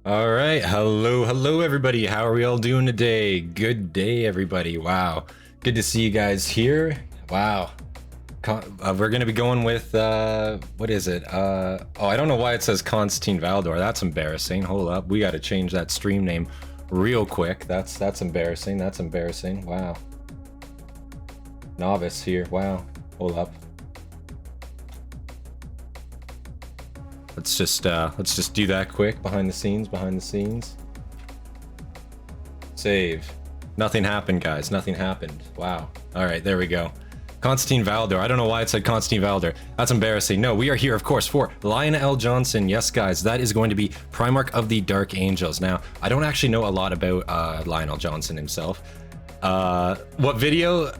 All right, hello everybody. How are we all doing today? Good day everybody. Wow, good to see you guys here. Wow, we're gonna be going with what is it? Oh, I don't know why it says Constantine Valdor. That's embarrassing. Hold up, we got to change that stream name real quick. That's embarrassing. That's embarrassing. Wow. Novice here. Wow. Hold up. Let's just do that quick. Behind the scenes. Save. Nothing happened, guys. Nothing happened. Wow. All right, there we go. Constantine Valdor. I don't know why it said Constantine Valdor. That's embarrassing. No, we are here, of course, for LION El Jonson. Yes, guys, that is going to be Primarch of the Dark Angels. Now, I don't actually know a lot about LION El Jonson himself. What video?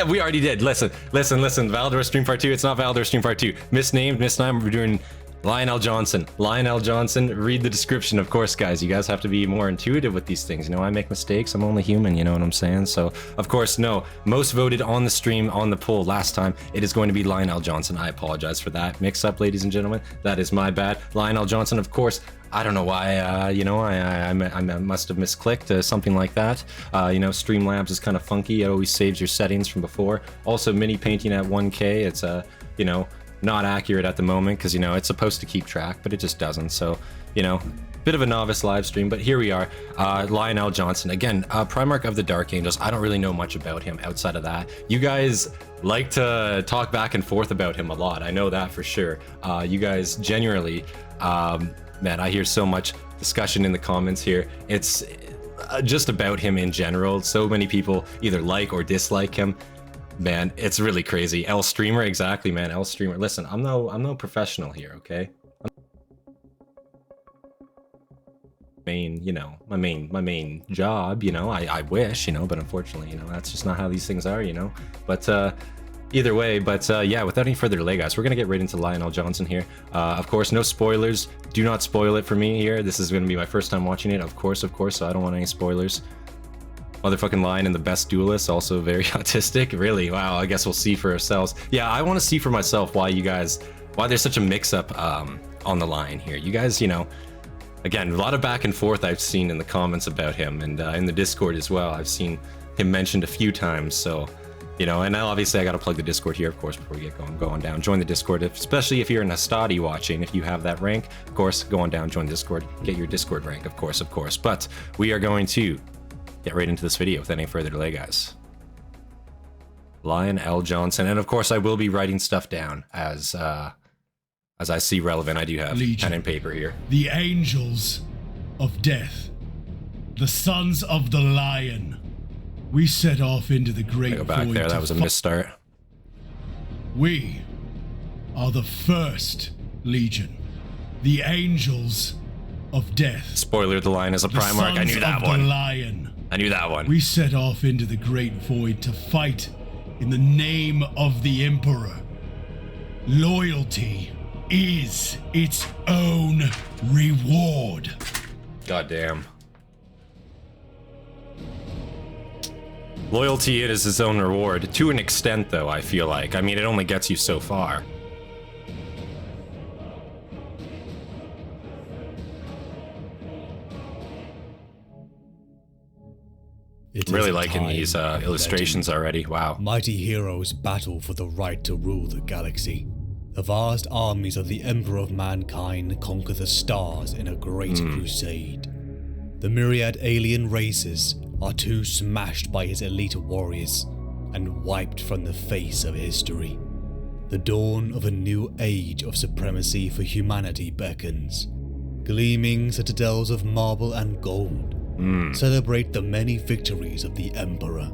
We already did. Listen. Valdor stream part 2. It's not Valdor stream part 2. Misnamed. We're doing LION El Jonson. LION El Jonson. Read the description, of course, guys. You guys have to be more intuitive with these things. You know, I make mistakes. I'm only human. You know what I'm saying? So, of course, no. Most voted on the stream on the poll last time. It is going to be LION El Jonson. I apologize for that mix-up, ladies and gentlemen. That is my bad. LION El Jonson, of course. I don't know why, you know, I must have misclicked, something like that. You know, Streamlabs is kind of funky. It always saves your settings from before. Also, mini painting at 1K. It's, you know, not accurate at the moment because, you know, it's supposed to keep track, but it just doesn't. So, you know, bit of a novice live stream, but here we are. LION El Jonson. Again, Primarch of the Dark Angels. I don't really know much about him outside of that. You guys like to talk back and forth about him a lot. I know that for sure. You guys generally... man, I hear so much discussion in the comments here. It's just about him in general. So many people either like or dislike him. Man, it's really crazy. L streamer, exactly, man. L streamer. Listen, I'm no professional here, okay? You know, my main job, you know, I wish, you know, but unfortunately, you know, that's just not how these things are, you know. But either way, but yeah, without any further delay, guys, we're gonna get right into LION El Jonson here. Of course, no spoilers. Do not spoil it for me here. This is gonna be my first time watching it, of course, so I don't want any spoilers. Motherfucking LION and the best duelist, also very autistic. Really? Wow, I guess we'll see for ourselves. Yeah, I want to see for myself why there's such a mix-up on the line here. You guys, you know, again, a lot of back and forth I've seen in the comments about him, and in the Discord as well. I've seen him mentioned a few times, so... You know, and now obviously I gotta plug the Discord here, of course, before we get going down. Join the Discord, especially if you're in Hastati watching. If you have that rank, of course, go on down, join the Discord, get your Discord rank, of course. But we are going to get right into this video without any further delay, guys. LION El Jonson, and of course I will be writing stuff down as I see relevant. I do have pen and paper here. The Angels of Death, the Sons of the Lion. We set off into the great go back void. there, that was a misstart. We are the first Legion, the Angels of Death. Spoiler, the LION is a Primarch. I knew that one. I knew that one. We set off into the great void to fight in the name of the Emperor. Loyalty is its own reward. Goddamn. Loyalty is its own reward, to an extent though, I feel like. I mean, it only gets you so far. I'm really liking these illustrations already, wow. Mighty heroes battle for the right to rule the galaxy. The vast armies of the Emperor of Mankind conquer the stars in a great crusade. The myriad alien races are too smashed by his elite warriors and wiped from the face of history. The dawn of a new age of supremacy for humanity beckons. Gleaming citadels of marble and gold celebrate the many victories of the Emperor,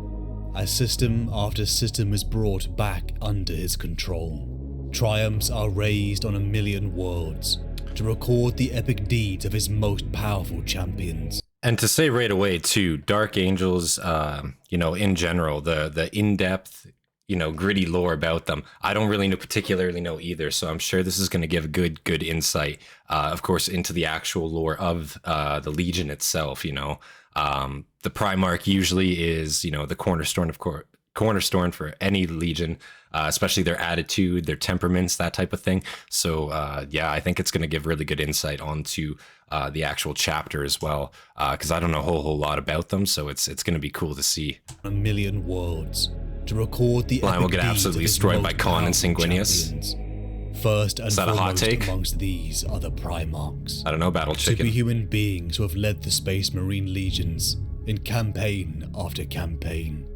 as system after system is brought back under his control. Triumphs are raised on a million worlds to record the epic deeds of his most powerful champions. And to say right away too, Dark Angels, you know, in general, the in-depth, you know, gritty lore about them, I don't really particularly know either. So I'm sure this is going to give good insight, of course, into the actual lore of the Legion itself. You know, the Primarch usually is, you know, the cornerstone, of course, cornerstone for any legion, especially their attitude, their temperaments, that type of thing. So yeah, I think it's going to give really good insight onto the actual chapter as well, because I don't know a whole lot about them, so it's going to be cool to see. 1 million words to record the Lion will get absolutely destroyed by Khan and Cynreius. First and Is that a hot foremost take? amongst these are the Primarchs. I don't know, Battle Chicken. Superhuman beings who have led the Space Marine legions in campaign after campaign.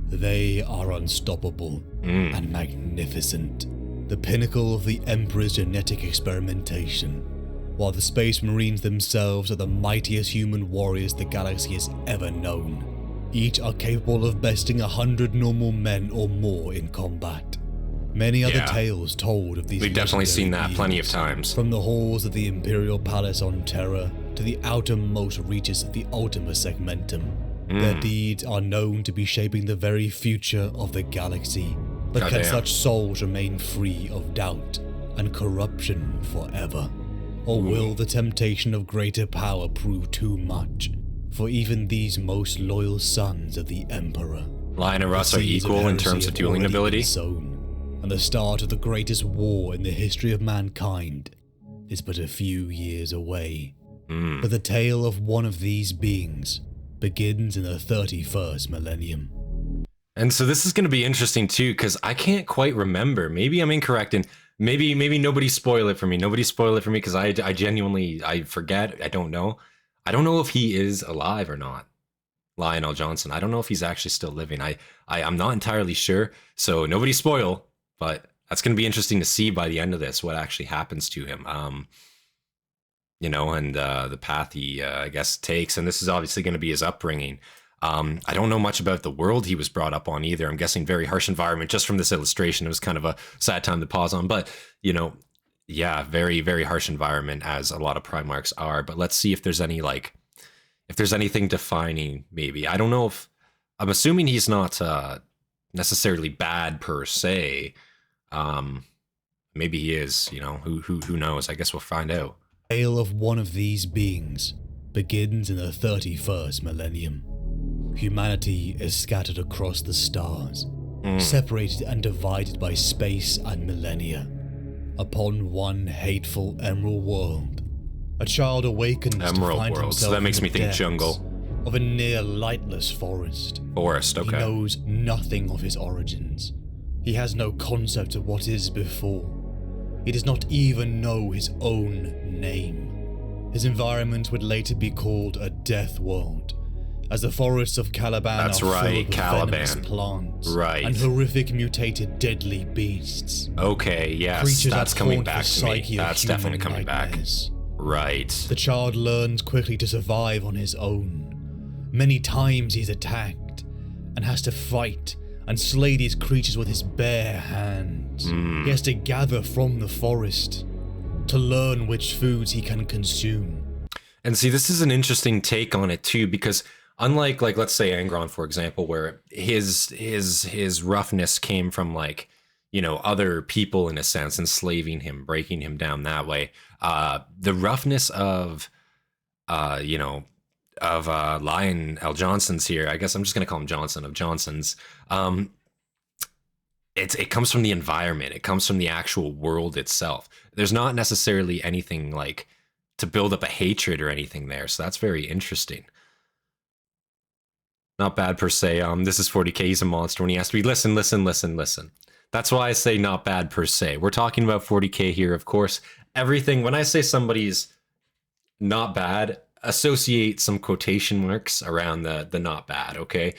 They are unstoppable and magnificent, the pinnacle of the Emperor's genetic experimentation, while the Space Marines themselves are the mightiest human warriors the galaxy has ever known. Each are capable of besting 100 normal men or more in combat. Many other tales told of these. We've definitely seen that beings, plenty of times. from the halls of the Imperial Palace on Terra to the outermost reaches of the Ultima Segmentum. Their deeds are known to be shaping the very future of the galaxy. But can such souls remain free of doubt and corruption forever? Or will the temptation of greater power prove too much for even these most loyal sons of the Emperor? Lion and Russ are equal in terms of dueling ability. And the start of the greatest war in the history of mankind is but a few years away. But the tale of one of these beings begins in the 31st millennium. And so this is going to be interesting too, because I can't quite remember. Maybe I'm incorrect, and maybe nobody spoil it for me. Nobody spoil it for me, because I genuinely, I forget. I don't know. I don't know if he is alive or not. Lion L. Johnson. I don't know if he's actually still living. I'm not entirely sure. So nobody spoil. But that's going to be interesting to see by the end of this what actually happens to him, you know, and the path he, I guess, takes. And this is obviously going to be his upbringing. I don't know much about the world he was brought up on either. I'm guessing very harsh environment just from this illustration. It was kind of a sad time to pause on. But, you know, yeah, very, very harsh environment, as a lot of Primarchs are. But let's see if there's any, like, if there's anything defining, maybe. I don't know if, I'm assuming he's not necessarily bad per se. Maybe he is, you know, who knows? I guess we'll find out. The tale of one of these beings begins in the 31st millennium. Humanity is scattered across the stars, separated and divided by space and millennia. Upon one hateful emerald world, a child awakens to find himself so that makes me think depths jungle. Of a near lightless forest. Okay. He knows nothing of his origins. He has no concept of what is before. He does not even know his own name. His environment would later be called a death world, as the forests of Caliban are full of venomous plants and horrific mutated deadly beasts. Okay, yes, Creatures that's coming back to me. psyche That's of definitely human coming back. nightmares. Right. The child learns quickly to survive on his own. Many times he's attacked and has to fight and slay these creatures with his bare hands. He has to gather from the forest to learn which foods he can consume. And see, this is an interesting take on it too, because unlike, like, let's say Angron, for example, where his roughness came from, like, you know, other people in a sense, enslaving him, breaking him down that way. The roughness of, you know, of Lion L. Johnson's here, I guess I'm just gonna call him Johnson, of Johnson's, it comes from the environment. It comes from the actual world itself. There's not necessarily anything like to build up a hatred or anything there, so that's very interesting. Not bad per se. This is 40K, he's a monster when he has to be, listen. That's why I say not bad per se. We're talking about 40K here, of course. Everything, when I say somebody's not bad, associate some quotation marks around the not bad, okay?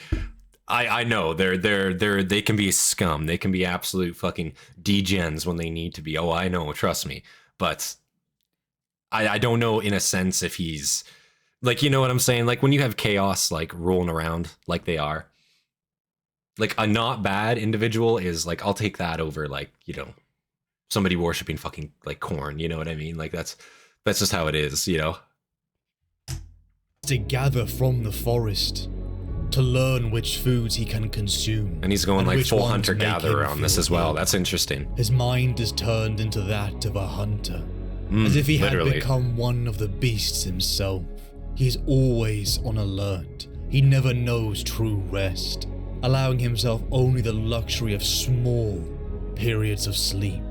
I know they can be scum. They can be absolute fucking degens when they need to be. Oh, I know, trust me. But I don't know in a sense if he's, like, you know what I'm saying? Like when you have chaos like rolling around like they are, like a not bad individual is like, I'll take that over, like, you know, somebody worshiping fucking like corn, you know what I mean? Like that's just how it is, you know? To gather from the forest, to learn which foods he can consume. And he's going like full hunter-gatherer on this as well. That's interesting. His mind is turned into that of a hunter, as if he had become one of the beasts himself. He is always on alert. He never knows true rest. allowing himself only the luxury of small periods of sleep,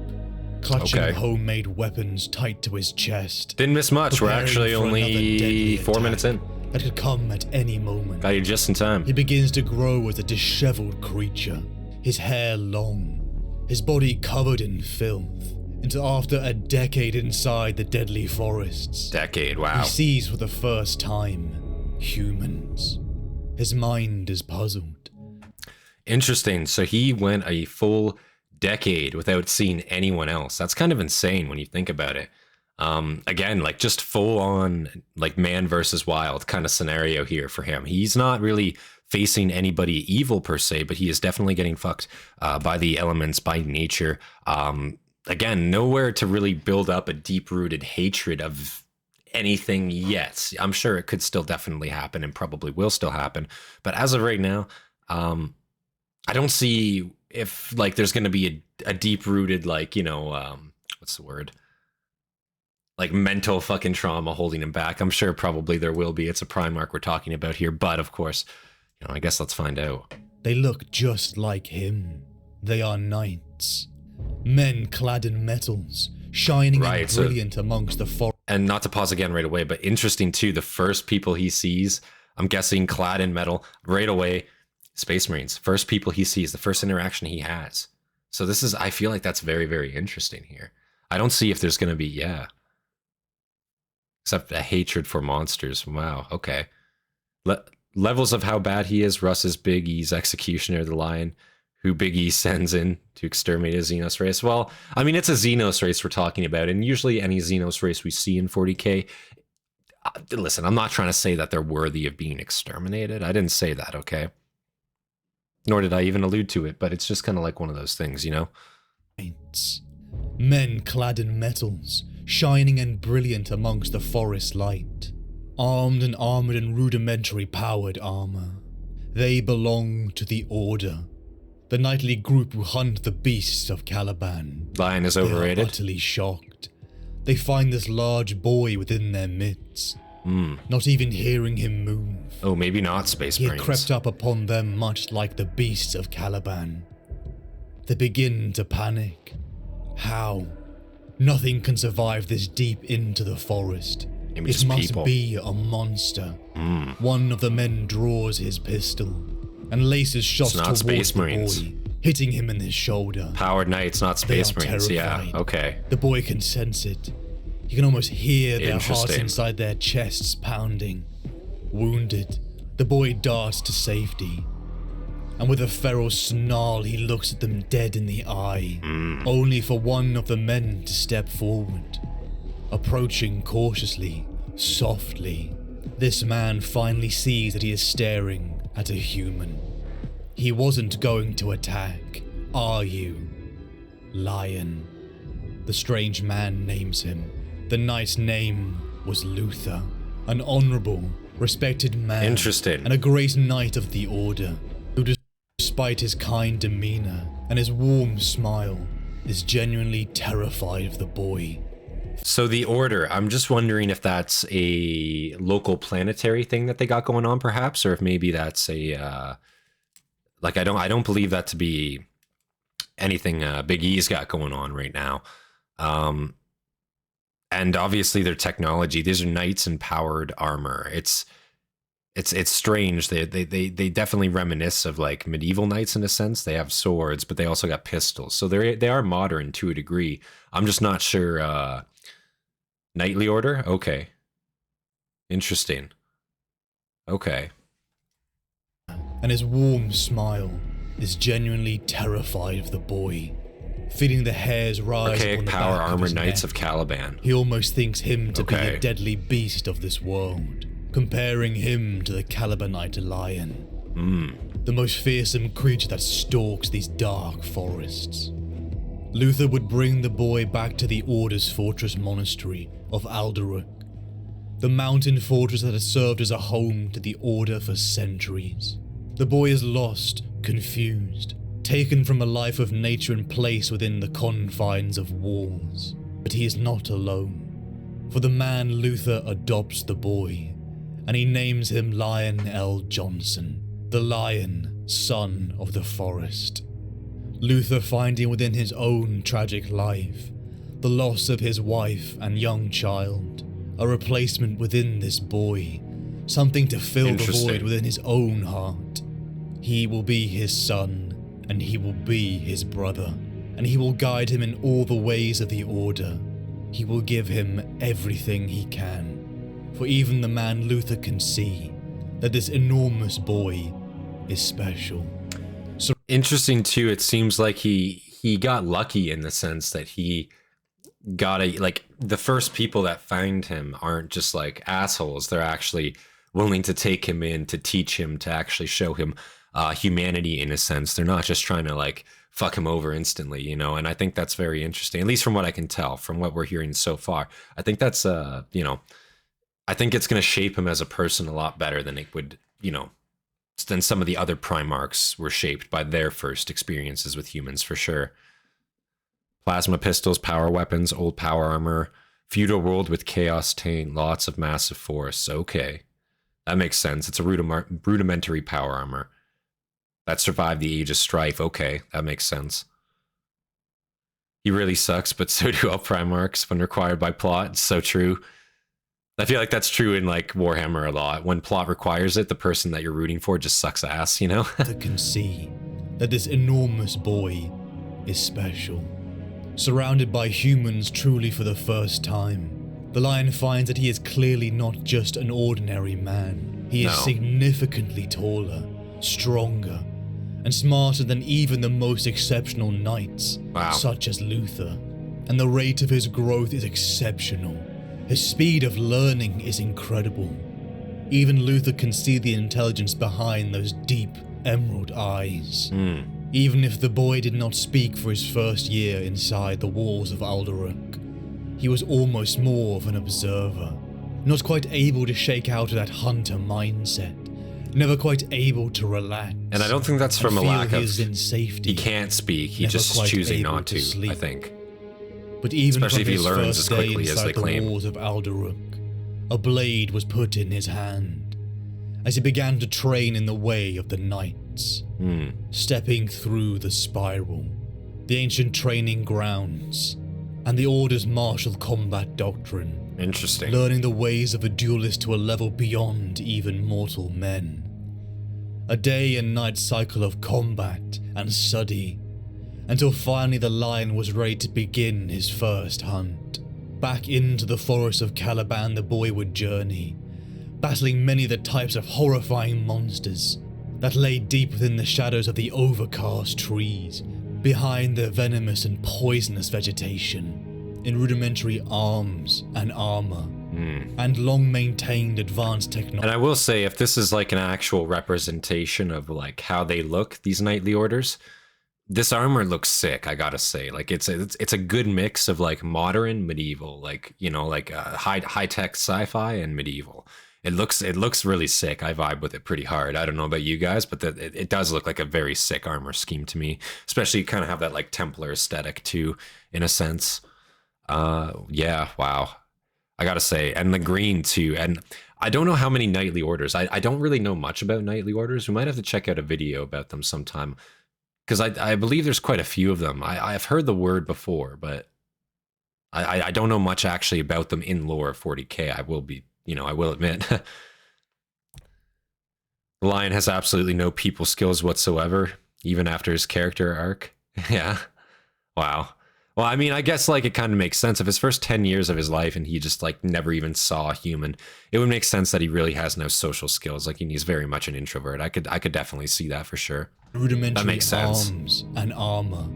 clutching homemade weapons tight to his chest. Didn't miss much. We're actually only 4 minutes in. That could come at any moment. Got you just in time. He begins to grow as a disheveled creature, his hair long, his body covered in filth, until after a decade inside the deadly forests. Decade, wow. He sees for the first time humans. His mind is puzzled. Interesting. So he went a full decade without seeing anyone else. That's kind of insane when you think about it. Again, like just full on like man versus wild kind of scenario here for him. He's not really facing anybody evil per se, but he is definitely getting fucked by the elements, by nature. Again, nowhere to really build up a deep-rooted hatred of anything yet. I'm sure it could still definitely happen and probably will still happen. But as of right now, I don't see if like there's going to be a deep-rooted, like, you know, what's the word? Like mental fucking trauma holding him back. I'm sure probably there will be. It's a Primarch we're talking about here. But of course, you know, I guess let's find out. They look just like him. They are knights. Men clad in metals, shining and brilliant amongst the forest. And not to pause again right away, but interesting too, the first people he sees, I'm guessing clad in metal, right away, Space Marines. First people he sees, the first interaction he has. So this is, I feel like that's very, very interesting here. I don't see if there's going to be, except a hatred for monsters. Wow, okay. Levels of how bad he is. Russ is Big E's executioner, the Lion, who Big E sends in to exterminate a Xenos race. Well, I mean, it's a Xenos race we're talking about, and usually any Xenos race we see in 40K, listen, I'm not trying to say that they're worthy of being exterminated. I didn't say that, okay? Nor did I even allude to it, but it's just kind of like one of those things, you know? Men clad in metals, shining and brilliant amongst the forest light, armed and armored in rudimentary powered armor. They belong to the Order, the knightly group who hunt the beasts of Caliban. Lion is overrated. They are utterly shocked. They find this large boy within their midst, not even hearing him move. Oh, maybe not Space Marines. He had crept up upon them much like the beasts of Caliban. They begin to panic. How? Nothing can survive this deep into the forest. Maybe it must people. be a monster. One of the men draws his pistol and laces shots towards Space the Marines. boy, hitting him in his shoulder. Powered Knights, not Space They are Marines. terrified. Yeah, okay. The boy can sense it. You can almost hear their hearts inside their chests pounding. Wounded, the boy darts to safety. And with a feral snarl, he looks at them dead in the eye, only for one of the men to step forward. Approaching cautiously, softly, this man finally sees that he is staring at a human. He wasn't going to attack, are you? Lion. The strange man names him. The knight's name was Luther, an honorable, respected man. Interesting. And a great knight of the Order, who despite his kind demeanor and his warm smile, is genuinely terrified of the boy. So the Order, I'm just wondering if that's a local planetary thing that they got going on, perhaps, or if maybe that's a like I don't believe that to be anything Big E's got going on right now. And obviously their technology, these are knights in powered armor. It's strange. They definitely reminisce of like medieval knights in a sense. They have swords, but they also got pistols. So they are modern to a degree. I'm just not sure. Knightly Order? Okay. Interesting. Okay. And his warm smile is genuinely terrified of the boy, feeling the hairs rise Archaic on the power back of armored his knights neck. of Caliban. He almost thinks him to be Okay. a deadly beast of this world, comparing him to the Calibanite lion, the most fearsome creature that stalks these dark forests. Luther would bring the boy back to the Order's fortress monastery of Alderuk, the mountain fortress that has served as a home to the Order for centuries. The boy is lost, confused, taken from a life of nature and placed within the confines of walls. But he is not alone, for the man Luther adopts the boy, and he names him LION El Jonson, the Lion son of the forest. Luther finding within his own tragic life the loss of his wife and young child, a replacement within this boy, something to fill the void within his own heart. He will be his son, and he will be his brother, and he will guide him in all the ways of the Order. He will give him everything he can, for even the man Luther can see that this enormous boy is special. So interesting too, it seems like he got lucky in the sense that he got the first people that find him aren't just like assholes. They're actually willing to take him in, to teach him, to actually show him humanity in a sense. They're not just trying to like fuck him over instantly, you know. And I think that's very interesting, at least from what I can tell, from what we're hearing so far. I think that's you know, I think it's going to shape him as a person a lot better than it would, you know, than some of the other Primarchs were shaped by their first experiences with humans, for sure. Plasma pistols, power weapons, old power armor, feudal world with chaos taint, lots of massive force. Okay, that makes sense. It's a rudimentary power armor that survived the Age of Strife. Okay, that makes sense. He really sucks, but so do all Primarchs when required by plot. It's so true. I feel like that's true in like Warhammer a lot. When plot requires it, the person that you're rooting for just sucks ass, you know? That can see that this enormous boy is special. Surrounded by humans truly for the first time, the Lion finds that he is clearly not just an ordinary man. He is significantly taller, stronger, and smarter than even the most exceptional knights, such as Luther. And the rate of his growth is exceptional. His speed of learning is incredible. Even Luther can see the intelligence behind those deep emerald eyes. Even if the boy did not speak for his first year inside the walls of Aldoruk, he was almost more of an observer, not quite able to shake out of that hunter mindset, never quite able to relax. And I don't think that's from a lack of in safety. He can't speak, he just is choosing not to, sleep. I think. But even especially if he his learns first as quickly day as they inside claim. The walls of Aldoruk, a blade was put in his hand as he began to train in the way of the knights, stepping through the spiral, the ancient training grounds, and the Order's martial combat doctrine. Interesting. Learning the ways of a duelist to a level beyond even mortal men. A day and night cycle of combat and study, until finally the Lion was ready to begin his first hunt. Back into the forest of Caliban the boy would journey, battling many of the types of horrifying monsters that lay deep within the shadows of the overcast trees, behind the venomous and poisonous vegetation, in rudimentary arms and armor, and long-maintained advanced technology. And I will say, if this is like an actual representation of like how they look, these knightly orders, this armor looks sick, I gotta say. Like it's a good mix of like modern, medieval, like, you know, like high-tech sci-fi and medieval. It looks really sick. I vibe with it pretty hard. I don't know about you guys, but it does look like a very sick armor scheme to me. Especially you kind of have that like Templar aesthetic too, in a sense. Yeah, wow. I gotta say, and the green too. And I don't know how many knightly orders. I don't really know much about knightly orders. We might have to check out a video about them sometime, because I believe there's quite a few of them. I've heard the word before, but I don't know much actually about them in lore 40k. I will admit. The Lion has absolutely no people skills whatsoever, even after his character arc. Yeah. Wow. Well, I mean, I guess like it kind of makes sense. If his first 10 years of his life and he just like never even saw a human, it would make sense that he really has no social skills. Like he's very much an introvert. I could definitely see that for sure. Rudimentary that makes sense. Arms and armor,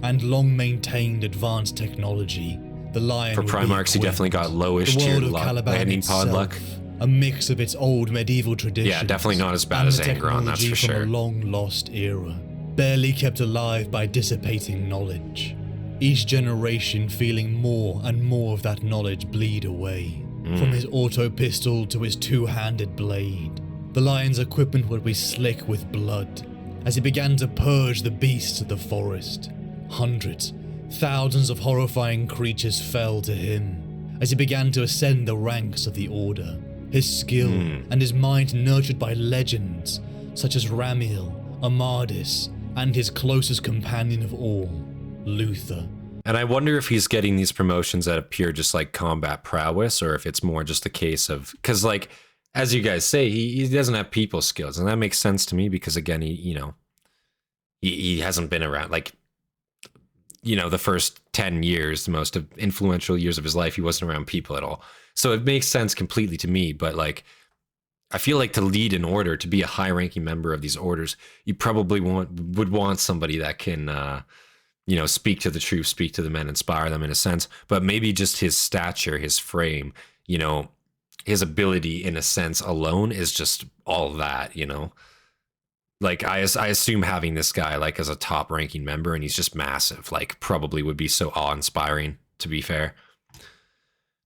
and long-maintained advanced technology. The Lion for Primarchs, he definitely got lowish tier landing pod luck. A mix of its old medieval traditions. Yeah, definitely not as bad as Angron, that's for sure. From a long-lost era, barely kept alive by dissipating knowledge. Each generation feeling more and more of that knowledge bleed away. From his auto pistol to his two-handed blade, the Lion's equipment would be slick with blood as he began to purge the beasts of the forest. Hundreds, thousands of horrifying creatures fell to him as he began to ascend the ranks of the Order. His skill and his mind nurtured by legends such as Ramiel, Amadis, and his closest companion of all, Luther. And I wonder if he's getting these promotions out of pure just like combat prowess, or if it's more just a case of, because like, as you guys say, he doesn't have people skills, and that makes sense to me because again, he hasn't been around, like, the first 10 years, the most influential years of his life, he wasn't around people at all. So it makes sense completely to me, but like, I feel like to lead an order, to be a high-ranking member of these orders, you probably would want somebody that can, speak to the troops, speak to the men, inspire them in a sense, but maybe just his stature, his frame, his ability in a sense alone is just all that, Like, I assume having this guy, like, as a top-ranking member, and he's just massive, like, probably would be so awe-inspiring, to be fair.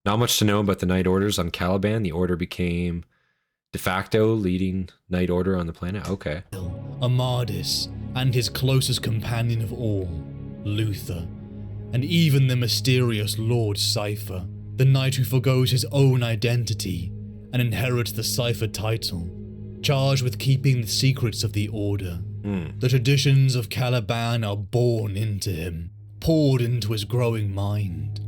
Not much to know about the Night Orders on Caliban. The Order became de facto leading Night Order on the planet. Okay. Amadis, and his closest companion of all, Luther, and even the mysterious Lord Cypher, the knight who forgoes his own identity and inherits the Cypher title, charged with keeping the secrets of the Order. The traditions of Caliban are born into him, poured into his growing mind.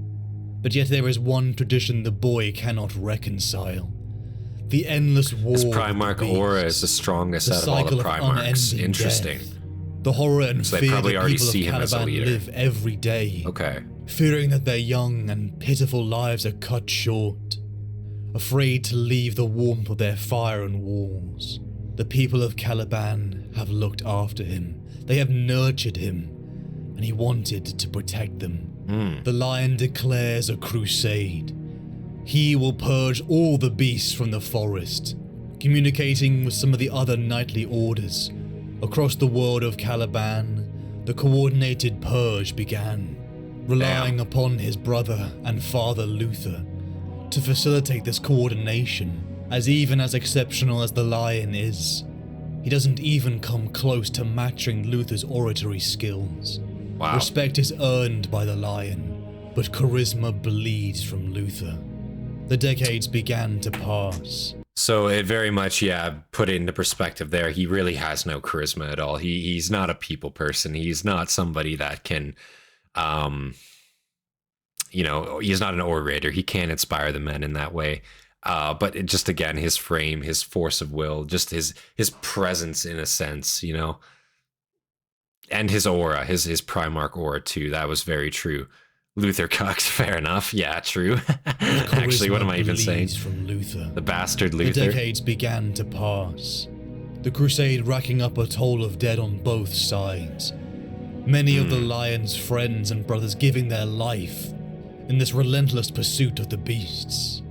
But yet there is one tradition the boy cannot reconcile. The endless war. His Primarch aura is the strongest out of all the Primarchs. Interesting. Death, the horror and So fear they probably that already people see of him as a Caliban leader. live every day. Okay. Fearing that their young and pitiful lives are cut short. Afraid to leave the warmth of their fire and walls. The people of Caliban have looked after him. They have nurtured him. And he wanted to protect them. The lion declares a crusade. He will purge all the beasts from the forest, communicating with some of the other knightly orders. Across the world of Caliban, the coordinated purge began, relying upon his brother and father Luther to facilitate this coordination, as even as exceptional as the lion is, he doesn't even come close to matching Luther's oratory skills. Wow. Respect is earned by the lion, but charisma bleeds from Luther. The decades began to pass. So it very much, put it into perspective there. He really has no charisma at all. He's not a people person. He's not somebody that can, he's not an orator. He can't inspire the men in that way. But it just, again, his frame, his force of will, just his presence in a sense, and his aura, his Primarch aura too. That was very true. Luther cucked, fair enough. Yeah, true. Actually, what am I even saying? From Luther. The bastard Luther. The decades began to pass. The crusade racking up a toll of dead on both sides. Many of the lion's friends and brothers giving their life in this relentless pursuit of the beasts.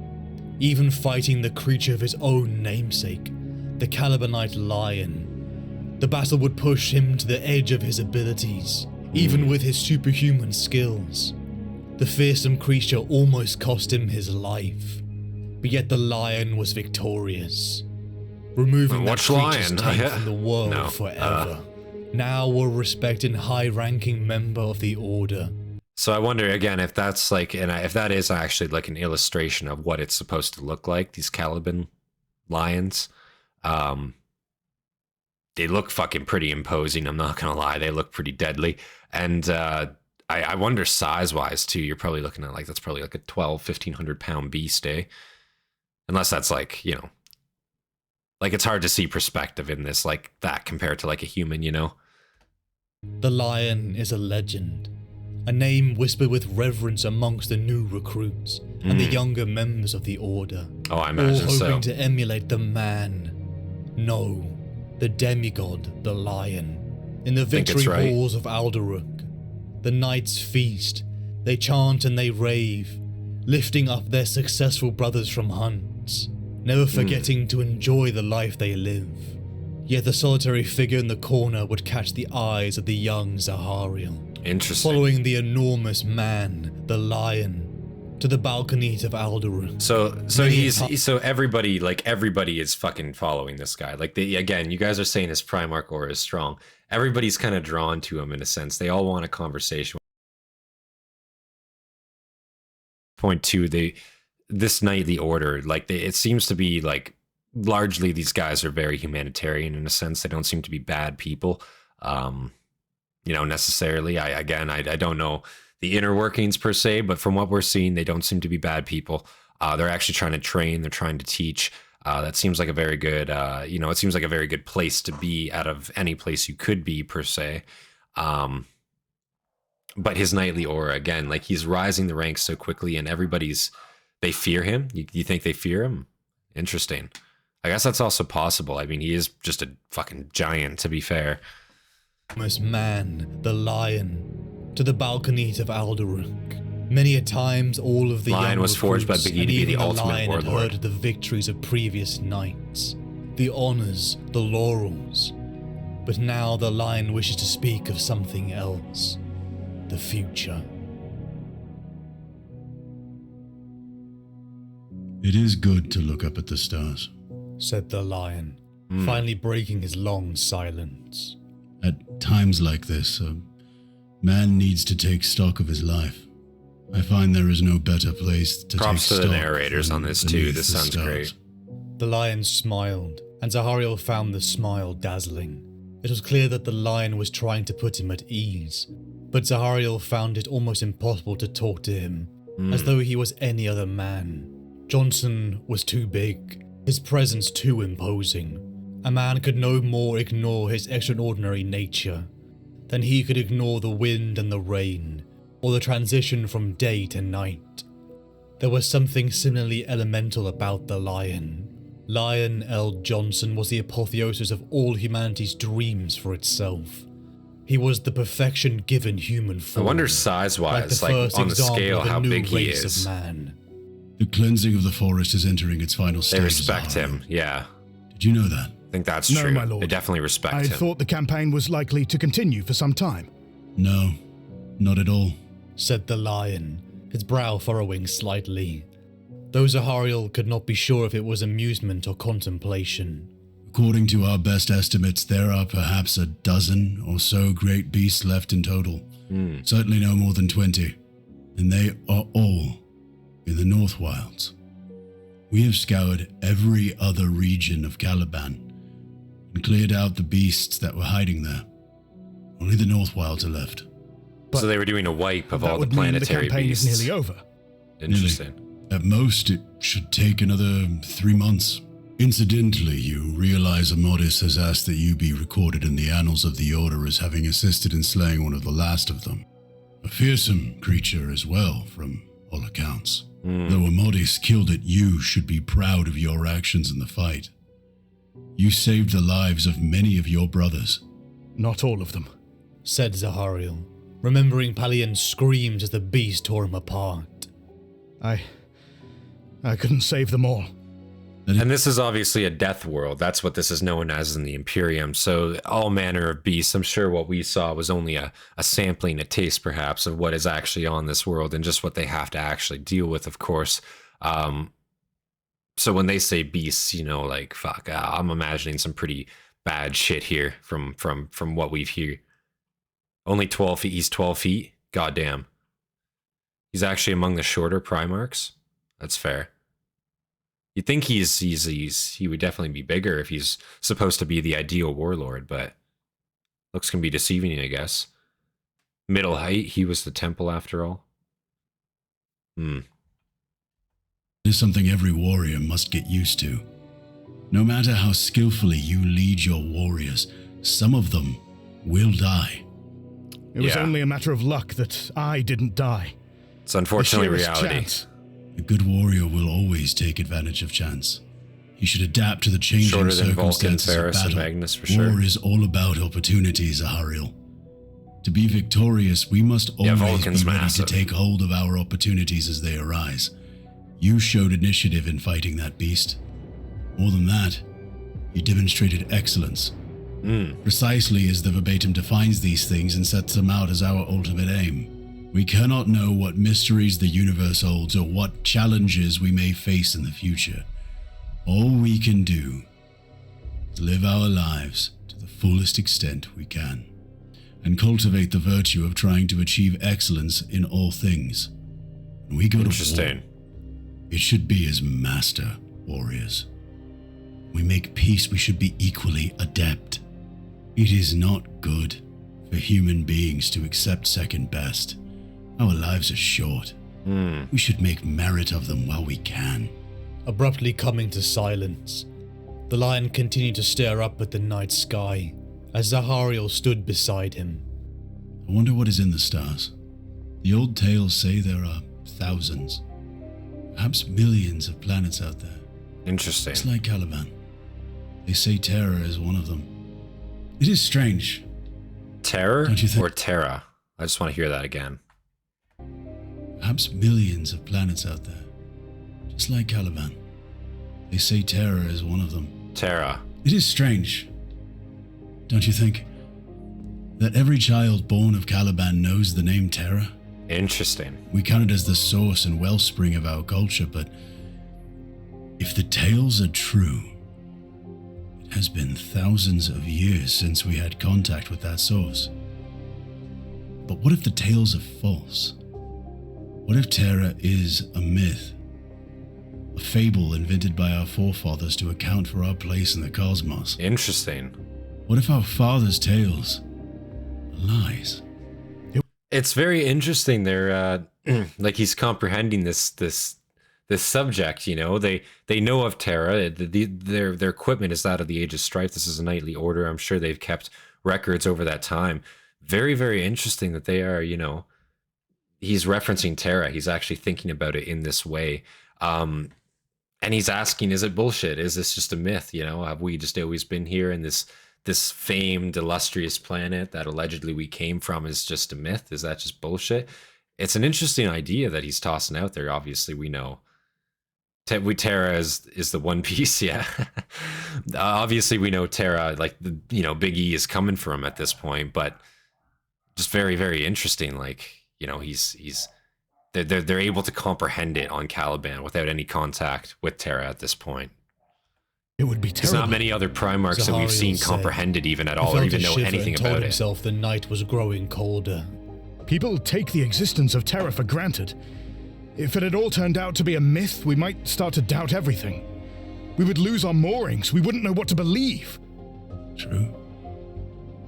Even fighting the creature of his own namesake, the Calibanite lion. The battle would push him to the edge of his abilities, even with his superhuman skills. The fearsome creature almost cost him his life, but yet the lion was victorious, removing that creature's taint from the world forever. Now a respected high-ranking member of the Order. So I wonder again if that's like, and if that is actually like an illustration of what it's supposed to look like. These Caliban lions, they look fucking pretty imposing. I'm not gonna lie, they look pretty deadly, and I wonder size-wise too. You're probably looking at that's probably like a 1,500 pound beast, eh? Unless that's like, like it's hard to see perspective in this like that compared to like a human, The lion is a legend, a name whispered with reverence amongst the new recruits and the younger members of the Order. Oh, I imagine all hoping so. to emulate the man, no, the demigod, the lion, in the victory halls of Alderuk. The knights feast, they chant and they rave, lifting up their successful brothers from hunts, never forgetting to enjoy the life they live. Yet the solitary figure in the corner would catch the eyes of the young Zahariel. Interesting. Following the enormous man, the lion, to the balconies of Alderun. So everybody is fucking following this guy. Like again, you guys are saying his Primarch aura is strong. Everybody's kind of drawn to him in a sense. They all want a conversation. Point two, this knightly order, it seems to be like largely these guys are very humanitarian in a sense. They don't seem to be bad people, necessarily. I don't know the inner workings per se, but from what we're seeing, they don't seem to be bad people. They're actually trying to train. They're trying to teach. That seems like a very good, it seems like a very good place to be out of any place you could be per se. But his knightly aura, again, like he's rising the ranks so quickly and they fear him. You think they fear him? Interesting. I guess that's also possible. I mean, he is just a fucking giant, to be fair. Almost man, the lion, to the balconies of Alderuk. Many a times, all of the Lion was forged by Big E to be the ultimate warlord. Had heard of the victories of previous knights, the honors, the laurels. But now the lion wishes to speak of something else. The future. It is good to look up at the stars, said the lion, finally breaking his long silence. At times like this, a man needs to take stock of his life. I find there is no better place to Props take to stock. The narrators on this too. This sounds stars. great. The lion smiled, and Zahariel found the smile dazzling. It was clear that the lion was trying to put him at ease, but Zahariel found it almost impossible to talk to him, as though he was any other man. Jonson was too big, his presence too imposing. A man could no more ignore his extraordinary nature than he could ignore the wind and the rain, or the transition from day to night. There was something similarly elemental about the lion. Lion El Jonson was the apotheosis of all humanity's dreams for itself. He was the perfection given human form. I wonder size-wise, like on the scale, how big he is. Of man. The cleansing of the forest is entering its final stage. They respect him, yeah. Did you know that? I think that's No, true. my lord. They definitely respect I him. thought the campaign was likely to continue for some time. No, not at all. Said the lion, his brow furrowing slightly. Though Zahariel could not be sure if it was amusement or contemplation. According to our best estimates, there are perhaps a dozen or so great beasts left in total. Certainly no more than 20. And they are all in the North Wilds. We have scoured every other region of Caliban and cleared out the beasts that were hiding there. Only the North Wilds are left. So they were doing a wipe of That all the would mean planetary the campaign beasts. is nearly over. Interesting. At most, it should take another 3 months. Incidentally, you realize Amodis has asked that you be recorded in the annals of the Order as having assisted in slaying one of the last of them. A fearsome creature as well, from all accounts. Though Amodis killed it, you should be proud of your actions in the fight. You saved the lives of many of your brothers. Not all of them. Said Zahariel, remembering Palion's screams as the beast tore him apart. I couldn't save them all. And this is obviously a death world. That's what this is known as in the Imperium. So all manner of beasts. I'm sure what we saw was only a sampling, a taste perhaps, of what is actually on this world and just what they have to actually deal with, of course. So when they say beasts, like, fuck, I'm imagining some pretty bad shit here from what we've heard. Only 12 feet. He's 12 feet? Goddamn. He's actually among the shorter Primarchs? That's fair. You'd think he would definitely be bigger if he's supposed to be the ideal warlord, but looks can be deceiving, I guess. Middle height, he was the temple after all. It is something every warrior must get used to. No matter how skillfully you lead your warriors, some of them will die. It was Yeah. only a matter of luck that I didn't die. It's unfortunately The sheerest reality. chance. A good warrior will always take advantage of chance. He should adapt to the changing Shorter than Vulcan, circumstances of Veriss, and battle. Magnus for sure. War is all about opportunities, Zahariel. To be victorious, we must always Vulcan's be ready massive. to take hold of our opportunities as they arise. You showed initiative in fighting that beast. More than that, you demonstrated excellence. Precisely as the verbatim defines these things and sets them out as our ultimate aim. We cannot know what mysteries the universe holds or what challenges we may face in the future. All we can do is live our lives to the fullest extent we can, and cultivate the virtue of trying to achieve excellence in all things. When we go to war, Interesting. it should be as master warriors. we make peace, we should be equally adept. It is not good for human beings to accept second best. Our lives are short. We should make merit of them while we can. Abruptly coming to silence, the lion continued to stare up at the night sky as Zahariel stood beside him. I wonder what is in the stars. The old tales say there are thousands, perhaps millions of planets out there. Interesting. It's like Caliban. They say Terra is one of them. It is strange. Terror Don't you think? or Terra? I just want to hear that again. Perhaps millions of planets out there. Just like Caliban. They say Terra is one of them. Terra. It is strange, don't you think, that every child born of Caliban knows the name Terra? Interesting. We count it as the source and wellspring of our culture, but if the tales are true, it has been thousands of years since we had contact with that source. But what if the tales are false? What if Terra is a myth? A fable invented by our forefathers to account for our place in the cosmos? Interesting. What if our fathers' tales are lies? It's very interesting. They're like he's comprehending this subject. You know, they know of Terra. Their equipment is that of the Age of Strife. This is a knightly order. I'm sure they've kept records over that time. Very, very interesting that they are. You know, he's referencing Terra. He's actually thinking about it in this way. And he's asking, is it bullshit? Is this just a myth? You know, have we just always been here in this famed, illustrious planet that allegedly we came from is just a myth? Is that just bullshit? It's an interesting idea that he's tossing out there. Obviously, we know Terra is the One Piece, yeah. Obviously, we know Terra, like, Big E is coming for him at this point, but just very, very interesting. Like, you know, they're able to comprehend it on Caliban without any contact with Terra at this point. It would be There's terrible. not many other Primarchs that we've seen comprehend it even at all, He or felt even a know shiver anything and told about it. himself the night was growing colder. People take the existence of Terra for granted. If it had all turned out to be a myth, we might start to doubt everything. We would lose our moorings. We wouldn't know what to believe. True.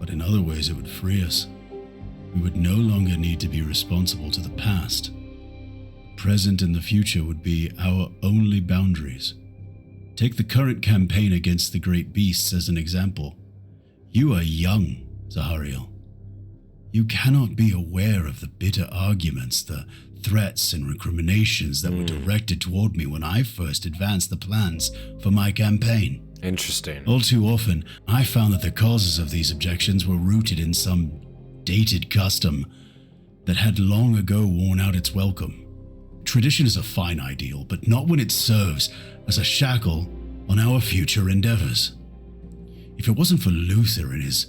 But in other ways it would free us. We would no longer need to be responsible to the past. Present and the future would be our only boundaries. Take the current campaign against the great beasts as an example. You are young, Zahariel. You cannot be aware of the bitter arguments, the threats and recriminations that were directed toward me when I first advanced the plans for my campaign. Interesting. All too often, I found that the causes of these objections were rooted in some dated custom that had long ago worn out its welcome. Tradition is a fine ideal, but not when it serves as a shackle on our future endeavors. If it wasn't for Luther and his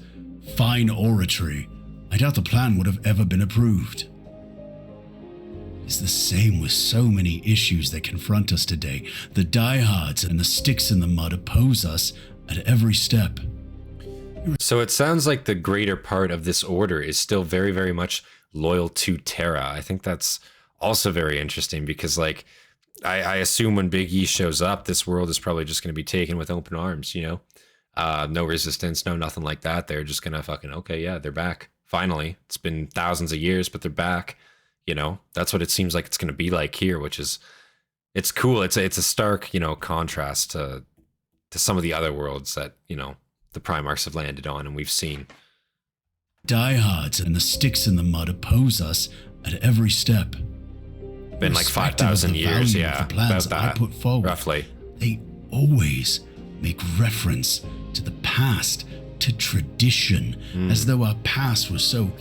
fine oratory, I doubt the plan would have ever been approved. It's the same with so many issues that confront us today. The diehards and the sticks in the mud oppose us at every step. So it sounds like the greater part of this order is still very, very much loyal to Terra. I think that's also very interesting because, like, I assume when Big E shows up, this world is probably just going to be taken with open arms, you know? No resistance, no nothing like that. They're just going to fucking, okay, yeah, they're back. Finally. It's been thousands of years, but they're back. You know, that's what it seems like it's going to be like here, which is, it's cool. It's a stark, you know, contrast to some of the other worlds that, you know, the Primarchs have landed on and we've seen. Diehards and the sticks in the mud oppose us at every step. Been like Irrespective of 5,000 the years, value yeah, of the plans about I that, put forward, roughly. They always make reference to the past, to tradition, as though our past was so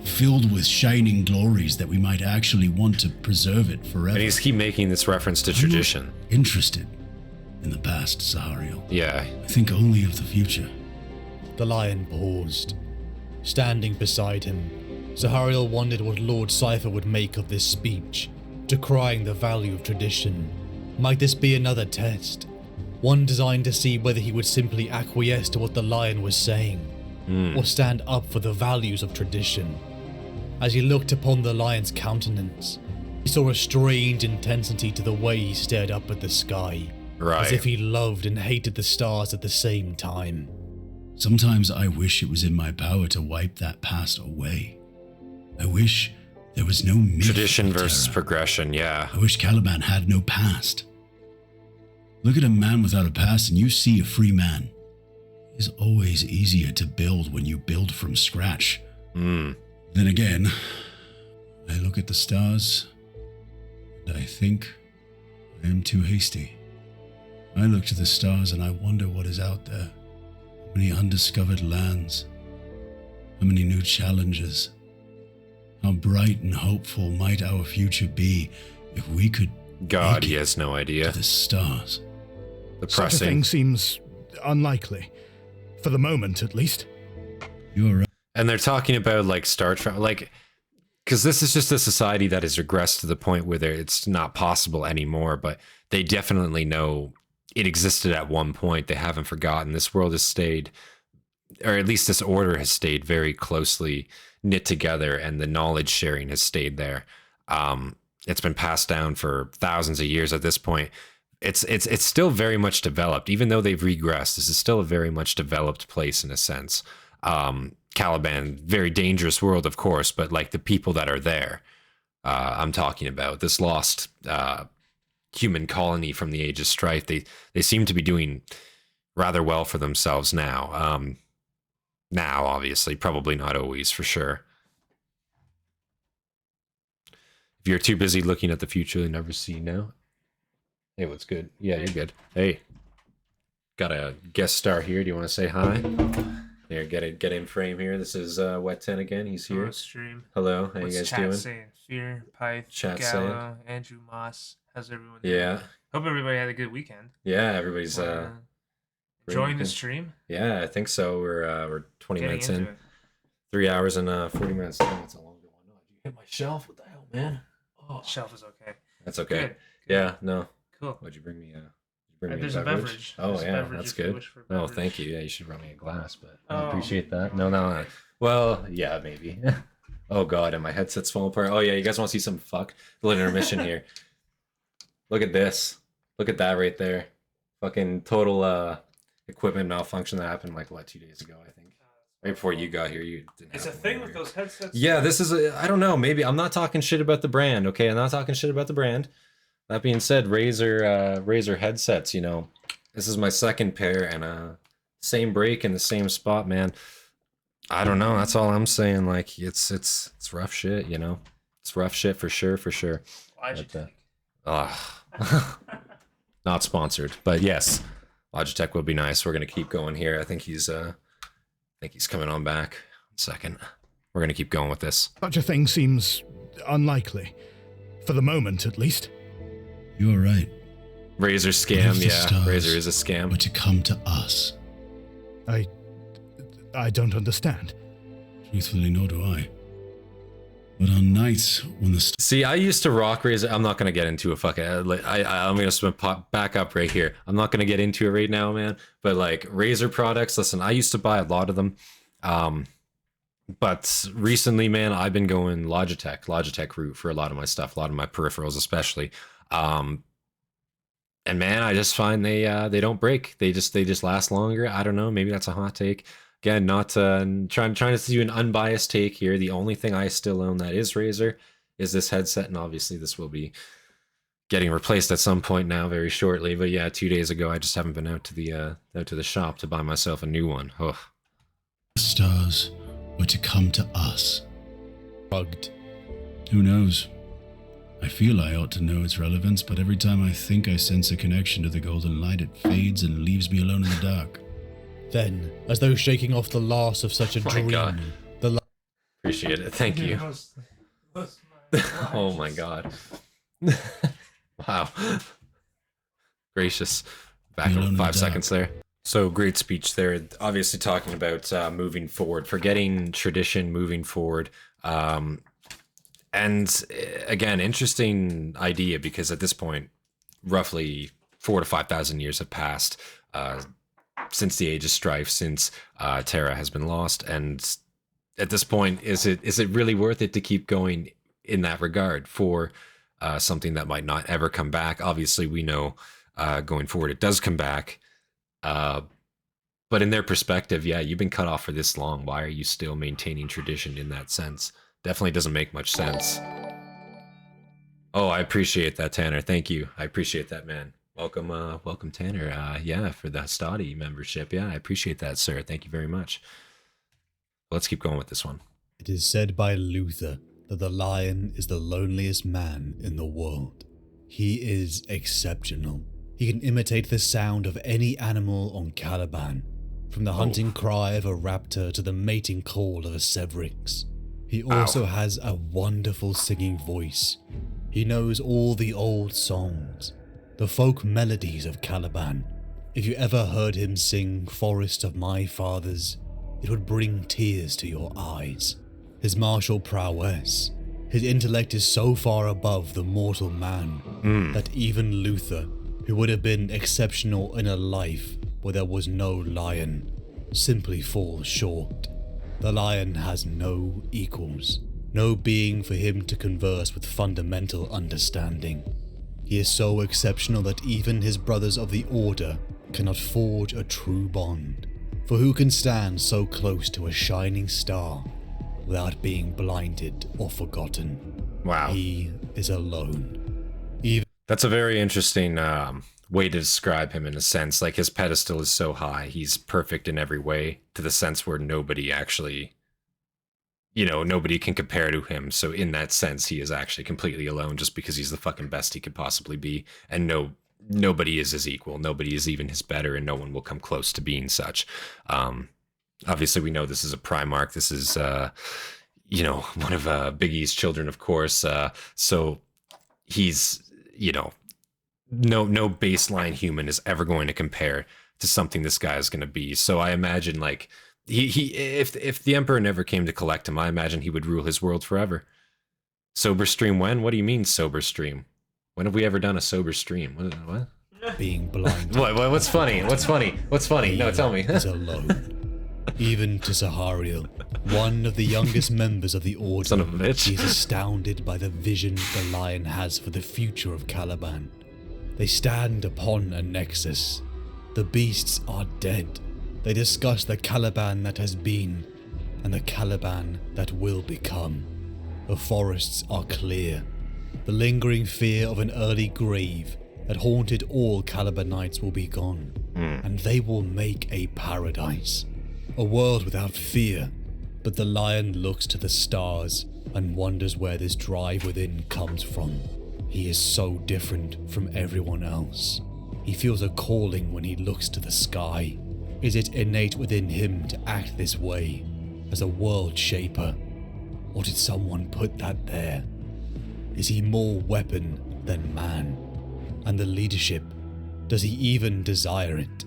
filled with shining glories that we might actually want to preserve it forever. And he's keep making this reference to tradition. Interested in the past, Zahariel. Yeah. I think only of the future. The lion paused. Standing beside him, Zahariel wondered what Lord Cypher would make of this speech, decrying the value of tradition. Might this be another test? One designed to see whether he would simply acquiesce to what the lion was saying, or stand up for the values of tradition. As he looked upon the lion's countenance, he saw a strange intensity to the way he stared up at the sky. Right. As if he loved and hated the stars at the same time. Sometimes I wish it was in my power to wipe that past away. I wish there was no myth Tradition of versus terror. progression, yeah. I wish Caliban had no past. Look at a man without a past and you see a free man. It's always easier to build when you build from scratch. Then again, I look at the stars and I think I am too hasty. I look to the stars and I wonder what is out there. How many undiscovered lands? How many new challenges? How bright and hopeful might our future be if we could God, make he it has no to idea. the stars? Such a Depressing. thing seems unlikely. For the moment, at least. You're right. And they're talking about like Star Trek, like, because this is just a society that has regressed to the point where it's not possible anymore, but they definitely know it existed at one point. They haven't forgotten. This world has stayed, or at least this order has stayed very closely knit together, and the knowledge sharing has stayed there. It's been passed down for thousands of years at this point. It's still very much developed, even though they've regressed. This is still a very much developed place in a sense. Caliban, very dangerous world, of course, but like the people that are there, I'm talking about this lost human colony from the Age of Strife. They seem to be doing rather well for themselves now. Now, obviously, probably not always, for sure. If you're too busy looking at the future, you never see now. Hey, what's good? Yeah, you're good. Hey, got a guest star here. Do you want to say hi? Here, get in frame here. This is Wet 10 again. He's here. Hello, stream. Hello, how What's you guys chat doing? saying? Fear, Pyth, Chat Gallo, Andrew Moss. How's everyone doing? Yeah, Hope everybody had a good weekend. yeah. Everybody's Enjoying the good. stream. Yeah, I think so. We're 20 Getting minutes into in. it. 3 hours and 40 minutes. Oh, that's a longer one. No, you hit my shelf. What the hell, man? Oh, Shelf is okay. that's okay. Good. Yeah, no. Cool. What'd you bring me? Bring me There's a beverage. Oh, There's a yeah, beverage that's if you good. wish for a Oh, beverage. thank you. Yeah, you should bring me a glass, but I Oh. appreciate that. No. Well, yeah, maybe. Oh, God, and my headset's falling apart. Oh, yeah, you guys want to see some fuck? The little intermission here. Look at this. Look at that right there. Fucking total equipment malfunction that happened like, what, 2 days ago, I think. Right before you got here, you didn't It's a have thing one with here. those headsets. Yeah, this is I don't know, maybe I'm not talking shit about the brand, okay? I'm not talking shit about the brand. That being said, Razer headsets, you know, this is my second pair, and same break in the same spot, man. I don't know, that's all I'm saying. Like, it's rough shit, you know. It's rough shit for sure. Logitech. Not sponsored, but yes, Logitech would be nice. We're gonna keep going here. I think he's coming on back. 1 second. We're gonna keep going with this. Such a thing seems unlikely. For the moment, at least. You're right. Razer What scam, if the yeah. stars Razer is a scam. were to come to us? I don't understand. Truthfully, nor do I. But on nights when the See, I used to rock Razer. I'm not gonna get into a fucking. I'm gonna pop back up right here. I'm not gonna get into it right now, man. But like Razer products, listen, I used to buy a lot of them. But recently, man, I've been going Logitech route for a lot of my stuff, a lot of my peripherals, especially. And man, I just find they don't break. They just last longer. I don't know. Maybe that's a hot take. Again, not trying to do an unbiased take here. The only thing I still own that is Razer is this headset, and obviously this will be getting replaced at some point now, very shortly. But yeah, 2 days ago, I just haven't been out to the shop to buy myself a new one. Ugh. stars were to come to us. Bugged. Who knows? I feel I ought to know its relevance, but every time I think I sense a connection to the golden light, it fades and leaves me alone in the dark. Then, as though shaking off the last of such a My dream, God. the Appreciate it. Thank you. Oh my God. Wow. Gracious. Back Alone in in the 5 dark. seconds there. So great speech there. Obviously talking about moving forward, forgetting tradition, moving forward. And again, interesting idea, because at this point, roughly 4,000 to 5,000 years have passed since the Age of Strife, since Terra has been lost. And at this point, is it really worth it to keep going in that regard for something that might not ever come back? Obviously, we know going forward. It does come back. But in their perspective, yeah, you've been cut off for this long. Why are you still maintaining tradition in that sense? Definitely doesn't make much sense. Oh, I appreciate that, Tanner. Thank you. I appreciate that, man. Welcome, welcome, Tanner. Yeah, for the Hastati membership. Yeah, I appreciate that, sir. Thank you very much. Let's keep going with this one. It is said by Luther that the lion is the loneliest man in the world. He is exceptional. He can imitate the sound of any animal on Caliban, from the hunting cry of a raptor to the mating call of a Severix. He also has a wonderful singing voice. He knows all the old songs, the folk melodies of Caliban. If you ever heard him sing Forest of My Fathers, it would bring tears to your eyes. His martial prowess, his intellect is so far above the mortal man that even Luther, who would have been exceptional in a life where there was no lion, simply falls short. The lion has no equals, no being for him to converse with fundamental understanding. He is so exceptional that even his brothers of the Order cannot forge a true bond. For who can stand so close to a shining star without being blinded or forgotten? Wow. He is alone. That's a very interesting way to describe him in a sense. Like, his pedestal is so high. He's perfect in every way, to the sense where nobody actually, you know, nobody can compare to him. So in that sense, he is actually completely alone just because he's the fucking best he could possibly be. And nobody is his equal. Nobody is even his better, and no one will come close to being such. Obviously, we know this is a Primarch. This is, you know, one of Big E's children, of course. So he's, you know, no baseline human is ever going to compare to something this guy is going to be. So I imagine, like, if the Emperor never came to collect him, I imagine he would rule his world forever. Sober stream when? What do you mean sober stream? When have we ever done a sober stream? What? Being blind. What's funny? What's funny? What's funny? No, tell me. Is alone. Even to Sahariel, one of the youngest members of the Order, Son of a bitch. he is astounded by the vision the lion has for the future of Caliban. They stand upon a nexus. The beasts are dead. They discuss the Caliban that has been, and the Caliban that will become. The forests are clear. The lingering fear of an early grave that haunted all Calibanites will be gone, and they will make a paradise. A world without fear. But the lion looks to the stars and wonders where this drive within comes from. He is so different from everyone else. He feels a calling when he looks to the sky. Is it innate within him to act this way, as a world shaper? Or did someone put that there? Is he more weapon than man? And the leadership, does he even desire it?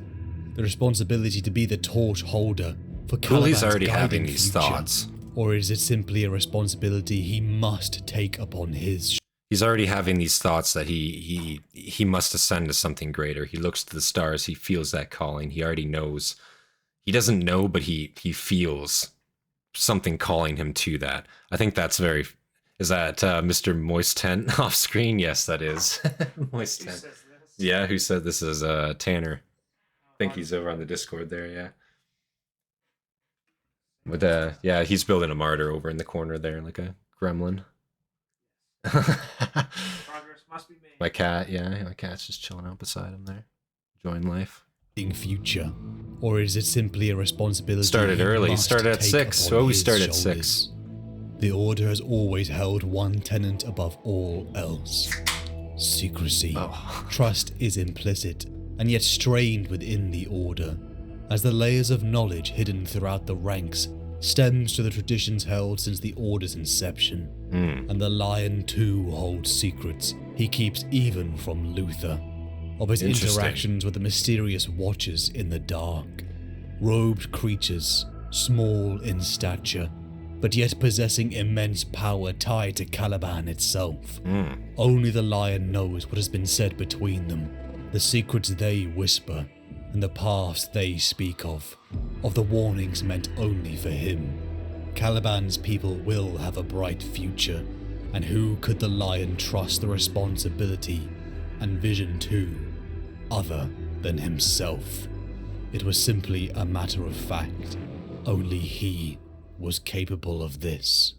The responsibility to be the torch holder for Caliban's He's already guiding having these future? thoughts. Or is it simply a responsibility he must take upon his He's already having these thoughts that he must ascend to something greater. He looks to the stars. He feels that calling. He already knows. He doesn't know, but he feels something calling him to that. I think that's very... Is that Mr. Moist Tent off screen? Yes, that is. Moist Tent. Yeah, who said this is Tanner? I think he's over on the Discord there, yeah. But yeah, he's building a martyr over in the corner there, like a gremlin. Progress must be made. My cat, yeah, my cat's just chilling out beside him there, enjoying life. future? Or is it simply a responsibility Started he early, must started at take 6. upon Oh, we his started at shoulders? 6. The Order has always held one tenet above all else: secrecy. Oh. Trust is implicit, and yet strained within the Order, as the layers of knowledge hidden throughout the ranks stems to the traditions held since the Order's inception. And the Lion too holds secrets he keeps even from Luther, of his Interesting. interactions with the mysterious Watchers in the dark. Robed creatures, small in stature, but yet possessing immense power tied to Caliban itself. Only the Lion knows what has been said between them, the secrets they whisper, and the paths they speak of the warnings meant only for him. Caliban's people will have a bright future, and who could the Lion trust the responsibility and vision to? other than himself. It was simply a matter of fact. Only he was capable of this.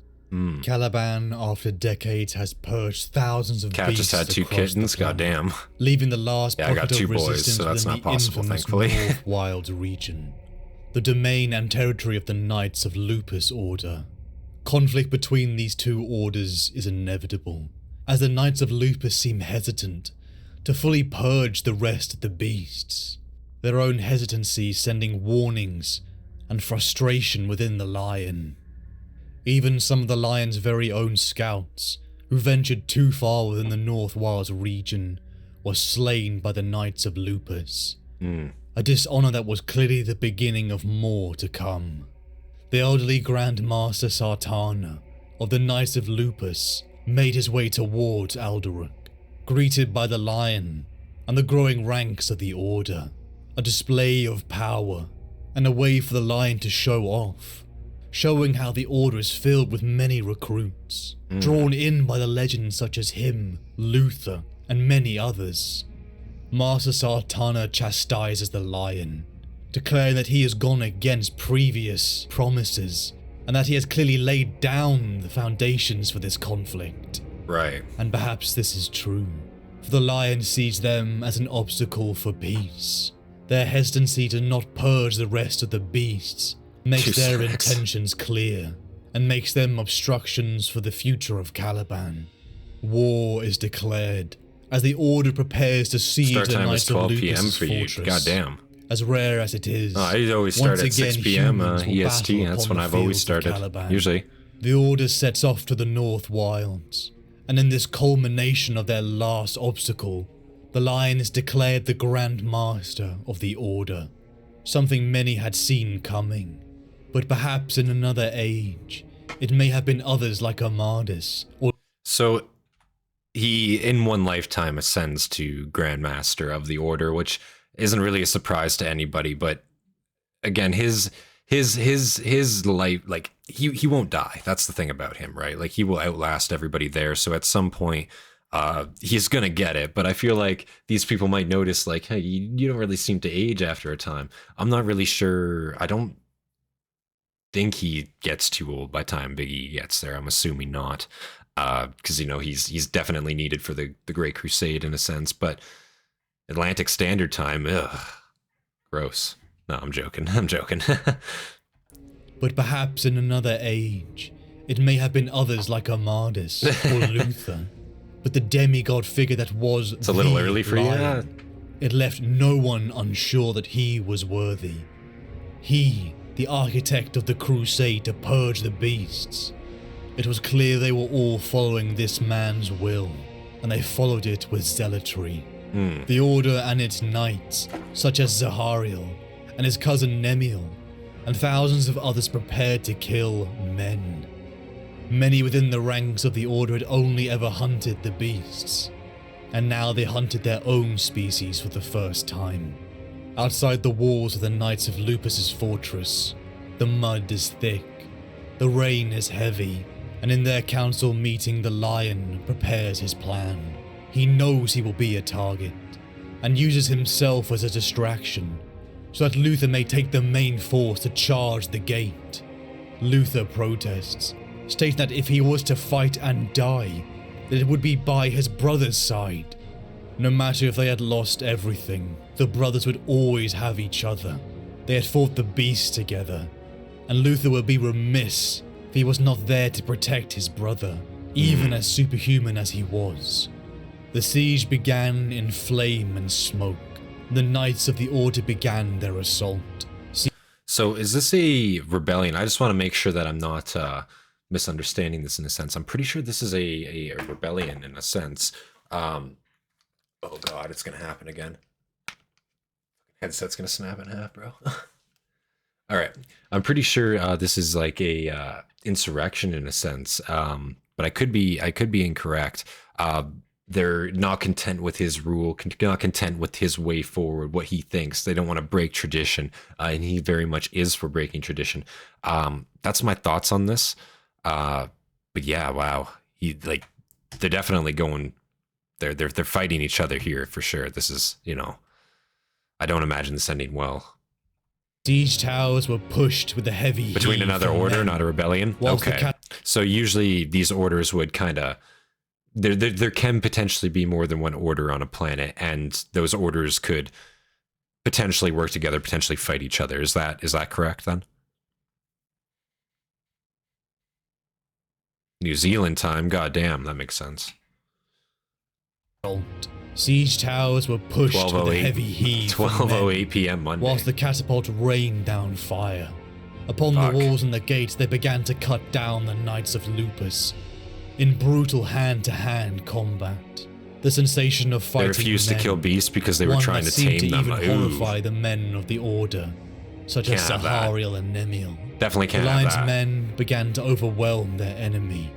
Caliban, after decades, has purged thousands of Cat beasts just had 2 across the kittens, planet, goddamn. leaving the last Yeah, I got pocket 2 of boys, resistance so that's within not the possible, infamous thankfully. North Wilds region, the domain and territory of the Knights of Lupus Order. Conflict between these two orders is inevitable, as the Knights of Lupus seem hesitant to fully purge the rest of the beasts, their own hesitancy sending warnings and frustration within the Lion. Even some of the Lion's very own scouts, who ventured too far within the North Wilds region, were slain by the Knights of Lupus. A dishonor that was clearly the beginning of more to come. The elderly Grand Master Sartana of the Knights of Lupus made his way towards Alderac, greeted by the Lion and the growing ranks of the Order, a display of power and a way for the Lion to show off, showing how the Order is filled with many recruits, drawn in by the legends such as him, Luther, and many others. Master Sartana chastises the Lion, declaring that he has gone against previous promises and that he has clearly laid down the foundations for this conflict. Right. And perhaps this is true, for the Lion sees them as an obstacle for peace. Their hesitancy to not purge the rest of the beasts makes their intentions clear and makes them obstructions for the future of Caliban. War is declared as the Order prepares to siege Start the time is Knights of 12 p.m. Lupus' for you. fortress. Goddamn. As rare as it is, I always start once at again 6 p.m. humans will EST. battle That's upon when the I've always fields of started. Caliban. Usually. The Order sets off to the North Wilds, and in this culmination of their last obstacle, the Lion is declared the Grand Master of the Order, something many had seen coming. But perhaps in another age, it may have been others like Amadis, or... So, he, in one lifetime, ascends to Grand Master of the Order, which isn't really a surprise to anybody, but again, his life, like, he won't die. That's the thing about him, right? Like, he will outlast everybody there, so at some point, he's gonna get it. But I feel like these people might notice, like, hey, you don't really seem to age after a time. I'm not really sure. I don't think he gets too old by the time Biggie gets there. I'm assuming not, because, you know, he's definitely needed for the Great Crusade in a sense. But Atlantic Standard Time, ugh, gross. No, I'm joking. I'm joking. But perhaps in another age, it may have been others like Amadis or Luther. But the demigod figure that was It's a little early for Lion, you. it left no one unsure that he was worthy. He, the architect of the crusade to purge the beasts. It was clear they were all following this man's will, and they followed it with zealotry. The Order and its knights, such as Zahariel and his cousin Nemiel, and thousands of others prepared to kill men. Many within the ranks of the Order had only ever hunted the beasts, and now they hunted their own species for the first time. Outside the walls of the Knights of Lupus's fortress, the mud is thick, the rain is heavy, and in their council meeting the Lion prepares his plan. He knows he will be a target, and uses himself as a distraction, so that Luther may take the main force to charge the gate. Luther protests, stating that if he was to fight and die, that it would be by his brother's side. No matter if they had lost everything, the brothers would always have each other. They had fought the beast together, and Luther would be remiss if he was not there to protect his brother, even as superhuman as he was. The siege began in flame and smoke. The Knights of the Order began their assault. So is this a rebellion? I just want to make sure that I'm not misunderstanding this in a sense. I'm pretty sure this is a rebellion in a sense. Oh god, it's gonna happen again. Headset's gonna snap in half, bro. All right, I'm pretty sure this is like a insurrection in a sense, but I could be incorrect. They're not content with his rule, not content with his way forward, what he thinks. They don't want to break tradition, and he very much is for breaking tradition. That's my thoughts on this. But yeah, wow, they're definitely going. They're fighting each other here for sure. This is, you know, I don't imagine this ending well. Siege towers were pushed with a heavy Between heave another from order, men, not a rebellion? whilst the Okay. So usually these orders would kind of... There can potentially be more than one order on a planet, and those orders could potentially work together, potentially fight each other. Is that correct then? New Zealand time, goddamn, that makes sense. Siege towers were pushed with a 12:08 heavy heave from men, 12:08 p.m. Monday. whilst the catapult rained down fire. Upon Fuck. the walls and the gates, they began to cut down the Knights of Lupus in brutal hand-to-hand combat. The sensation of fighting They refused to men, kill beasts because they were one trying that to seemed tame them. even Ooh, horrify the men of the Order, such as Can't have that. Sahariel and Nemiel. definitely The can't have Lion's that. men began to overwhelm their enemy,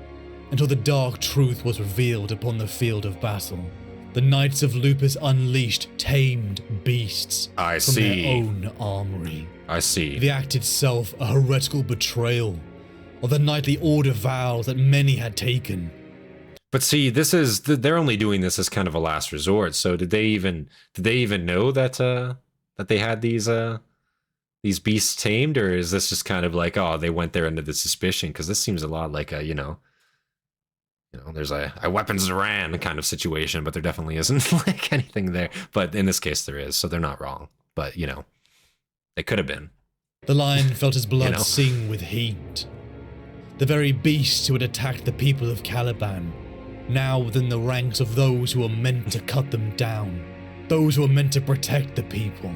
until the dark truth was revealed upon the field of battle. The Knights of Lupus unleashed tamed beasts I from see. their own armory. I see. The act itself a heretical betrayal of the knightly order vows that many had taken. But see, this is they're only doing this as kind of a last resort. So did they even know that that they had these beasts tamed, or is this just kind of like, oh, they went there under the suspicion? Because this seems a lot like a there's a weapons Iran kind of situation, but there definitely isn't like anything there. But in this case, there is, so they're not wrong. But it could have been. The lion felt his blood You know? sing with heat. The very beasts who had attacked the people of Caliban, now within the ranks of those who were meant to cut them down, those who were meant to protect the people.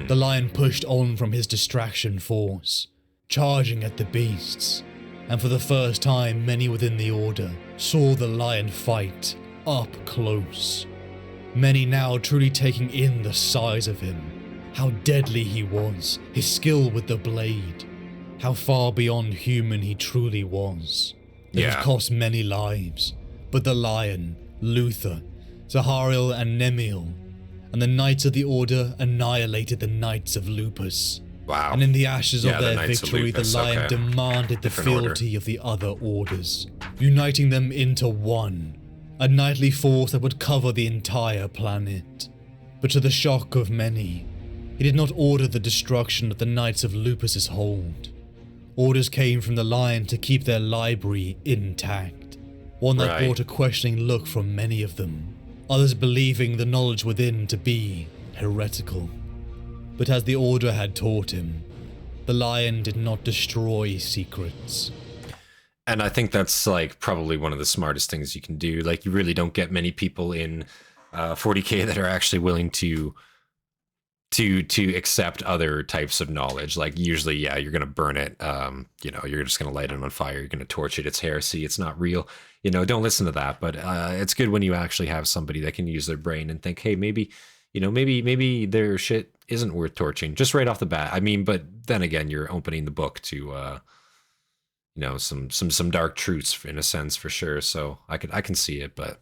The lion pushed on from his distraction force, charging at the beasts, and for the first time many within the order saw the lion fight up close. Many now truly taking in the size of him, how deadly he was, his skill with the blade, how far beyond human he truly was. It had cost many lives, but the lion, Luther, Sahariel and Nemiel, and the Knights of the Order annihilated the Knights of Lupus. Wow. And in the ashes Yeah, of the their Knights of victory, the Lupus, lion okay. demanded the Different order. fealty of the other orders, uniting them into one, a knightly force that would cover the entire planet. But to the shock of many, he did not order the destruction of the Knights of Lupus's hold. Orders came from the lion to keep their library intact, one that Right. brought a questioning look from many of them, others believing the knowledge within to be heretical. But as the Order had taught him, the lion did not destroy secrets. And I think that's like probably one of the smartest things you can do. Like, you really don't get many people in 40K that are actually willing to accept other types of knowledge. Like, usually, yeah, you're gonna burn it. You're just gonna light it on fire. You're gonna torch it. It's heresy. It's not real. Don't listen to that. But it's good when you actually have somebody that can use their brain and think, hey, maybe their shit isn't worth torching just right off the bat. I mean, but then again, you're opening the book to some dark truths in a sense, for sure. So I can see it, but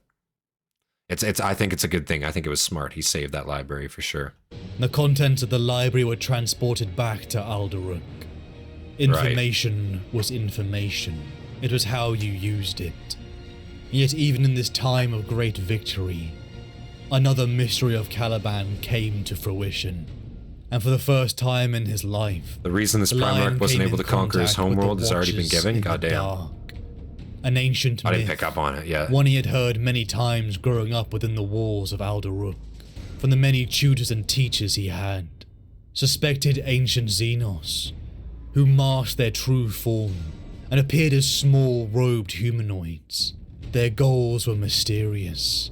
I think it's a good thing. I think it was smart. He saved that library for sure. The contents of the library were transported back to Alderuk. Information was information. It was how you used it. Yet even in this time of great victory, another mystery of Caliban came to fruition. And for the first time in his life, The reason this the lion Primarch wasn't came able in to conquer his contact with the homeworld has already been Watchers given. in the Goddamn. dark. An ancient I myth, didn't pick up on it yet. one he had heard many times growing up within the walls of Alderuk, from the many tutors and teachers he had. Suspected ancient Xenos, who masked their true form and appeared as small robed humanoids. Their goals were mysterious,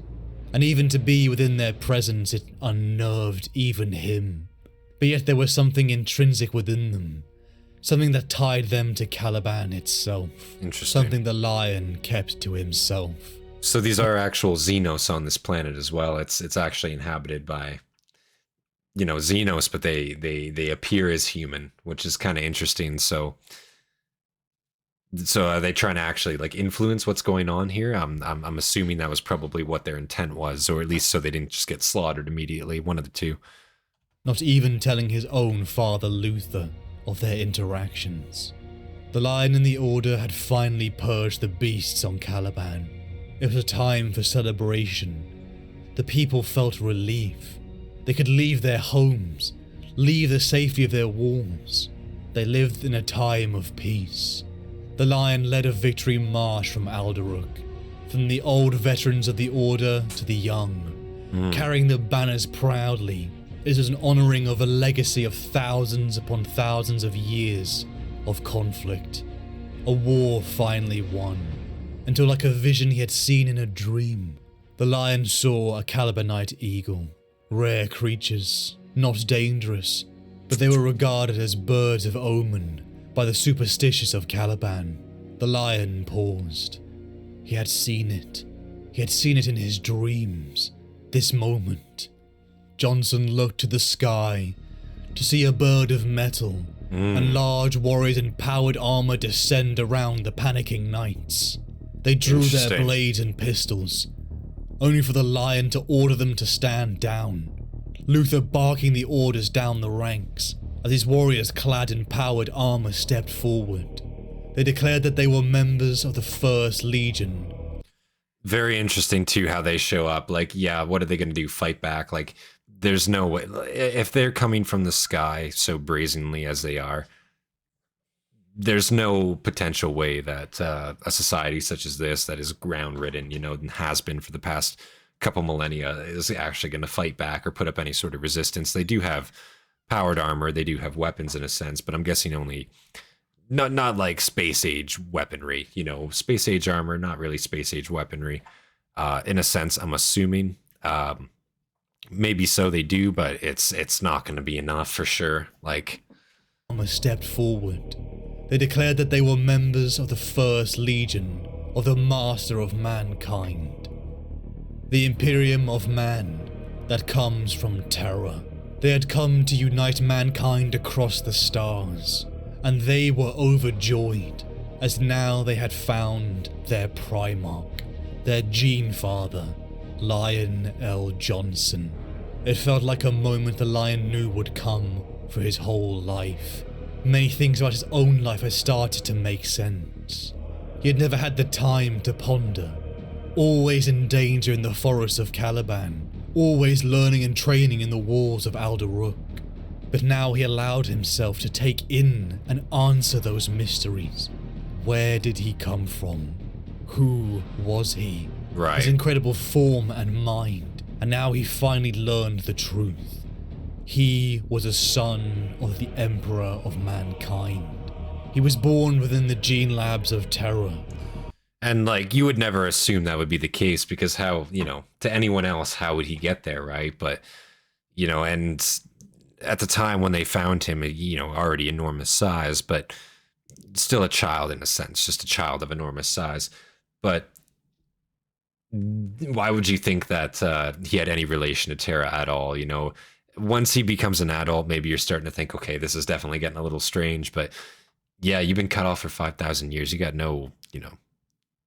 and even to be within their presence it unnerved even him. But yet there was something intrinsic within them, something that tied them to Caliban itself. Interesting. Something the lion kept to himself. So these are actual Xenos on this planet as well. It's actually inhabited by, Xenos, but they appear as human, which is kind of interesting. So are they trying to actually like influence what's going on here? I'm assuming that was probably what their intent was, or at least so they didn't just get slaughtered immediately. One of the two. Not even telling his own father Luther of their interactions. The lion in the Order had finally purged the beasts on Caliban. It was a time for celebration. The people felt relief. They could leave their homes, leave the safety of their walls. They lived in a time of peace. The Lion led a victory march from Alderuk, from the old veterans of the Order to the young, carrying the banners proudly. It was an honouring of a legacy of thousands upon thousands of years of conflict. A war finally won, until like a vision he had seen in a dream, the Lion saw a Calibanite eagle. Rare creatures, not dangerous, but they were regarded as birds of omen by the superstitious of Caliban. The Lion paused. He had seen it. He had seen it in his dreams. This moment. Jonson looked to the sky to see a bird of metal and large warriors in powered armor descend around the panicking knights. They drew their blades and pistols, only for the Lion to order them to stand down. Luther barking the orders down the ranks as his warriors clad in powered armor stepped forward. They declared that they were members of the First Legion. Very interesting too how they show up. Like, yeah, what are they going to do? Fight back? Like, there's no way. If they're coming from the sky so brazenly as they are, there's no potential way that a society such as this, that is ground-ridden, you know, and has been for the past couple millennia, is actually going to fight back or put up any sort of resistance. They do have powered armor, they do have weapons in a sense, but I'm guessing only not like space age weaponry, you know, space age armor, not really space age weaponry. In a sense, I'm assuming. Maybe so they do, but it's not going to be enough for sure. Like, stepped forward. They declared that they were members of the First Legion of the Master of Mankind, the Imperium of Man that comes from terror. They had come to unite mankind across the stars, and they were overjoyed, as now they had found their Primarch, their Gene Father, Lion El Jonson. It felt like a moment the Lion knew would come for his whole life. Many things about his own life had started to make sense. He had never had the time to ponder, always in danger in the forests of Caliban, always learning and training in the walls of Alderuk. But now he allowed himself to take in and answer those mysteries. Where did he come from? Who was he? Right. His incredible form and mind. And now he finally learned the truth. He was a son of the Emperor of Mankind. He was born within the gene labs of terror. And like, you would never assume that would be the case, because how, you know, to anyone else, how would he get there, right? But, you know, and at the time when they found him, you know, already enormous size, but still a child in a sense, just a child of enormous size. But why would you think that he had any relation to Terra at all? You know, once he becomes an adult, maybe you're starting to think, okay, this is definitely getting a little strange. But yeah, you've been cut off for 5,000 years. You got no, you know,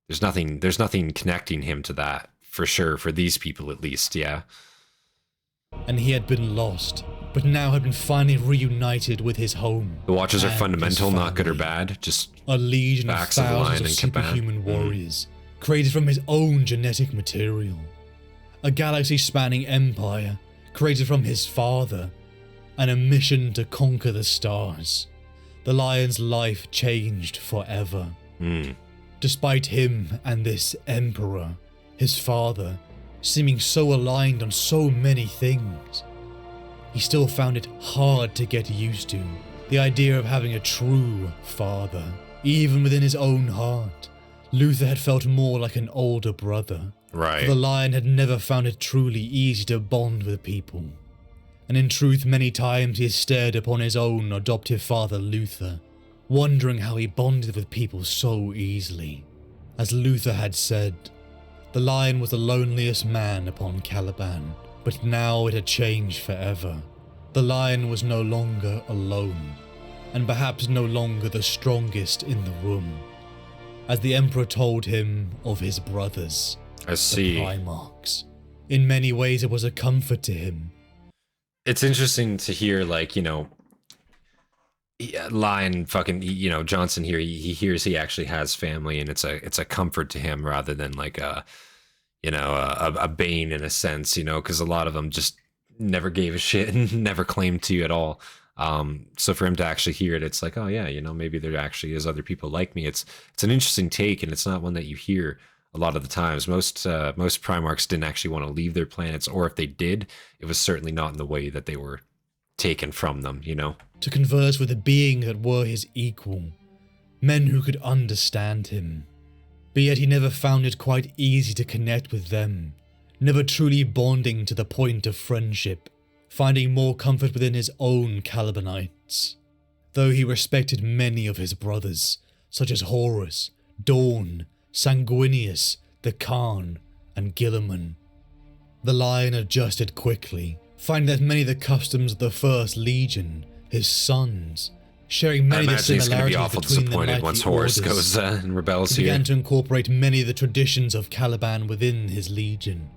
there's nothing connecting him to that, for sure, for these people at least, yeah. And he had been lost, but now had been finally reunited with his home. The Watchers are fundamental, not good or bad, just a legion of thousands of superhuman warriors, created from his own genetic material. A galaxy-spanning empire, created from his father, and a mission to conquer the stars. The Lion's life changed forever. Despite him and this emperor, his father, seeming so aligned on so many things, he still found it hard to get used to. The idea of having a true father. Even within his own heart, Luther had felt more like an older brother. right. The Lion had never found it truly easy to bond with people. And in truth, many times he had stared upon his own adoptive father Luther, wondering how he bonded with people so easily. As Luther had said, the Lion was the loneliest man upon Caliban, but now it had changed forever. The Lion was no longer alone, and perhaps no longer the strongest in the room, as the Emperor told him of his brothers, I see. the Primarchs. In many ways it was a comfort to him. It's interesting to hear, like, you know, Lion fucking, you know, Jonson here, he hears he actually has family, and it's a comfort to him rather than like a, you know, a bane in a sense, you know, because a lot of them just never gave a shit and never claimed to at all. So for him to actually hear it, it's like, oh yeah, maybe there actually is other people like me. It's an interesting take, and it's not one that you hear a lot of the times. Most Primarchs didn't actually want to leave their planets, or if they did, it was certainly not in the way that they were taken from them, To converse with a being that were his equal, men who could understand him. But yet he never found it quite easy to connect with them, never truly bonding to the point of friendship, finding more comfort within his own Calibanites. Though he respected many of his brothers, such as Horus, Dawn, Sanguinius, the Khan, and Guilliman. The Lion adjusted quickly, finding that many of the customs of the First Legion, his sons, sharing many of the similarities between the mighty once Horus goes and rebels he began to incorporate many of the traditions of Caliban within his legion.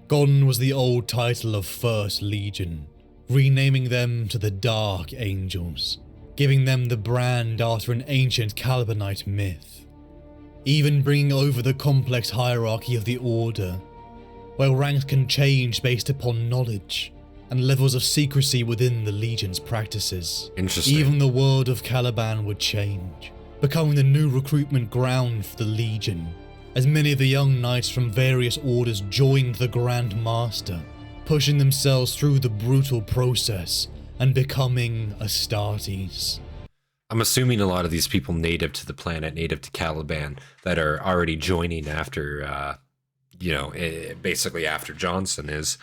Gone was the old title of First Legion, renaming them to the Dark Angels, giving them the brand after an ancient Calibanite myth, even bringing over the complex hierarchy of the Order, where ranks can change based upon knowledge and levels of secrecy within the Legion's practices. Interesting. Even the world of Caliban would change, becoming the new recruitment ground for the Legion, as many of the young knights from various orders joined the Grand Master, pushing themselves through the brutal process and becoming Astartes. I'm assuming a lot of these people native to the planet, native to Caliban, that are already joining after, basically after Jonson is,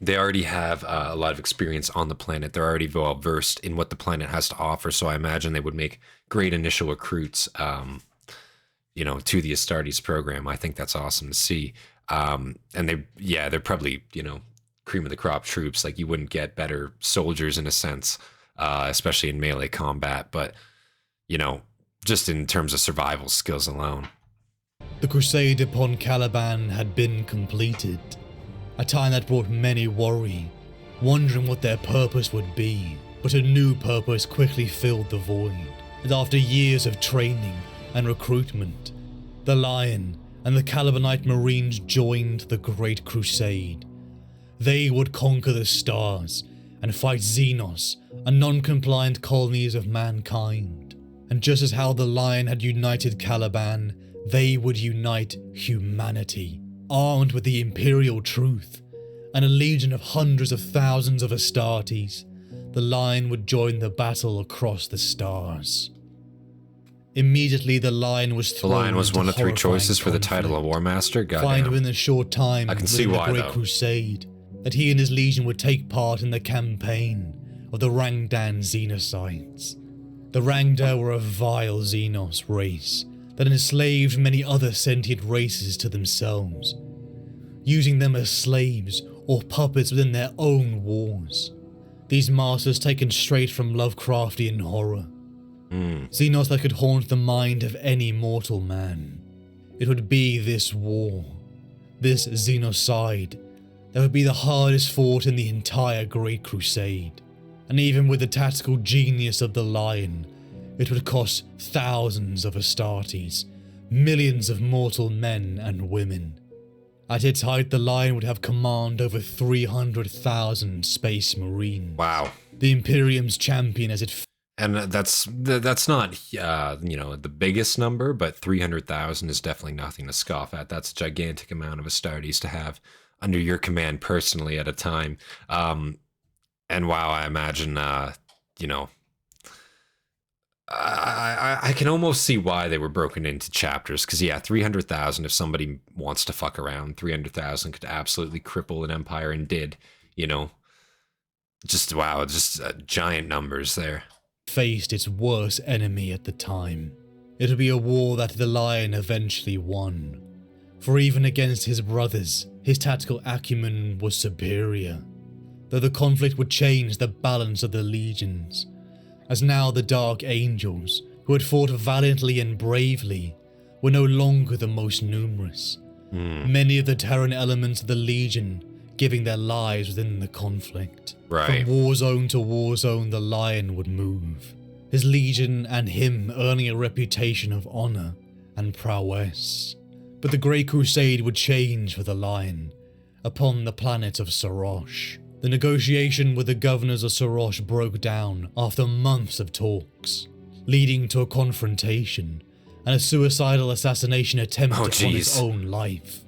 they already have a lot of experience on the planet. They're already well versed in what the planet has to offer. So I imagine they would make great initial recruits, to the Astartes program. I think that's awesome to see. And they're probably, cream of the crop troops. Like, you wouldn't get better soldiers in a sense, especially in melee combat. But, just in terms of survival skills alone. The crusade upon Caliban had been completed. A time that brought many worry, wondering what their purpose would be, but a new purpose quickly filled the void, and after years of training and recruitment, the Lion and the Calibanite Marines joined the Great Crusade. They would conquer the stars and fight Xenos and non-compliant colonies of mankind, and just as how the Lion had united Caliban, they would unite humanity. Armed with the Imperial truth and a legion of hundreds of thousands of Astartes, the Lion would join the battle across the stars. Immediately, the Lion was thrown The Lion was into one of three choices for the conflict. title of War Master. Find Goddamn. within a short time I can see within why, the Great though. Crusade that he and his legion would take part in the campaign of the Rangdan Xenocides. The Rangda were a vile Xenos race that enslaved many other sentient races to themselves, using them as slaves or puppets within their own wars. These masters taken straight from Lovecraftian horror. Xenos that could haunt the mind of any mortal man. It would be this war, this Xenocide, that would be the hardest fought in the entire Great Crusade. And even with the tactical genius of the Lion, it would cost thousands of Astartes, millions of mortal men and women. At its height, the Lion would have command over 300,000 space marines. Wow. The Imperium's champion as it And that's not, the biggest number, but 300,000 is definitely nothing to scoff at. That's a gigantic amount of Astartes to have under your command personally at a time. And wow, I imagine, I can almost see why they were broken into chapters. Because, 300,000, if somebody wants to fuck around, 300,000 could absolutely cripple an empire and did, just giant numbers there. faced its worst enemy at the time. It would be a war that the Lion eventually won. For even against his brothers, his tactical acumen was superior. Though the conflict would change the balance of the legions, as now the Dark Angels, who had fought valiantly and bravely, were no longer the most numerous. Many of the Terran elements of the Legion giving their lives within the conflict. Right. From war zone to war zone, the Lion would move, his Legion and him earning a reputation of honor and prowess. But the Great Crusade would change for the Lion, upon the planet of Sarosh. The negotiation with the governors of Sarosh broke down after months of talks, leading to a confrontation and a suicidal assassination attempt upon his own life.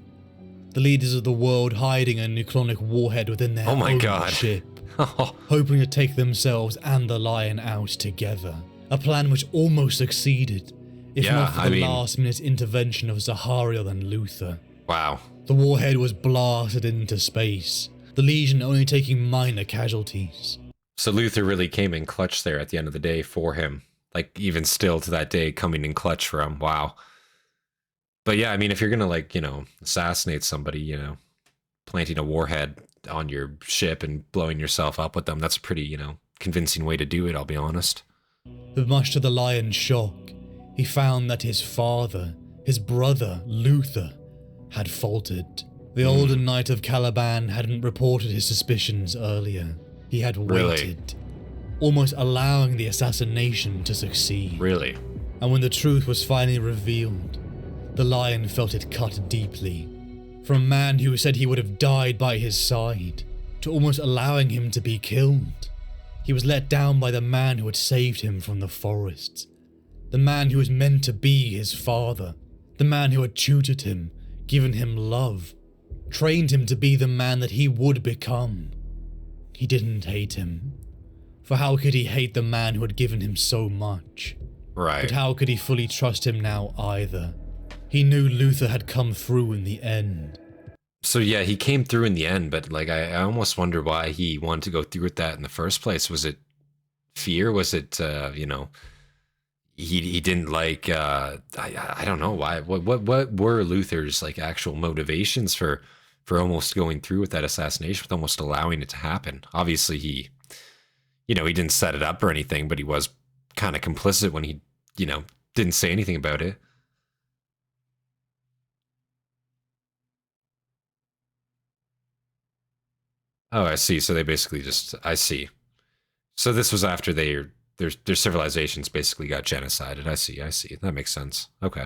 The leaders of the world hiding a nucleonic warhead within their own ship, hoping to take themselves and the Lion out together. A plan which almost succeeded, if not for the last-minute intervention of Zahariel and Luther. Wow. The warhead was blasted into space, the Legion only taking minor casualties. So Luther really came in clutch there at the end of the day for him. Like, even still to that day, coming in clutch for him. Wow. But yeah, I mean, if you're gonna, like, you know, assassinate somebody, you know, planting a warhead on your ship and blowing yourself up with them, that's a pretty, you know, convincing way to do it, I'll be honest. But much to the Lion's shock, he found that his father, his brother, Luther, had faltered. The older Knight of Caliban hadn't reported his suspicions earlier. He had waited, almost allowing the assassination to succeed. Really? And when the truth was finally revealed, the Lion felt it cut deeply. From a man who said he would have died by his side, to almost allowing him to be killed. He was let down by the man who had saved him from the forests. The man who was meant to be his father. The man who had tutored him, given him love, trained him to be the man that he would become. He didn't hate him. For how could he hate the man who had given him so much? Right. But how could he fully trust him now either? He knew Luther had come through in the end. So yeah, he came through in the end, but like I almost wonder why he wanted to go through with that in the first place. Was it fear? Was it you know, he didn't like I don't know why. What were Luther's like actual motivations for almost going through with that assassination, with almost allowing it to happen? Obviously he, you know, he didn't set it up or anything, but he was kind of complicit when he, you know, didn't say anything about it. Oh, I see. So they basically just, I see. So this was after their civilizations basically got genocided. I see. That makes sense. Okay.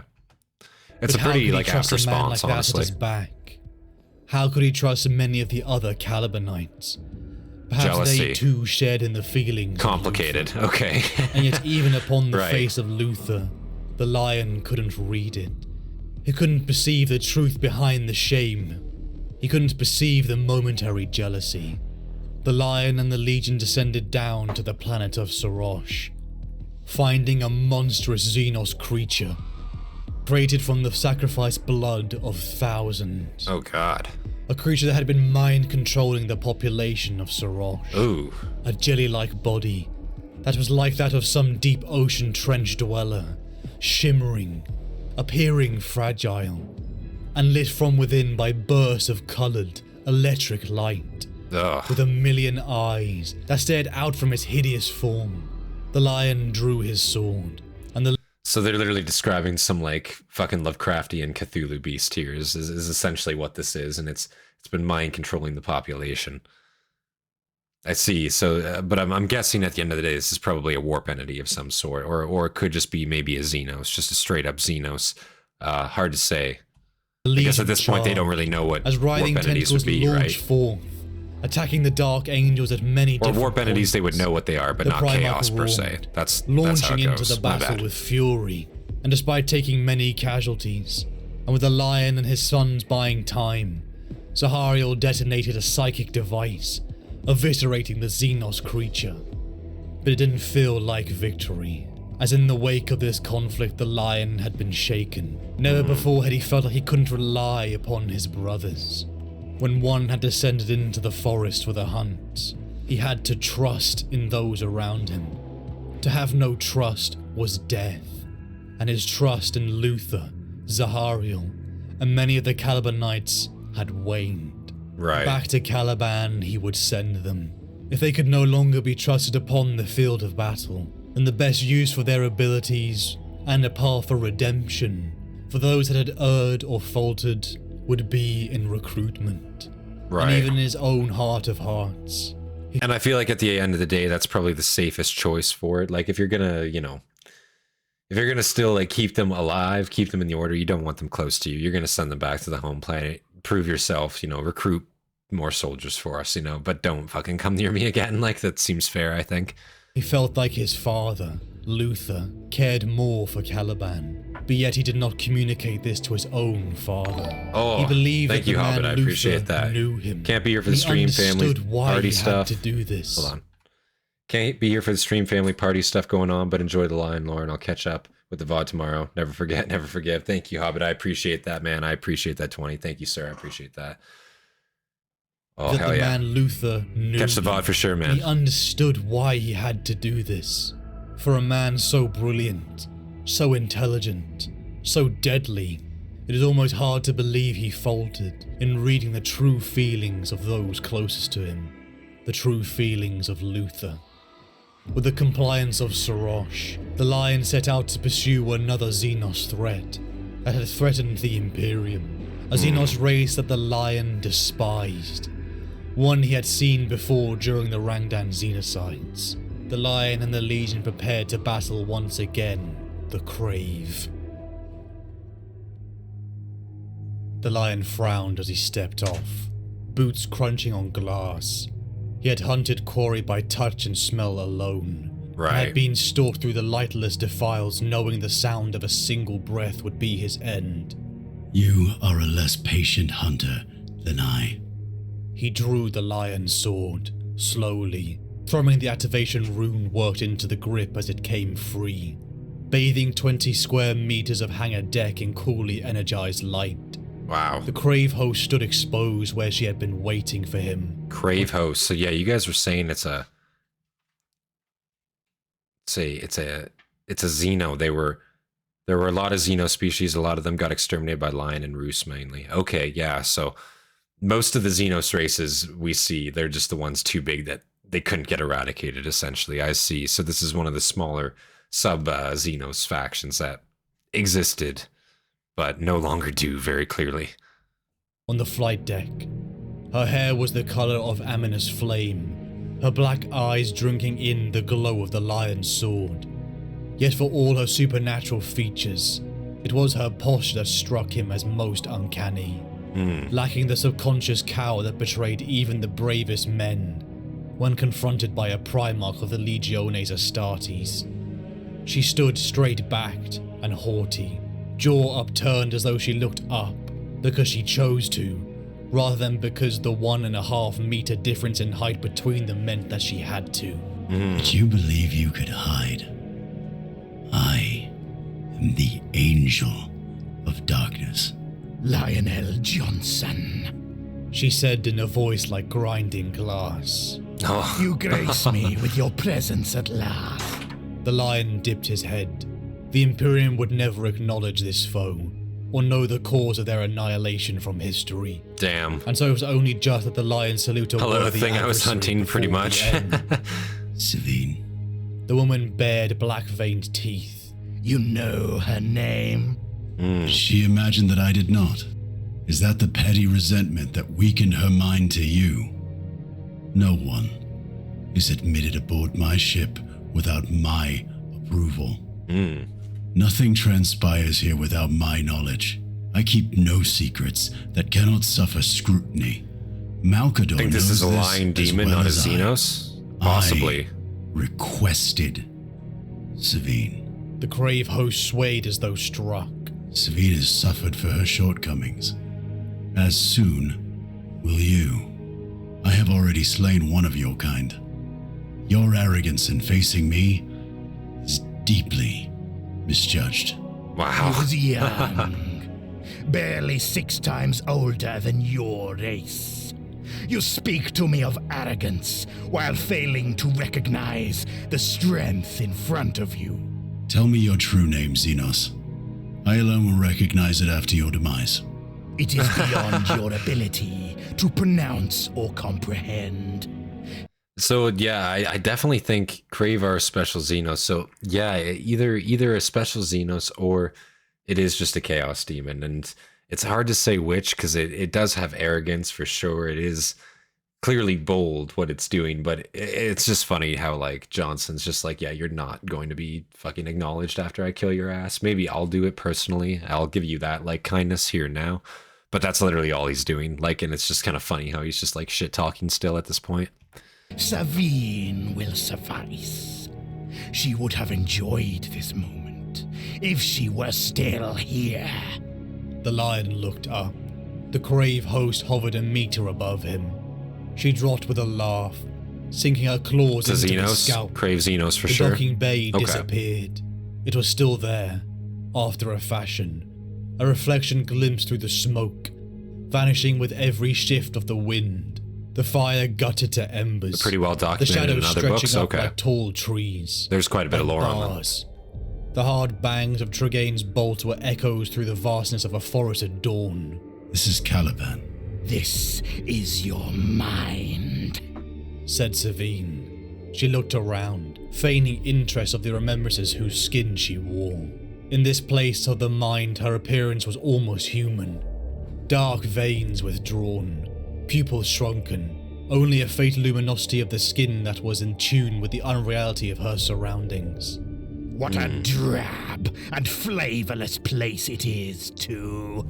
It's a pretty like apt response, honestly. Back? How could he trust many of the other Calibanites? Perhaps jealousy. They too shared in the feelings. Complicated. Okay. And yet even upon the face of Luther, the Lion couldn't read it. He couldn't perceive the truth behind the shame. He couldn't perceive the momentary jealousy. The Lion and the Legion descended down to the planet of Sarosh, finding a monstrous Xenos creature, created from the sacrificed blood of thousands. Oh god. A creature that had been mind-controlling the population of Sarosh. Ooh. A jelly-like body that was like that of some deep ocean trench dweller, shimmering, appearing fragile, and lit from within by bursts of coloured, electric light. Ugh. With 1,000,000 eyes that stared out from its hideous form. The Lion drew his sword, and So they're literally describing some like fucking Lovecraftian Cthulhu beast here is essentially what this is, and it's been mind controlling the population. I see. So, but I'm guessing at the end of the day, this is probably a warp entity of some sort, or it could just be maybe a Xenos, just a straight up Xenos. Hard to say. I guess at this point they don't really know what warp entities would be, right? Forth, attacking the Dark Angels at many different warp entities, they would know what they are, but not chaos per se. That's how it launching into goes. the battle with fury, and despite taking many casualties, and with the Lion and his sons buying time, Zahariel detonated a psychic device, eviscerating the Xenos creature. But it didn't feel like victory, as in the wake of this conflict the Lion had been shaken. Never before had he felt like he couldn't rely upon his brothers. When one had descended into the forest for the hunt, he had to trust in those around him. To have no trust was death, and his trust in Luther, Zahariel, and many of the Calibanites had waned. Right. Back to Caliban he would send them. If they could no longer be trusted upon the field of battle, then the best use for their abilities, and a path for redemption, for those that had erred or faltered, would be in recruitment. Right. And even in his own heart of hearts. And I feel like at the end of the day, that's probably the safest choice for it. Like if you're gonna, you know, if you're gonna still like keep them alive, keep them in the order, you don't want them close to you. You're gonna send them back to the home planet, prove yourself, you know, recruit more soldiers for us, you know, but don't fucking come near me again. Like, that seems fair, I think. He felt like his father, Luther, cared more for Caliban, but yet he did not communicate this to his own father. Oh, he believed thank that you, the man Hobbit. I Luther appreciate that. Knew him. Can't be here for the He stream family understood why party he stuff. had to do this. Hold on. Can't be here for the stream family party stuff going on, but enjoy the line, Lauren. I'll catch up with the VOD tomorrow. Never forget, never forgive. Thank you, Hobbit. I appreciate that, man. I appreciate that 20. Thank you, sir. I appreciate that. Oh, that hell the yeah. man Luther knew Catch the VOD for sure, man. He understood why he had to do this. For a man so brilliant, so intelligent, so deadly, it is almost hard to believe he faltered in reading the true feelings of those closest to him, the true feelings of Luther. With the compliance of Sarosh, the Lion set out to pursue another Xenos threat that had threatened the Imperium, a Xenos race that the Lion despised. One he had seen before during the Rangdan Xenocides. The Lion and the Legion prepared to battle once again, the Crave. The Lion frowned as he stepped off, boots crunching on glass. He had hunted quarry by touch and smell alone. Right. And had been stalked through the lightless defiles knowing the sound of a single breath would be his end. You are a less patient hunter than I. He drew the Lion's sword, slowly, throwing the activation rune worked into the grip as it came free, bathing 20 square meters of hangar deck in coolly energized light. Wow. The Crave host stood exposed where she had been waiting for him. Crave host. So yeah, you guys were saying it's a Xeno. There were a lot of Xeno species. A lot of them got exterminated by Lion and Rus mainly. Okay, yeah. So most of the Xenos races we see, they're just the ones too big that they couldn't get eradicated, essentially. I see. So this is one of the smaller sub-Xenos factions that existed, but no longer do, very clearly. On the flight deck, her hair was the color of ominous flame, her black eyes drinking in the glow of the Lion's sword. Yet for all her supernatural features, it was her posture that struck him as most uncanny, lacking the subconscious cower that betrayed even the bravest men when confronted by a Primarch of the Legiones Astartes. She stood straight-backed and haughty, jaw upturned as though she looked up because she chose to, rather than because the 1.5 meter difference in height between them meant that she had to. Did you believe you could hide? I am the Angel of Darkness. Lion El Jonson. She said in a voice like grinding glass. Oh. You grace me with your presence at last. The Lion dipped his head. The Imperium would never acknowledge this foe, or know the cause of their annihilation from history. Damn. And so it was only just that the Lion salute a Hello, the worthy thing I was adversary hunting pretty before the much. end. Savine. The woman bared black-veined teeth. You know her name? She imagined that I did not. Is that the petty resentment that weakened her mind to you? No one is admitted aboard my ship without my approval. Nothing transpires here without my knowledge. I keep no secrets that cannot suffer scrutiny. Malcador I think this is a knows lion as demon, well not a as I. Xenos? Possibly. I requested Savine. The Crave host swayed as though struck. Savine has suffered for her shortcomings. As soon will you. I have already slain one of your kind. Your arrogance in facing me is deeply misjudged. He Wow. was young, barely 6 times older than your race. You speak to me of arrogance while failing to recognize the strength in front of you. Tell me your true name, Xenos. I alone will recognize it after your demise. It is beyond your ability to pronounce or comprehend. So yeah, I definitely think Crave are a special Xenos. So yeah, either a special Xenos or it is just a Chaos Demon. And it's hard to say which, because it does have arrogance for sure. It is clearly bold what it's doing, but it's just funny how like Jonson's just like, yeah, you're not going to be fucking acknowledged after I kill your ass. Maybe I'll do it personally. I'll give you that like kindness here now. But that's literally all he's doing. Like, and it's just kind of funny how he's just like shit talking still at this point. Savine will suffice. She would have enjoyed this moment if she were still here. The lion looked up. The crave host hovered a meter above him. She dropped with a laugh, sinking her claws into the scalp. Crave Xenos for the sure. The docking bay disappeared. It was still there, after a fashion. A reflection glimpsed through the smoke, vanishing with every shift of the wind. The fire gutted to embers. They're pretty well documented the shadows in other stretching books. up Okay. like tall trees. There's quite a bit of lore on them. Bars. The hard bangs of Tregaine's bolts were echoes through the vastness of a forest at dawn. This is Caliban. This is your mind, said Savine. She looked around, feigning interest of the remembrances whose skin she wore. In this place of the mind, her appearance was almost human. Dark veins withdrawn, pupils shrunken, only a faint luminosity of the skin that was in tune with the unreality of her surroundings. What a drab and flavorless place it is, too.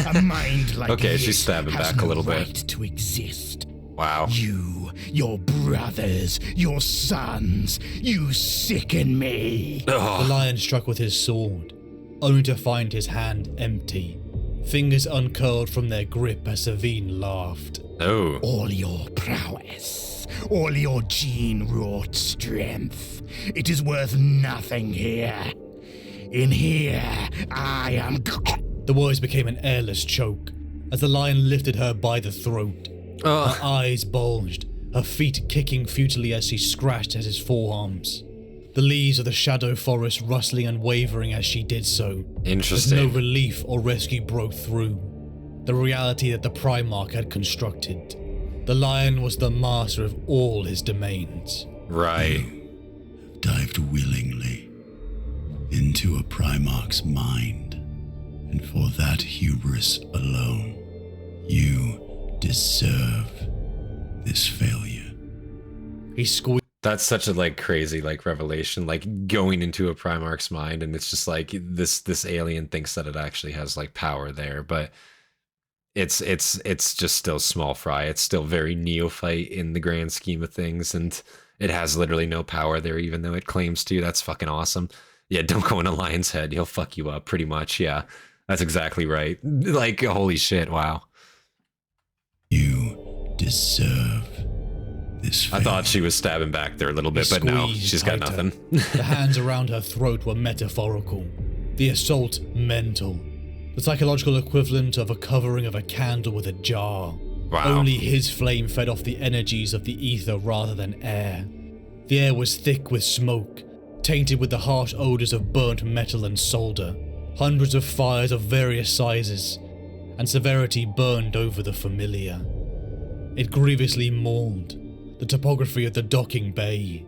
A mind like Okay, this she's stabbing has back a no little bit. right to exist. Wow. You, your brothers, your sons, you sicken me. The lion struck with his sword, only to find his hand empty. Fingers uncurled from their grip as Savine laughed. Oh. All your prowess, all your gene-wrought strength, it is worth nothing here. In here, I am... The words became an airless choke, as the lion lifted her by the throat. Her eyes bulged, her feet kicking futilely as she scratched at his forearms. The leaves of the shadow forest rustling and wavering as she did so. Interesting. As no relief or rescue broke through. The reality that the Primarch had constructed. The lion was the master of all his domains. Right. Dived willingly into a Primarch's mind, and for that hubris alone, you deserve this failure. He squeezed. That's such a like crazy like revelation, like going into a Primarch's mind, and it's just like this alien thinks that it actually has like power there, but it's just still small fry. It's still very neophyte in the grand scheme of things, and it has literally no power there, even though it claims to. That's fucking awesome. Yeah, don't go in a lion's head. He'll fuck you up, pretty much. Yeah, that's exactly right. Like, holy shit, wow. You deserve this failure. I thought she was stabbing back there a little bit, but no, she's got tighter. nothing. The hands around her throat were metaphorical. The assault mental. The psychological equivalent of a covering of a candle with a jar. Wow. Only his flame fed off the energies of the ether rather than air. The air was thick with smoke, tainted with the harsh odors of burnt metal and solder. Hundreds of fires of various sizes, and severity burned over the familiar. It grievously mauled the topography of the docking bay.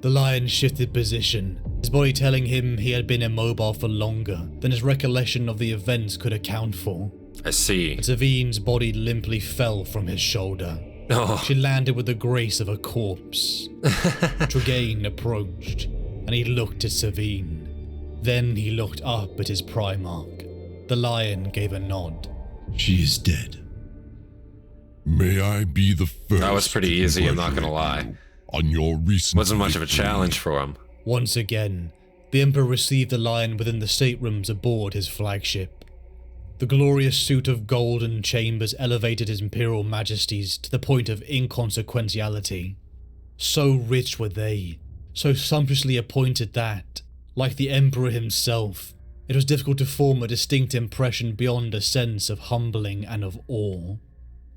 The lion shifted position, his body telling him he had been immobile for longer than his recollection of the events could account for. I see. Savine's body limply fell from his shoulder. Oh. She landed with the grace of a corpse. Tregaine approached, and he looked at Savine. Then he looked up at his Primarch. The lion gave a nod. She is dead. May I be the first? That was pretty easy, I'm not gonna lie. On your recent Wasn't much of a challenge for him. Once again, the Emperor received the lion within the staterooms aboard his flagship. The glorious suit of golden chambers elevated his imperial majesties to the point of inconsequentiality. So rich were they, so sumptuously appointed that, like the Emperor himself, it was difficult to form a distinct impression beyond a sense of humbling and of awe.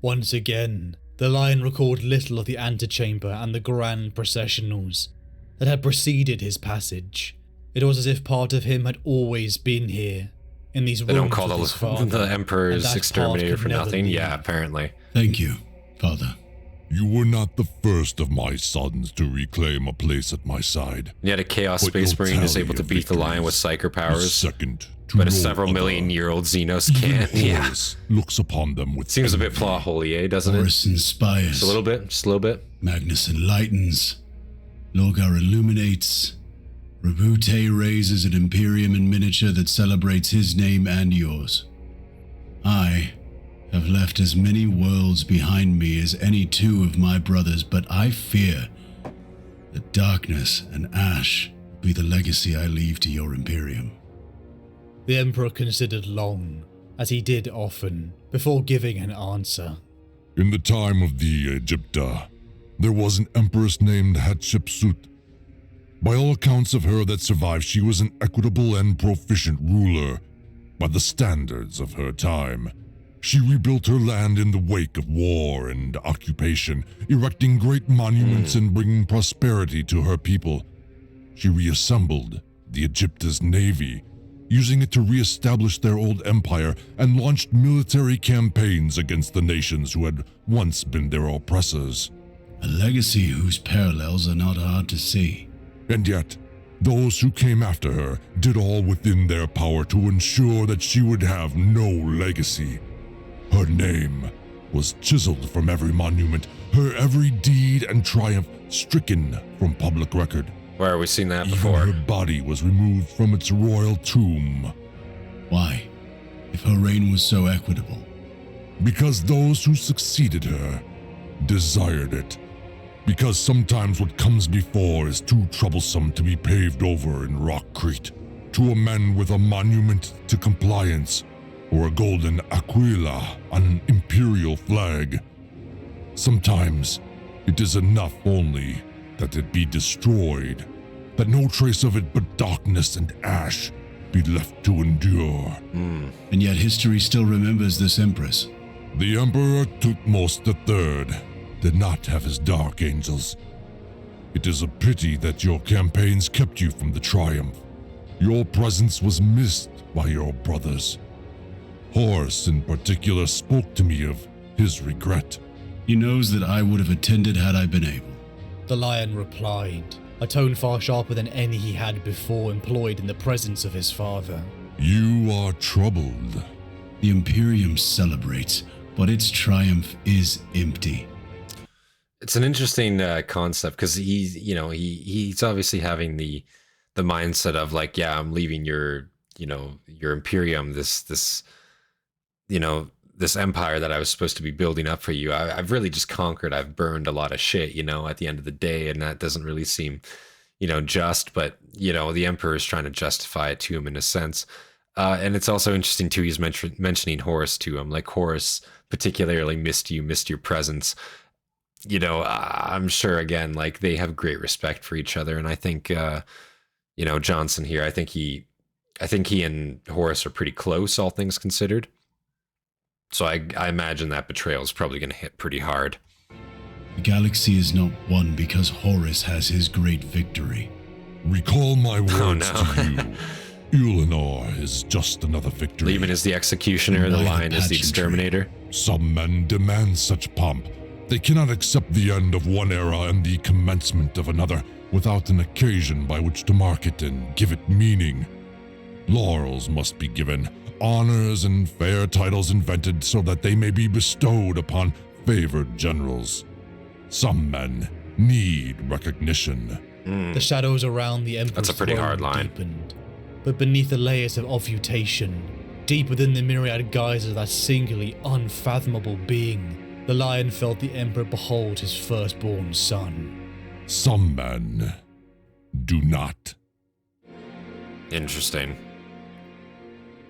Once again, the lion recalled little of the antechamber and the grand processionals that had preceded his passage. It was as if part of him had always been here, in these They rooms don't call with his father, the and Emperor's that exterminator part for could never nothing. leave. Yeah, apparently. Thank you, Father. You were not the first of my sons to reclaim a place at my side. Yet a Chaos But Space your Marine is tally able to of beat the lion with victories Psyker powers, is second to but a no several other. million-year-old Xenos Even can't. Yeah. Horus looks upon them with Seems a bit envy. plot holy, eh, doesn't it? Horus inspires. Just a little bit, just a little bit. Magnus enlightens. Lorgar illuminates. Rabute raises an Imperium in miniature that celebrates his name and yours. I have left as many worlds behind me as any two of my brothers, but I fear that darkness and ash will be the legacy I leave to your Imperium. The Emperor considered long, as he did often, before giving an answer. In the time of the Egypta, there was an empress named Hatshepsut. By all accounts of her that survived, she was an equitable and proficient ruler by the standards of her time. She rebuilt her land in the wake of war and occupation, erecting great monuments and bringing prosperity to her people. She reassembled the Egypta's navy, using it to reestablish their old empire, and launched military campaigns against the nations who had once been their oppressors. A legacy whose parallels are not hard to see. And yet, those who came after her did all within their power to ensure that she would have no legacy. Her name was chiseled from every monument, her every deed and triumph stricken from public record. Where have we seen that Even before? her body was removed from its royal tomb. Why, if her reign was so equitable? Because those who succeeded her desired it. Because sometimes what comes before is too troublesome to be paved over in rockcrete. To amend with a monument to compliance, or a golden aquila on an imperial flag. Sometimes it is enough only that it be destroyed, that no trace of it but darkness and ash be left to endure. And yet history still remembers this empress. The Emperor Thutmose III did not have his dark angels. It is a pity that your campaigns kept you from the triumph. Your presence was missed by your brothers. Horus in particular spoke to me of his regret. He knows that I would have attended had I been able. The lion replied, a tone far sharper than any he had before employed in the presence of his father. You are troubled. The Imperium celebrates, but its triumph is empty. It's an interesting concept because he's obviously having the mindset of like, yeah, I'm leaving your Imperium, this empire that I was supposed to be building up for you. I've really just conquered. I've burned a lot of shit, at the end of the day, and that doesn't really seem, just. But the Emperor is trying to justify it to him in a sense. And it's also interesting too. He's mentioning Horus to him, like Horus particularly missed your presence. I'm sure again, like they have great respect for each other, and I think Jonson here. I think he and Horus are pretty close, all things considered. So I imagine that betrayal is probably going to hit pretty hard. The galaxy is not won because Horus has his great victory. Recall my words to you. Ulanor is just another victory. Lehman is the executioner, the lion is the exterminator. Some men demand such pomp. They cannot accept the end of one era and the commencement of another without an occasion by which to mark it and give it meaning. Laurels must be given, honors and fair titles invented so that they may be bestowed upon favored generals. Some men need recognition. The shadows around the Emperor's That's a pretty hard line. deepened, but beneath the layers of obfuscation, deep within the myriad guises of that singularly unfathomable being, the lion felt the Emperor behold his firstborn son. Some men do not. Interesting.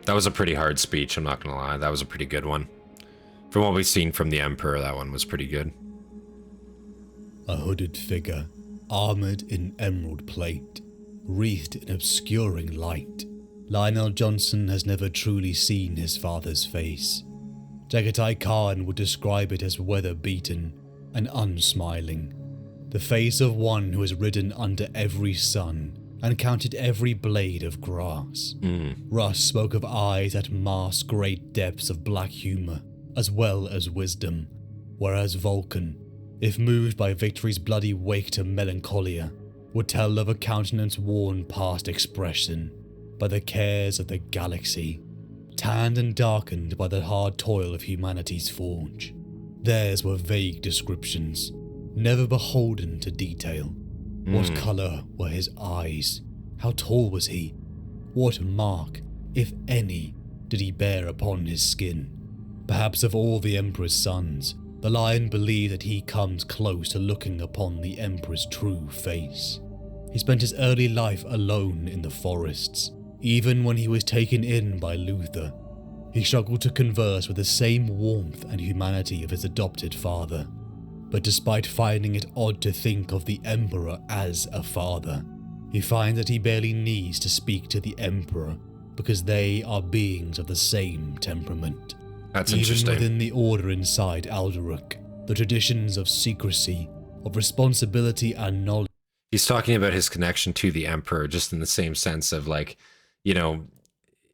That was a pretty hard speech, I'm not gonna lie. That was a pretty good one. From what we've seen from the Emperor, that one was pretty good. A hooded figure, armoured in emerald plate, wreathed in obscuring light. LION EL JONSON has never truly seen his father's face. Jagatai Khan would describe it as weather-beaten and unsmiling. The face of one who has ridden under every sun and counted every blade of grass. Russ spoke of eyes that masked great depths of black humour, as well as wisdom, whereas Vulcan, if moved by victory's bloody wake to melancholia, would tell of a countenance worn past expression by the cares of the galaxy, tanned and darkened by the hard toil of humanity's forge. Theirs were vague descriptions, never beholden to detail. What colour were his eyes? How tall was he? What mark, if any, did he bear upon his skin? Perhaps of all the Emperor's sons, the lion believed that he comes close to looking upon the Emperor's true face. He spent his early life alone in the forests. Even when he was taken in by Luther, he struggled to converse with the same warmth and humanity of his adopted father. But despite finding it odd to think of the Emperor as a father, he finds that he barely needs to speak to the Emperor because they are beings of the same temperament. That's Even interesting. within the order inside Alderac, the traditions of secrecy, of responsibility and knowledge. He's talking about his connection to the Emperor, just in the same sense of like, you know,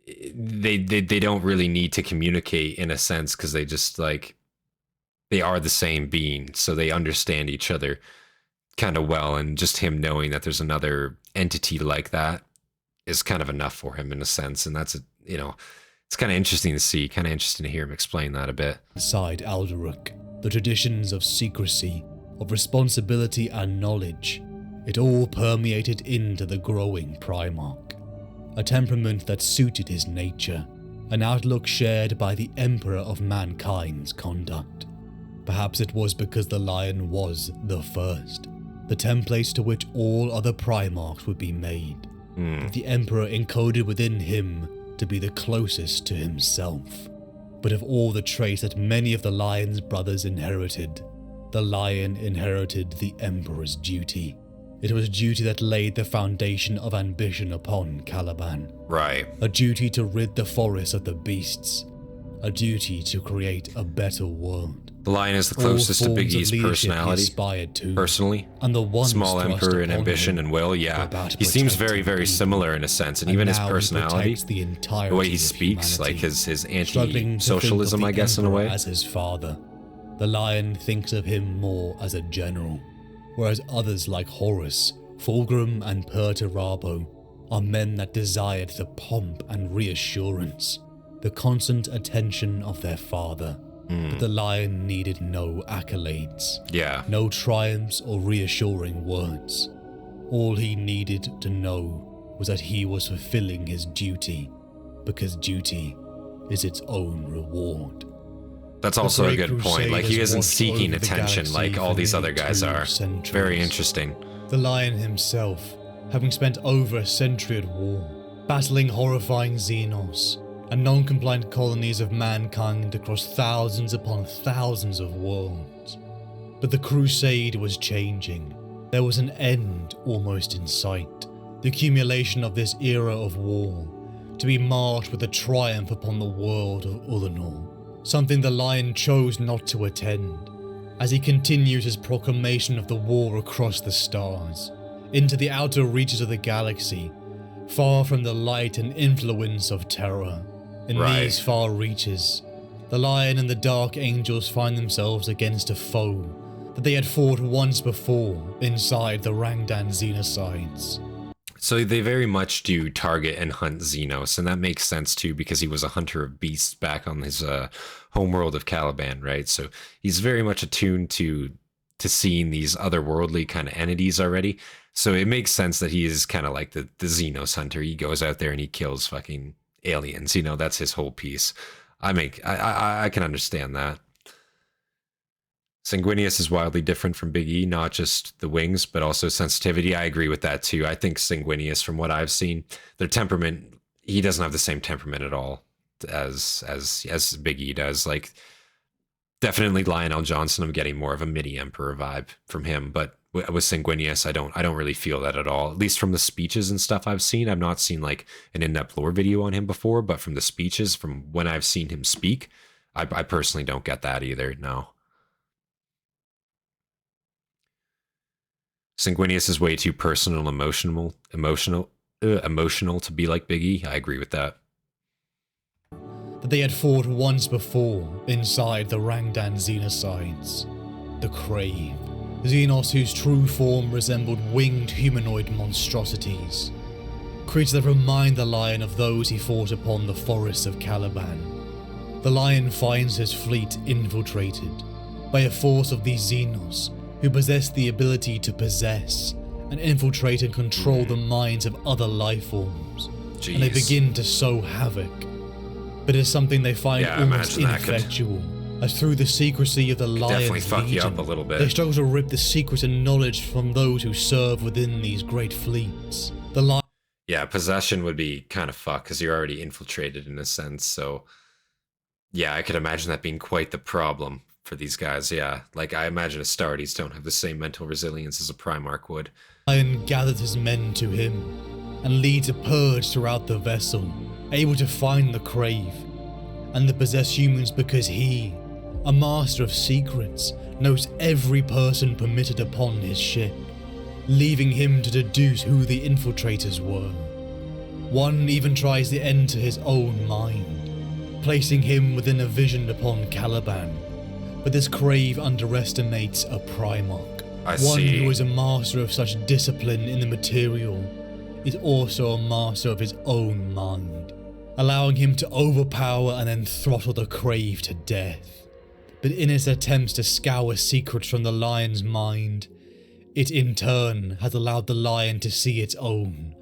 they don't really need to communicate in a sense because they just like, they are the same being, so they understand each other kind of well, and just him knowing that there's another entity like that is kind of enough for him in a sense, and that's a, you know, it's kind of interesting to see, kind of interesting to hear him explain that a bit. Inside Alderac, the traditions of secrecy, of responsibility and knowledge, it all permeated into the growing Primarch. A temperament that suited his nature, an outlook shared by the Emperor of mankind's conduct. Perhaps it was because the lion was the first, the template to which all other Primarchs would be made, that the Emperor encoded within him to be the closest to himself. But of all the traits that many of the lion's brothers inherited, the lion inherited the Emperor's duty. It was duty that laid the foundation of ambition upon Caliban. Right. A duty to rid the forest of the beasts. A duty to create a better world. The lion is the closest to All Big forms E's of leadership he personality, aspired to, personally. and the ones Small thrust Emperor in upon ambition him and will, were yeah. about to He seems protect very, him very even. similar in a sense, and And even his now he personality, protects the entirety the way he of speaks, like humanity, his struggling to think of anti-socialism, the I guess, in a Emperor way. as his father. The lion thinks of him more as a general, whereas others like Horus, Fulgrim and Perturabo are men that desired the pomp and reassurance, the constant attention of their father. But the lion needed no accolades, Yeah. no triumphs or reassuring words. All he needed to know was that he was fulfilling his duty, because duty is its own reward. That's also a Great good point. Like, he Crusade has isn't watched seeking over the attention galaxy like all for these nearly other guys 2 are. centuries. Very interesting. The lion himself, having spent over a century at war, battling horrifying Xenos and non-compliant colonies of mankind across thousands upon thousands of worlds. But the crusade was changing. There was an end almost in sight. The accumulation of this era of war, to be marked with a triumph upon the world of Ullanor, something the lion chose not to attend, as he continued his proclamation of the war across the stars, into the outer reaches of the galaxy, far from the light and influence of terror. In Right. these far reaches, the lion and the dark angels find themselves against a foe that they had fought once before inside the Rangdan Xenocides. So they very much do target and hunt Xenos, and that makes sense too, because he was a hunter of beasts back on his homeworld of Caliban, right? So he's very much attuned to seeing these otherworldly kind of entities already. So it makes sense that he is kind of like the Xenos hunter. He goes out there and he kills fucking aliens, you know, that's his whole piece. I can understand that. Sanguinius is wildly different from Big E, not just the wings, but also sensitivity. I agree with that too. I think Sanguinius, from what I've seen, their temperament, he doesn't have the same temperament at all as Big E does. Like, definitely Lion El Jonson, I'm getting more of a mini Emperor vibe from him, but with Sanguinius, I don't really feel that at all. At least from the speeches and stuff I've seen. I've not seen like an in-depth lore video on him before, but from the speeches, from when I've seen him speak, I personally don't get that either. No. Sanguinius is way too personal and emotional to be like Big E. I agree with that. That they had fought once before inside the Rangdan Xenocides. The Crave. Xenos whose true form resembled winged humanoid monstrosities. Creatures that remind the lion of those he fought upon the forests of Caliban. The lion finds his fleet infiltrated by a force of these Xenos who possess the ability to possess and infiltrate and control the minds of other life forms. Jeez. And they begin to sow havoc. but it's something they find Yeah, I almost imagine that could ineffectual, as through the secrecy of the definitely Lion's fuck you Legion, up a little bit. they struggle to rip the secrets and knowledge from those who serve within these great fleets. The Lion Yeah, possession would be kind of fucked because you're already infiltrated in a sense. So, yeah, I could imagine that being quite the problem for these guys. Yeah, like I imagine Astartes don't have the same mental resilience as a Primarch would. gathers his men to him and leads a purge throughout the vessel, able to find the Crave and the possessed humans because he, a master of secrets, knows every person permitted upon his ship, leaving him to deduce who the infiltrators were. One even tries to enter his own mind, placing him within a vision upon Caliban, but this Crave underestimates a Primarch. One who is a master of such discipline in the material is also a master of his own mind, allowing him to overpower and then throttle the Crave to death. But in its attempts to scour secrets from the Lion's mind, it in turn has allowed the Lion to see its own,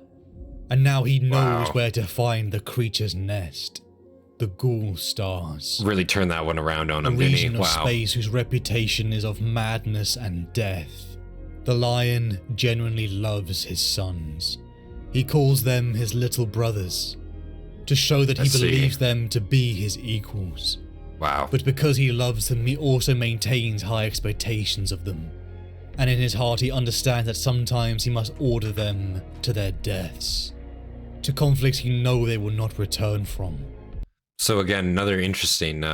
and now he knows where to find the creature's nest. The Ghoul Stars. Really turn that one around on him, a didn't he? region of space whose reputation is of madness and death. The Lion genuinely loves his sons. He calls them his little brothers, to show that he believes them to be his equals. Wow. But because he loves them, he also maintains high expectations of them. And in his heart he understands that sometimes he must order them to their deaths, to conflicts he knows they will not return from. So again, another interesting,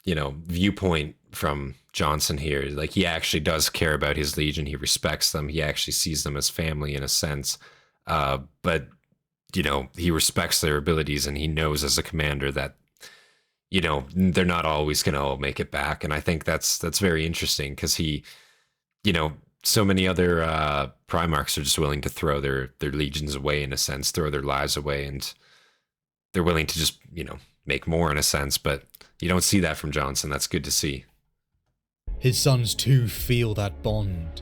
viewpoint from Jonson here. Like, he actually does care about his Legion. He respects them. He actually sees them as family in a sense. But, he respects their abilities, and he knows as a commander that, they're not always going to all make it back. And I think that's very interesting because he, so many other Primarchs are just willing to throw their legions away in a sense, throw their lives away, and they're willing to just, make more in a sense, but you don't see that from Jonson. That's good to see. His sons too feel that bond,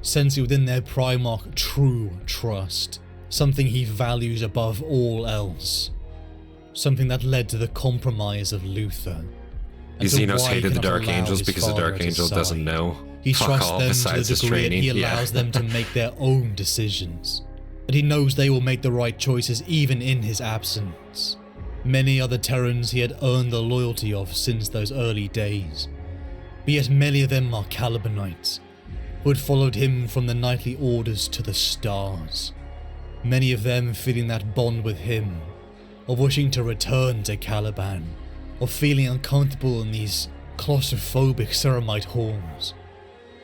sensing within their Primarch true trust, something he values above all else, something that led to the compromise of Luther. You Xenos hated the Dark Angels because the Dark Angel doesn't know he trusts them besides to the degree that he training. allows them to make their own decisions, and he knows they will make the right choices even in his absence. Many other Terrans he had earned the loyalty of since those early days, but yet many of them are Calibanites, who had followed him from the knightly orders to the stars. Many of them feeling that bond with him, of wishing to return to Caliban, of feeling uncomfortable in these claustrophobic Ceramite halls,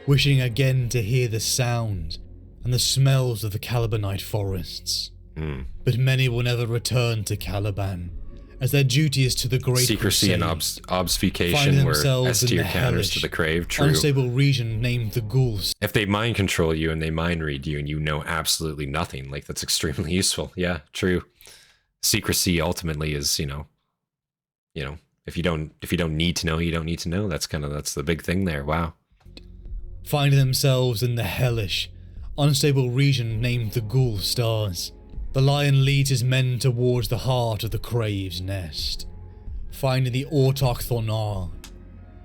wishing again to hear the sound and the smells of the Calibanite forests. But many will never return to Caliban, as their duty is to the Great Secrecy Crusade, and obfuscation were S tier counters to the Crave. True. Unstable region named the Ghouls. If they mind control you and they mind read you and you know absolutely nothing, like, that's extremely useful. Yeah, true. Secrecy ultimately is, if you don't need to know, you don't need to know. That's the big thing there. Wow. Finding themselves in the hellish, unstable region named the Ghoul Stars, the Lion leads his men towards the heart of the Crave's nest, finding the Autarch Thonar,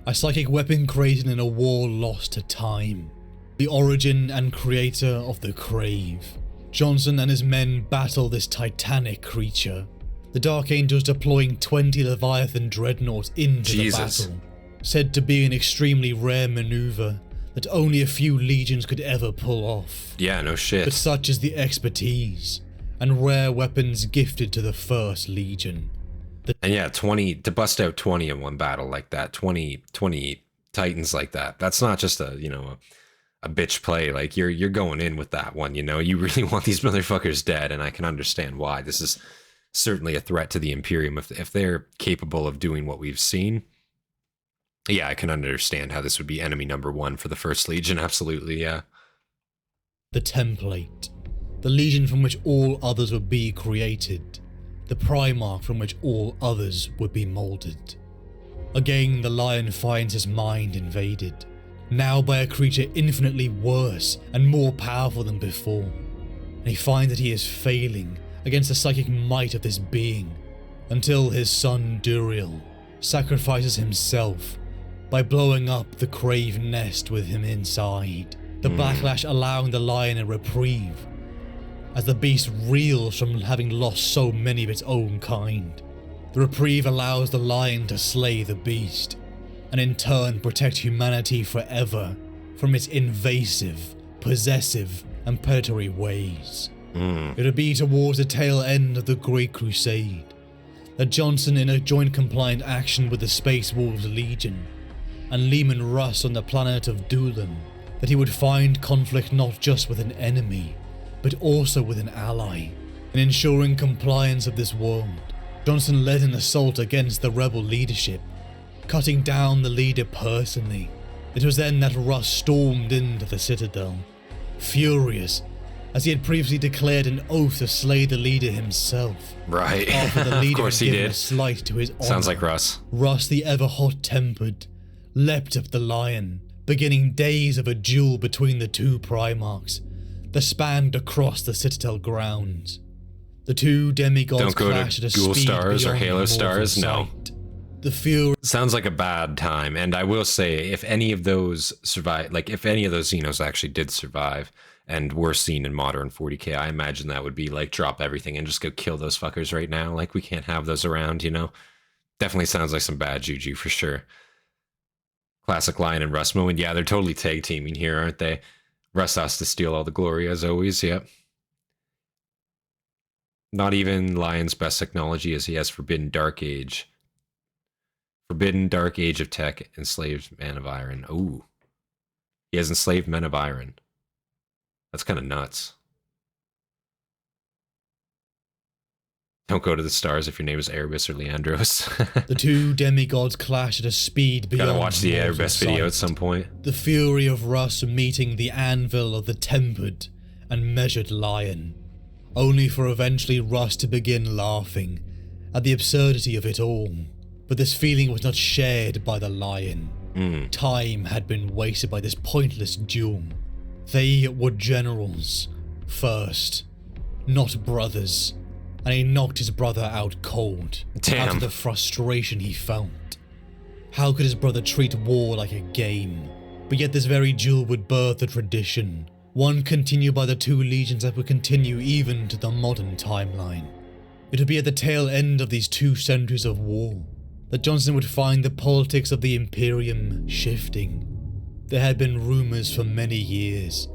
a psychic weapon created in a war lost to time, the origin and creator of the Crave. Jonson and his men battle this titanic creature, the Dark Angels deploying 20 Leviathan dreadnoughts into the battle, said to be an extremely rare maneuver that only a few legions could ever pull off. Yeah, no shit. But such is the expertise and rare weapons gifted to the First Legion. And yeah, 20 to bust out 20 in one battle like that, 20 Titans like that. That's not just a bitch play. Like, you're going in with that one, you really want these motherfuckers dead, and I can understand why. This is certainly a threat to the Imperium if they're capable of doing what we've seen. Yeah, I can understand how this would be enemy number one for the First Legion. Absolutely, yeah. The template. The Legion from which all others would be created. The Primarch from which all others would be molded. Again, the Lion finds his mind invaded, now by a creature infinitely worse and more powerful than before. And he finds that he is failing against the psychic might of this being, until his son Duriel sacrifices himself by blowing up the crave nest with him inside, the backlash allowing the lion a reprieve, as the beast reels from having lost so many of its own kind. The reprieve allows the lion to slay the beast, and in turn protect humanity forever from its invasive, possessive, and predatory ways. It would be towards the tail end of the Great Crusade that Jonson, in a joint compliant action with the Space Wolves Legion and Leman Russ on the planet of Doolan, that he would find conflict not just with an enemy, but also with an ally. In ensuring compliance of this world, Jonson led an assault against the rebel leadership, cutting down the leader personally. It was then that Russ stormed into the Citadel, furious, as he had previously declared an oath to slay the leader himself. Right. After the leader Of course had he given did. a slight to his honor. Sounds like Russ. Russ, the ever hot-tempered, leapt up the lion, beginning days of a duel between the two Primarchs that spanned across the Citadel grounds. The two demigods Don't go clashed to at a Ghoul speed Stars or beyond Halo mortal Stars, no. sight. The fury Sounds like a bad time, and I will say, if any of those survive, like if any of those Xenos actually did survive and were seen in modern 40k, I imagine that would be like drop everything and just go kill those fuckers right now. Like we can't have those around, you know? Definitely sounds like some bad juju for sure. Classic Lion and Russ moment. Yeah, they're totally tag teaming here, aren't they? Russ has to steal all the glory as always, yep. Not even Lion's best technology as he has Forbidden Dark Age. Forbidden Dark Age of Tech, Enslaved Men of Iron. Ooh. He has Enslaved Men of Iron. That's kind of nuts. Don't go to the stars if your name is Erebus or Leandros. The two demigods clash at a speed beyond Gotta watch the mortal Erebus video at sight. some point. The fury of Russ meeting the anvil of the tempered and measured lion, only for eventually Russ to begin laughing at the absurdity of it all. But this feeling was not shared by the lion. Time had been wasted by this pointless duel. They were generals first, not brothers, and he knocked his brother out cold. Damn. Out of the frustration he felt. How could his brother treat war like a game? But yet this very duel would birth a tradition, one continued by the two legions that would continue even to the modern timeline. It would be at the tail end of these 2 centuries of war that Jonson would find the politics of the Imperium shifting. There had been rumours for many years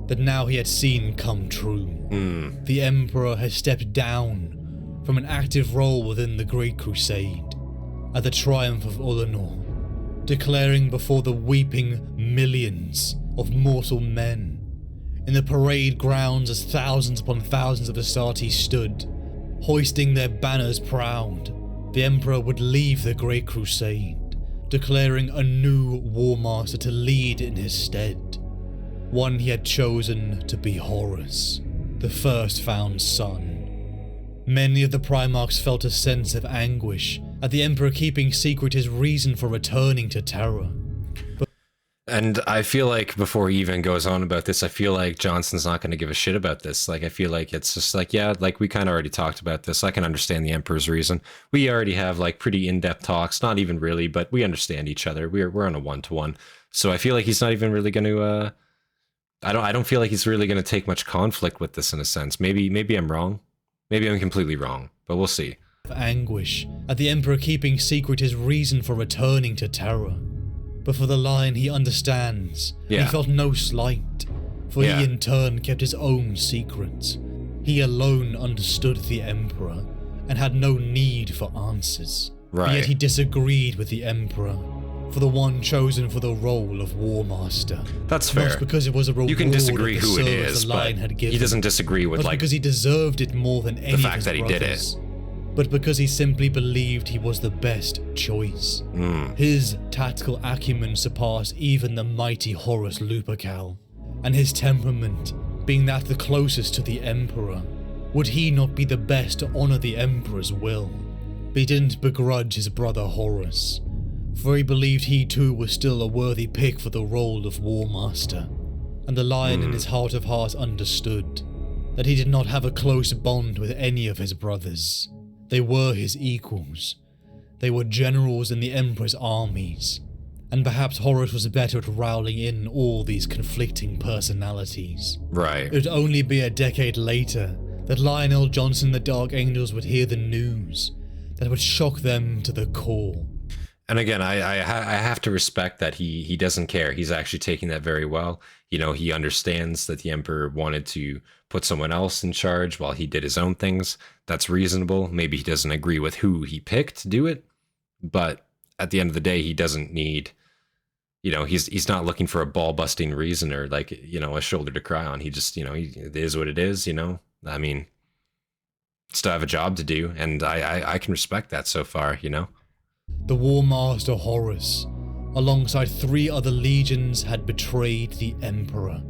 that now he had seen come true. The Emperor had stepped down from an active role within the Great Crusade at the triumph of Ullanor, declaring before the weeping millions of mortal men in the parade grounds as thousands upon thousands of Hastati stood, hoisting their banners proud. The Emperor would leave the Great Crusade, declaring a new War Master to lead in his stead, one he had chosen to be Horus, the first found son. Many of the Primarchs felt a sense of anguish at the Emperor keeping secret his reason for returning to Terra. And I feel like before he even goes on about this, I feel like Jonson's not going to give a shit about this. Like, I feel like it's just like, yeah, like we kind of already talked about this. I can understand the Emperor's reason. We already have like pretty in-depth talks, not even really, but we understand each other. We're on a one-to-one. So I feel like he's not even really going to, I don't feel like he's really going to take much conflict with this in a sense. Maybe I'm wrong. Maybe I'm completely wrong, but we'll see. Anguish at the Emperor keeping secret his reason for returning to Terra. But for the Lion he understands. Yeah. He felt no slight, for he in turn kept his own secrets. He alone understood the Emperor and had no need for answers. Right. But yet he disagreed with the Emperor for the one chosen for the role of War Master. That's fair. Not because it was a reward You can disagree of the who it service is, the but Lion had given, he doesn't disagree with not like because he deserved it more than any the of fact his that he did it. brothers, but because he simply believed he was the best choice. His tactical acumen surpassed even the mighty Horus Lupercal, and his temperament, being that the closest to the Emperor, would he not be the best to honour the Emperor's will? But he didn't begrudge his brother Horus, for he believed he too was still a worthy pick for the role of War Master, and the Lion in his heart of hearts understood that he did not have a close bond with any of his brothers. They were his equals. They were generals in the Emperor's armies, and perhaps Horus was better at rounding in all these conflicting personalities. Right. It would only be a decade later that Lion El Jonson and the Dark Angels would hear the news that would shock them to the core. And again, I have to respect that he doesn't care. He's actually taking that very well. You know, he understands that the Emperor wanted to put someone else in charge while he did his own things. That's reasonable. Maybe he doesn't agree with who he picked to do it, but at the end of the day, he doesn't need, you know, he's not looking for a ball-busting reason or like, you know, a shoulder to cry on. He just, you know, it is what it is, you know? I mean, still have a job to do, and I can respect that so far, you know? The War Master Horus, alongside 3 other legions, had betrayed the Emperor.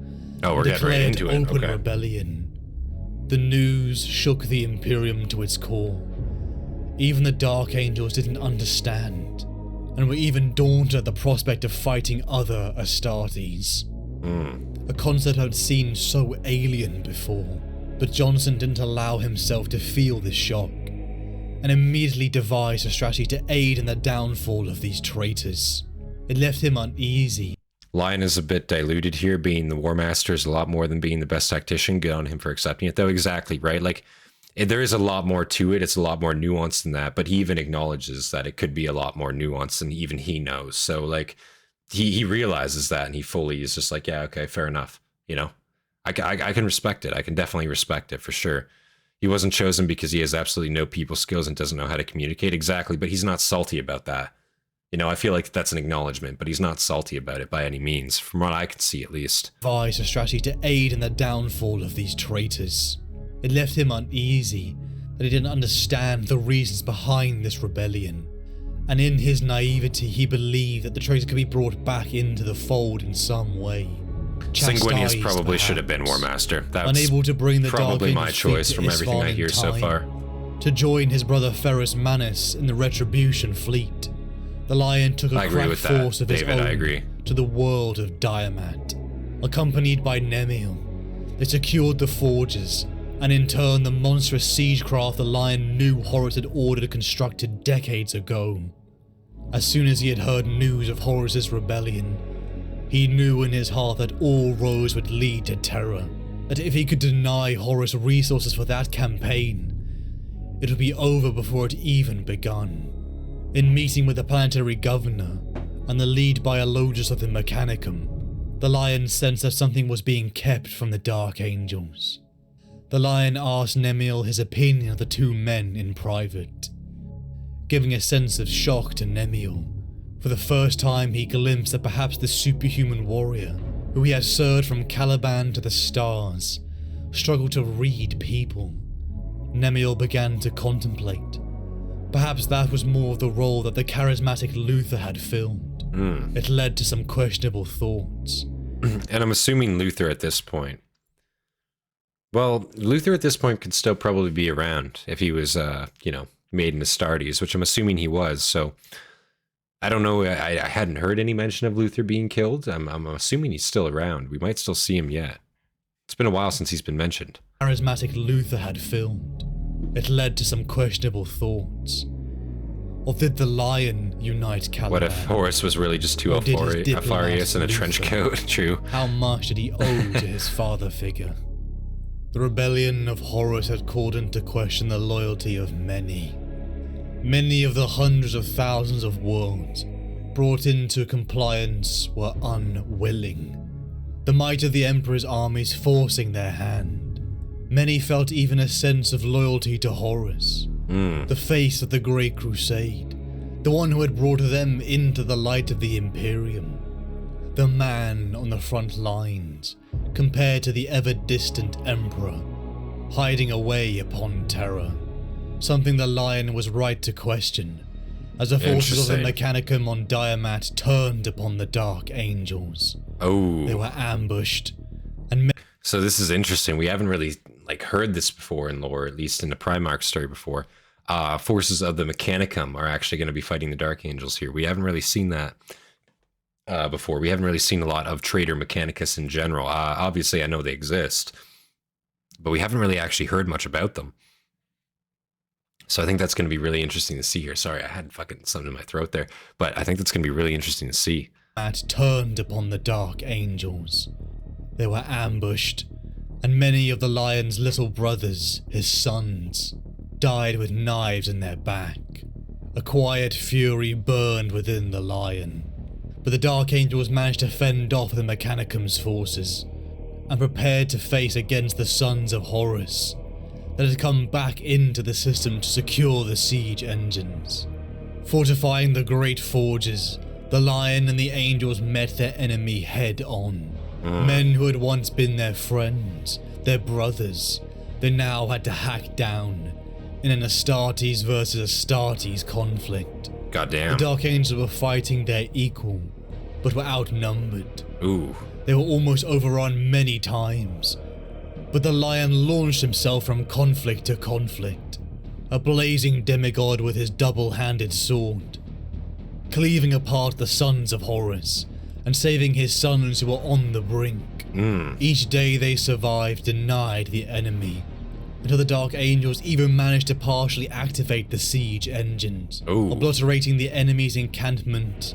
Oh, we're getting right into it. Open Okay. rebellion. The news shook the Imperium to its core. Even the Dark Angels didn't understand, and were even daunted at the prospect of fighting other Astartes. A concept I'd seen so alien before, but Jonson didn't allow himself to feel this shock, and immediately devised a strategy to aid in the downfall of these traitors. It left him uneasy. Lion is a bit diluted here, being the War Master is a lot more than being the best tactician. Good on him for accepting it, though. Exactly, right? Like, there is a lot more to it. It's a lot more nuanced than that, but he even acknowledges that it could be a lot more nuanced than even he knows. So, like, he realizes that, and he fully is just like, yeah, okay, fair enough. You know, I can respect it. I can definitely respect it for sure. He wasn't chosen because he has absolutely no people skills and doesn't know how to communicate. Exactly, but he's not salty about that. You know, I feel like that's an acknowledgement, but he's not salty about it by any means, from what I can see at least. Devised a strategy to aid in the downfall of these traitors. It left him uneasy that he didn't understand the reasons behind this rebellion, and in his naivety he believed that the traitors could be brought back into the fold in some way. Sanguinius Chastised, probably should have been War perhaps. Master. That's Unable to bring the probably Dark my Angels' choice fleet from to everything I Isfahan hear in so time, far. To join his brother Ferrus Manus in the Retribution fleet, the Lion took I a agree crack with that, force of his David, own I agree. to the world of Diamat. Accompanied by Nemiel, they secured the forges, and in turn the monstrous siegecraft the Lion knew Horus had ordered constructed decades ago. As soon as he had heard news of Horus's rebellion, he knew in his heart that all roads would lead to terror, that if he could deny Horus resources for that campaign, it would be over before it even begun. In meeting with the planetary governor and the lead biologist of the Mechanicum, the Lion sensed that something was being kept from the Dark Angels. The Lion asked Nemiel his opinion of the 2 men in private, giving a sense of shock to Nemiel. For the first time he glimpsed that perhaps the superhuman warrior, who he had served from Caliban to the stars, struggled to read people. Nemiel began to contemplate. Perhaps that was more of the role that the charismatic Luther had filled. It led to some questionable thoughts. And I'm assuming Luther at this point. Well, Luther at this point could still probably be around if he was, you know, made in Astartes, which I'm assuming he was. So I don't know. I hadn't heard any mention of Luther being killed. I'm assuming he's still around. We might still see him yet. It's been a while since he's been mentioned. Charismatic Luther had filled. It led to some questionable thoughts. Or did the Lion unite Caliban? What if Horus was really just too Or did his Alfarius in a diplomat trench Luther? coat? True. How much did he owe to his father figure? The rebellion of Horus had called into question the loyalty of many. Many of the hundreds of thousands of worlds brought into compliance were unwilling. The might of the Emperor's armies forcing their hand. Many felt even a sense of loyalty to Horus, the face of the Great Crusade, the one who had brought them into the light of the Imperium, the man on the front lines, compared to the ever-distant Emperor, hiding away upon terror, something the Lion was right to question, as the forces of the Mechanicum on Diamat turned upon the Dark Angels. Oh. They were ambushed, and So this is interesting. We haven't really heard this before in lore, at least in the Primarch story before. Forces of the Mechanicum are actually going to be fighting the Dark Angels here. We haven't really seen that before. We haven't really seen a lot of Traitor Mechanicus in general. Obviously, I know they exist, but we haven't really actually heard much about them. So I think that's going to be really interesting to see here. Sorry, I had fucking something in my throat there. But I think that's going to be really interesting to see. Had turned upon the Dark Angels. They were ambushed, and many of the Lion's little brothers, his sons, died with knives in their back. A quiet fury burned within the Lion, but the Dark Angels managed to fend off the Mechanicum's forces, and prepared to face against the Sons of Horus that had come back into the system to secure the siege engines. Fortifying the great forges, the Lion and the Angels met their enemy head on. Men who had once been their friends, their brothers, they now had to hack down in an Astartes versus Astartes conflict. Goddamn. The Dark Angels were fighting their equal, but were outnumbered. Ooh. They were almost overrun many times, but the Lion launched himself from conflict to conflict, a blazing demigod with his double-handed sword, cleaving apart the Sons of Horus and saving his sons who were on the brink. Each day they survived denied the enemy, until the Dark Angels even managed to partially activate the siege engines, obliterating the enemy's encampment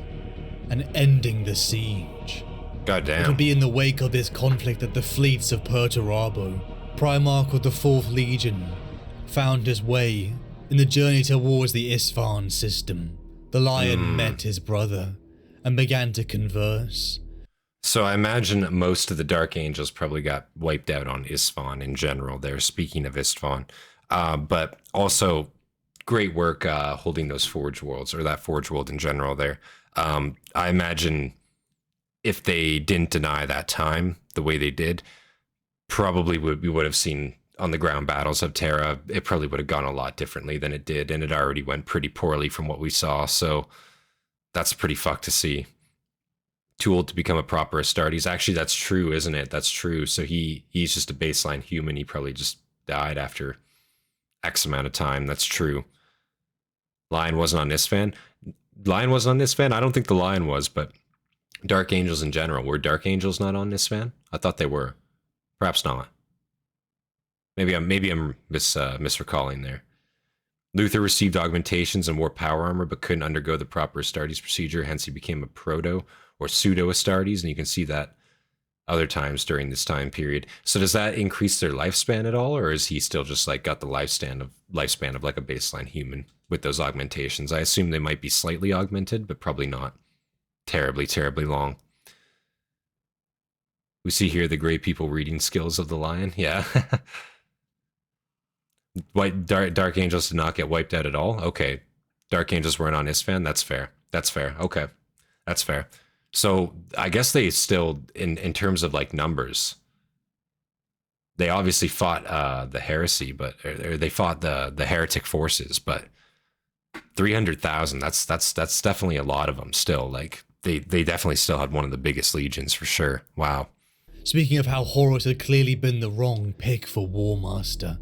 and ending the siege. Goddamn. It would be in the wake of this conflict that the fleets of Perturabo, Primarch of the 4th Legion, found his way in the journey towards the Isfahan system. The Lion met his brother and began to converse. So I imagine most of the Dark Angels probably got wiped out on Isfahan in general. They're speaking of Isfahan. But also great work holding those Forge Worlds, or that Forge World in general there. I imagine if they didn't deny that time the way they did, probably we would have seen on the ground battles of Terra, it probably would have gone a lot differently than it did, and it already went pretty poorly from what we saw, so that's pretty fucked to see. Too old to become a proper Astartes. Actually, that's true, isn't it? That's true. So he's just a baseline human. He probably just died after X amount of time. That's true. Lion wasn't on Isfahan. Lion wasn't on Isfahan? I don't think the Lion was, but Dark Angels in general. Were Dark Angels not on Isfahan? I thought they were. Perhaps not. Maybe I'm misrecalling there. Luther received augmentations and wore power armor, but couldn't undergo the proper Astartes procedure, hence he became a proto or pseudo Astartes, and you can see that other times during this time period. So does that increase their lifespan at all, or is he still just like got the lifespan of like a baseline human with those augmentations? I assume they might be slightly augmented, but probably not terribly, terribly long. We see here the gray people reading skills of the Lion. Yeah. Dark Angels did not get wiped out at all. Okay. Dark Angels weren't on Isfahan. That's fair. That's fair. Okay. That's fair. So I guess they still, in terms of like numbers, they obviously fought the heresy, but or they fought the heretic forces, but 300,000, that's definitely a lot of them still. Like they definitely still had one of the biggest legions for sure. Wow. Speaking of how Horus had clearly been the wrong pick for War Master,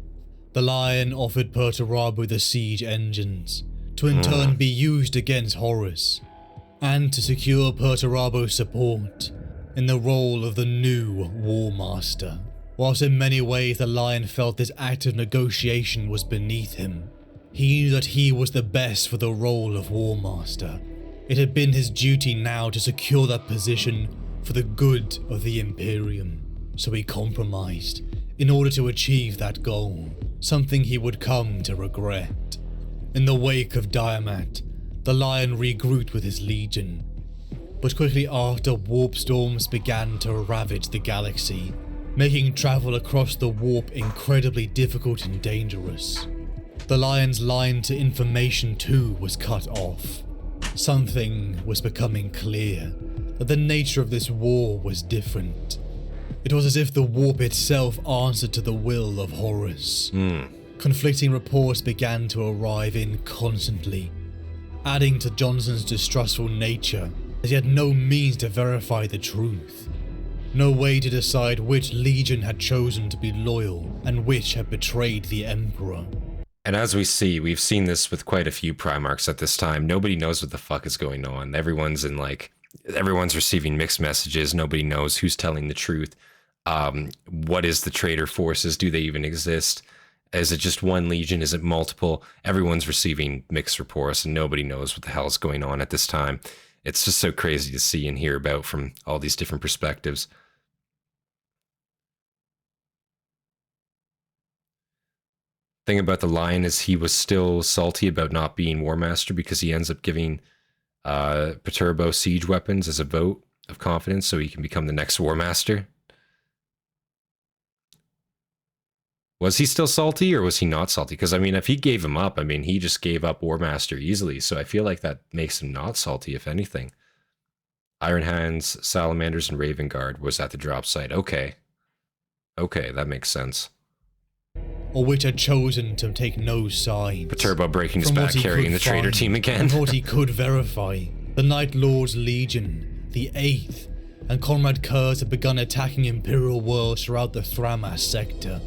the Lion offered Perturabo the siege engines, to in turn be used against Horus, and to secure Perturabo's support in the role of the new War Master. Whilst in many ways the Lion felt this act of negotiation was beneath him, he knew that he was the best for the role of War Master. It had been his duty now to secure that position for the good of the Imperium, so he compromised in order to achieve that goal, something he would come to regret. In the wake of Diamat, the Lion regrouped with his legion, but quickly after warp storms began to ravage the galaxy, making travel across the warp incredibly difficult and dangerous. The Lion's line to information too was cut off. Something was becoming clear, that the nature of this war was different. It was as if the warp itself answered to the will of Horus. Conflicting reports began to arrive in constantly, adding to Jonson's distrustful nature, as he had no means to verify the truth. No way to decide which legion had chosen to be loyal and which had betrayed the Emperor. And as we see, we've seen this with quite a few Primarchs at this time. Nobody knows what the fuck is going on. Everyone's receiving mixed messages. Nobody knows who's telling the truth. What is the traitor forces? Do they even exist? Is it just one legion? Is it multiple? Everyone's receiving mixed reports and nobody knows what the hell's going on at this time. It's just so crazy to see and hear about from all these different perspectives. Thing about the Lion is he was still salty about not being War Master because he ends up giving Perturbo siege weapons as a vote of confidence so he can become the next War Master. Was he still salty or was he not salty? Because, I mean, if he gave him up, I mean, he just gave up War Master easily. So I feel like that makes him not salty, if anything. Iron Hands, Salamanders, and Raven Guard was at the drop site. Okay. Okay, that makes sense. Or which had chosen to take no sides. Perturbo breaking his back, carrying the traitor team again. And what he could verify. The Night Lord's Legion, the 8th, and Conrad Kurz had begun attacking Imperial worlds throughout the Thramas sector.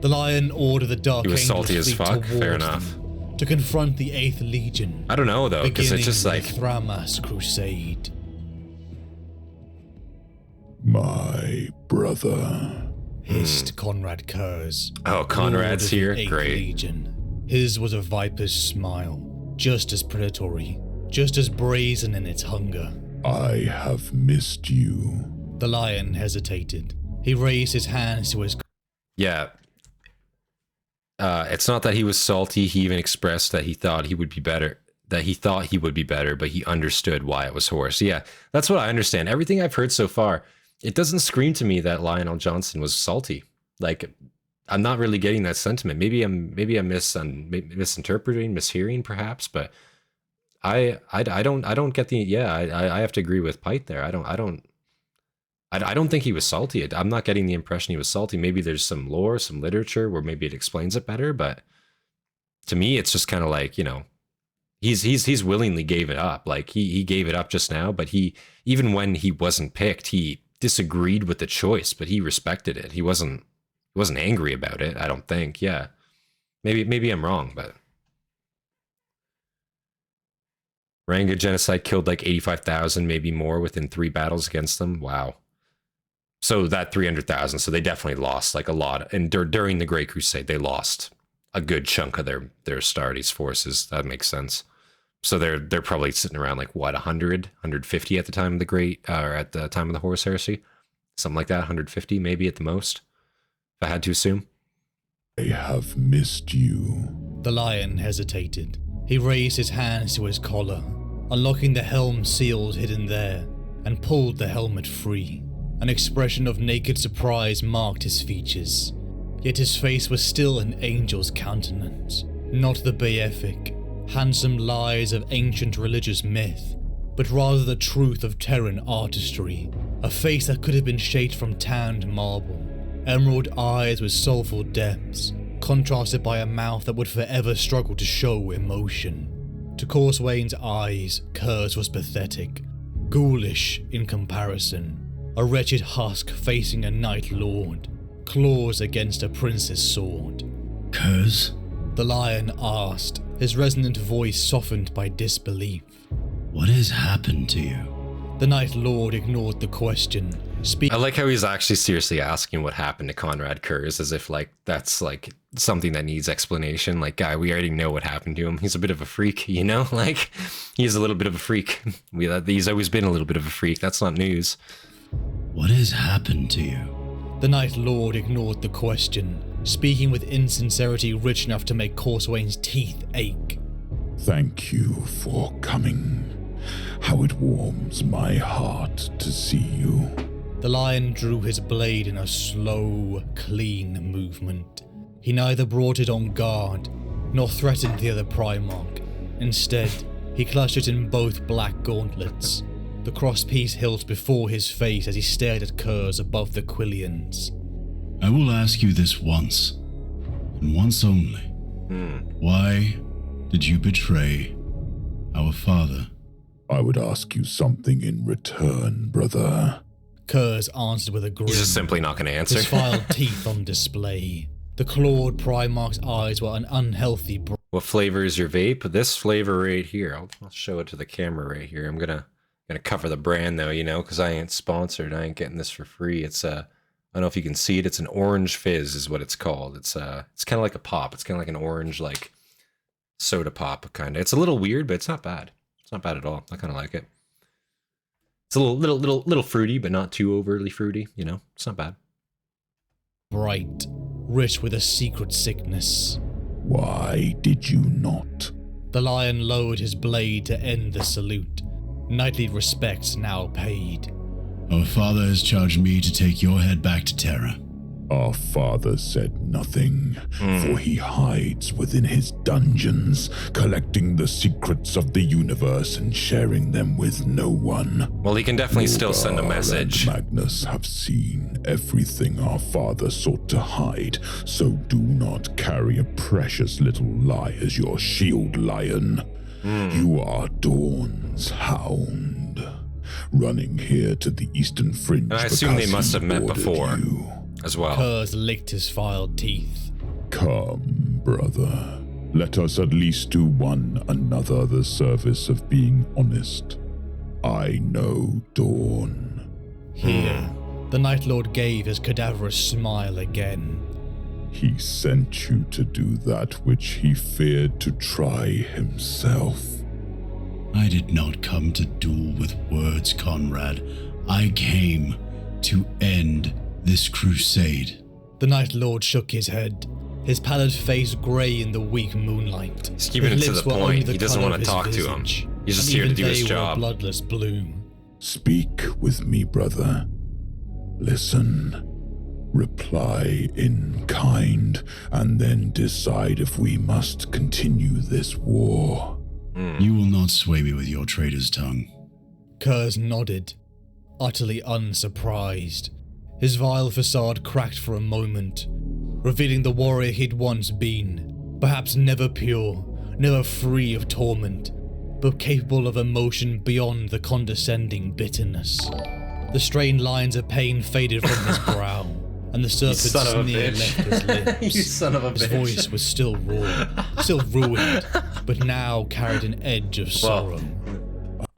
The Lion ordered the Dark Angels. He was salty as fuck, fair enough. To confront the 8th Legion. I don't know though, because it's just like... the Thramas Crusade. My brother... hissed Conrad Kurz. Oh, Conrad's here? Great. Legion. His was a viper's smile, just as predatory, just as brazen in its hunger. I have missed you. The Lion hesitated. He raised his hands to his... Yeah. It's not that he was salty, he even expressed that he thought he would be better. That he thought he would be better, but he understood why it was Horse. Yeah, that's what I understand. Everything I've heard so far, it doesn't scream to me that Lionel Johnson was salty. Like, I'm not really getting that sentiment. Maybe I'm misinterpreting, mishearing, perhaps. But I don't get the. Yeah, I have to agree with Pyth there. I don't think he was salty. I'm not getting the impression he was salty. Maybe there's some lore, some literature where maybe it explains it better. But to me, it's just kind of like, you know, he's willingly gave it up. Like he gave it up just now. But he, even when he wasn't picked, he disagreed with the choice, but he respected it. He wasn't angry about it, I don't think. Yeah. Maybe I'm wrong, but Ranga genocide killed like 85,000, maybe more within 3 battles against them. Wow. So that 300,000, so they definitely lost like a lot. And during the Great Crusade, they lost a good chunk of their Astartes forces. That makes sense. So they're probably sitting around like what, 100, 150 at the time of the Great, or at the time of the Horus Heresy, something like that. 150 maybe at the most, if I had to assume. I have missed you. The Lion hesitated. He raised his hands to his collar, unlocking the helm seals hidden there, and pulled the helmet free. An expression of naked surprise marked his features, yet his face was still an angel's countenance, not the beatific, handsome lies of ancient religious myth, but rather the truth of Terran artistry, a face that could have been shaped from tanned marble, emerald eyes with soulful depths, contrasted by a mouth that would forever struggle to show emotion. To Corswain's eyes, Kurz was pathetic, ghoulish in comparison, a wretched husk facing a Night Lord, claws against a prince's sword. Kurz? The Lion asked, his resonant voice softened by disbelief. What has happened to you? The Night Lord ignored the question. I like how he's actually seriously asking what happened to Conrad Kurz, as if like that's like something that needs explanation. Like, guy, we already know what happened to him. He's a bit of a freak, you know? Like, he's a little bit of a freak. He's always been a little bit of a freak. That's not news. What has happened to you? The Night Lord ignored the question, speaking with insincerity rich enough to make Corswain's teeth ache. Thank you for coming. How it warms my heart to see you. The Lion drew his blade in a slow, clean movement. He neither brought it on guard, nor threatened the other Primarch. Instead, he clutched it in both black gauntlets, the crosspiece hilt before his face as he stared at Kurz above the Quillians. I will ask you this once, and once only. Why did you betray our father? I would ask you something in return, brother. Kurz answered with a grin. He's just simply not going to answer. His filed teeth on display. The clawed Primarch's eyes were an unhealthy What flavor is your vape? This flavor right here. I'll show it to the camera right here. I'm gonna cover the brand though, you know, because I ain't sponsored. I ain't getting this for free. It's a don't know if you can see it. It's an orange fizz is what it's called. It's kind of like a pop. It's kind of like an orange, like, soda pop, kind of. It's a little weird, but it's not bad. It's not bad at all. I kind of like it. It's a little fruity, but not too overly fruity, you know? It's not bad. Bright, rich with a secret sickness. Why did you not? The lion lowered his blade to end the salute. Knightly respects now paid. Our father has charged me to take your head back to Terra. Our father said nothing, for he hides within his dungeons, collecting the secrets of the universe and sharing them with no one. Well, he can definitely still send a message. And Magnus have seen everything our father sought to hide, so do not carry a precious little lie as your shield, Lion. You are Dawn's hound, running here to the eastern fringe. And I assume they must have met before. As well. Kurz licked his filed teeth. Come, brother. Let us at least do one another the service of being honest. I know Dawn. Here, the Night Lord gave his cadaverous smile again. He sent you to do that which he feared to try himself. I did not come to duel with words, Conrad. I came to end this crusade. The Night Lord shook his head, his pallid face grey in the weak moonlight. He's keeping it to the point. He doesn't want to talk to him. He's just here to do his job. Bloodless blue. Speak with me, brother. Listen. Reply in kind, and then decide if we must continue this war. You will not sway me with your traitor's tongue. Kurz nodded, utterly unsurprised. His vile facade cracked for a moment, revealing the warrior he'd once been, perhaps never pure, never free of torment, but capable of emotion beyond the condescending bitterness. The strained lines of pain faded from his brow, and the serpent's sneer left his lips. You son of a bitch. His voice was still raw, still ruined, but now carried an edge of sorrow.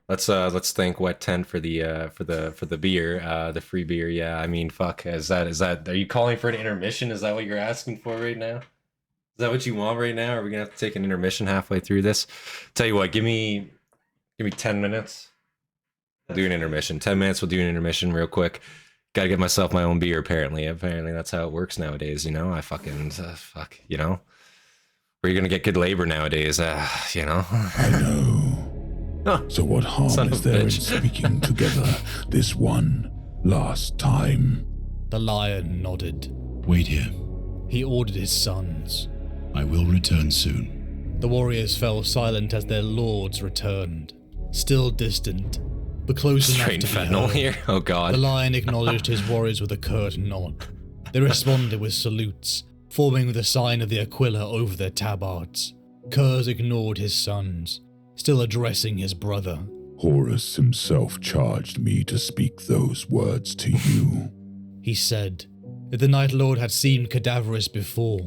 Let's thank Wet Tent for the beer, the free beer. Yeah, I mean, fuck. Is that? Are you calling for an intermission? Is that what you're asking for right now? Is that what you want right now? Are we gonna have to take an intermission halfway through this? Tell you what, give me 10 minutes. We'll do an intermission. 10 minutes. We'll do an intermission real quick. Gotta get myself my own beer. Apparently that's how it works nowadays. You know, I fucking fuck. You know, where you're gonna get good labor nowadays. You know. I know. So what harm is there in speaking together this one last time? The lion nodded. Wait here. He ordered his sons. I will return soon. The warriors fell silent as their lords returned, still distant, but close enough to be heard. Here. Oh god. The lion acknowledged his warriors with a curt nod. They responded with salutes, forming the sign of the Aquila over their tabards. Kurz ignored his sons, still addressing his brother. Horus himself charged me to speak those words to you. He said that the Night Lord had seen cadaverous before.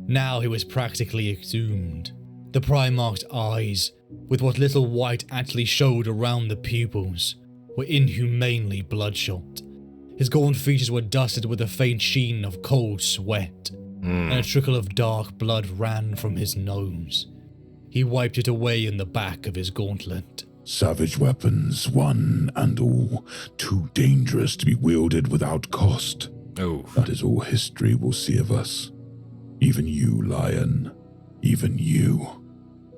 Now he was practically exhumed. The Primarch's eyes, with what little white actually showed around the pupils, were inhumanely bloodshot. His gaunt features were dusted with a faint sheen of cold sweat, and a trickle of dark blood ran from his nose. He wiped it away in the back of his gauntlet. Savage weapons, one and all, too dangerous to be wielded without cost. Oh. That is all history will see of us. Even you, Lion. Even you.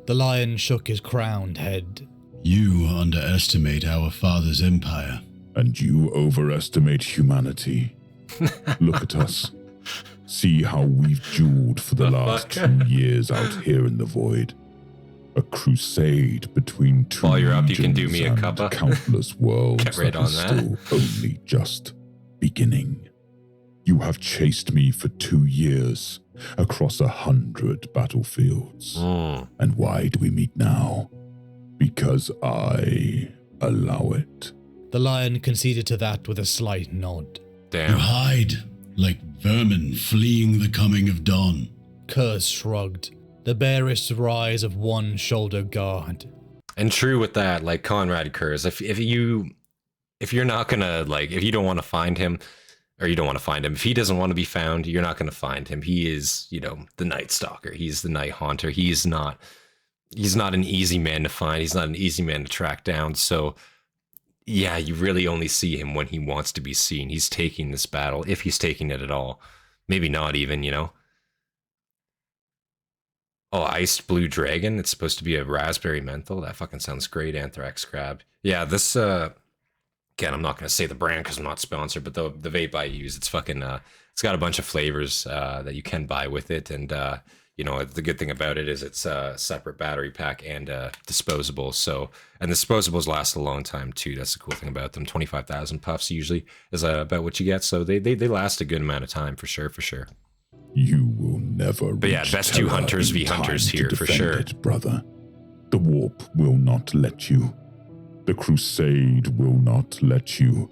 The lion shook his crowned head. You underestimate our father's empire. And you overestimate humanity. Look at us. See how we've dueled for the last 2 years out here in the void. A crusade between two While you're up, you can do me a and cuppa. countless worlds Get right that on is that. still only just beginning. You have chased me for 2 years across 100 battlefields. And why do we meet now? Because I allow it. The lion conceded to that with a slight nod. You Damn. hide like vermin fleeing the coming of dawn. Kurz shrugged, the barest rise of one shoulder guard. And true with that, like Conrad Kurz, if you're not gonna, like, if you don't want to find him, or you don't want to find him. If he doesn't want to be found, you're not going to find him. He is, you know, the Night Stalker. He's the Night Haunter. He's not an easy man to find. He's not an easy man to track down. So yeah, you really only see him when he wants to be seen. He's taking this battle, if he's taking it at all. Maybe not even, you know. Oh, Iced Blue Dragon. It's supposed to be a Raspberry Menthol. That fucking sounds great, Anthrax Crab. Yeah, this, again, I'm not going to say the brand because I'm not sponsored, but the vape I use, it's fucking, it's got a bunch of flavors that you can buy with it. And, you know, the good thing about it is it's a separate battery pack and disposable. So, and the disposables last a long time too. That's the cool thing about them. 25,000 puffs usually is about what you get. So they last a good amount of time for sure, for sure. You will never. But yeah, best two hunters v hunters here for sure. Brother, the warp will not let you. The crusade will not let you.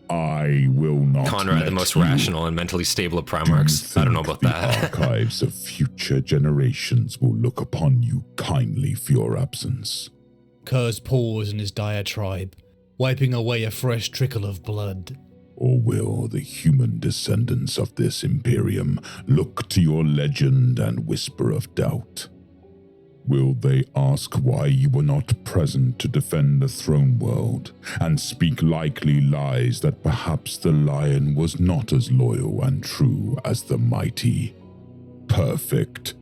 I will not. Conrad, the most rational and mentally stable of Primarchs. I don't know about that. Archives of future generations will look upon you kindly for your absence. Kerr's paused in his diatribe, wiping away a fresh trickle of blood. Or will the human descendants of this Imperium look to your legend and whisper of doubt? Will they ask why you were not present to defend the throne world, and speak likely lies that perhaps the lion was not as loyal and true as the mighty, perfect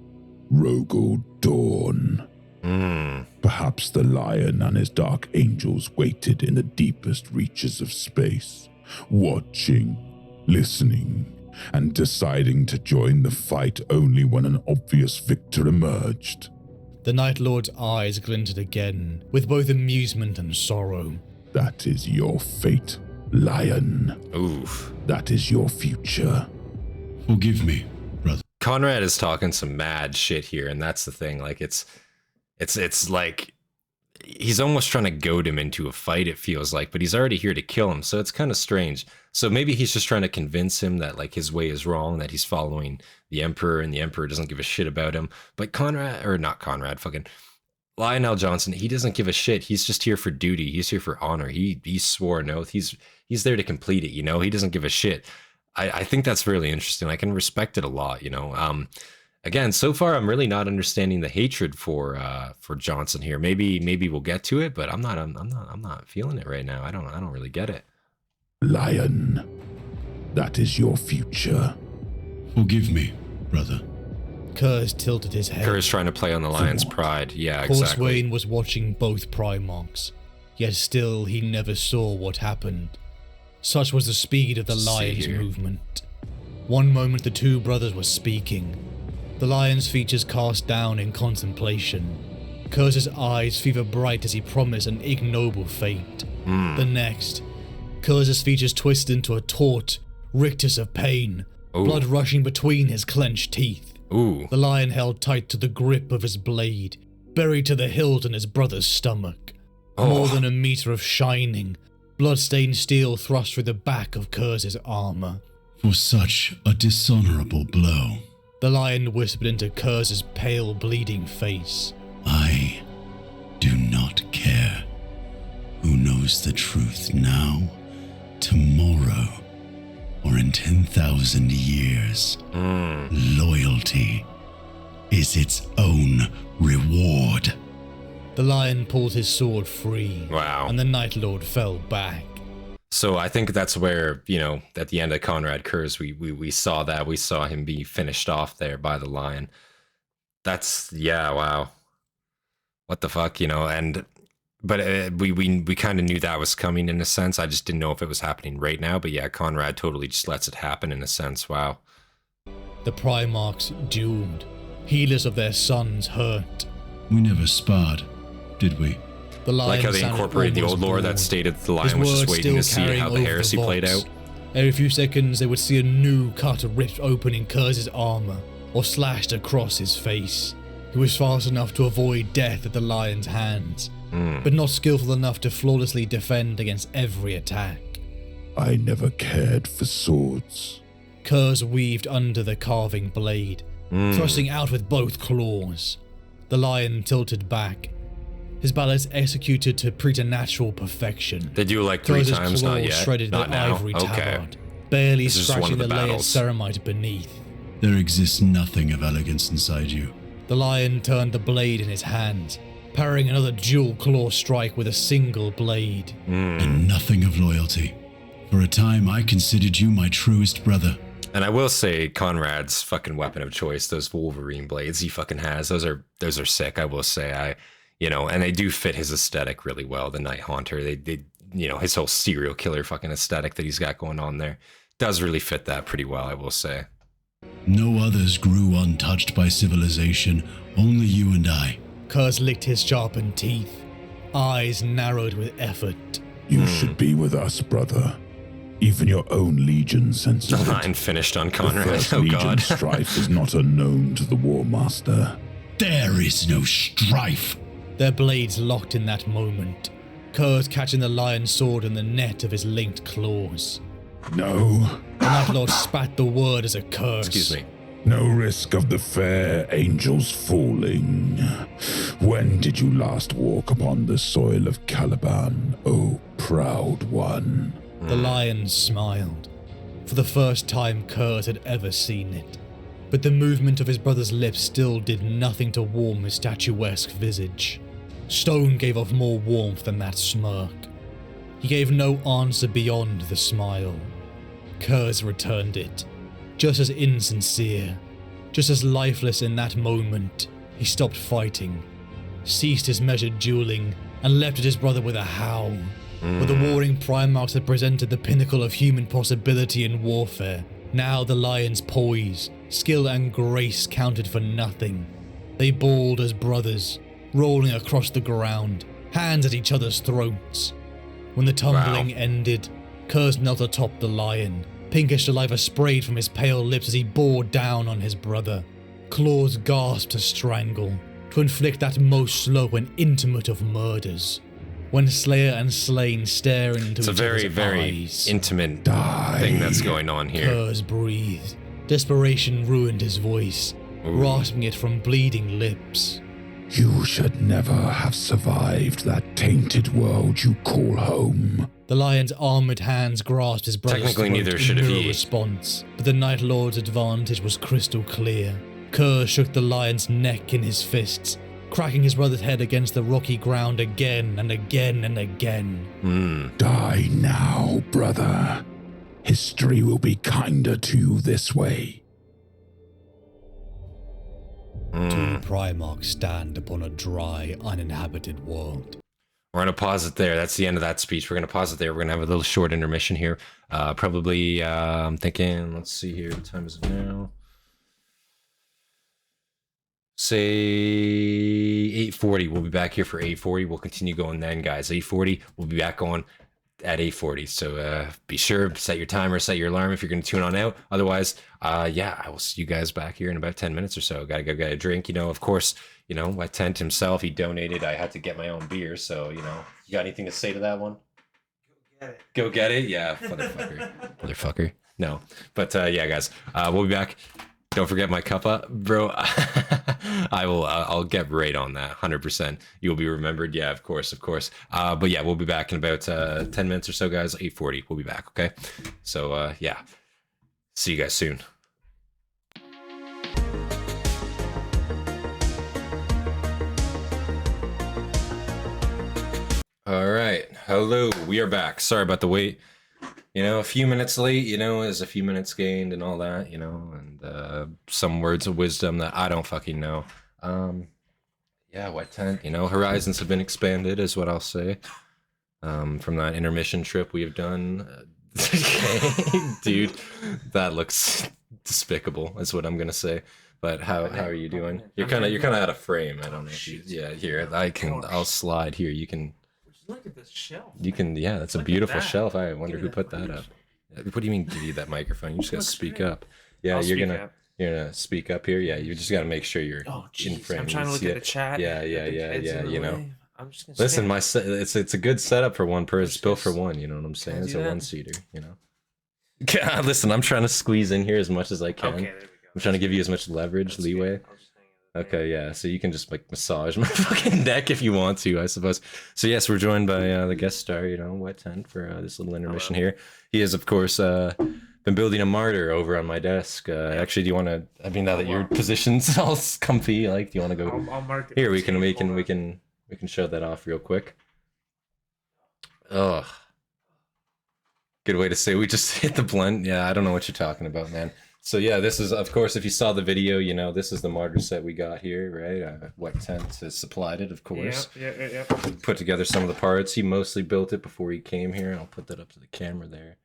Rogel Dawn? Perhaps the lion and his dark angels waited in the deepest reaches of space, watching, listening, and deciding to join the fight only when an obvious victor emerged. The Night Lord's eyes glinted again, with both amusement and sorrow. That is your fate, Lion. Oof. That is your future. Forgive me, brother. Conrad is talking some mad shit here, and that's the thing. Like, it's like he's almost trying to goad him into a fight, it feels like, but he's already here to kill him, so it's kind of strange. So maybe he's just trying to convince him that, like, his way is wrong, that he's following the Emperor, and the Emperor doesn't give a shit about him. But fucking Lion El Jonson, he doesn't give a shit. He's just here for duty. He's here for honor. He swore an oath. He's there to complete it, you know? He doesn't give a shit. I think that's really interesting. I can respect it a lot, you know? Again, so far I'm really not understanding the hatred for Jonson here. Maybe we'll get to it, but I'm not feeling it right now. I don't really get it. Lion, that is your future. Forgive me, brother. Kerr's tilted his head. Kerr's trying to play on the lion's pride. Yeah, exactly. Horswain was watching both Primarchs, yet still he never saw what happened. Such was the speed of the lion's movement. One moment the two brothers were speaking, the lion's features cast down in contemplation. Kerr's eyes fever bright as he promised an ignoble fate. The next, Kerr's features twisted into a taut rictus of pain, blood rushing between his clenched teeth. The lion held tight to the grip of his blade, buried to the hilt in his brother's stomach. More than a meter of shining, blood-stained steel thrust through the back of Kerr's armor. For such a dishonorable blow, the lion whispered into Kerr's pale, bleeding face. I do not care. Who knows the truth now, tomorrow, or in 10,000 years? Loyalty is its own reward. The lion pulled his sword free. Wow. And the Night Lord fell back. So I think that's where, you know, at the end of Conrad Curze, we saw that. We saw him be finished off there by the lion. That's, yeah, wow. What the fuck, you know, but we kind of knew that was coming in a sense. I just didn't know if it was happening right now. But yeah, Conrad totally just lets it happen in a sense. Wow. The Primarchs doomed, healers of their sons hurt. We never sparred, did we? The like how they incorporated the old lore that stated the lion was just waiting to see how the heresy played out. Every few seconds they would see a new cut ripped open in Kerr's armor, or slashed across his face. He was fast enough to avoid death at the lion's hands, but not skillful enough to flawlessly defend against every attack. I never cared for swords. Kerr's weaved under the carving blade, thrusting out with both claws. The lion tilted back, his balance executed to preternatural perfection. They do like 3 times, not yet. Shredded not the now. ivory Okay. tabard, barely This is just one scratching of the the layered battles. ceramite beneath. There exists nothing of elegance inside you. The lion turned the blade in his hand, parrying another dual claw strike with a single blade. And nothing of loyalty. For a time, I considered you my truest brother. And I will say, Conrad's fucking weapon of choice, those Wolverine blades he fucking has, those are sick. I will say, and they do fit his aesthetic really well. The Night Haunter, they his whole serial killer fucking aesthetic that he's got going on there does really fit that pretty well. I will say. No others grew untouched by civilization, only you and I. Kurz licked his sharpened teeth, eyes narrowed with effort. You should be with us, brother. Even your own legion senses The it. line finished on The Conrad. first Oh legion god. strife is not unknown to the War Master. There is no strife. Their blades locked in that moment, Kurz catching the lion's sword in the net of his linked claws. No, The Night Lord spat the word as a curse. Excuse me. no risk of the fair angels falling. When did you last walk upon the soil of Caliban, O proud one? The lion smiled, for the first time Kurz had ever seen it. But the movement of his brother's lips still did nothing to warm his statuesque visage. Stone gave off more warmth than that smirk. He gave no answer beyond the smile. Kurz returned it, just as insincere, just as lifeless in that moment. He stopped fighting, ceased his measured dueling, and leapt at his brother with a howl. But the warring Primarchs had presented the pinnacle of human possibility in warfare. Now the lion's poise, skill and grace counted for nothing. They bawled as brothers, rolling across the ground, hands at each other's throats. When the tumbling ended, Kurz knelt atop the lion. Pinkish saliva sprayed from his pale lips as he bore down on his brother. Claws gasped to strangle, to inflict that most slow and intimate of murders. When Slayer and Slain stare into It's a each very, other's very eyes, intimate thing that's going on here. Kurz breathed. Desperation ruined his voice, rasping it from bleeding lips. You should never have survived that tainted world you call home. The lion's armored hands grasped his brother's Technically, throat neither in should have mirror he. response, but the Night Lord's advantage was crystal clear. Kurz shook the lion's neck in his fists, cracking his brother's head against the rocky ground again and again and again. Die now, brother. History will be kinder to you this way. Two Primarchs stand upon a dry, uninhabited world. We're going to pause it there. That's the end of that speech. We're going to pause it there. We're going to have a little short intermission here. Probably, I'm thinking, let's see here. What time is it now? Say 8:40. We'll be back here for 8:40. We'll continue going then, guys. 8:40. We'll be back on at 8:40. So be sure to set your timer, set your alarm if you're going to tune on out. Otherwise, yeah, I will see you guys back here in about 10 minutes or so. Gotta go get a drink. Of course, Wet Tent himself, he donated. I had to get my own beer. So, you got anything to say to that one? Get it. Go get it? Yeah, motherfucker. Motherfucker. No. But yeah, guys, we'll be back. Don't forget my cuppa, bro. I'll get right on that, 100%. You'll be remembered. Yeah, of course. But yeah, we'll be back in about 10 minutes or so, guys. 8:40. We'll be back, okay? So yeah, see you guys soon. All right, hello. We are back. Sorry about the wait. A few minutes late, is a few minutes gained and all that, and some words of wisdom that I don't fucking know. Yeah, Wet Tent, horizons have been expanded is what I'll say. From that intermission trip we have done. Dude, that looks despicable is what I'm going to say. But how are you doing? You're kind of out of frame. I don't know. Yeah, here, I'll slide here. You can... Look at this shelf. You can, yeah, that's a Look at beautiful that. shelf. I wonder Give who me put that that up. What do you mean give you that microphone? You just gotta Looks speak great. up. Yeah, I'll you're speak gonna up. speak up here. Yeah, you just gotta make sure you're Oh, in jeez. frame. I'm trying to You look see at it. the chat. Yeah, the kids in the way. I'm just gonna Listen, stand. it's a good setup for one person. It's built for Just- one. You know what I'm saying? I It's do a that? one-seater. God, listen, I'm trying to squeeze in here as much as I can. Okay, there we go. I'm trying to give you as much leverage, That's leeway. good. I'll just hang it there. Okay, yeah, so you can just massage my fucking neck if you want to, I suppose. So yes, we're joined by the guest star, Wet Tent, for this little intermission here. He is, of course, the been building a martyr over on my desk. Actually, do you want to? I mean, now that your position's all comfy, like, do you want to go? I'll mark it. Here, we can show that off real quick. Ugh. Good way to say we just hit the blunt. Yeah, I don't know what you're talking about, man. So yeah, this is, of course, if you saw the video, you know, this is the martyr set we got here, right? Wet Tent has supplied it, of course. Yeah. Put together some of the parts. He mostly built it before he came here. I'll put that up to the camera there.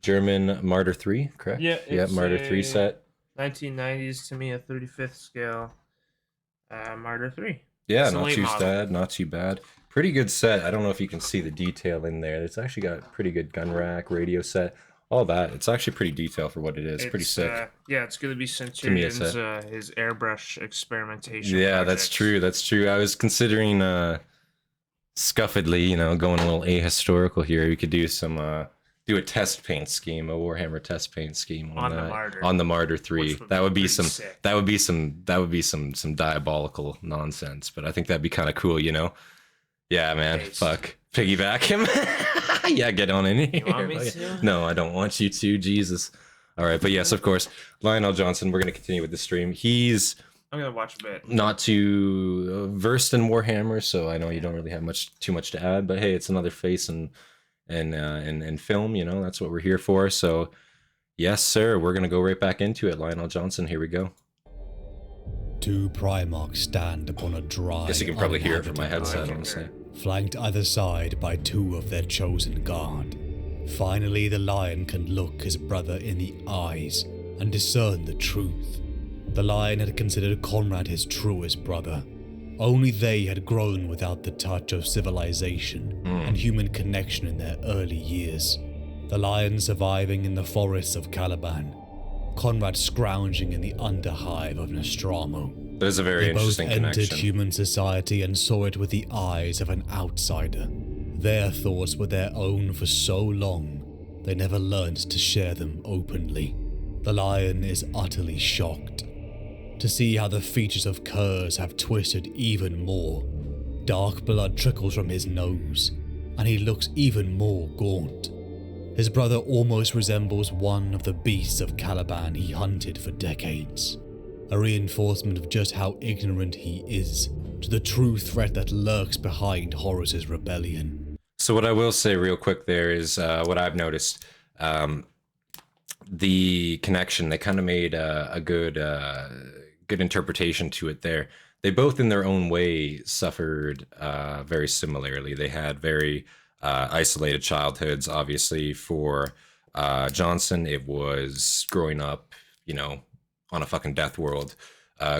German Martyr 3, correct? Yeah. Yeah, Martyr 3 set. 1990s to me, a 35th scale Martyr 3. Yeah, It's a not late too model. bad, not too bad. Pretty good set. I don't know if you can see the detail in there. It's actually got pretty good gun rack, radio set, all that. It's actually pretty detailed for what it is. Pretty sick. Yeah, it's gonna be me a Centurion's set. his airbrush experimentation. Yeah, that's project. true. That's true. I was considering scuffedly, you know, going a little ahistorical here. We could do some do a test paint scheme, a Warhammer test paint scheme On the Martyr. on the Martyr 3. Which would That would be pretty some sick. that would be some diabolical nonsense, but I think that'd be kind of cool, you know. Yeah, man. Based. Fuck. Piggyback him. Yeah, get on in here. You want me to? No, I don't want you to. Jesus. All right, but yes, of course, Lion El Jonson. We're gonna continue with the stream. He's I'm gonna watch a bit. not too versed in Warhammer, so I know you don't really have too much to add. But hey, it's another face and film. You know, that's what we're here for. So, yes, sir. We're gonna go right back into it. Lion El Jonson. Here we go. Two Primarchs stand upon a dry, Guess you can probably hear it from my uninhabited headset, island, honestly. flanked either side by two of their chosen guard. Finally, the lion can look his brother in the eyes and discern the truth. The lion had considered Conrad his truest brother. Only they had grown without the touch of civilization and human connection in their early years. The lion surviving in the forests of Caliban, Conrad scrounging in the underhive of Nostromo. That is a very They both interesting entered connection. human society and saw it with the eyes of an outsider. Their thoughts were their own for so long, they never learned to share them openly. The lion is utterly shocked to see how the features of Kurz have twisted even more. Dark blood trickles from his nose, and he looks even more gaunt. His brother almost resembles one of the beasts of Caliban he hunted for decades. A reinforcement of just how ignorant he is to the true threat that lurks behind Horus's rebellion. So what I will say real quick there is what I've noticed. The connection, they kind of made a good interpretation to it there. They both in their own way suffered very similarly. They had very isolated childhoods. Obviously for Jonson, it was growing up, you know, on a fucking death world.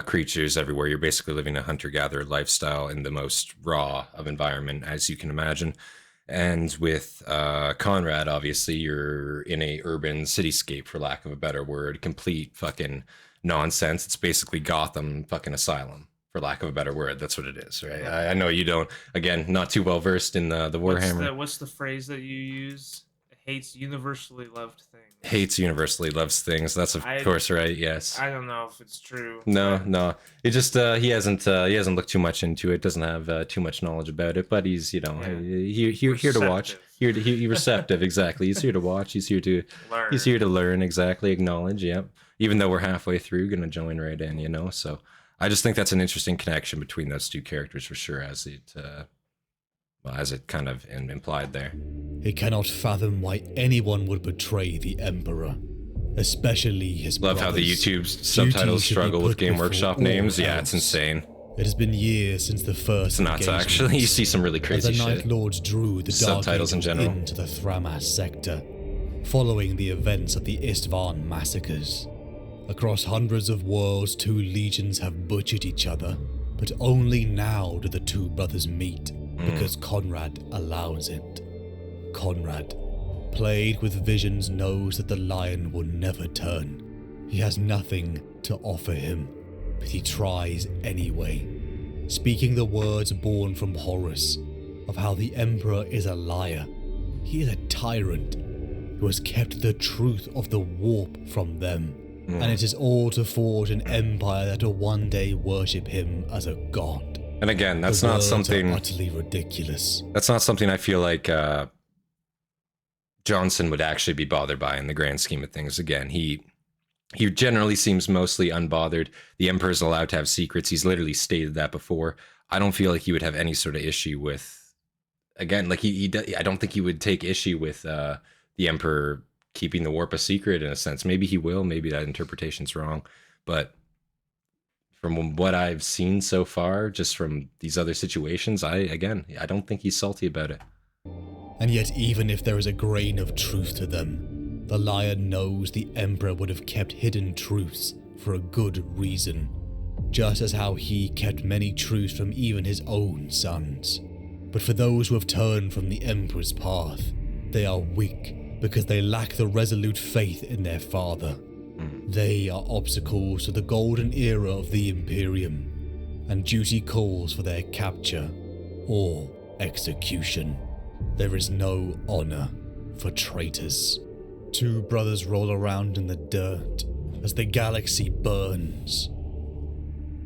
Creatures everywhere. You're basically living a hunter-gatherer lifestyle in the most raw of environment, as you can imagine. And with Conrad, obviously, you're in a urban cityscape, for lack of a better word. Complete fucking nonsense. It's basically Gotham fucking asylum, for lack of a better word. That's what it is, right? I know you don't, again, not too well versed in the Warhammer. What's the phrase that you use? Hates universally loved things. Hates universally loves things. That's of course right. Yes. I don't know if it's true. No. It just he hasn't looked too much into it. Doesn't have too much knowledge about it. But he's, you know, here to watch. He receptive. Exactly. He's here to watch. He's here to Learn. He's here to learn. Exactly. Acknowledge. Yep. Even though we're halfway through, gonna join right in. You know. So I just think that's an interesting connection between those two characters for sure, as it kind of implied there. He cannot fathom why anyone would betray the Emperor, especially his Love how the brothers. YouTube subtitles Duty should be struggle with put Game before Workshop all names. Yeah, else. it's insane. It has been years since the first It's nuts, engagement, actually. You see some really as crazy the Night shit. Lords drew the Dark Subtitles in Angels general. into the Thramas sector, following the events of the Istvan massacres. Across hundreds of worlds, two legions have butchered each other, but only now do the two brothers meet, because Conrad allows it. Conrad, plagued with visions, knows that the lion will never turn. He has nothing to offer him, but he tries anyway, speaking the words born from Horus of how the Emperor is a liar. He is a tyrant who has kept the truth of the warp from them, and it is all to forge an empire that will one day worship him as a god. And again, that's The not words are something. utterly ridiculous. That's not something I feel like Jonson would actually be bothered by in the grand scheme of things. Again, he generally seems mostly unbothered. The Emperor's allowed to have secrets. He's literally stated that before. I don't feel like he would have any sort of issue with, again, like I don't think he would take issue with the Emperor keeping the warp a secret in a sense. Maybe he will, maybe that interpretation's wrong, but from what I've seen so far, just from these other situations, I don't think he's salty about it. And yet, even if there is a grain of truth to them, the Lion knows the Emperor would have kept hidden truths for a good reason, just as how he kept many truths from even his own sons. But for those who have turned from the Emperor's path, they are weak because they lack the resolute faith in their father. They are obstacles to the golden era of the Imperium, and duty calls for their capture or execution. There is no honor for traitors. Two brothers roll around in the dirt as the galaxy burns.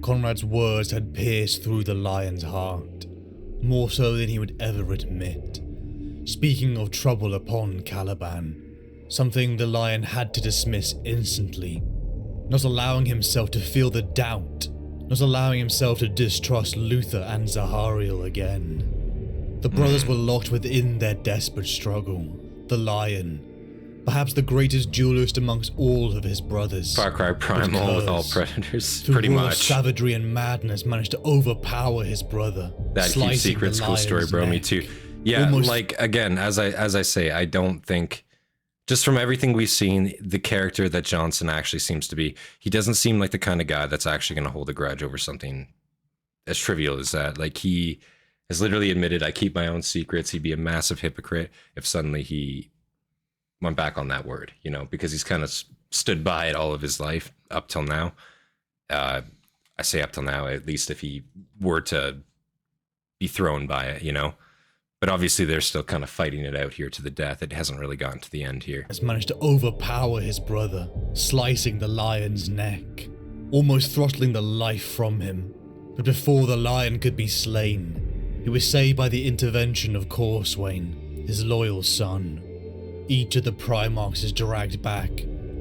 Conrad's words had pierced through the Lion's heart, more so than he would ever admit. Speaking of trouble upon Caliban, something the Lion had to dismiss instantly, not allowing himself to feel the doubt, not allowing himself to distrust Luther and Zahariel again. The brothers were locked within their desperate struggle. The Lion, perhaps the greatest duelist amongst all of his brothers. Far Cry Primal with all predators, through pretty raw much. savagery and madness, managed to overpower his brother. That Keep Secrets, cool story, bro. Me too. Yeah, Almost, like again, as I say, I don't think, just from everything we've seen, the character that Jonson actually seems to be, he doesn't seem like the kind of guy that's actually going to hold a grudge over something as trivial as that. Like, he has literally admitted, I keep my own secrets. He'd be a massive hypocrite if suddenly he went back on that word, you know, because he's kind of stood by it all of his life up till now. I say up till now, at least if he were to be thrown by it, you know. But obviously they're still kind of fighting it out here to the death. It hasn't really gotten to the end here. Has managed to overpower his brother, slicing the Lion's neck, almost throttling the life from him. But before the Lion could be slain, he was saved by the intervention of Corswain, his loyal son. Each of the Primarchs is dragged back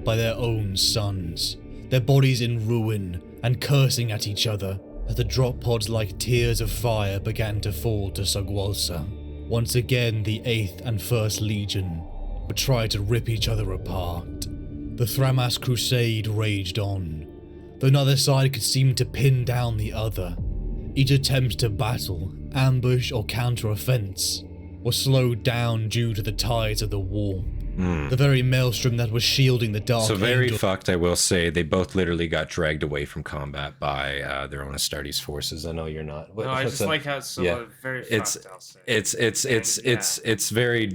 by their own sons, their bodies in ruin and cursing at each other as the drop pods like tears of fire began to fall to Sogwalsa. Once again, the 8th and 1st Legion would try to rip each other apart. The Thramas Crusade raged on, though neither side could seem to pin down the other. Each attempt to battle, ambush or counter-offense was slowed down due to the tides of the war. The very maelstrom that was shielding the Dark So very Angel. fucked, I will say. They both literally got dragged away from combat by their own Astartes forces. I know you're not. No, I just like how it's so very fucked, I'll say. It's very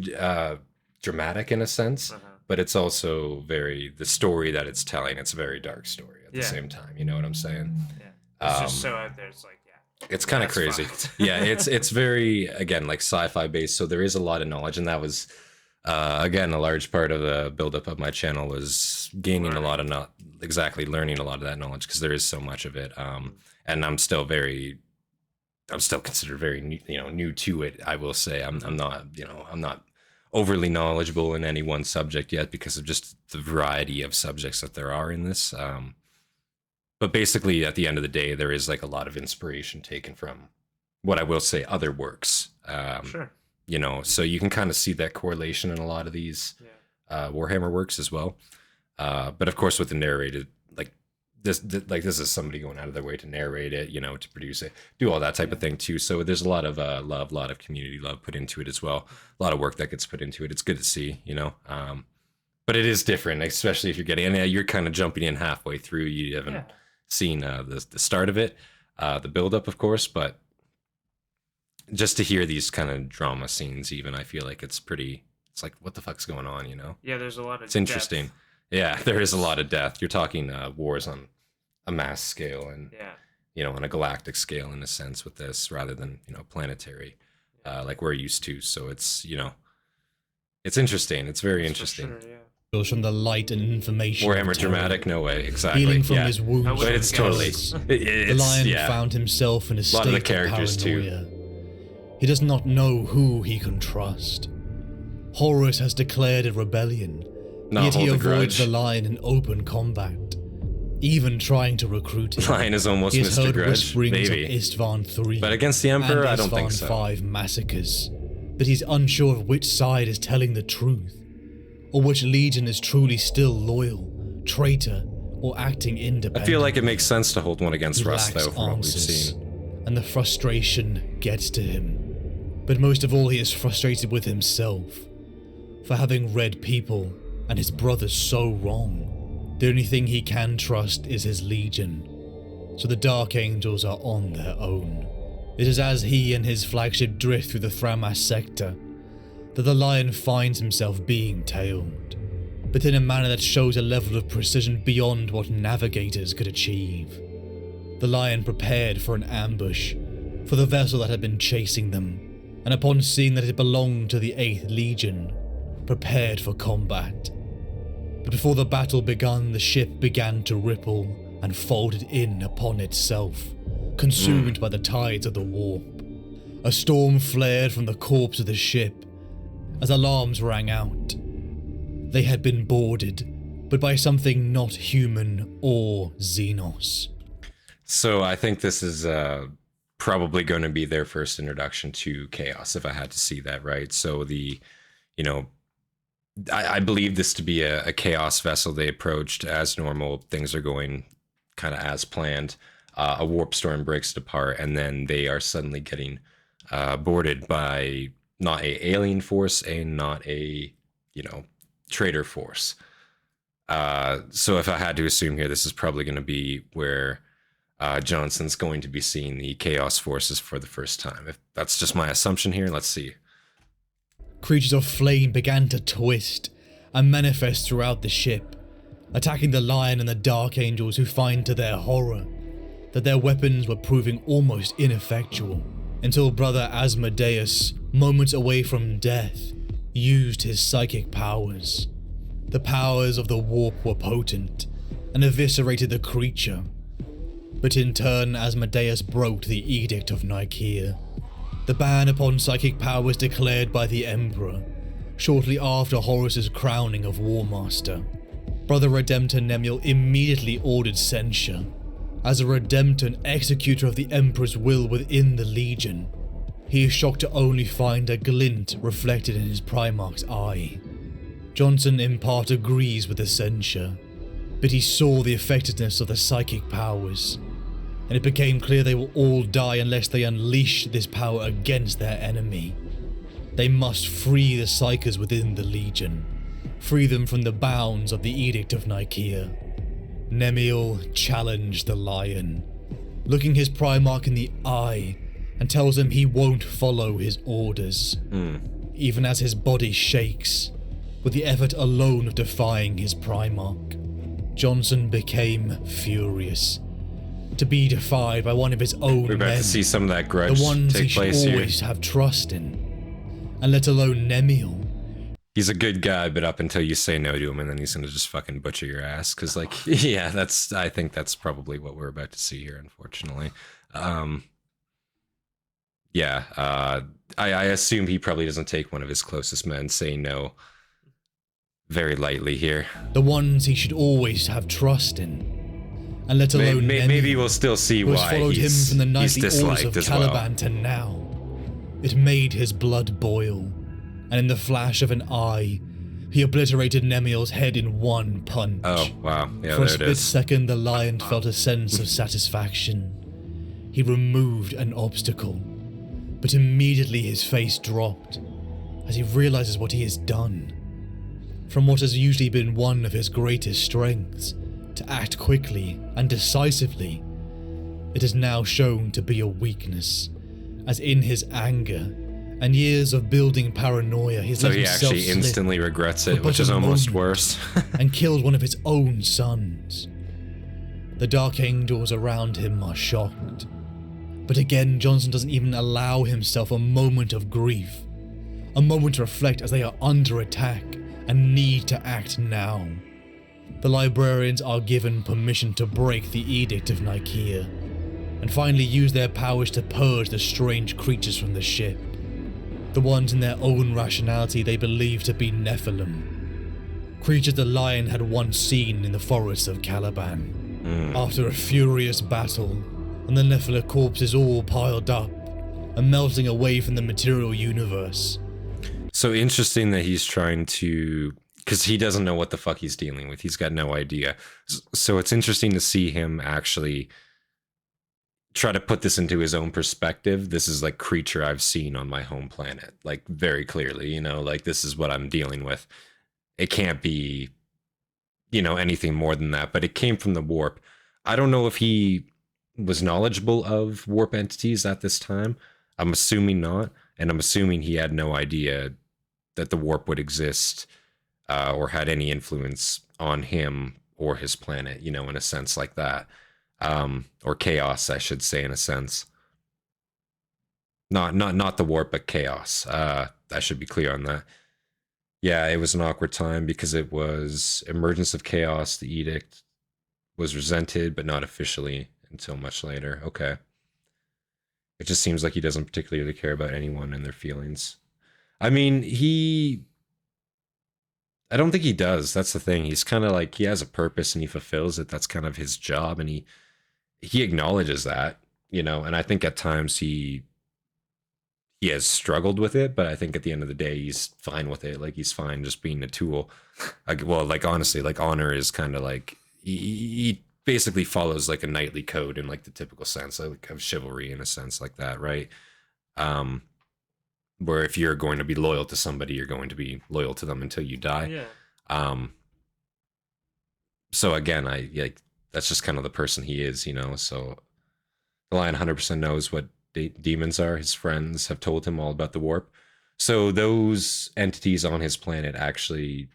dramatic in a sense, but it's also very, the story that it's telling, it's a very dark story at the same time. You know what I'm saying? Yeah. It's just so out there, it's like, it's kind of crazy. Yeah, it's very, again, like sci-fi based, so there is a lot of knowledge, and that was again a large part of the buildup of my channel was gaining a lot of learning a lot of that knowledge, because there is so much of it, and I'm still considered very new to it. I will say I'm not overly knowledgeable in any one subject yet, because of just the variety of subjects that there are in this. But basically, at the end of the day, there is like a lot of inspiration taken from what I will say other works. sure. You know, so you can kind of see that correlation in a lot of these Warhammer works as well. But of course, with the narrated, like this is somebody going out of their way to narrate it, you know, to produce it, do all that type of thing too. So there's a lot of love, a lot of community love put into it as well. A lot of work that gets put into it. It's good to see, you know. But it is different, especially if you're getting, and you're kind of jumping in halfway through. You haven't seen the start of it, the build up, of course, but just to hear these kind of drama scenes, even, I feel like it's like, what the fuck's going on, you know? Yeah, there's a lot of It's interesting. depth. Yeah, there is a lot of death. You're talking wars on a mass scale and, you know, on a galactic scale in a sense with this, rather than, you know, planetary, like we're used to. So it's, you know, it's interesting. It's very interesting. For sure, From the light and information. Warhammer of terror. dramatic, no way, exactly. Healing from yeah. his wounds. But it's totally, The Lion found himself in a state lot of the of characters paranoia. He does not know who he can trust. Horus has declared a rebellion, Not yet he hold a avoids grudge. the Lion in open combat, even trying to recruit him. Lion is almost He has Mr. heard Grudge, whisperings maybe. of Istvan 3 But against the Emperor, and I don't think Istvan so. 5 massacres, but he's unsure of which side is telling the truth, or which legion is truly still loyal, traitor, or acting independent. I feel like it makes sense to hold one against He Russ, lacks though, from what we've answers, seen. and the frustration gets to him. But most of all, he is frustrated with himself for having read people and his brothers so wrong. The only thing he can trust is his legion, so the Dark Angels are on their own. It is as he and his flagship drift through the Thramas sector that the Lion finds himself being tailed, but in a manner that shows a level of precision beyond what navigators could achieve. The Lion prepared for an ambush for the vessel that had been chasing them, and upon seeing that it belonged to the 8th Legion, prepared for combat. But before the battle began, the ship began to ripple and folded in upon itself, consumed by the tides of the warp. A storm flared from the corpse of the ship as alarms rang out. They had been boarded, but by something not human or Xenos. So I think this is probably going to be their first introduction to chaos, if I had to see that, right? So I believe this to be a chaos vessel. They approached as normal. Things are going kind of as planned. A warp storm breaks it apart, and then they are suddenly getting boarded by not a alien force and not a, traitor force. So if I had to assume here, this is probably going to be where Jonson's going to be seeing the chaos forces for the first time. If that's just my assumption here, let's see. Creatures of flame began to twist and manifest throughout the ship, attacking the Lion and the Dark Angels, who find to their horror that their weapons were proving almost ineffectual, until Brother Asmodeus, moments away from death, used his psychic powers. The powers of the warp were potent and eviscerated the creature, but in turn Asmodeus broke the Edict of Nicaea, the ban upon psychic powers declared by the Emperor shortly after Horus's crowning of War Master. Brother Redemptor Nemiel immediately ordered censure. As a Redemptor and executor of the Emperor's will within the Legion, he is shocked to only find a glint reflected in his Primarch's eye. Jonson in part agrees with the censure, but he saw the effectiveness of the psychic powers, and it became clear they will all die unless they unleash this power against their enemy. They must free the Psykers within the Legion, free them from the bounds of the Edict of Nicaea. Nemiel challenged the Lion, looking his Primarch in the eye, and tells him he won't follow his orders, even as his body shakes, with the effort alone of defying his Primarch. Jonson became furious, to be defied by one of his own We're about men, to see some of that grudge the ones he take should place here. always have trust in, and let alone Nemiel. He's a good guy, but up until you say no to him, and then he's gonna just fucking butcher your ass. Cause yeah, I think that's probably what we're about to see here, unfortunately. I assume he probably doesn't take one of his closest men saying no very lightly here. The ones he should always have trust in, and let alone Maybe Nemiel, we'll still see who has why followed him he's from the nightly orders disliked of as Caliban well. to now. It made his blood boil, and in the flash of an eye, he obliterated Nemiel's head in one punch. Oh, wow. Yeah, For a there it split is. second, the Lion felt a sense of satisfaction. He removed an obstacle, but immediately his face dropped as he realizes what he has done. From what has usually been one of his greatest strengths, to act quickly and decisively, it is now shown to be a weakness, as in his anger and years of building paranoia, he's So let he himself actually slip instantly regrets it, for which but is a almost moment, worse. and killed one of his own sons. The Dark Angels around him are shocked, but again Jonson doesn't even allow himself a moment of grief, a moment to reflect as they are under attack and need to act now. The librarians are given permission to break the Edict of Nicaea, and finally use their powers to purge the strange creatures from the ship. the ones in their own rationality they believed to be Nephilim, creatures the lion had once seen in the forests of Caliban. After a furious battle, and the Nephilim corpses all piled up and melting away from the material universe. So interesting that he's trying to, because he doesn't know what the fuck he's dealing with. He's got no idea. So it's interesting to see him actually try to put this into his own perspective. This is like creature I've seen on my home planet, like very clearly, you know, like this is what I'm dealing with. It can't be, you know, anything more than that, but it came from the warp. I don't know if he was knowledgeable of warp entities at this time. I'm assuming not, and I'm assuming he had no idea that the warp would exist or had any influence on him or his planet, you know, in a sense like that. Or chaos, I should say, in a sense. Not the warp, but chaos. I should be clear on that. Yeah, it was an awkward time because it was emergence of chaos. The edict was resented, but not officially until much later. Okay. It just seems like he doesn't particularly care about anyone and their feelings. I mean, I don't think he does. That's the thing. He's kind of like, he has a purpose and he fulfills it. That's kind of his job. And he acknowledges that, you know, and I think at times he has struggled with it, but I think at the end of the day, he's fine with it. Like, he's fine just being a tool. Well, like, honestly, like, honor is kind of like, he basically follows like a knightly code in like the typical sense, like of chivalry in a sense like that, right? Where if you're going to be loyal to somebody, you're going to be loyal to them until you die. Yeah. So again, that's just kind of the person he is, you know. So the lion 100% knows what demons are. His friends have told him all about the warp. So those entities on his planet actually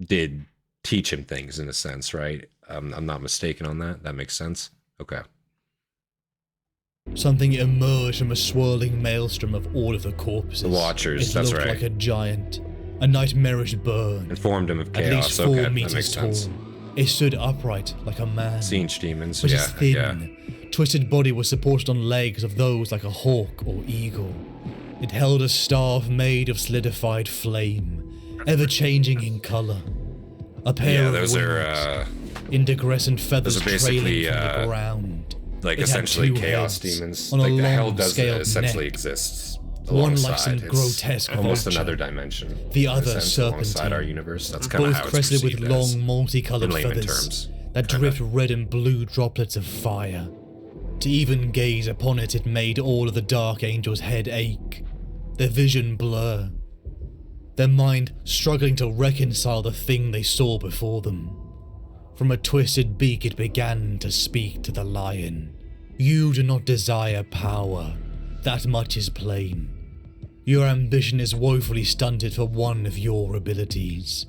did teach him things in a sense, right? I'm not mistaken on that. That makes sense. Okay. Something emerged from a swirling maelstrom of all of the corpses. The Watchers, it that's looked right. like a giant, a nightmarish bird. Informed him of chaos. At least 4 okay, meters that makes tall. sense. It stood upright like a man. Siege demons, but yeah. his thin, twisted body was supported on legs of those like a hawk or eagle. It held a staff made of solidified flame, ever-changing in color. A pair of those wings, are iridescent feathers those are basically, trailing from the ground. Like, It had essentially 2 chaos heads demons. on a Like, the hell long does scaled essentially neck. exist One alongside. like some It's grotesque almost vulture. another dimension. The in a other sense, alongside serpentine. our universe. That's kind of Both how it's crested with perceived as, long multicolored in layman feathers terms. that dripped red and blue droplets of fire. To even gaze upon it, it made all of the Dark Angels' head ache, their vision blur, their mind struggling to reconcile the thing they saw before them. From a twisted beak it began to speak to the lion. You do not desire power, that much is plain. Your ambition is woefully stunted for one of your abilities.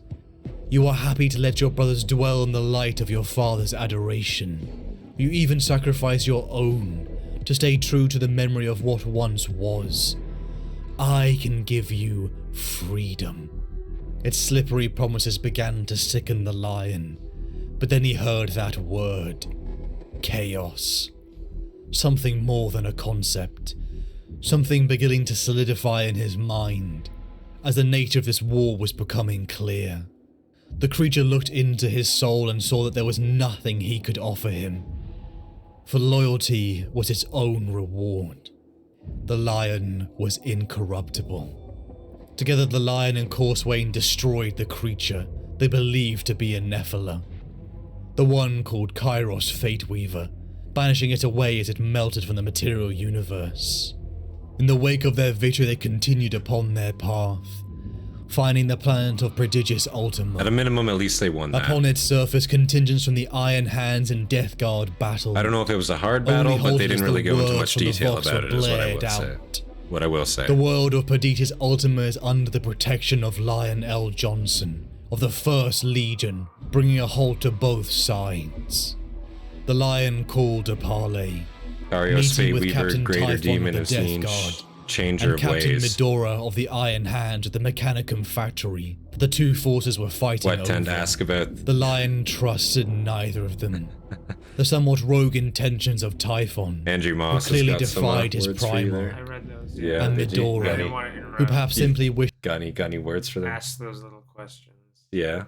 You are happy to let your brothers dwell in the light of your father's adoration. You even sacrifice your own to stay true to the memory of what once was. I can give you freedom. Its slippery promises began to sicken the lion, but then he heard that word, chaos. Something more than a concept. Something beginning to solidify in his mind, as the nature of this war was becoming clear. The creature looked into his soul and saw that there was nothing he could offer him, for loyalty was its own reward. The lion was incorruptible. Together the lion and Corswain destroyed the creature they believed to be a Nephilim, the one called Kairos Fateweaver, banishing it away as it melted from the material universe. In the wake of their victory they continued upon their path, finding the planet of prodigious Ultima. At a minimum, at least they won that. Upon its surface, contingents from the Iron Hands and Death Guard battled. I don't know if it was a hard battle, but they didn't really go into much detail about it, is what I would say. What I will say. The world of Perdita's Ultima is under the protection of Lion El Jonson, of the First Legion, bringing a halt to both sides. The Lion called to parley, Darius meeting with Fateweaver, Captain Greater Typhon Demon of of the Death Siege, Guard, Changer and of Captain Ways, Medora of the Iron Hand at the Mechanicum factory that the two forces were fighting what I tend to over. ask about. The Lion trusted neither of them. The somewhat rogue intentions of Typhon, Andrew who Moss has clearly got some defied his words for you primal, there. I read those. Yeah, and did you? Midori, Got didn't any, want to interrupt. who perhaps simply wished got any words for them? Ask those little questions. Yeah.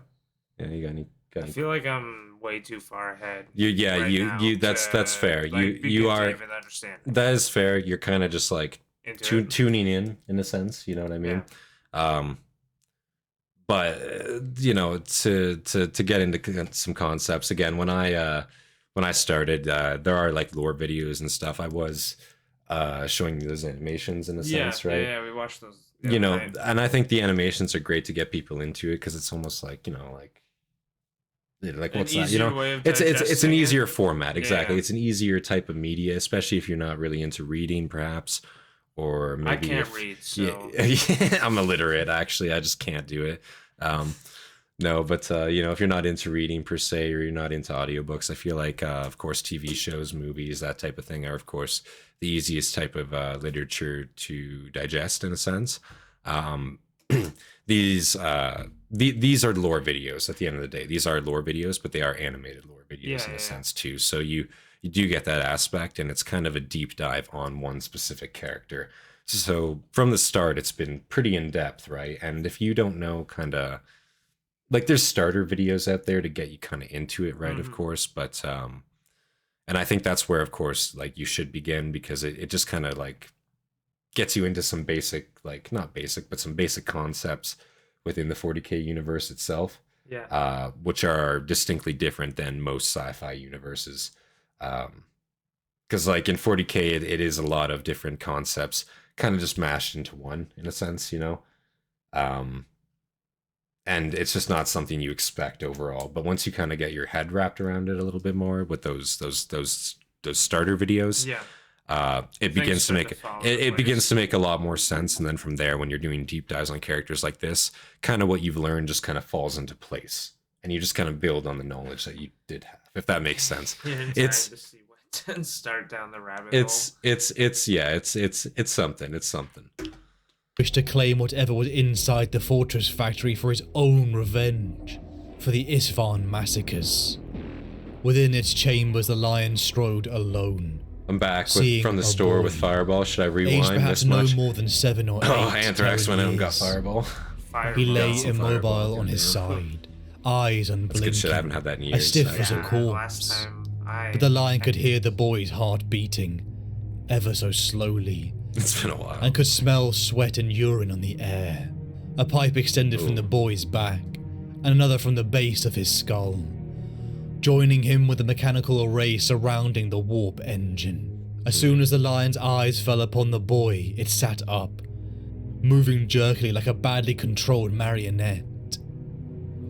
Yeah, you got I any? feel like I'm way too far ahead. You right that's now fair. to, like, You begin to are even understand that is fair. You're kind of just like into it. tuning in a sense, you know what I mean? But you know, to get into some concepts again, when I started, there are like lore videos and stuff. I was showing you those animations in a sense, right? Yeah, we watched those. You know, and I think the animations are great to get people into it because it's almost like, you know, like what's that? You know, it's an easier format. Exactly, it's an easier type of media, especially if you're not really into reading, perhaps. Or maybe I can't read, so yeah, I'm illiterate. Actually, I just can't do it. No, but you know, if you're not into reading per se, or you're not into audiobooks, I feel like, of course, TV shows, movies, that type of thing are, of course, the easiest type of literature to digest in a sense. These are lore videos. At the end of the day, these are lore videos, but they are animated lore videos in a sense too. So you do get that aspect, and it's kind of a deep dive on one specific character. So from the start, it's been pretty in depth, right? And if you don't know, kind of like, there's starter videos out there to get you kind of into it, right? Of course, but and I think that's where, of course, like, you should begin, because it just kind of like gets you into some basic, like, not basic, but some basic concepts within the 40K universe itself, which are distinctly different than most sci-fi universes. Because like in 40K, it is a lot of different concepts kind of just mashed into one, in a sense, you know. And it's just not something you expect overall. But once you kind of get your head wrapped around it a little bit more with those starter videos, it begins to make it begins to make a lot more sense. And then from there, when you're doing deep dives on characters like this, kind of what you've learned just kind of falls into place, and you just kind of build on the knowledge that you did have, if that makes sense. It's to see what and start down the rabbit hole. It's something. wished to claim whatever was inside the fortress factory for his own revenge, for the Isfahan massacres. Within its chambers, the lion strode alone. I'm back from the store with Fireball. Should I rewind perhaps this much? no more than 7 or 8. Oh, Anthrax went out and got Fireball. He lay immobile on his side, eyes unblinking, That's good shit. I haven't had that in years. as stiff as a corpse. But the lion could hear the boy's heart beating, ever so slowly. It's been a while. And could smell sweat and urine on the air. A pipe extended from the boy's back, and another from the base of his skull, joining him with the mechanical array surrounding the warp engine. As soon as the lion's eyes fell upon the boy, it sat up, moving jerkily like a badly controlled marionette.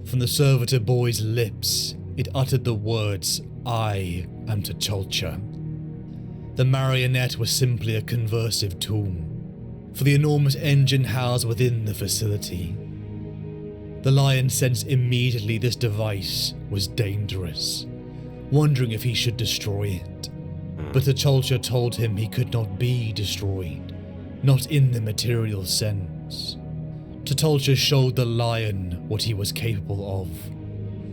From the servitor boy's lips, it uttered the words, "I am T'Challa." The marionette was simply a conversive tool for the enormous engine housed within the facility. The lion sensed immediately this device was dangerous, wondering if he should destroy it. But T'Challa told him he could not be destroyed, not in the material sense. T'Challa showed the lion what he was capable of,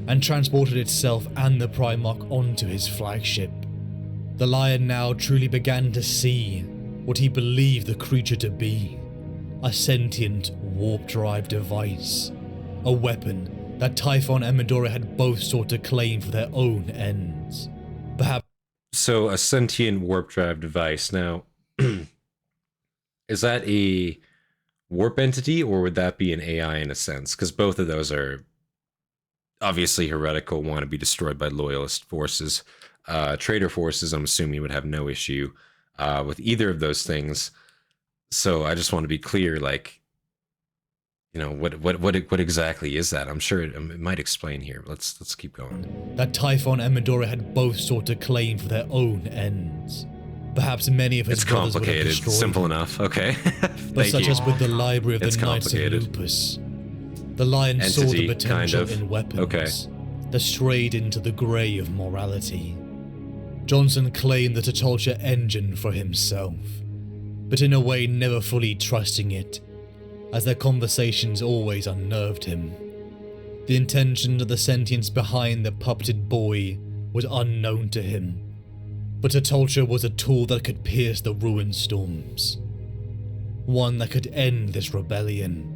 and transported itself and the Primarch onto his flagship. The lion now truly began to see what he believed the creature to be, a sentient warp drive device, a weapon that Typhon and Midori had both sought to claim for their own ends. Perhaps So a sentient warp drive device. Now, is that a warp entity, or would that be an AI in a sense? Because both of those are obviously heretical, want to be destroyed by loyalist forces. Traitor forces, I'm assuming, would have no issue with either of those things. So I just want to be clear, like, you know, what exactly is that? I'm sure it might explain here. Let's keep going. that Typhon and Midori had both sought to claim for their own ends. Perhaps many of his It's brothers would have complicated. destroyed Simple him. enough. Okay. But Thank such you. as with the library of It's the Knights of complicated. Lupus, the lion saw the Entity, potential kind of. in weapons Okay. that strayed into the grey of morality. Jonson claimed the T'Challa engine for himself, but in a way never fully trusting it, as their conversations always unnerved him. The intention of the sentience behind the puppeted boy was unknown to him, but T'Challa was a tool that could pierce the ruin storms. one that could end this rebellion.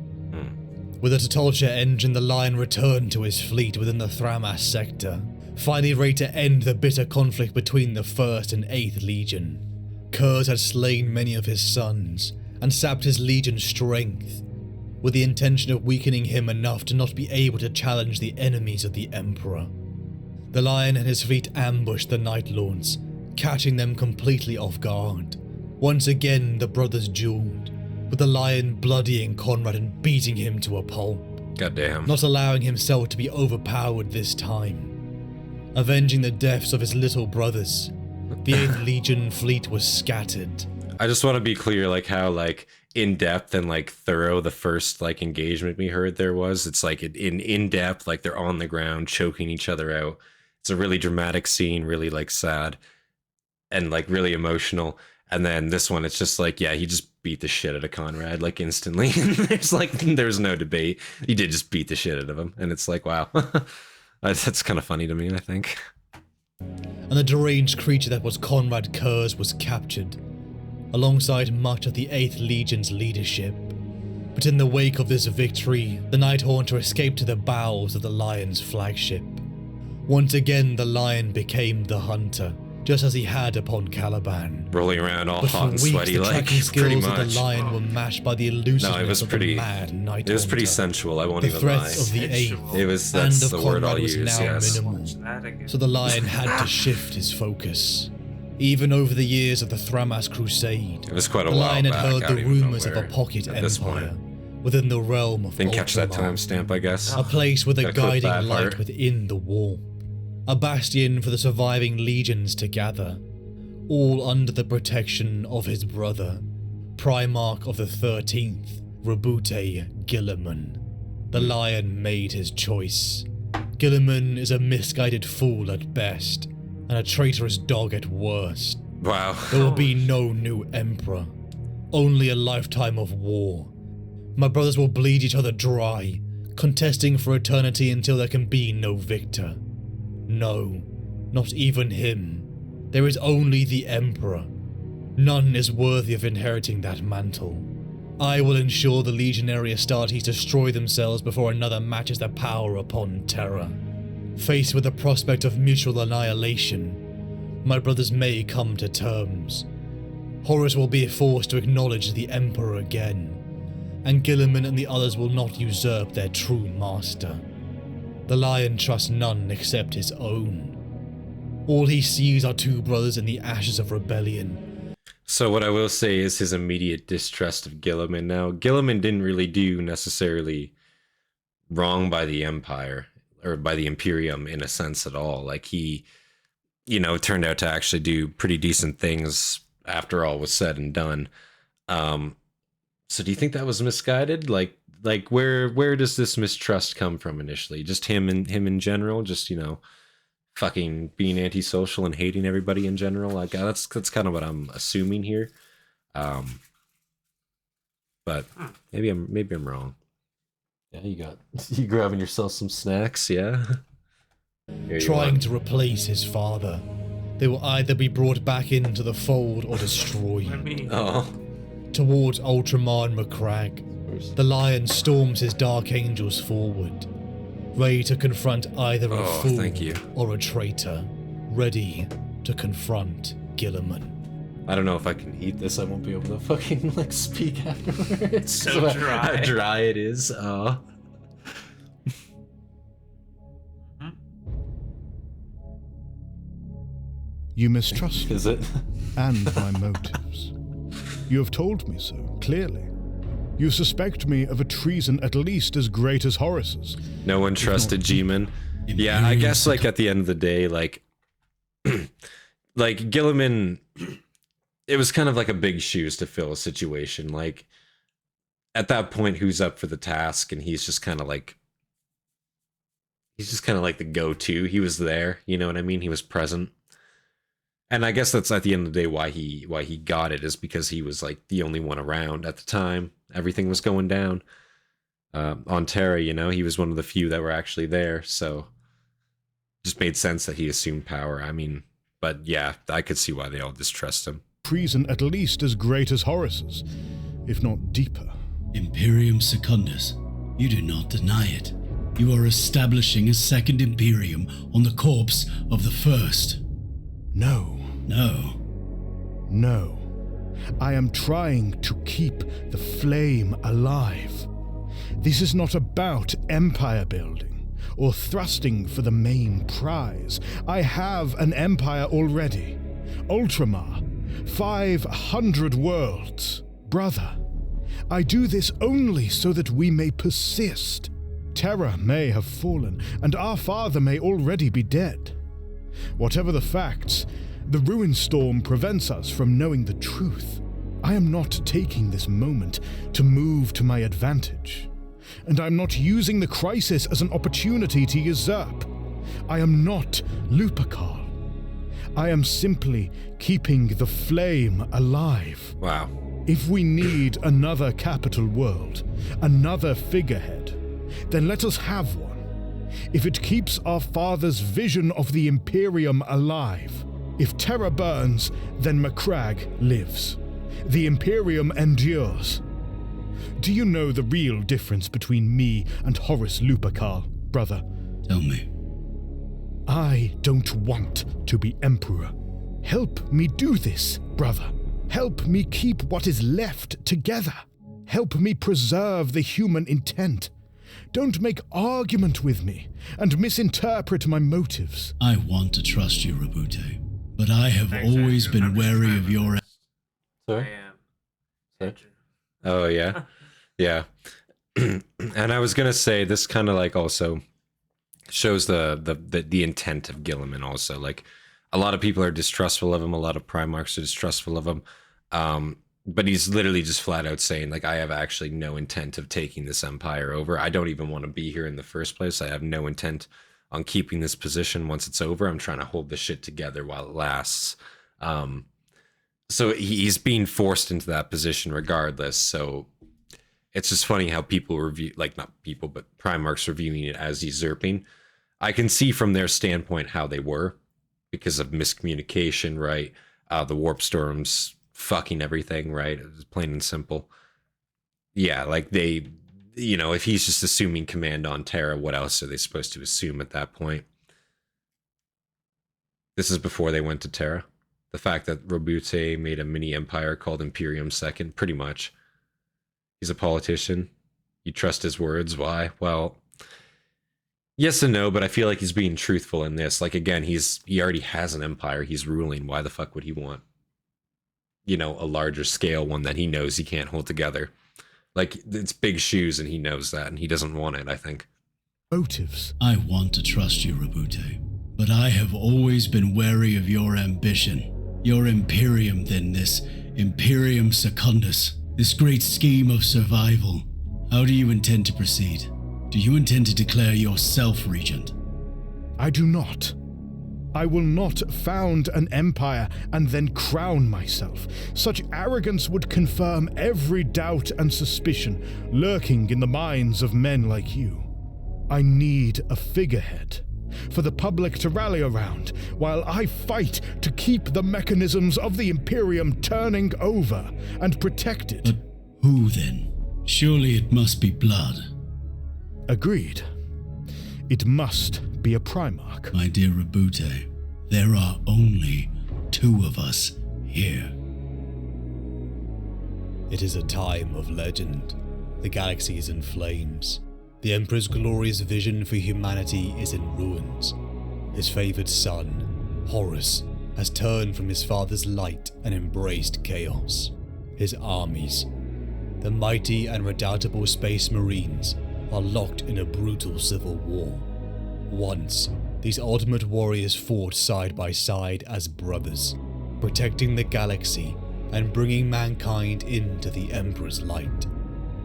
With a Tuatolcha engine, the Lion returned to his fleet within the Thramas sector, finally ready to end the bitter conflict between the 1st and 8th Legion. Kurz had slain many of his sons, and sapped his legion's strength, with the intention of weakening him enough to not be able to challenge the enemies of the Emperor. The Lion and his fleet ambushed the Night Lords, catching them completely off guard. Once again the brothers dueled, with the Lion bloodying Conrad and beating him to a pulp. Goddamn. Not allowing himself to be overpowered this time. Avenging the deaths of his little brothers, the 8th Legion fleet was scattered. I just want to be clear, like, how, like, in-depth and, like, thorough the first, like, engagement we heard there was. It's, like, in-depth, like, they're on the ground, choking each other out. It's a really dramatic scene, really, like, sad, and, like, really emotional. And then this one, it's just like, yeah, he just beat the shit out of Conrad, like, instantly. There's no debate. He did just beat the shit out of him. And it's like, wow. That's kind of funny to me, I think. And the deranged creature that was Conrad Kurz was captured, alongside much of the 8th Legion's leadership. But in the wake of this victory, the Night Haunter escaped to the bows of the Lion's flagship. Once again, the Lion became the hunter, just as he had upon Caliban. Rolling around all But hot for and weeks, sweaty, the like, tracking pretty skills of much. the Lion were matched by the elusiveness No, it was of pretty, the mad Night it was pretty Haunter. sensual, I won't The even lie. threats of the 8th It was, and that's of the word I'll Conrad was use, now yes. minimal, so the Lion had to shift his focus. Even over the years of the Thramas Crusade, It was quite a the while Lion had back, heard I the don't even know rumours of a where pocket at this empire point. within the realm of Didn't catch that Ultramar. timestamp, I guess. A place with a Gotta clip guiding that light part. within the warp. A bastion for the surviving legions to gather, all under the protection of his brother, Primarch of the 13th, Rabute Guilliman. The Lion made his choice. Guilliman is a misguided fool at best, and a traitorous dog at worst. Wow. There will be no new emperor, only a lifetime of war. My brothers will bleed each other dry, contesting for eternity until there can be no victor. No, not even him. There is only the Emperor. None is worthy of inheriting that mantle. I will ensure the legionary Hastatis destroy themselves before another matches their power upon Terra. Faced with the prospect of mutual annihilation, my brothers may come to terms. Horus will be forced to acknowledge the Emperor again, and Guilliman and the others will not usurp their true master. The Lion trusts none except his own. All he sees are two brothers in the ashes of rebellion. So what I will say is his immediate distrust of Guilliman. Now, Guilliman didn't really do necessarily wrong by the Empire, or by the Imperium in a sense at all. Like, he, you know, turned out to actually do pretty decent things after all was said and done. So do you think that was misguided? Like where does this mistrust come from initially? Just him in general, just, you know, fucking being antisocial and hating everybody in general. Like, that's kind of what I'm assuming here. But maybe I'm wrong. Yeah, you grabbing yourself some snacks, yeah? Trying to replace his father. They will either be brought back into the fold or destroyed. Oh. Towards Ultramar and Macragge, the Lion storms his Dark Angels forward, ready to confront either a fool thank you. or a traitor, ready to confront Guilliman. I don't know if I can eat this. I won't be able to fucking, like, speak afterwards. So dry. How dry it is. You mistrust me Is it? and my motives. You have told me so, clearly. You suspect me of a treason at least as great as Horus's. No one trusted G-Man. Yeah, I guess, like, at the end of the day, like, like, Guilliman, it was kind of like a big shoes to fill situation. Like, at that point, who's up for the task? And he's just kind of like the go-to. He was there, you know what I mean? He was present. And I guess that's at the end of the day why he got it, is because he was, like, the only one around at the time. Everything was going down on Terra, you know. He was one of the few that were actually there, so just made sense that he assumed power. I mean, but yeah, I could see why they all distrust him. Treason at least as great as Horus's. if not deeper. Imperium Secundus. You do not deny it. You are establishing a second Imperium on the corpse of the first. No. No. No. I am trying to keep the flame alive. This is not about empire building or thrusting for the main prize. I have an empire already. Ultramar. 500 worlds. Brother, I do this only so that we may persist. Terra may have fallen, and our father may already be dead. Whatever the facts, the ruin storm prevents us from knowing the truth. I am not taking this moment to move to my advantage, and I'm not using the crisis as an opportunity to usurp. I am not Lupercal. I am simply keeping the flame alive. Wow. If we need another capital world, another figurehead, then let us have one. If it keeps our father's vision of the Imperium alive. If Terra burns, then Macragge lives. The Imperium endures. Do you know the real difference between me and Horace Lupercal, brother? Tell me. I don't want to be Emperor. Help me do this, brother. Help me keep what is left together. Help me preserve the human intent. Don't make argument with me and misinterpret my motives. I want to trust you, Rabute, but I have always been wary of your... Sorry? I am. Oh, yeah. Yeah. And I was going to say, this kind of like also shows the intent of Guilliman also. Like, a lot of people are distrustful of him. A lot of Primarchs are distrustful of him. But he's literally just flat out saying, like, I have actually no intent of taking this empire over. I don't even want to be here in the first place. I have no intent on keeping this position once it's over. I'm trying to hold this shit together while it lasts. So he's being forced into that position regardless. So it's just funny how people review, like, not people, but Primarchs reviewing it as usurping. I can see from their standpoint how they were because of miscommunication, right? The warp storms fucking everything, right? It was plain and simple. Yeah, like they, you know, if he's just assuming command on Terra, what else are they supposed to assume at that point? This is before they went to Terra. The fact that Rabute made a mini empire called Imperium Second, pretty much. He's a politician. You trust his words. Why? Well, yes and no, but I feel like he's being truthful in this. Like, again, he already has an empire. He's ruling. Why the fuck would he want, you know, a larger scale one that he knows he can't hold together? Like, it's big shoes and he knows that and he doesn't want it, I think. Motives. I want to trust you, Rabute, but I have always been wary of your ambition. Your Imperium, then, this Imperium Secundus, this great scheme of survival. How do you intend to proceed? Do you intend to declare yourself regent? I do not. I will not found an empire and then crown myself. Such arrogance would confirm every doubt and suspicion lurking in the minds of men like you. I need a figurehead for the public to rally around while I fight to keep the mechanisms of the Imperium turning over and protected. But who then? Surely it must be blood. Agreed. It must be a Primarch. My dear Rabute, there are only two of us here. It is a time of legend. The galaxy is in flames. The Emperor's glorious vision for humanity is in ruins. His favoured son, Horus, has turned from his father's light and embraced chaos. His armies, the mighty and redoubtable Space Marines, are locked in a brutal civil war. Once, these ultimate warriors fought side by side as brothers, protecting the galaxy and bringing mankind into the Emperor's light.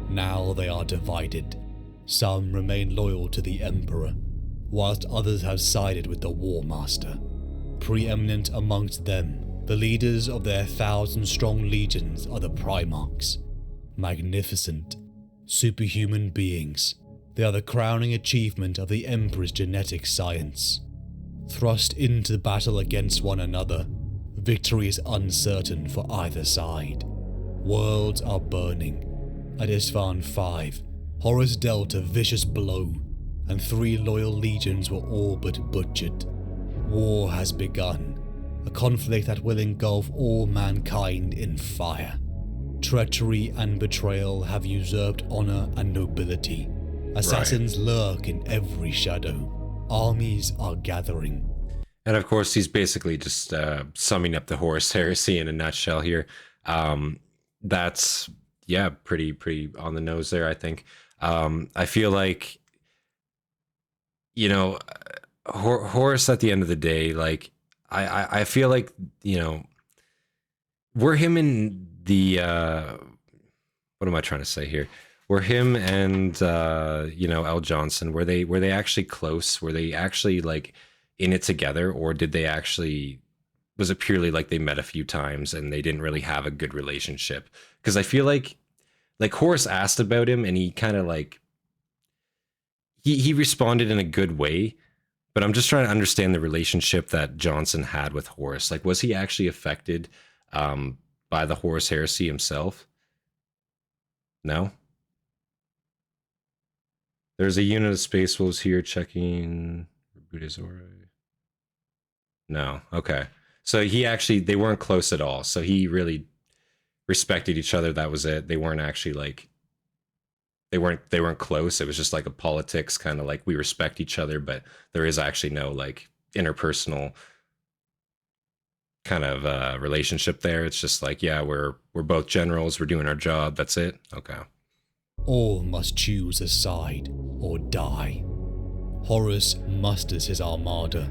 Now they are divided. Some remain loyal to the Emperor, whilst others have sided with the War Master. Preeminent amongst them, the leaders of their 1,000-strong legions are the Primarchs. Magnificent, superhuman beings, they are the crowning achievement of the Emperor's genetic science. Thrust into the battle against one another, victory is uncertain for either side. Worlds are burning. At Isfahan 5, Horus dealt a vicious blow, and 3 loyal legions were all but butchered. War has begun, a conflict that will engulf all mankind in fire. Treachery and betrayal have usurped honor and nobility. Assassins lurk in every shadow. Armies are gathering. And of course, he's basically just summing up the Horus heresy in a nutshell here. That's, yeah, pretty on the nose there, I think. I feel like, you know, Horus at the end of the day, like, I feel like, you know, we're him and the, what am I trying to say here? Were him and, you know, El Jonson, were they actually close? Were they actually, like, in it together? Or did they actually, was it purely like they met a few times and they didn't really have a good relationship? Because I feel like Horus asked about him and he kind of like, he responded in a good way, but I'm just trying to understand the relationship that Jonson had with Horus. Like, was he actually affected by the Horus heresy himself? No? There's a unit of Space Wolves here checking Buddha's aura. No, okay. So he actually, they weren't close at all. So he really respected each other. That was it. They weren't actually like, they weren't close. It was just like a politics kind of like, we respect each other, but there is actually no like interpersonal kind of relationship there. It's just like, yeah, we're both generals. We're doing our job. That's it. Okay. All must choose a side or die. Horus musters his armada,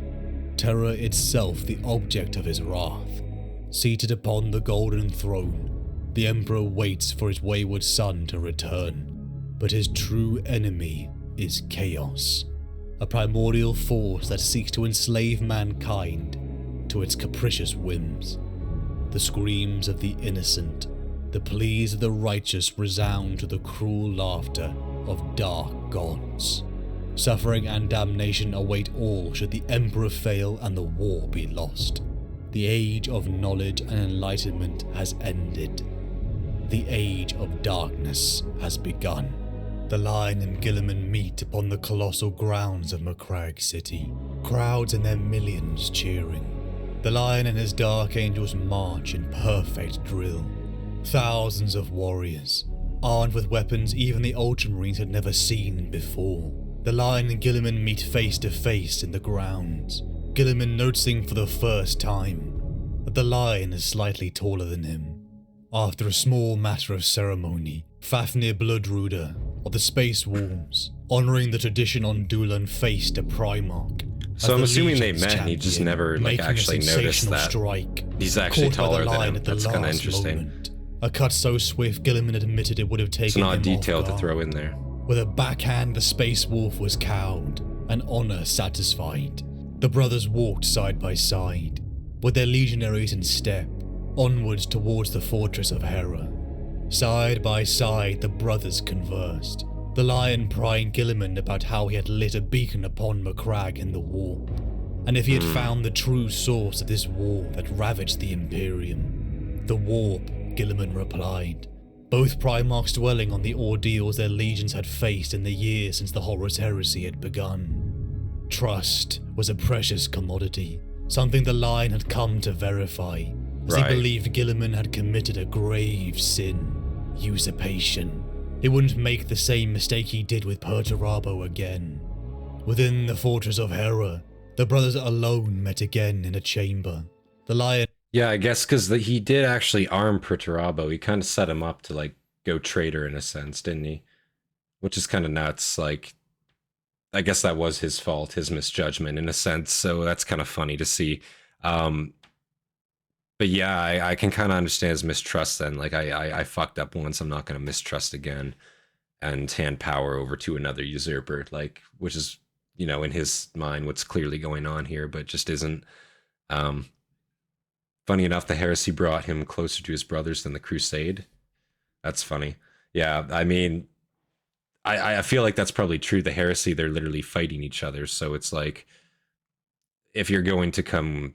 terror itself the object of his wrath. Seated upon the golden throne, the Emperor waits for his wayward son to return. But his true enemy is chaos, a primordial force that seeks to enslave mankind to its capricious whims. The screams of the innocent, the pleas of the righteous resound to the cruel laughter of dark gods. Suffering and damnation await all should the Emperor fail and the war be lost. The age of knowledge and enlightenment has ended. The age of darkness has begun. The Lion and Guilliman meet upon the colossal grounds of Macragge City, crowds in their millions cheering. The Lion and his dark angels march in perfect drill. Thousands of warriors, armed with weapons even the Ultramarines had never seen before. The Lion and Guilliman meet face to face in the grounds, Guilliman noticing for the first time that the Lion is slightly taller than him. After a small matter of ceremony, Fafnir Bloodrooder of the Space Wolves, honouring the tradition on Doolan, faced a Primarch. So I'm assuming they met and he just never like actually noticed that strike, he's actually taller than him. At the That's kind of last interesting. moment. A cut so swift, Guilliman admitted it would have taken It's an him odd detail off to guard. throw in there. With a backhand, the Space Wolf was cowed, and honour satisfied. The brothers walked side by side, with their legionaries in step, onwards towards the fortress of Hera. Side by side, the brothers conversed, the Lion prying Guilliman about how he had lit a beacon upon Macragge in the warp, and if he had found the true source of this war that ravaged the Imperium. The warp, Guilliman replied. Both Primarchs dwelling on the ordeals their legions had faced in the years since the Horus heresy had begun. Trust was a precious commodity, something the Lion had come to verify, as he believed Guilliman had committed a grave sin, usurpation. He wouldn't make the same mistake he did with Perturabo again. Within the fortress of Hera, the brothers alone met again in a chamber. The Lion... Yeah, I guess because he did actually arm Perturabo. He kind of set him up to like go traitor in a sense, didn't he? Which is kind of nuts. Like, I guess that was his fault, his misjudgment in a sense. So that's kind of funny to see. But yeah, I can kind of understand his mistrust then. Like, I fucked up once, I'm not going to mistrust again and hand power over to another usurper, like, which is, you know, in his mind what's clearly going on here, but just isn't. Funny enough, the heresy brought him closer to his brothers than the crusade. That's funny. Yeah, I mean, I feel like that's probably true. The heresy, they're literally fighting each other. So it's like, if you're going to come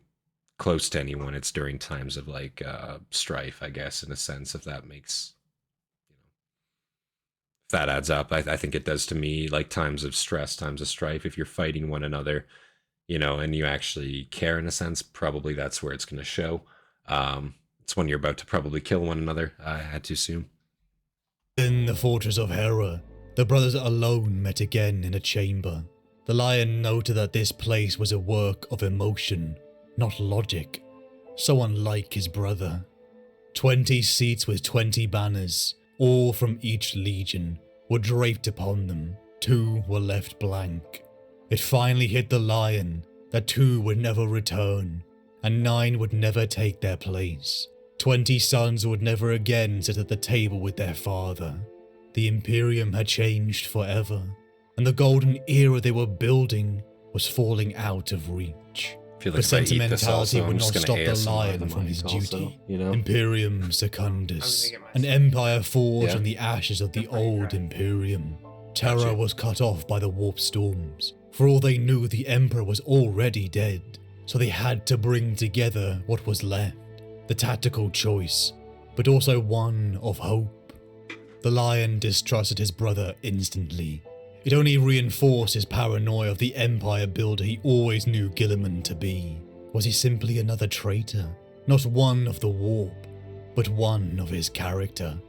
close to anyone. It's during times of like strife, I guess, in a sense, if that makes, if that adds up. I think it does to me, like times of stress, times of strife. If you're fighting one another, and you actually care in a sense, probably that's where it's going to show. It's when you're about to probably kill one another, I had to assume. In the fortress of Hera, the brothers alone met again in a chamber. The lion noted that this place was a work of emotion, not logic, so unlike his brother. 20 seats with 20 banners, all from each legion, were draped upon them. 2 were left blank. It finally hit the lion that 2 would never return, and 9 would never take their place. 20 sons would never again sit at the table with their father. The Imperium had changed forever, and the golden era they were building was falling out of reach. Feel But like if I eat this sentimentality also, I'm would not just stop gonna the ASMR lion the from his mic duty. also, you know? Imperium Secundus, I'm gonna an get empire forged Yeah. on the ashes of the old Imperium. Terror Gotcha. was cut off by the warp storms. For all they knew, the Emperor was already dead, so they had to bring together what was left. The tactical choice, but also one of hope. The lion distrusted his brother instantly. It only reinforced his paranoia of the empire builder he always knew Guilliman to be. Was he simply another traitor? Not one of the warp, but one of his character.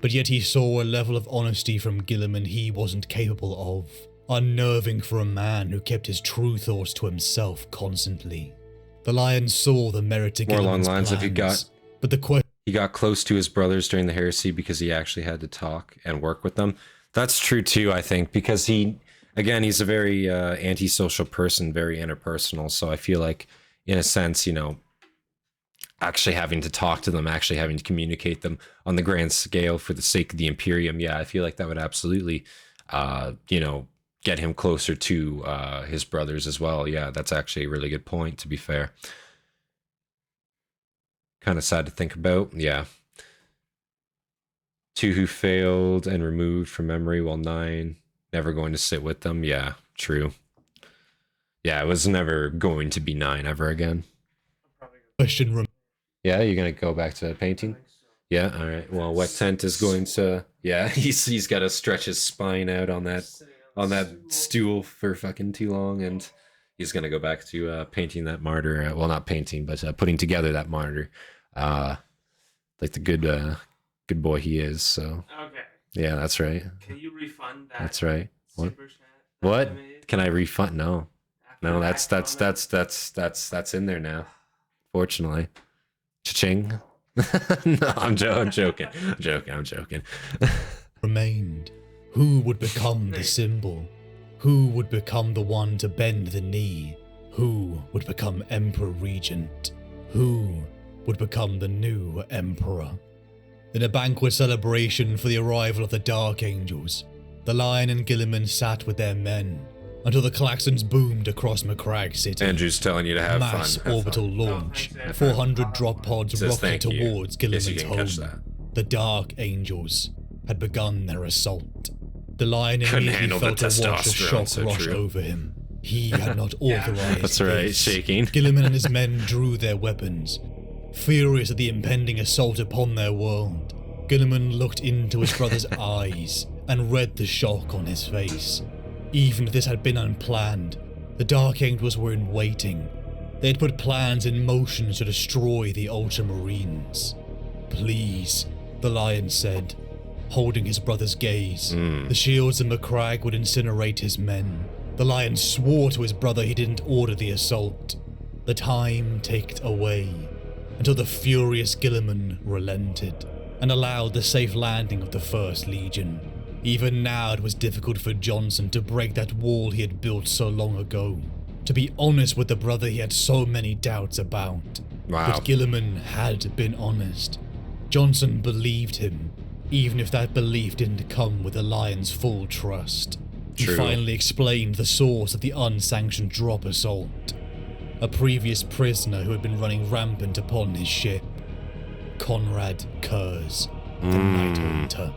But yet he saw a level of honesty from Guilliman he wasn't capable of. Unnerving for a man who kept his true thoughts to himself constantly. The lion saw the merit to More along Guilliman's the lines of plans, but the question he got close to his brothers during the heresy because he actually had to talk and work with them. That's true too, I think, because he's a very antisocial person, very interpersonal. So I feel like, in a sense, actually having to talk to them, actually having to communicate them on the grand scale for the sake of the Imperium, yeah, I feel like that would absolutely, get him closer to his brothers as well. Yeah, that's actually a really good point, to be fair. Kind of sad to think about, yeah. 2 who failed and removed from memory, while 9 never going to sit with them. Yeah, true. Yeah, it was never going to be 9 ever again. Yeah, you're gonna go back to painting? Yeah, all right. Well, Wet Tent is going to. Yeah, he's got to stretch his spine out on that stool for fucking too long, and he's gonna go back to painting that martyr. Well, not painting, but putting together that martyr, like the good boy he is. So. Okay. Yeah, that's right. Can you refund that? That's right. What? Super chat that I What? made Can I refund? No. after No, that comment? that's in there now. Fortunately. Cha-ching. No, I'm joking. I'm joking. remained. Who would become the symbol? Who would become the one to bend the knee? Who would become Emperor Regent? Who would become the new Emperor? In a banquet celebration for the arrival of the Dark Angels, the Lion and Guilliman sat with their men until the klaxons boomed across Macragge City. Andrew's telling you to have Mass fun. Have orbital fun. launch. thanks, 400 drop pods Says rocketed thank you. towards Yes, you Guilliman's can catch home. that. The Dark Angels had begun their assault. The Lion Couldn't immediately handle the felt a wash of testosterone, shock so rush true. over him. He had not authorized That's right, this. shaking. Guilliman and his men drew their weapons. Furious at the impending assault upon their world, Guilliman looked into his brother's eyes and read the shock on his face. Even if this had been unplanned, the Dark Angels were in waiting. They had put plans in motion to destroy the Ultramarines. Please, the Lion said, holding his brother's gaze. The shields of Macragge would incinerate his men. The Lion swore to his brother he didn't order the assault. The time ticked away until the furious Guilliman relented and allowed the safe landing of the First Legion. Even now it was difficult for Jonson to break that wall he had built so long ago, to be honest with the brother he had so many doubts about. Wow. But Guilliman had been honest. Jonson believed him, even if that belief didn't come with the Lion's full trust. He True. finally explained the source of the unsanctioned drop assault. A previous prisoner who had been running rampant upon his ship. Conrad Kurz, the Night Hunter.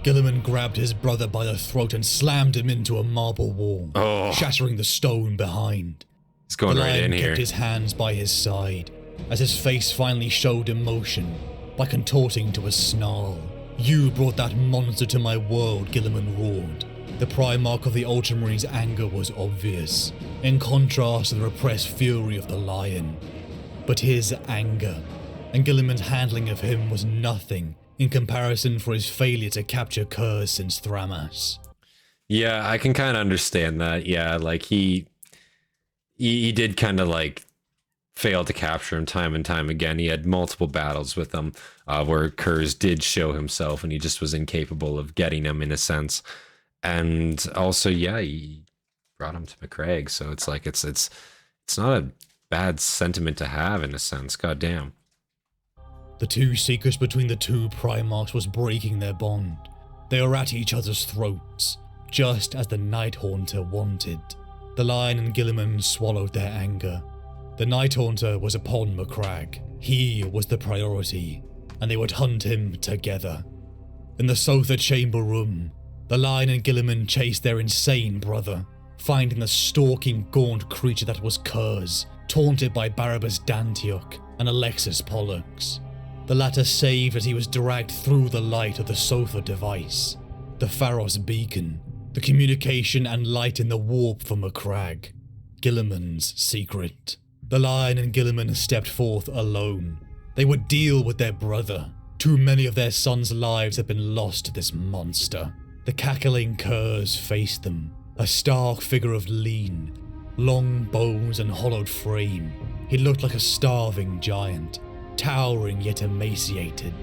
Guilliman grabbed his brother by the throat and slammed him into a marble wall, Oh. shattering the stone behind. It's going The right Lion in here. kept his hands by his side, as his face finally showed emotion by contorting to a snarl. "You brought that monster to my world," Guilliman roared. The Primarch of the Ultramarines' anger was obvious, in contrast to the repressed fury of the Lion. But his anger, and Guilliman's handling of him, was nothing in comparison for his failure to capture Curse since Thramas. Yeah, I can kind of understand that. Yeah, like he did kind of like fail to capture him time and time again. He had multiple battles with him where Kurz did show himself and he just was incapable of getting him in a sense. And also, yeah, he brought him to Macragge, so it's like it's not a bad sentiment to have in a sense. God damn. The two secrets between the two Primarchs was breaking their bond. They were at each other's throats, just as the Night Haunter wanted. The Lion and Guilliman swallowed their anger. The Night Haunter was upon Macragge. He was the priority, and they would hunt him together. In the Sotha chamber room, the Lion and Guilliman chased their insane brother, finding the stalking, gaunt creature that was Kurz, taunted by Barabbas Dantiok and Alexis Pollux. The latter saved as he was dragged through the light of the Sotha device, the Pharos beacon, the communication and light in the warp for Macragge, Guilliman's secret. The Lion and Guilliman stepped forth alone. They would deal with their brother. Too many of their sons' lives had been lost to this monster. The cackling curs faced them, a stark figure of lean, long bones and hollowed frame. He looked like a starving giant, towering yet emaciated.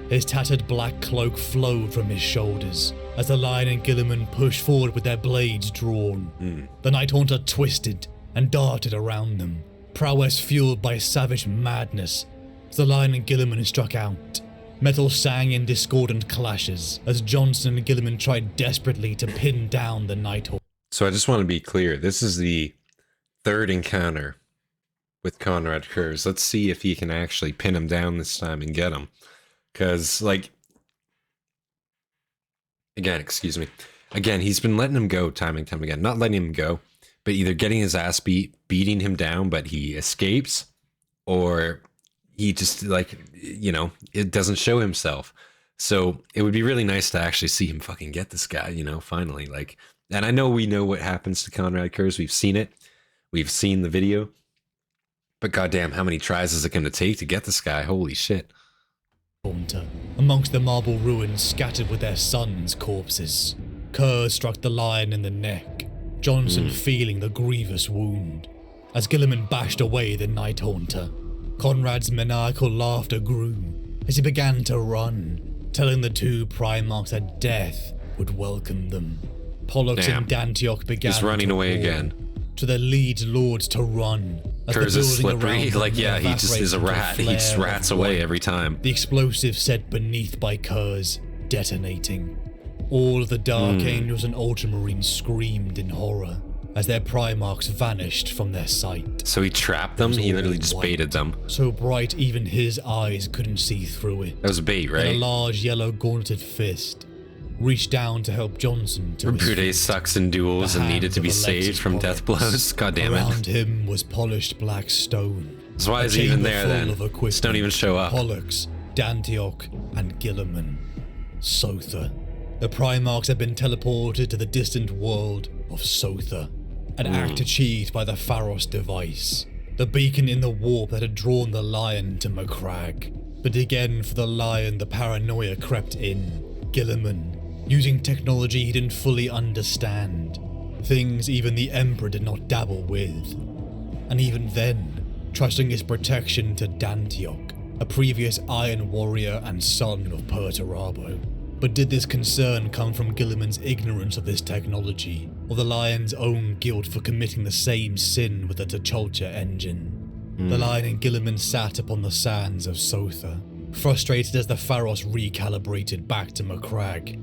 His tattered black cloak flowed from his shoulders as the Lion and Guilliman pushed forward with their blades drawn. The Night Haunter twisted and darted around them, prowess fueled by savage madness as the Lion and Guilliman struck out. Metal sang in discordant clashes as Jonson and Guilliman tried desperately to pin down the Night Haunter. So I just want to be clear. This is the third encounter with Conrad Kurz. Let's see if he can actually pin him down this time and get him. Because, like, again, excuse me. Again, he's been letting him go time and time again. Not letting him go, but either getting his ass beat, beating him down, but he escapes, or he just, like, you know, it doesn't show himself. So it would be really nice to actually see him fucking get this guy, you know, finally. Like, and I know we know what happens to Conrad Kurz. We've seen it. We've seen the video. But goddamn, how many tries is it going to take to get this guy? Holy shit. Amongst the marble ruins scattered with their sons' corpses, Kurz struck the Lion in the neck, Jonson feeling the grievous wound. As Guilliman bashed away the Night Haunter, Conrad's maniacal laughter grew as he began to run, telling the two Primarchs that death would welcome them. Pollux and Dantiok began He's running away again. To their lead lords to run. Kurz is slippery. Like, yeah, he just is a rat. He just rats away every time. The explosive set beneath by Kurz detonating. All of the Dark Angels and Ultramarines screamed in horror as their Primarchs vanished from their sight. So he trapped them? He literally just baited them. So bright even his eyes couldn't see through it. That was a bait, right? And a large yellow gauntleted fist reached down to help Jonson to Brute sucks in duels and needed to be saved from death blows. God damn it. Around him was polished black stone. So why is he even there then? Just don't even show up. Pollux, Dantiok, and Guilliman. Sotha. The Primarchs had been teleported to the distant world of Sotha, an act achieved by the Pharos device, the beacon in the warp that had drawn the Lion to Macragge. But again for the Lion the paranoia crept in. Guilliman, using technology he didn't fully understand, things even the Emperor did not dabble with. And even then, trusting his protection to Dantiok, a previous Iron Warrior and son of Perturabo. But did this concern come from Guilliman's ignorance of this technology, or the Lion's own guilt for committing the same sin with the T'Chulcha engine? The Lion and Guilliman sat upon the sands of Sotha, frustrated as the Pharos recalibrated back to Macragge,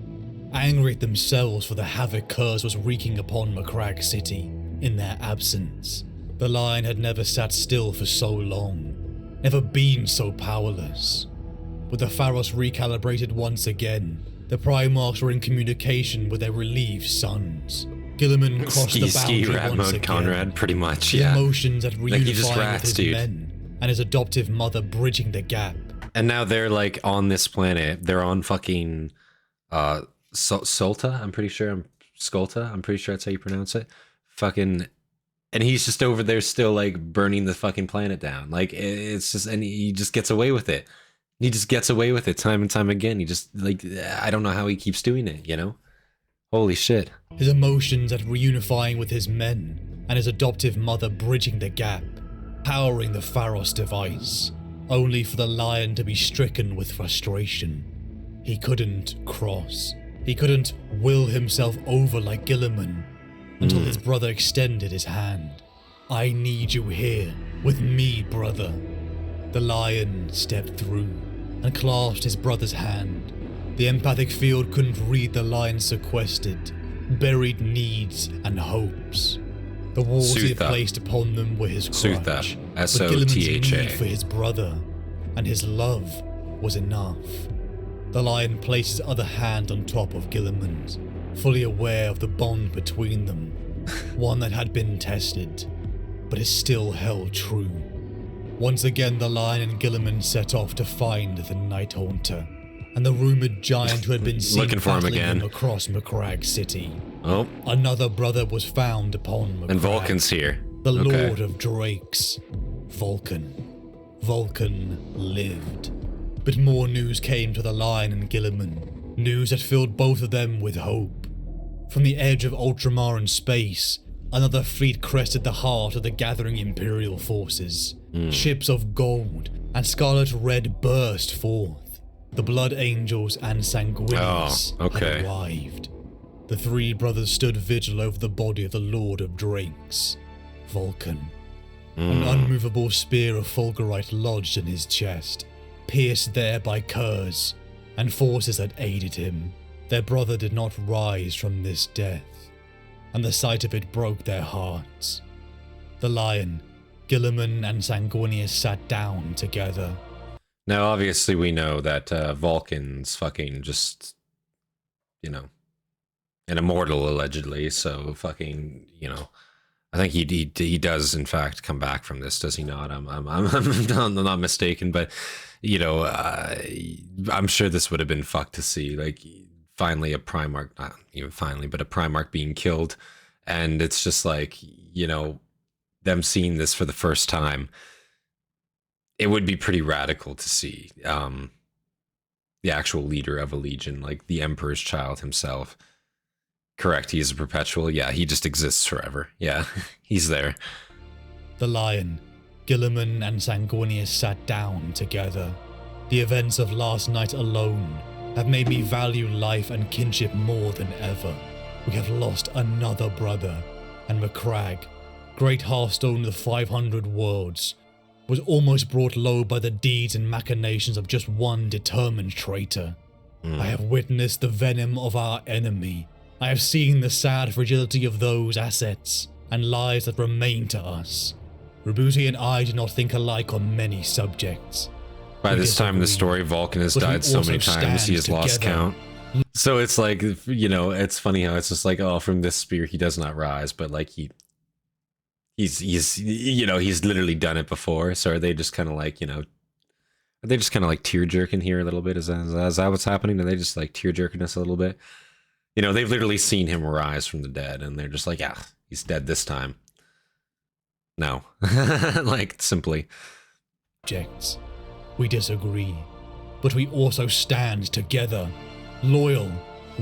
angry at themselves for the havoc Kurz was wreaking upon Macragge City in their absence. The Lion had never sat still for so long, never been so powerless. With the Pharos recalibrated once again, the Primarchs were in communication with their relieved sons. Guilliman crossed the boundary rat once mode, again. Conrad, pretty much, The yeah. emotions that Like, he just reunified rats, with his dude. men, and his adoptive mother bridging the gap. And now they're like on this planet. They're on fucking Solta. I'm pretty sure. Skolta. I'm pretty sure that's how you pronounce it. Fucking, and he's just over there still like burning the fucking planet down. Like it's just, and he just gets away with it. He just gets away with it time and time again. He just like, I don't know how he keeps doing it. You know, holy shit. His emotions at reunifying with his men and his adoptive mother bridging the gap, powering the Pharos device, only for the lion to be stricken with frustration. He couldn't cross. He couldn't will himself over like Guilliman until his brother extended his hand. I need you here, with me, brother. The lion stepped through and clasped his brother's hand. The empathic field couldn't read the lion's sequestered, buried needs and hopes. The walls he had placed upon them were his crutch, but Guilliman's need for his brother and his love was enough. The lion placed his other hand on top of Guilliman's, fully aware of the bond between them, one that had been tested, but is still held true. Once again the lion and Guilliman set off to find the Night Haunter, and the rumoured giant who had been seen battling him across Macragge City. Oh. Another brother was found upon Macragge. And Vulcan's here. The Lord of Drakes. Vulcan. Vulcan lived. But more news came to the lion and Guilliman. News that filled both of them with hope. From the edge of ultramarin space, another fleet crested the heart of the gathering Imperial forces. Ships of gold and scarlet red burst forth. The Blood Angels and Sanguinius had arrived. The three brothers stood vigil over the body of the Lord of Drakes, Vulcan. An unmovable spear of fulgurite lodged in his chest, pierced there by curs and forces that aided him. Their brother did not rise from this death, and the sight of it broke their hearts. The lion, Guilliman and Sanguinius sat down together. Now, obviously, we know that Vulcan's fucking just, you know, an immortal, allegedly, so fucking, you know, I think he does, in fact, come back from this, does he not? I'm not mistaken, but, you know, I'm sure this would have been fucked to see, like, finally a Primarch, not even finally, but a Primarch being killed, and it's just like, you know, them seeing this for the first time. It would be pretty radical to see the actual leader of a legion, like the Emperor's child himself. Correct, he is a perpetual. Yeah, he just exists forever. Yeah, he's there. The lion, Guilliman and Sanguinius sat down together. The events of last night alone have made me value life and kinship more than ever. We have lost another brother, and Macragge, great hearthstone of the 500 worlds, was almost brought low by the deeds and machinations of just one determined traitor. I have witnessed the venom of our enemy. I have seen the sad fragility of those assets and lives that remain to us. Rubuti and I do not think alike on many subjects. By this time in the story, Vulcan has died so many times he has lost count. So it's like, you know, it's funny how it's just like, oh, from this spear he does not rise, but like he's you know, he's literally done it before. So are they just kind of like, you know, are they just kind of like tear jerking here a little bit? Is that what's happening? Are they just like tear jerking us a little bit? You know, they've literally seen him rise from the dead, and they're just like, yeah, he's dead this time. No, like simply. Objects. We disagree, but we also stand together, loyal.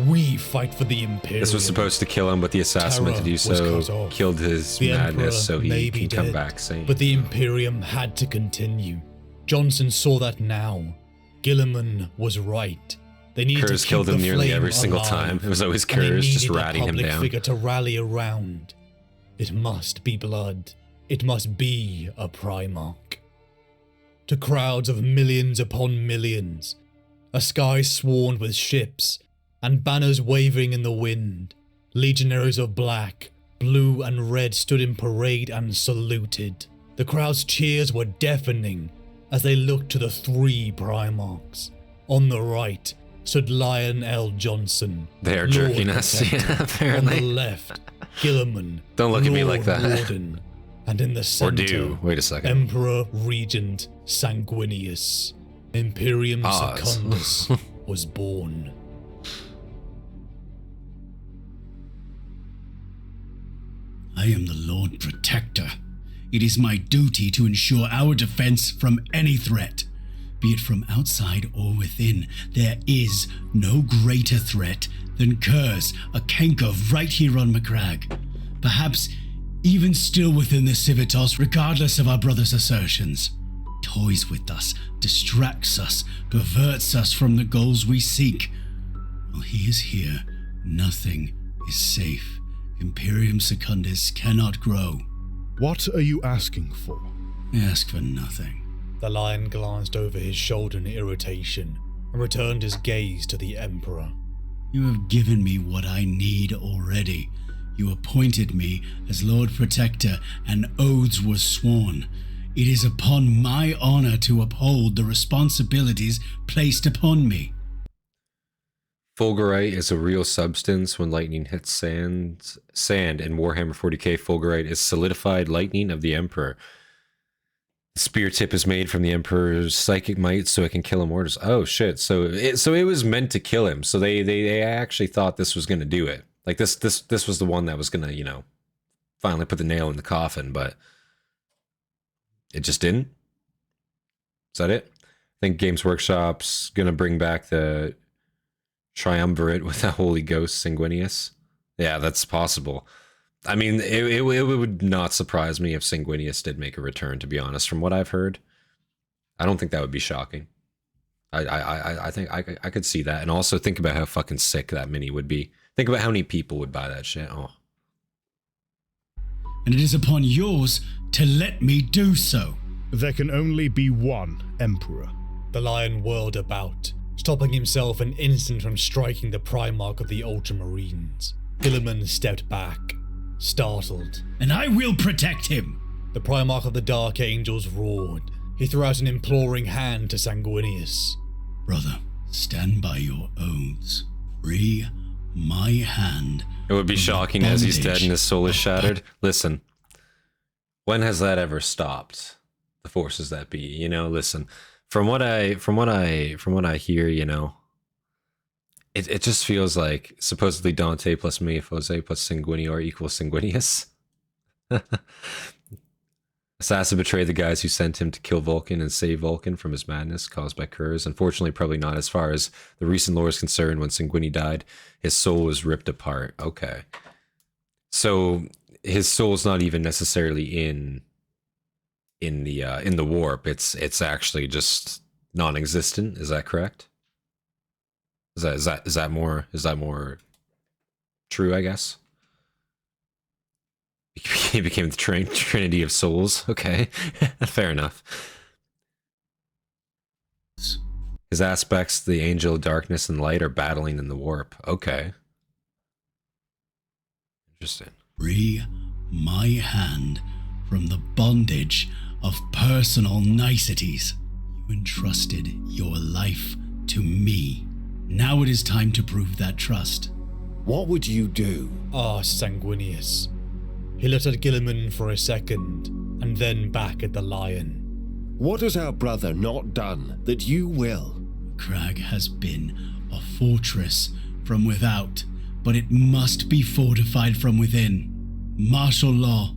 We fight for the Imperium. This was supposed to kill him, but the assassin meant to do so killed his madness, so he can come back sane. But the Imperium had to continue. Jonson saw that now. Guilliman was right. They needed Kurz to keep killed him the nearly flame every single alive, time. It was always Kurz just ratting him down. Figure to rally around. It must be blood. It must be a Primarch. To crowds of millions upon millions, a sky swarmed with ships and banners waving in the wind. Legionaries of black, blue and red stood in parade and saluted. The crowd's cheers were deafening as they looked to the three Primarchs. On the right stood Lion El Jonson. They're jerking us, yeah, apparently. On the left, Guilliman. Don't look at me like that. Warden. And in the Or center, do. Wait a second. Emperor Regent Sanguinius, Imperium Pause. Secundus, was born. I am the Lord Protector. It is my duty to ensure our defense from any threat, be it from outside or within. There is no greater threat than Kurz, a Kenko right here on Macragge. Perhaps even still within the Civitas, regardless of our brother's assertions. Toys with us, distracts us, diverts us from the goals we seek. While he is here, nothing is safe. Imperium Secundus cannot grow. What are you asking for? I ask for nothing. The lion glanced over his shoulder in irritation and returned his gaze to the Emperor. You have given me what I need already. You appointed me as Lord Protector, and oaths were sworn. It is upon my honor to uphold the responsibilities placed upon me. Fulgurite is a real substance. When lightning hits sand in Warhammer 40K, Fulgurite is solidified lightning of the Emperor. The spear tip is made from the Emperor's psychic might, so it can kill immortals. Oh shit! So it was meant to kill him. So they actually thought this was gonna do it. Like this was the one that was gonna, you know, finally put the nail in the coffin, but it just didn't. Is that it? I think Games Workshop's gonna bring back the triumvirate with the Holy Ghost Sanguinius. Yeah, that's possible. I mean, it would not surprise me if Sanguinius did make a return, to be honest, from what I've heard. I don't think that would be shocking. I think I could see that. And also think about how fucking sick that mini would be. Think about how many people would buy that shit. Oh. And it is upon yours to let me do so. There can only be one Emperor. The lion whirled about, stopping himself an instant from striking the Primarch of the Ultramarines. Guilliman stepped back, startled. And I will protect him. The Primarch of the Dark Angels roared. He threw out an imploring hand to Sanguinius. Brother, stand by your oaths. Free my hand. It would be shocking as he's dead and his soul is shattered. Listen, when has that ever stopped? The forces that be, you know. Listen, from what I hear, you know, it just feels like supposedly Dante plus Mephose plus Sanguinior equals Sanguinius. Assassin betrayed the guys who sent him to kill Vulcan and save Vulcan from his madness caused by Kurz. Unfortunately, probably not as far as the recent lore is concerned. When Sanguini died, his soul was ripped apart. Okay. So his soul's not even necessarily in the warp. It's actually just non-existent. Is that correct? Is that more true, I guess? He became the Trinity of Souls. Okay, fair enough. His aspects, the Angel of Darkness and Light, are battling in the warp. Okay. Interesting. Free my hand from the bondage of personal niceties. You entrusted your life to me. Now it is time to prove that trust. What would you do? Asked Sanguinius. He looked at Guilliman for a second, and then back at the lion. What has our brother not done that you will? Crag has been a fortress from without, but it must be fortified from within. Martial law,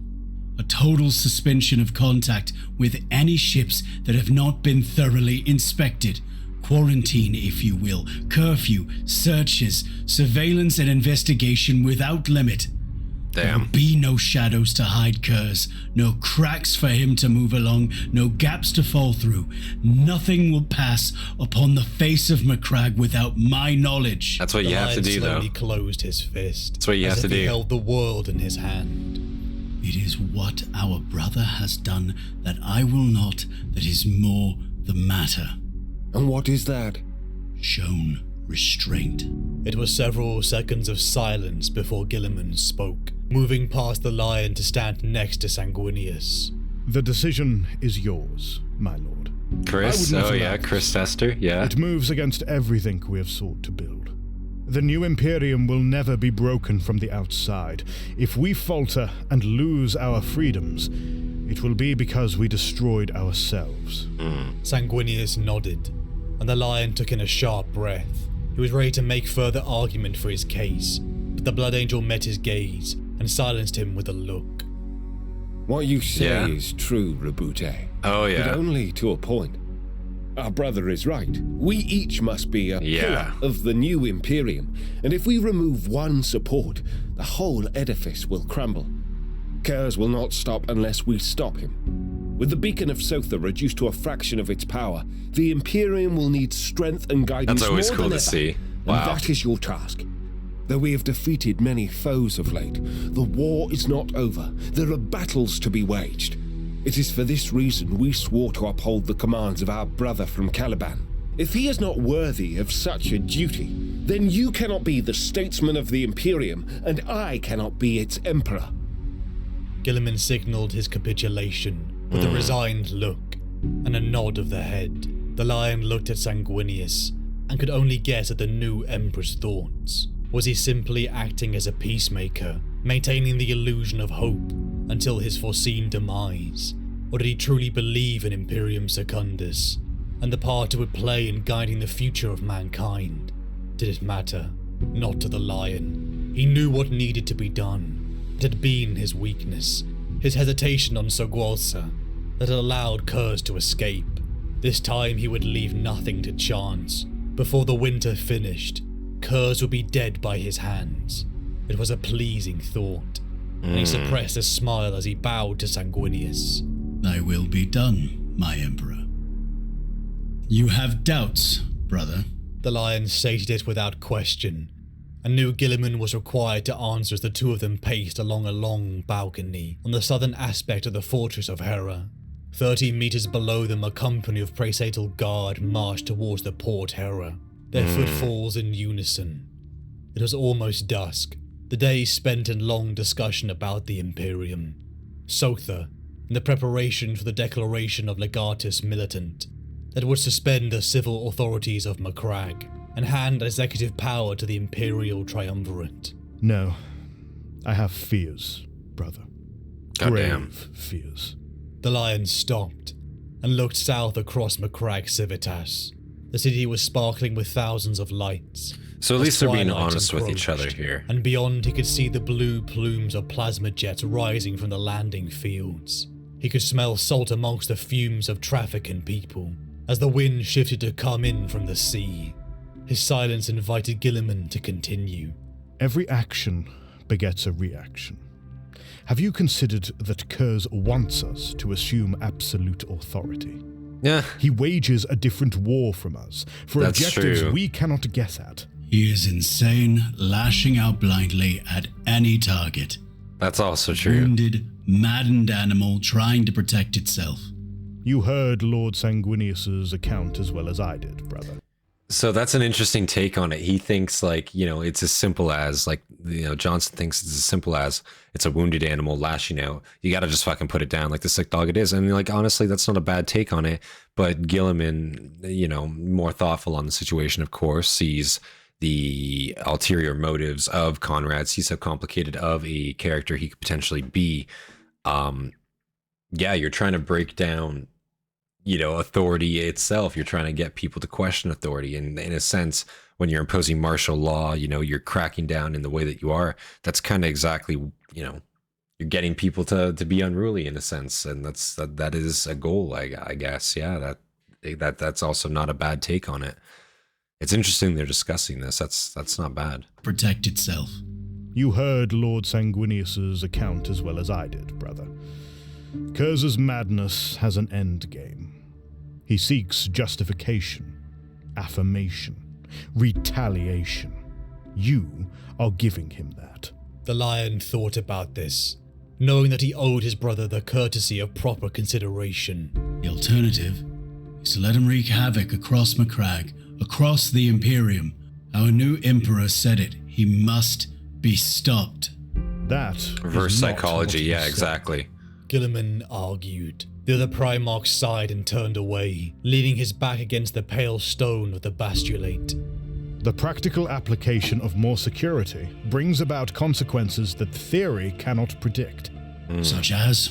a total suspension of contact with any ships that have not been thoroughly inspected. Quarantine, if you will, curfew, searches, surveillance and investigation without limit. There will be no shadows to hide Kurz, no cracks for him to move along, no gaps to fall through. Nothing will pass upon the face of Macragge without my knowledge. That's what you have to do, though. He closed his fist. That's what you have to do. He held the world in his hand. It is what our brother has done that I will not, that is more the matter. And what is that? Shown restraint. It was several seconds of silence before Guilliman spoke, moving past the lion to stand next to Sanguinius. The decision is yours, my lord. Chris? Oh yeah, Chris Tester, yeah. It moves against everything we have sought to build. The new Imperium will never be broken from the outside. If we falter and lose our freedoms, it will be because we destroyed ourselves. Sanguinius nodded, and the lion took in a sharp breath. He was ready to make further argument for his case, but the Blood Angel met his gaze and silenced him with a look. What you say is true, Rabute. Oh, yeah. But only to a point. Our brother is right. We each must be a pillar of the new Imperium, and if we remove one support, the whole edifice will crumble. Kurz will not stop unless we stop him. With the beacon of Sotha reduced to a fraction of its power, the Imperium will need strength and guidance. That's always more cool than to ever, see. Wow. And that is your task. Though we have defeated many foes of late, the war is not over. There are battles to be waged. It is for this reason we swore to uphold the commands of our brother from Caliban. If he is not worthy of such a duty, then you cannot be the statesman of the Imperium, and I cannot be its emperor. Guilliman signalled his capitulation with a resigned look and a nod of the head. The lion looked at Sanguinius and could only guess at the new emperor's thoughts. Was he simply acting as a peacemaker, maintaining the illusion of hope until his foreseen demise? Or did he truly believe in Imperium Secundus and the part it would play in guiding the future of mankind? Did it matter? Not to the lion. He knew what needed to be done. It had been his weakness, his hesitation on Sogualsa, that had allowed Kurz to escape. This time he would leave nothing to chance. Before the winter finished, Kurz would be dead by his hands. It was a pleasing thought, and he suppressed a smile as he bowed to Sanguinius. Thy will be done, my emperor. You have doubts, brother. The lion stated it without question, and knew Guilliman was required to answer as the two of them paced along a long balcony on the southern aspect of the fortress of Hera. 30 meters below them, a company of praetorial guard marched towards the Port Hera, their footfalls in unison. It was almost dusk, the day spent in long discussion about the Imperium. Sotha, in the preparation for the declaration of Legatus Militant, that would suspend the civil authorities of Macragge and hand executive power to the Imperial Triumvirate. No, I have fears, brother. Grave fears. The lion stopped and looked south across Macragge Civitas. The city was sparkling with thousands of lights. So at least they're being honest with each other here. And beyond he could see the blue plumes of plasma jets rising from the landing fields. He could smell salt amongst the fumes of traffic and people, as the wind shifted to come in from the sea. His silence invited Guilliman to continue. Every action begets a reaction. Have you considered that Kurz wants us to assume absolute authority? Yeah. He wages a different war from us, for That's objectives true. we cannot guess at. He is insane, lashing out blindly at any target. That's also true. Wounded, maddened animal trying to protect itself. You heard Lord Sanguinius's account as well as I did, brother. So that's an interesting take on it. He thinks like, it's as simple as like, Jonson thinks it's as simple as it's a wounded animal lashing out. You got to just fucking put it down like the sick dog it is. And like, honestly, that's not a bad take on it. But Guilliman, more thoughtful on the situation, of course, sees the ulterior motives of Conrad, sees how complicated of a character he could potentially be. You're trying to break down authority itself. You're trying to get people to question authority. And in a sense, when you're imposing martial law, you're cracking down in the way that you are. That's kind of exactly, you're getting people to be unruly in a sense. And that is a goal, I guess. Yeah, that's also not a bad take on it. It's interesting they're discussing this. That's not bad. Protect itself. You heard Lord Sanguinius's account as well as I did, brother. Kurz's madness has an end game. He seeks justification, affirmation, retaliation. You are giving him that. The lion thought about this, knowing that he owed his brother the courtesy of proper consideration. The alternative is to let him wreak havoc across Macragge, across the Imperium. Our new emperor said it. He must be stopped. That reverse is not psychology. what he Yeah, said. exactly. Guilliman argued. The other Primarch sighed and turned away, leaning his back against the pale stone of the bastulate. The practical application of more security brings about consequences that theory cannot predict. Such as?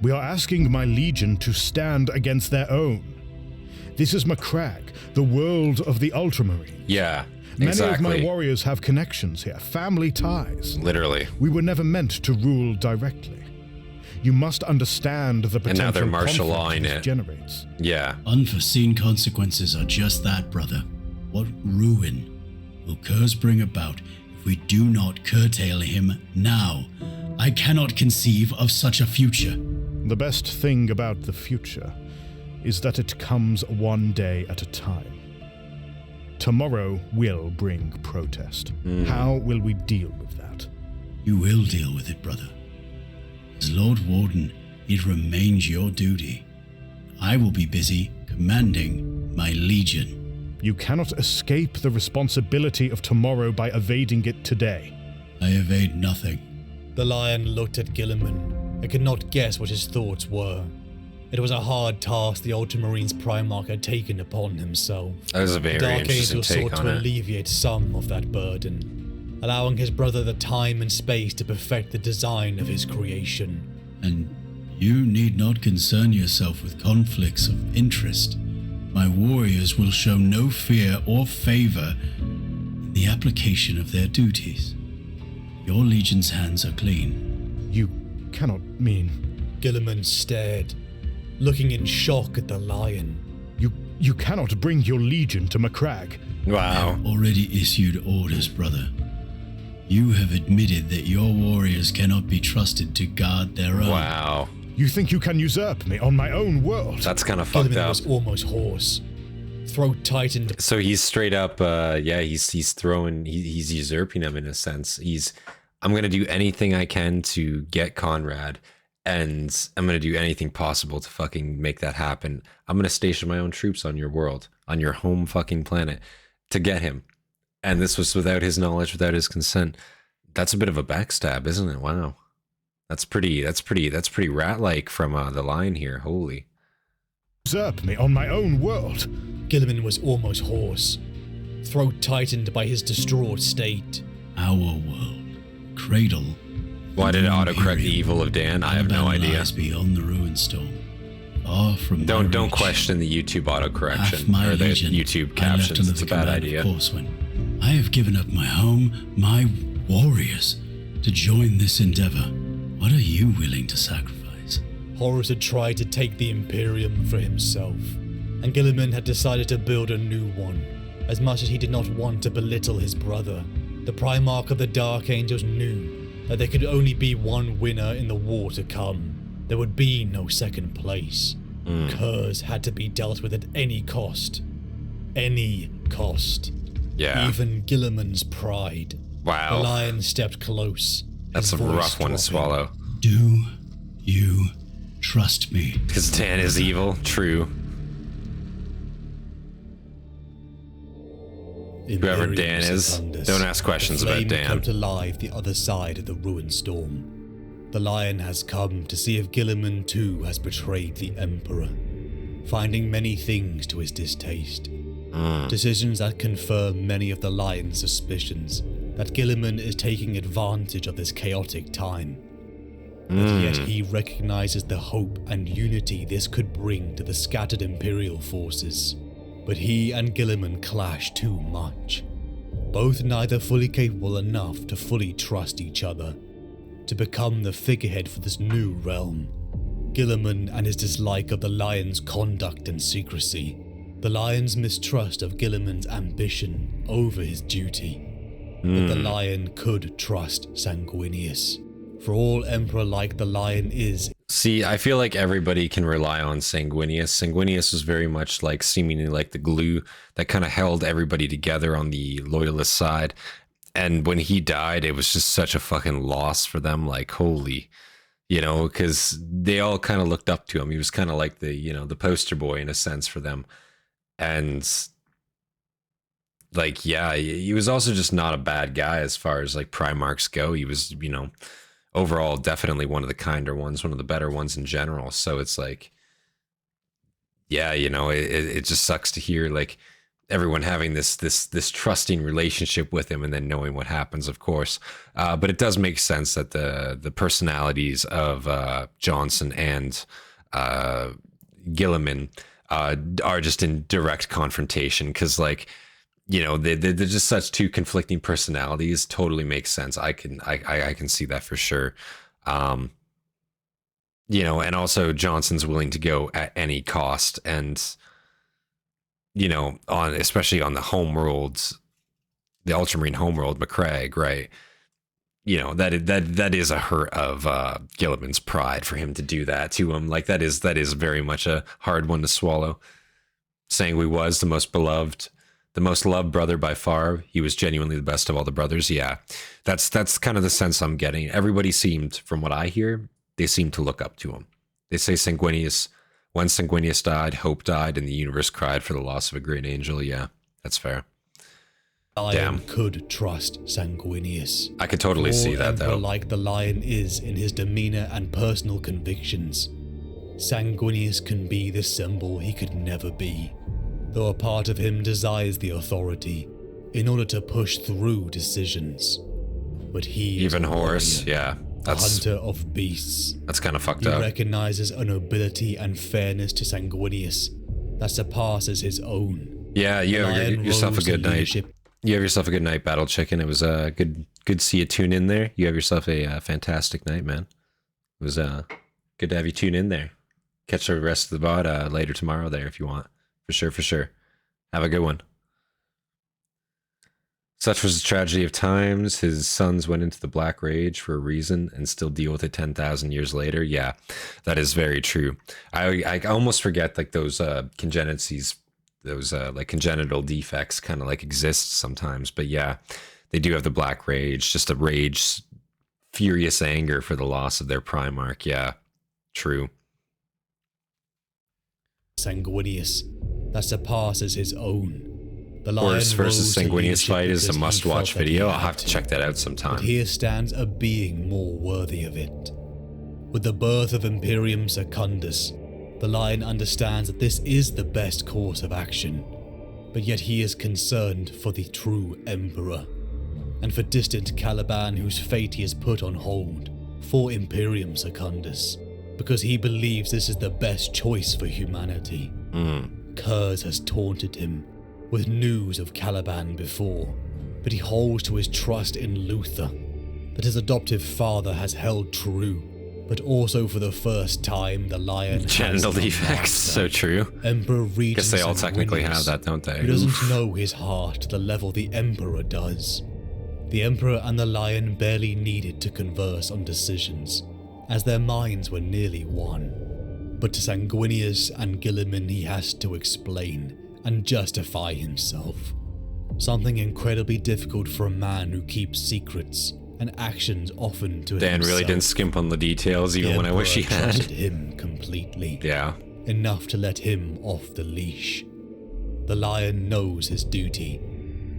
We are asking my legion to stand against their own. This is Macragge, the world of the Ultramarine. Yeah, Many exactly. of my warriors have connections here, family ties. Literally. We were never meant to rule directly. You must understand the potential And now they're martial conflict lawing this it. generates. Yeah. Unforeseen consequences are just that, brother. What ruin will Curse bring about if we do not curtail him now? I cannot conceive of such a future. The best thing about the future is that it comes one day at a time. Tomorrow will bring protest. How will we deal with that? You will deal with it, brother. As Lord Warden, it remains your duty. I will be busy commanding my legion. You cannot escape the responsibility of tomorrow by evading it today. I evade nothing. The lion looked at Gilliman and could not guess what his thoughts were. It was a hard task the Ultramarine's Primarch had taken upon himself. That was a very Dark interesting Angel take sought on to it. alleviate some of that burden, allowing his brother the time and space to perfect the design of his creation. And you need not concern yourself with conflicts of interest. My warriors will show no fear or favor in the application of their duties. Your legion's hands are clean. You cannot mean... Gilliman stared, looking in shock at the lion. You cannot bring your legion to Macragge. Wow. Already issued orders, brother. You have admitted that your warriors cannot be trusted to guard their own. Wow. You think you can usurp me on my own world? That's kind of fucked Gilliman up. was almost hoarse. Throat tightened. So he's straight up, he's throwing, he's usurping him in a sense. I'm going to do anything I can to get Conrad, and I'm going to do anything possible to fucking make that happen. I'm going to station my own troops on your world, on your home fucking planet, to get him. And this was without his knowledge, without his consent. That's a bit of a backstab, isn't it? Wow. That's pretty rat-like from the lion here. Holy. Usurp me on my own world. Gilliman was almost hoarse, throat tightened by his distraught state. Our world, Cradle. Why did it autocorrect the evil of Dan? I have no idea. Lies beyond the ruin storm. Far from Don't question the YouTube autocorrection or the YouTube captions. It's a bad idea. I have given up my home, my warriors, to join this endeavor. What are you willing to sacrifice? Horus had tried to take the Imperium for himself, and Gilliman had decided to build a new one, as much as he did not want to belittle his brother. The Primarch of the Dark Angels knew that there could only be one winner in the war to come. There would be no second place. Curse had to be dealt with at any cost. Any cost. Yeah. Even Gilliman's pride. Wow. The lion stepped close. That's a his voice rough one to dropping. swallow. Do you trust me? Because Dan is evil. True. Whoever Imperium Dan is, Secundus. don't ask questions The about flame Dan. come to life the other side of the ruined storm. The lion has come to see if Gilliman too has betrayed the Emperor, finding many things to his distaste. Decisions that confirm many of the lion's suspicions that Gilliman is taking advantage of this chaotic time. But yet he recognizes the hope and unity this could bring to the scattered Imperial forces. But he and Gilliman clash too much. Both neither fully capable enough to fully trust each other, to become the figurehead for this new realm. Gilliman and his dislike of the lion's conduct and secrecy. The lion's mistrust of Gilliman's ambition over his duty. But the lion could trust Sanguinius. For all Emperor like the lion is... See, I feel like everybody can rely on Sanguinius. Sanguinius was very much like seemingly like the glue that kind of held everybody together on the loyalist side. And when he died, it was just such a fucking loss for them. Like, holy, you know, because they all kind of looked up to him. He was kind of like the, you know, the poster boy in a sense for them. And like, yeah, he was also just not a bad guy as far as like Primarchs go. He was, you know, overall definitely one of the kinder ones, one of the better ones in general. So it's like, yeah, you know, it just sucks to hear like everyone having this trusting relationship with him, and then knowing what happens, of course. But it does make sense that the personalities of Jonson and Guilliman are just in direct confrontation, because, like, you know, they're just such two conflicting personalities. Totally makes sense. I can see that for sure. You know, and also Jonson's willing to go at any cost, and, you know, especially on the homeworlds, the Ultramarine homeworld, Macragge, right? You know, that is a hurt of Guilliman's pride for him to do that to him. Like, that is very much a hard one to swallow. Sangui was the most beloved, the most loved brother by far. He was genuinely the best of all the brothers. Yeah, that's kind of the sense I'm getting. Everybody seemed, from what I hear, they seem to look up to him. They say Sanguinius, when Sanguinius died, hope died, and the universe cried for the loss of a great angel. Yeah, that's fair. Lion could trust Sanguinius. I could totally see that, though. Like the Lion is in his demeanor and personal convictions, Sanguinius can be the symbol he could never be, though a part of him desires the authority in order to push through decisions. But he even Horus, yeah. That's a hunter of beasts. That's kind of fucked up. He recognizes a nobility and fairness to Sanguinius that surpasses his own. Yeah, you have yourself a good night. You have yourself a good night, Battle Chicken. It was good to see you tune in there. You have yourself a fantastic night, man. It was good to have you tune in there. Catch the rest of the VOD later tomorrow there if you want. For sure. Have a good one. Such was the tragedy of times. His sons went into the Black Rage for a reason and still deal with it 10,000 years later. Yeah, that is very true. I almost forget, like, those congenitcies, those like congenital defects kind of like exist sometimes. But yeah, they do have the Black Rage, just a rage, furious anger for the loss of their Primarch. Yeah, true. Sanguinius that surpasses his own. The Horus versus Sanguinius fight is a must-watch video. I'll have to check that out sometime. But here stands a being more worthy of it. With the birth of Imperium Secundus, the Lion understands that this is the best course of action, but yet he is concerned for the true Emperor, and for distant Caliban, whose fate he has put on hold for Imperium Secundus, because he believes this is the best choice for humanity. Kurz has taunted him with news of Caliban before, but he holds to his trust in Luther, that his adoptive father has held true, but also for the first time the Lion genital has defects, so true. Emperor Regent Guess they all Sanguinius, technically have that, don't they? Who doesn't know his heart to the level the Emperor does. The Emperor and the Lion barely needed to converse on decisions, as their minds were nearly one. But to Sanguinius and Guilliman he has to explain and justify himself. Something incredibly difficult for a man who keeps secrets and actions often to Dan himself. really didn't skimp on the details, even when I wish he had. Trusted him completely. Yeah. Enough to let him off the leash. The Lion knows his duty,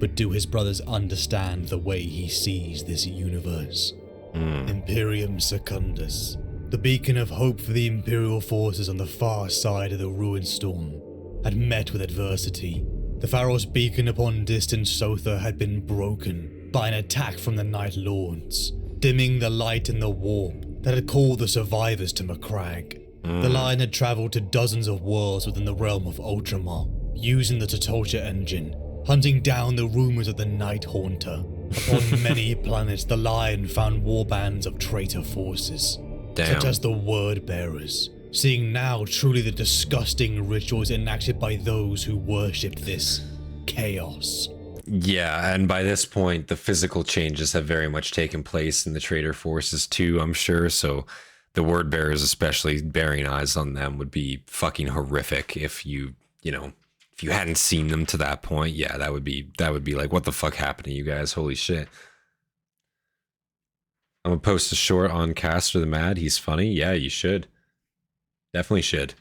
but do his brothers understand the way he sees this universe? Imperium Secundus, the beacon of hope for the Imperial forces on the far side of the ruined storm, had met with adversity. The Pharaoh's beacon upon distant Sotha had been broken by an attack from the Night Lords, dimming the light in the warp that had called the survivors to Macragge. The Lion had travelled to dozens of worlds within the realm of Ultramar, using the Totolcha engine, hunting down the rumours of the Night Haunter. Upon many planets, the Lion found warbands of traitor forces, such as the Word Bearers, seeing now truly the disgusting rituals enacted by those who worshipped this chaos. Yeah, and by this point, the physical changes have very much taken place in the traitor forces too, I'm sure, so the Word Bearers, especially bearing eyes on them, would be fucking horrific if you hadn't seen them to that point. Yeah, that would be like, what the fuck happened to you guys? Holy shit. I'm gonna post a short on Castor the Mad. He's funny. Yeah, you should. Definitely should.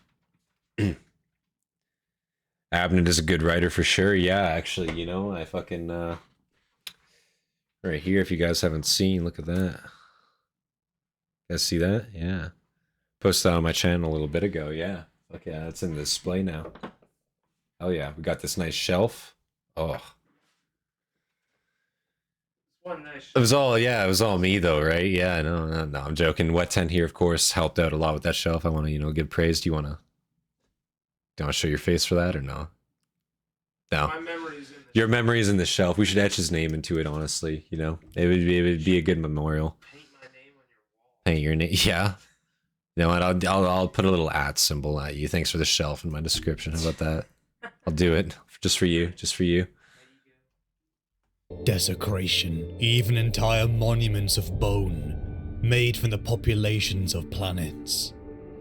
Abnett is a good writer for sure. Yeah, actually, I fucking right here, if you guys haven't seen, look at that. You guys see that? Yeah. Posted that on my channel a little bit ago. Yeah. Fuck yeah, it's in the display now. Oh yeah, we got this nice shelf. Oh. One nice It was all me though, right? Yeah, no, I'm joking. Wet Tent here, of course, helped out a lot with that shelf. I want to, give praise. Do you want to show your face for that or no? No. My memory's in Your memory's in the shelf. We should etch his name into it, honestly. It would be a good memorial. Paint my name on your wall. Paint your name, yeah. You know what? I'll put a little @ symbol at you. Thanks for the shelf in my description. How about that? I'll do it just for you. Just for you. Desecration, even entire monuments of bone, made from the populations of planets.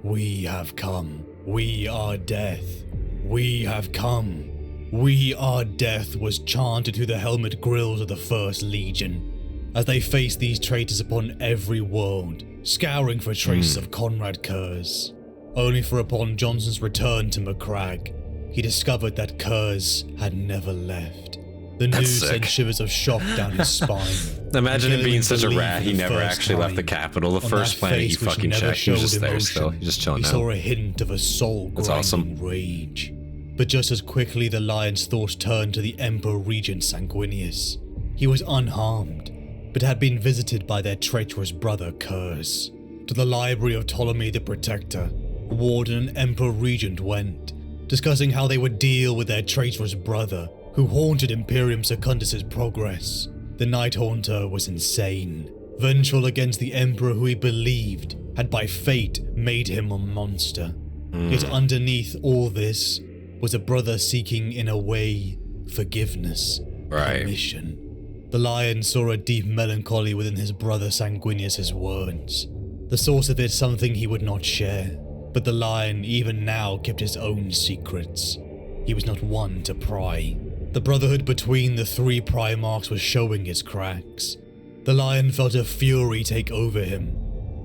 We have come. We are death. We have come. We are death was chanted through the helmet grills of the First Legion, as they faced these traitors upon every world, scouring for traces of Conrad Kurz. Only for upon Jonson's return to Macragge, he discovered that Kurz had never left. The news sent shivers of shock down his spine. Imagine him being such a rat, he never actually left the capital. The first planet he fucking checked, he was just there still. He's just chilling out. He saw a hint of a soul-grinding rage. But just as quickly the Lion's thoughts turned to the Emperor Regent Sanguinius. He was unharmed, but had been visited by their treacherous brother Kurz. To the library of Ptolemy the Protector, Warden and Emperor Regent went, discussing how they would deal with their traitorous brother, who haunted Imperium Secundus's progress. The Night Haunter was insane, vengeful against the Emperor who he believed had by fate made him a monster. Yet underneath all this was a brother seeking, in a way, forgiveness, permission. The Lion saw a deep melancholy within his brother Sanguinius's words. The source of it something he would not share, but the Lion even now kept his own secrets. He was not one to pry. The brotherhood between the three Primarchs was showing its cracks. The Lion felt a fury take over him.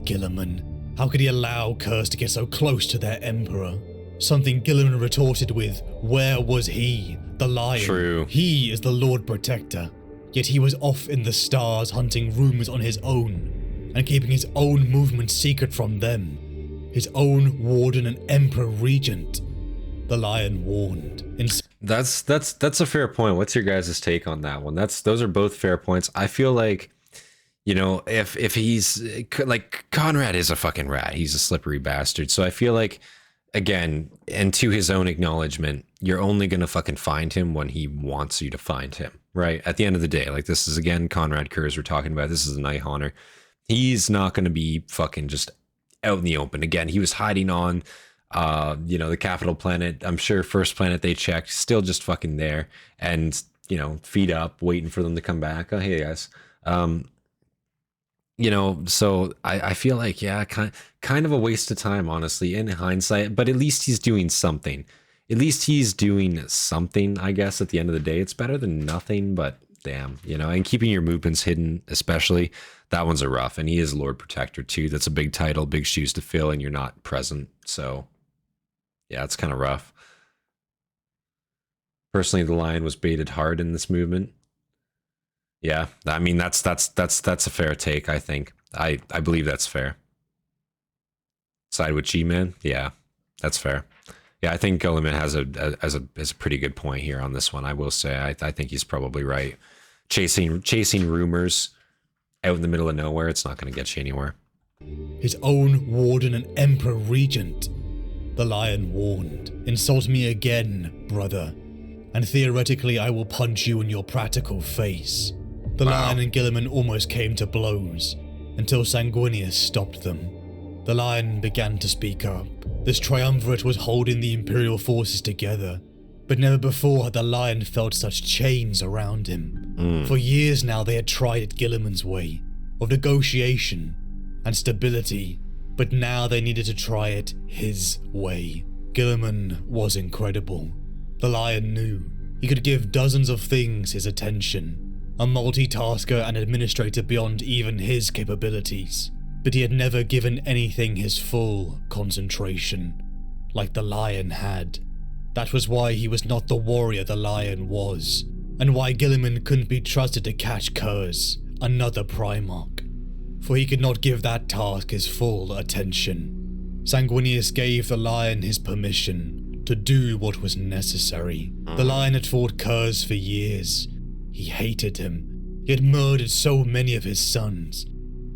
Guilliman, how could he allow Kurz to get so close to their Emperor? Something Guilliman retorted with, where was he, the Lion? True. He is the Lord Protector. Yet he was off in the stars hunting rumors on his own, and keeping his own movement secret from them. His own Warden and Emperor Regent. The Lion warned. That's a fair point. What's your guys' take on that one? Those are both fair points. I feel like, if he's like, Conrad is a fucking rat. He's a slippery bastard. So I feel like, again, and to his own acknowledgement, you're only gonna fucking find him when he wants you to find him, right? At the end of the day, like, this is again Conrad Kurz we're talking about. This is a Night Haunter. He's not gonna be fucking just out in the open. Again, he was hiding on the capital planet. I'm sure first planet they checked, still just fucking there, and feet up, waiting for them to come back. Oh, hey guys. So I feel like, yeah, kind of a waste of time, honestly, in hindsight, but at least he's doing something. At least he's doing something, I guess, at the end of the day. It's better than nothing, but damn, and keeping your movements hidden, especially, that one's a rough, and he is Lord Protector too. That's a big title, big shoes to fill, and you're not present, so yeah, it's kind of rough. Personally, the Lion was baited hard in this movement. Yeah, I mean, that's a fair take, I think. I believe that's fair. Side with G-Man? Yeah, that's fair. Yeah, I think Guilliman has a pretty good point here on this one, I will say. I think he's probably right. Chasing rumors out in the middle of nowhere, it's not going to get you anywhere. His own Warden and Emperor Regent. The Lion warned, insult me again, brother, and theoretically I will punch you in your practical face. The Lion and Guilliman almost came to blows, until Sanguinius stopped them. The Lion began to speak up. This triumvirate was holding the Imperial forces together, but never before had the Lion felt such chains around him. For years now they had tried it Guilliman's way, of negotiation and stability, but now they needed to try it his way. Guilliman was incredible. The Lion knew he could give dozens of things his attention, a multitasker and administrator beyond even his capabilities, but he had never given anything his full concentration, like the Lion had. That was why he was not the warrior the Lion was, and why Guilliman couldn't be trusted to catch Kurz, another Primarch, for he could not give that task his full attention. Sanguinius gave the Lion his permission, to do what was necessary. The Lion had fought Curse for years. He hated him. He had murdered so many of his sons,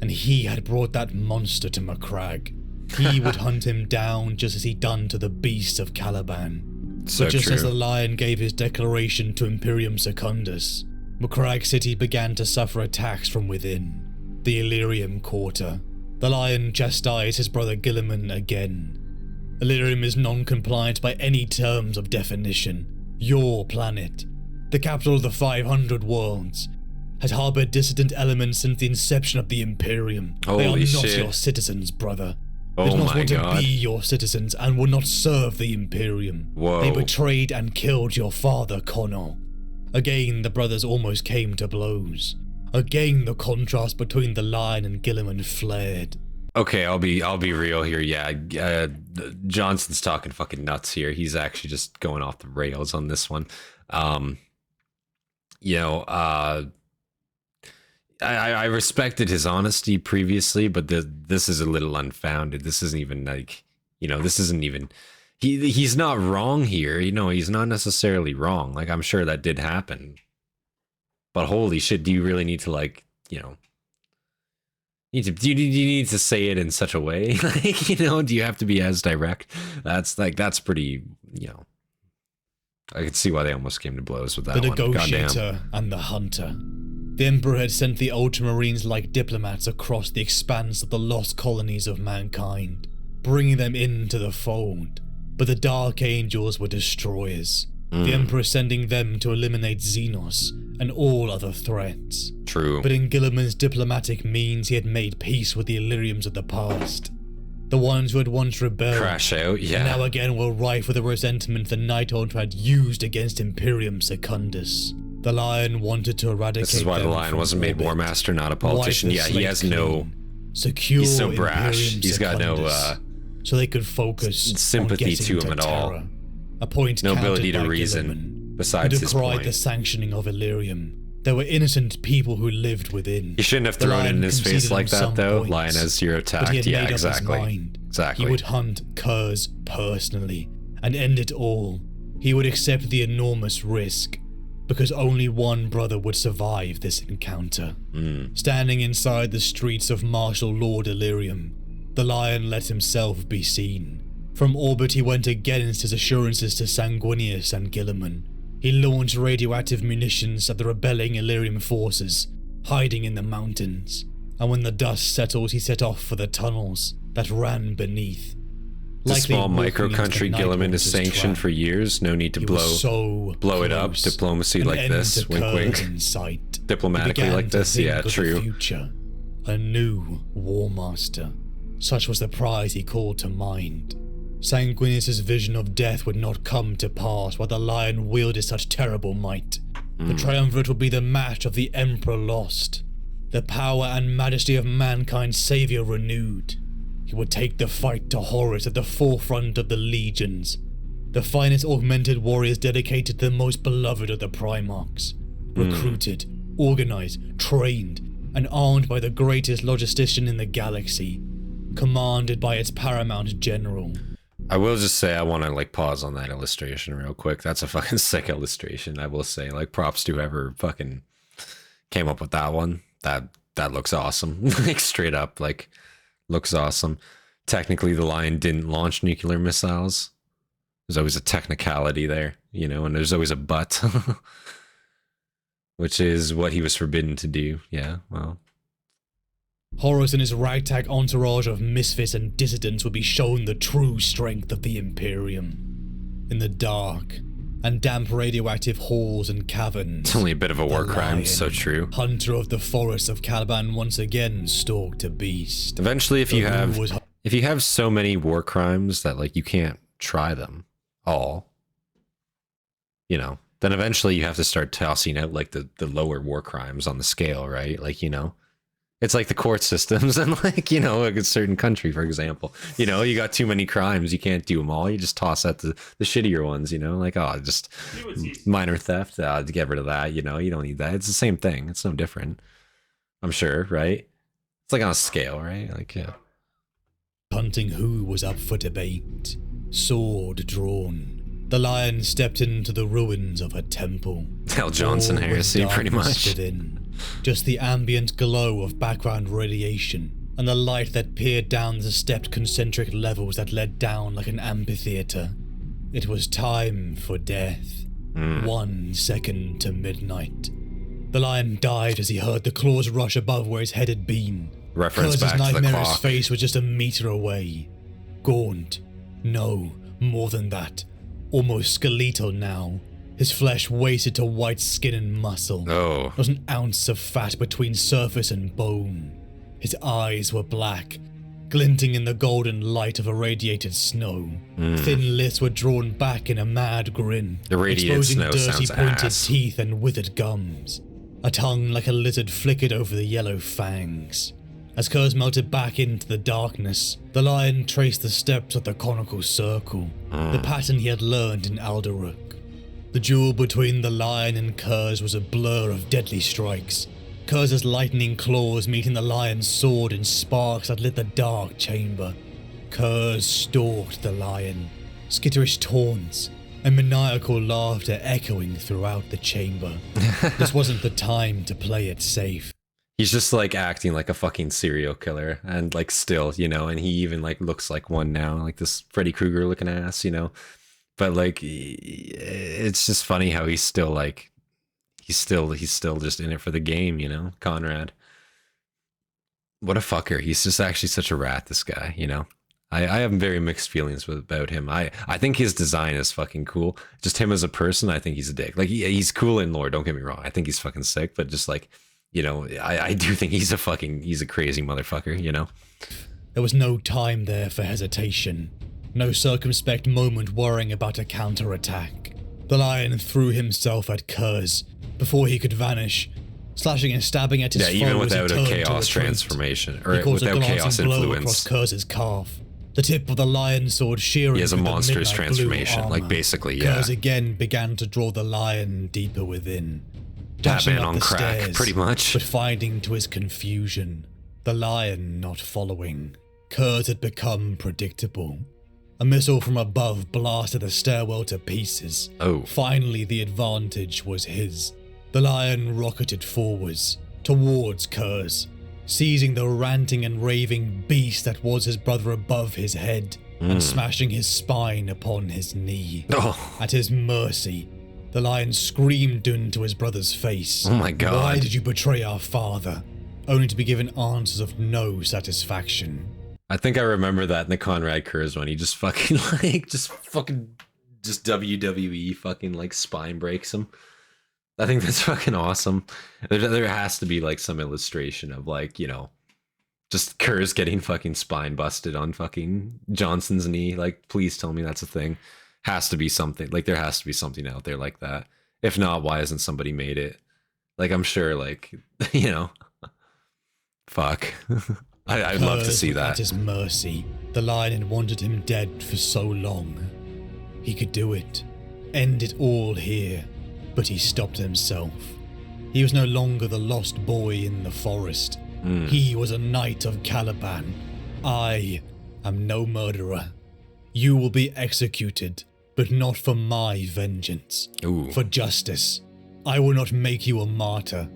and he had brought that monster to Macragge. He would hunt him down just as he'd done to the beasts of Caliban. So But just true. as the Lion gave his declaration to Imperium Secundus, Macragge City began to suffer attacks from within. The Illyrium Quarter. The Lion chastised his brother Guilliman again. Illyrium is non-compliant by any terms of definition. Your planet, the capital of the 500 worlds, has harbored dissident elements since the inception of the Imperium. They are Holy not shit. your citizens, brother. Oh They do not my want God. to be your citizens and will not serve the Imperium. Whoa. They betrayed and killed your father, Connor. Again, the brothers almost came to blows. Again, the contrast between the Lion and Guilliman flared. Okay, I'll be real here. Yeah, Jonson's talking fucking nuts here. He's actually just going off the rails on this one. I respected his honesty previously, but this is a little unfounded. This isn't even like, this isn't even. He's not wrong here. He's not necessarily wrong. Like, I'm sure that did happen. But holy shit, do you really need to, like, do you need to say it in such a way? Like, do you have to be as direct? That's pretty, I could see why they almost came to blows with that The one. Goddamn. negotiator and the hunter. The Emperor had sent the Ultramarines like diplomats across the expanse of the lost colonies of mankind, bringing them into the fold. But the Dark Angels were destroyers. The Emperor sending them to eliminate Xenos and all other threats. True. But in Guilliman's diplomatic means, he had made peace with the Illyriums of the past. The ones who had once rebelled. Crash out, yeah. And now again were rife with the resentment the Night Elder had used against Imperium Secundus. The Lion wanted to eradicate This is why the them Lion from wasn't made orbit. War Master, not a politician. Wipe the Yeah, he slate has no. clean. Secure He's so brash. Imperium He's got no Secundus, so they could focus sympathy on getting to him at all. Terra. A point No countered ability to by reason Guilliman, besides who his decried point. the sanctioning of Illyrium. There were innocent people who lived within. He shouldn't have The thrown it in Lion his face conceded like on that, some though. points, Lion has zero but he tact. had Yeah, made up his exactly. mind. Exactly. He would hunt Kurz personally and end it all. He would accept the enormous risk, because only one brother would survive this encounter. Standing inside the streets of Martial Lord Illyrium, the Lion let himself be seen. From orbit he went against his assurances to Sanguinius and Guilliman. He launched radioactive munitions at the rebelling Illyrium forces, hiding in the mountains. And when the dust settled, he set off for the tunnels that ran beneath. It's a Likely small walking micro into country the Guilliman has Nightwalker's sanctioned trap. for years. No need to He blow was so it up. close. Diplomacy An like end this. to Wink, Kurz wink. in sight. Diplomatically He began like to this. think Yeah, of the true. future. A new War Master. Such was the prize he called to mind. Sanguinius' vision of death would not come to pass while the Lion wielded such terrible might. The triumvirate would be the match of the Emperor lost. The power and majesty of mankind's savior renewed. He would take the fight to Horus at the forefront of the legions. The finest augmented warriors dedicated to the most beloved of the Primarchs. Recruited, organized, trained, and armed by the greatest logistician in the galaxy. Commanded by its paramount general. I will just say I want to like pause on that illustration real quick. That's a fucking sick illustration. I will say, like, props to whoever fucking came up with that one. That looks awesome. Like, straight up, like, looks awesome. Technically, the Lion didn't launch nuclear missiles. There's always a technicality there, and there's always a but, which is what he was forbidden to do. Yeah, well. Horus and his ragtag entourage of misfits and dissidents would be shown the true strength of the Imperium. In the dark and damp radioactive halls and caverns. It's only a bit of a war crime, Lion, so true. Hunter of the forests of Caliban once again stalked a beast. Eventually, if you The have who was if you have so many war crimes that like you can't try them all, then eventually you have to start tossing out like the lower war crimes on the scale, right? Like, it's like the court systems and like, like a certain country, for example, you got too many crimes. You can't do them all. You just toss out the shittier ones, like, oh, just minor theft, to get rid of that. You don't need that. It's the same thing. It's no different. I'm sure, right? It's like on a scale, right? Like, yeah. hunting who was up for debate. Sword drawn, The lion stepped into the ruins of a temple. El Jonson All was heresy, pretty darkness much. within. Just the ambient glow of background radiation and the light that peered down the stepped concentric levels that led down like an amphitheater. It was time for death. 1 second to midnight. The lion died as he heard the claws rush above where his head had been. Reference back to the nightmare's clock. face was just a meter away. Gaunt. No, more than that. Almost skeletal now. His flesh wasted to white skin and muscle. Oh. Not an ounce of fat between surface and bone. His eyes were black, glinting in the golden light of irradiated snow. Thin lips were drawn back in a mad grin, Irradiated exposing snow dirty sounds pointed ass. teeth and withered gums. A tongue like a lizard flickered over the yellow fangs. As Kurz melted back into the darkness, the lion traced the steps of the conical circle, the pattern he had learned in Alderuk. The duel between the lion and Kurz was a blur of deadly strikes. Kurz's lightning claws meeting the lion's sword in sparks that lit the dark chamber. Kurz stalked the lion, skitterish taunts and maniacal laughter echoing throughout the chamber. This wasn't the time to play it safe. He's just like acting like a fucking serial killer and like still, you know, and he even like looks like one now, like this Freddy Krueger looking ass, you know. But like, it's just funny how he's still like, he's still just in it for the game, you know, Conrad. What a fucker. He's just actually such a rat, this guy, you know. I have very mixed feelings about him. I think his design is fucking cool. Just him as a person, I think he's a dick. Like, he's cool in lore, don't get me wrong. I think he's fucking sick, but just like, you know, I do think he's a crazy motherfucker, you know. There was no time there for hesitation. No circumspect moment worrying about a counterattack. The lion threw himself at Kurz before he could vanish, slashing and stabbing at his foe even as without he a turned to chaos retreat. transformation, or He caused without a chaos glancing blow influence. across Kurz's calf. The tip of the lion sword shearing He has a through the monstrous midnight blue transformation, like armor. basically, yeah. Kurz again began to draw the lion deeper within. Batman Dashing up on the crack, stairs, pretty much. But finding to his confusion, the lion not following. Kurz had become predictable. A missile from above blasted the stairwell to pieces. Oh. Finally, the advantage was his. The lion rocketed forwards, towards Kurz, seizing the ranting and raving beast that was his brother above his head, and smashing his spine upon his knee. Oh. At his mercy, the lion screamed into his brother's face. Oh my God. Why did you betray our father? Only to be given answers of no satisfaction. I think I remember that in the Conrad Kurz one. He just fucking just WWE fucking like spine breaks him. I think that's fucking awesome. There has to be like some illustration of like, you know, just Kurz getting fucking spine busted on fucking Jonson's knee. Like, please tell me that's a thing. Has to be something. Like, there has to be something out there like that. If not, why hasn't somebody made it? Like, I'm sure, like, you know, fuck. I'd love to see that. At his mercy, the lion had wanted him dead for so long. He could do it, end it all here, but he stopped himself. He was no longer the lost boy in the forest. He was a knight of Caliban. I am no murderer. You will be executed, but not for my vengeance. Ooh. For justice. I will not make you a martyr,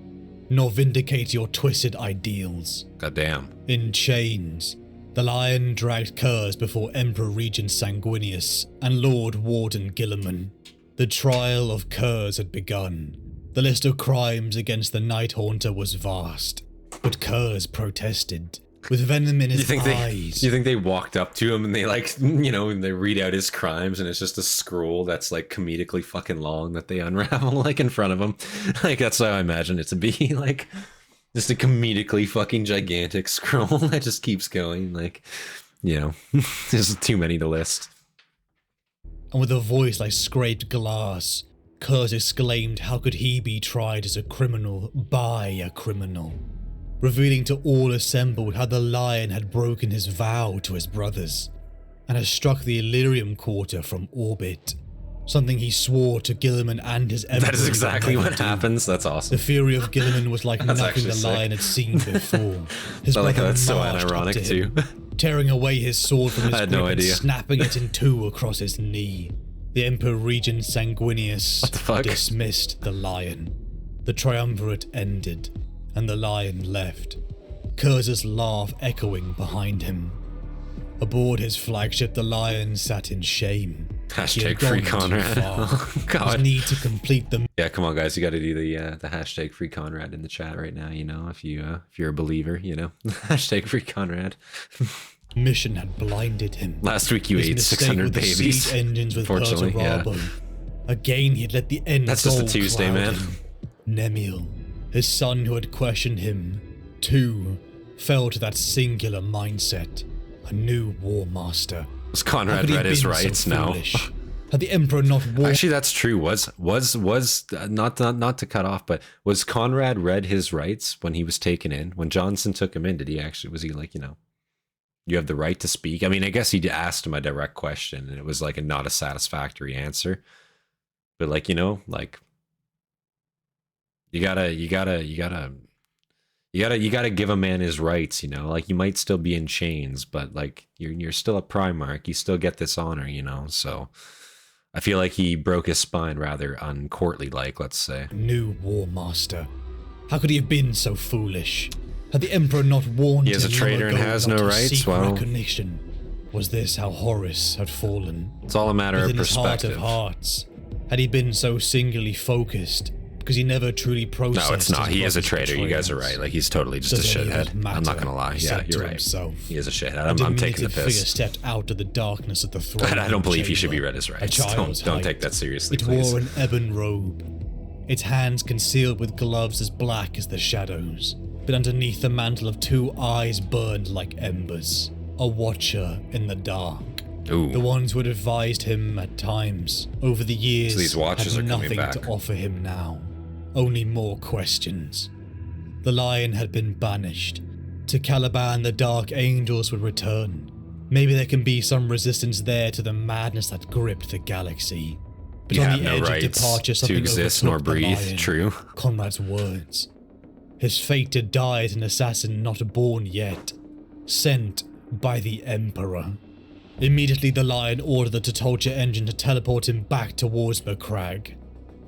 nor vindicate your twisted ideals. Goddamn. In chains, the lion dragged Kurz before Emperor Regent Sanguinius and Lord Warden Guilliman. The trial of Kurz had begun. The list of crimes against the Night Haunter was vast, but Kurz protested, with venom in his eyes. You think they walked up to him and they like, you know, and they read out his crimes and it's just a scroll that's like comedically fucking long that they unravel like in front of him? Like, that's how I imagine it to be. Like, just a comedically fucking gigantic scroll that just keeps going. Like, you know, there's too many to list. And with a voice like scraped glass, Kurz exclaimed how could he be tried as a criminal by a criminal, revealing to all assembled how the lion had broken his vow to his brothers, and had struck the Illyrium quarter from orbit, something he swore to Guilliman and his emperor. That is exactly what happens. That's awesome. The fury of Guilliman was like nothing the lion had seen before. His I like how brother that's so marched up unironic to him, too. tearing away his sword from his I had grip no and idea. snapping it in two across his knee. The Emperor Regent Sanguinius What the fuck? dismissed the Lion. The triumvirate ended, and the Lion left, Curz's laugh echoing behind him. Aboard his flagship, the Lion sat in shame. Hashtag free Conrad. Oh, God. His need to complete the Yeah, come on, guys. You got to do the hashtag free Conrad in the chat right now. You know, if you're a believer, you know, hashtag free Conrad. mission had blinded him. Last week you His ate mistake 600 with the babies. siege engines with Unfortunately, yeah. Perturabo. Again, he had let the end That's just a goal Tuesday, cloud man. him. Nemiel, his son who had questioned him, too, fell to that singular mindset. A new war master. Was How Conrad could he read have his been rights? so No. foolish? Had the Emperor not warned? Actually, that's true. Was not to cut off, but was Conrad read his rights when he was taken in? When Jonson took him in, was he like, you know, you have the right to speak? I mean, I guess he asked him a direct question, and it was like not a satisfactory answer. But like, you know, like you gotta give a man his rights, you know. Like, you might still be in chains, but like you're still a Primarch. You still get this honor, you know. So I feel like he broke his spine rather uncourtly, like, let's say. New war master. How could he have been so foolish? Had the Emperor not warned He is a him traitor long and ago has not no to rights? seek Well, recognition? Was this how Horus had fallen? it's all a matter of Within his heart perspective. of hearts, had he been so singularly focused because he never truly processed? No, it's not. his He is a brother's traitor. You guys are betrayals? right. Like, he's totally just Does a any of it shithead. I'm not matter? gonna lie. He Yeah, said to you're right. himself. He is a shithead. A I'm taking the diminutive figure piss. stepped out of the darkness of the throne. I don't believe he should be chamber, read his a rights. child's Don't height. take that seriously, It please. wore an ebon robe, its hands concealed with gloves as black as the shadows, but underneath the mantle of two eyes burned like embers, a watcher in the dark. Ooh. The ones who had advised him at times over the years So these watchers had are coming nothing back. to offer him now, only more questions. The Lion had been banished. To Caliban, the Dark Angels would return. Maybe there can be some resistance there to the madness that gripped the galaxy. But You on have the no edge of rights departure, to something exist nor overtook the breathe. Lion. True. Conrad's words. His fate to die as an assassin not born yet, sent by the Emperor. Immediately the Lion ordered the Tuatolcha engine to teleport him back towards Macragge.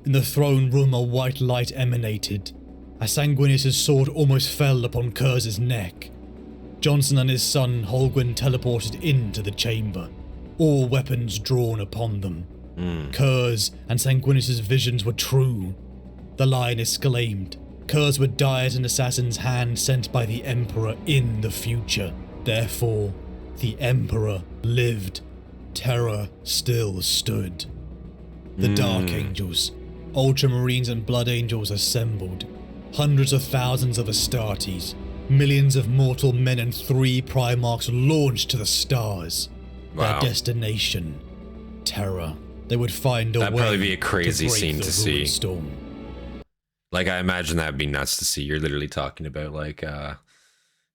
In the throne room a white light emanated, as Sanguinius' sword almost fell upon Curz's neck. Jonson and his son Holguin teleported into the chamber, all weapons drawn upon them. Curz and Sanguinius' visions were true. The Lion exclaimed, Curz would die at an assassin's hand sent by the Emperor in the future. Therefore, the Emperor lived. Terror still stood. The Dark Angels, Ultramarines and Blood Angels assembled. Hundreds of thousands of Astartes, millions of mortal men and 3 Primarchs launched to the stars. Wow. Their destination, terror. They would find a way. That'd probably be a crazy to break scene the to see. ruined storm. Like, I imagine that'd be nuts to see. You're literally talking about, like,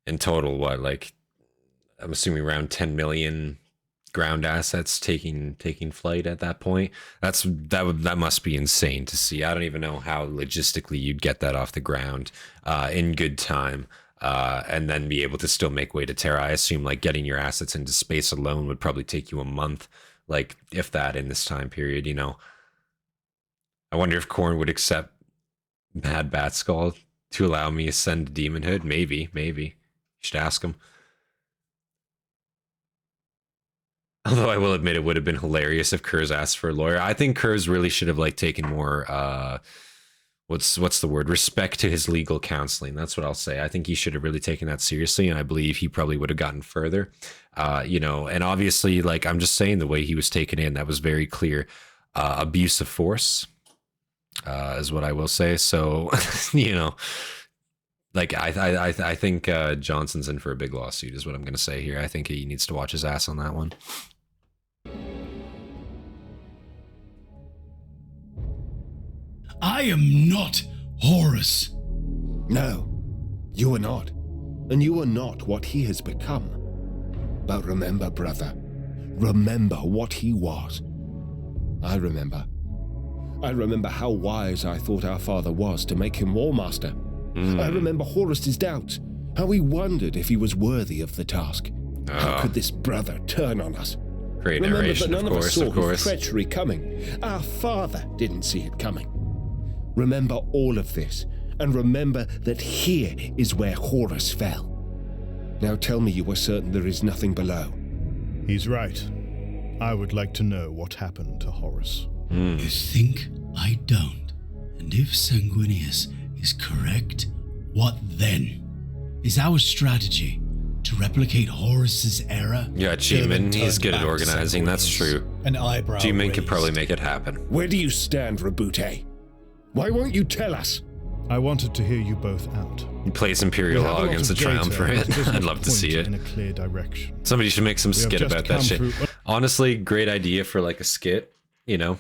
in total, what, like, I'm assuming around 10 million ground assets taking flight at that point. That must be insane to see. I don't even know how logistically you'd get that off the ground in good time, and then be able to still make way to Terra. I assume, like, getting your assets into space alone would probably take you a month, like, if that, in this time period, you know. I wonder if Khorne would accept Mad Bat Skull to allow me to send Demonhood. Maybe. You should ask him. Although I will admit it would have been hilarious if Kurz asked for a lawyer. I think Kurz really should have, like, taken more what's the word? Respect to his legal counseling. That's what I'll say. I think he should have really taken that seriously, and I believe he probably would have gotten further. You know, and obviously, like, I'm just saying, the way he was taken in, that was very clear. Abuse of force is what I will say. So, you know, like, I think Johnson's in for a big lawsuit is what I'm going to say here. I think he needs to watch his ass on that one. I am not Horus. No, you are not. And you are not what he has become. But remember, brother, remember what he was. I remember how wise I thought our father was to make him War Master. I remember Horus's doubts, how he wondered if he was worthy of the task. How could this brother turn on us? Great Remember narration, that none of course, us saw of course. his treachery coming. Our father didn't see it coming. Remember all of this, and remember that here is where Horus fell. Now tell me you are certain there is nothing below. He's right. I would like to know what happened to Horus. You think I don't? And if Sanguinius is correct, what then? Is our strategy to replicate Horus's error? Yeah, G-Man, he's good at organizing, that's true. An eyebrow G-Man could raised. probably make it happen. Where do you stand, Rabute? Why won't you tell us? I wanted to hear you both out. He plays Imperial We have a Law lot against the of data, Triumvirate. but it does I'd not love to point see it. in a clear direction. Somebody should make some We have skit just about that come shit. through- Honestly, great idea for like a skit, you know?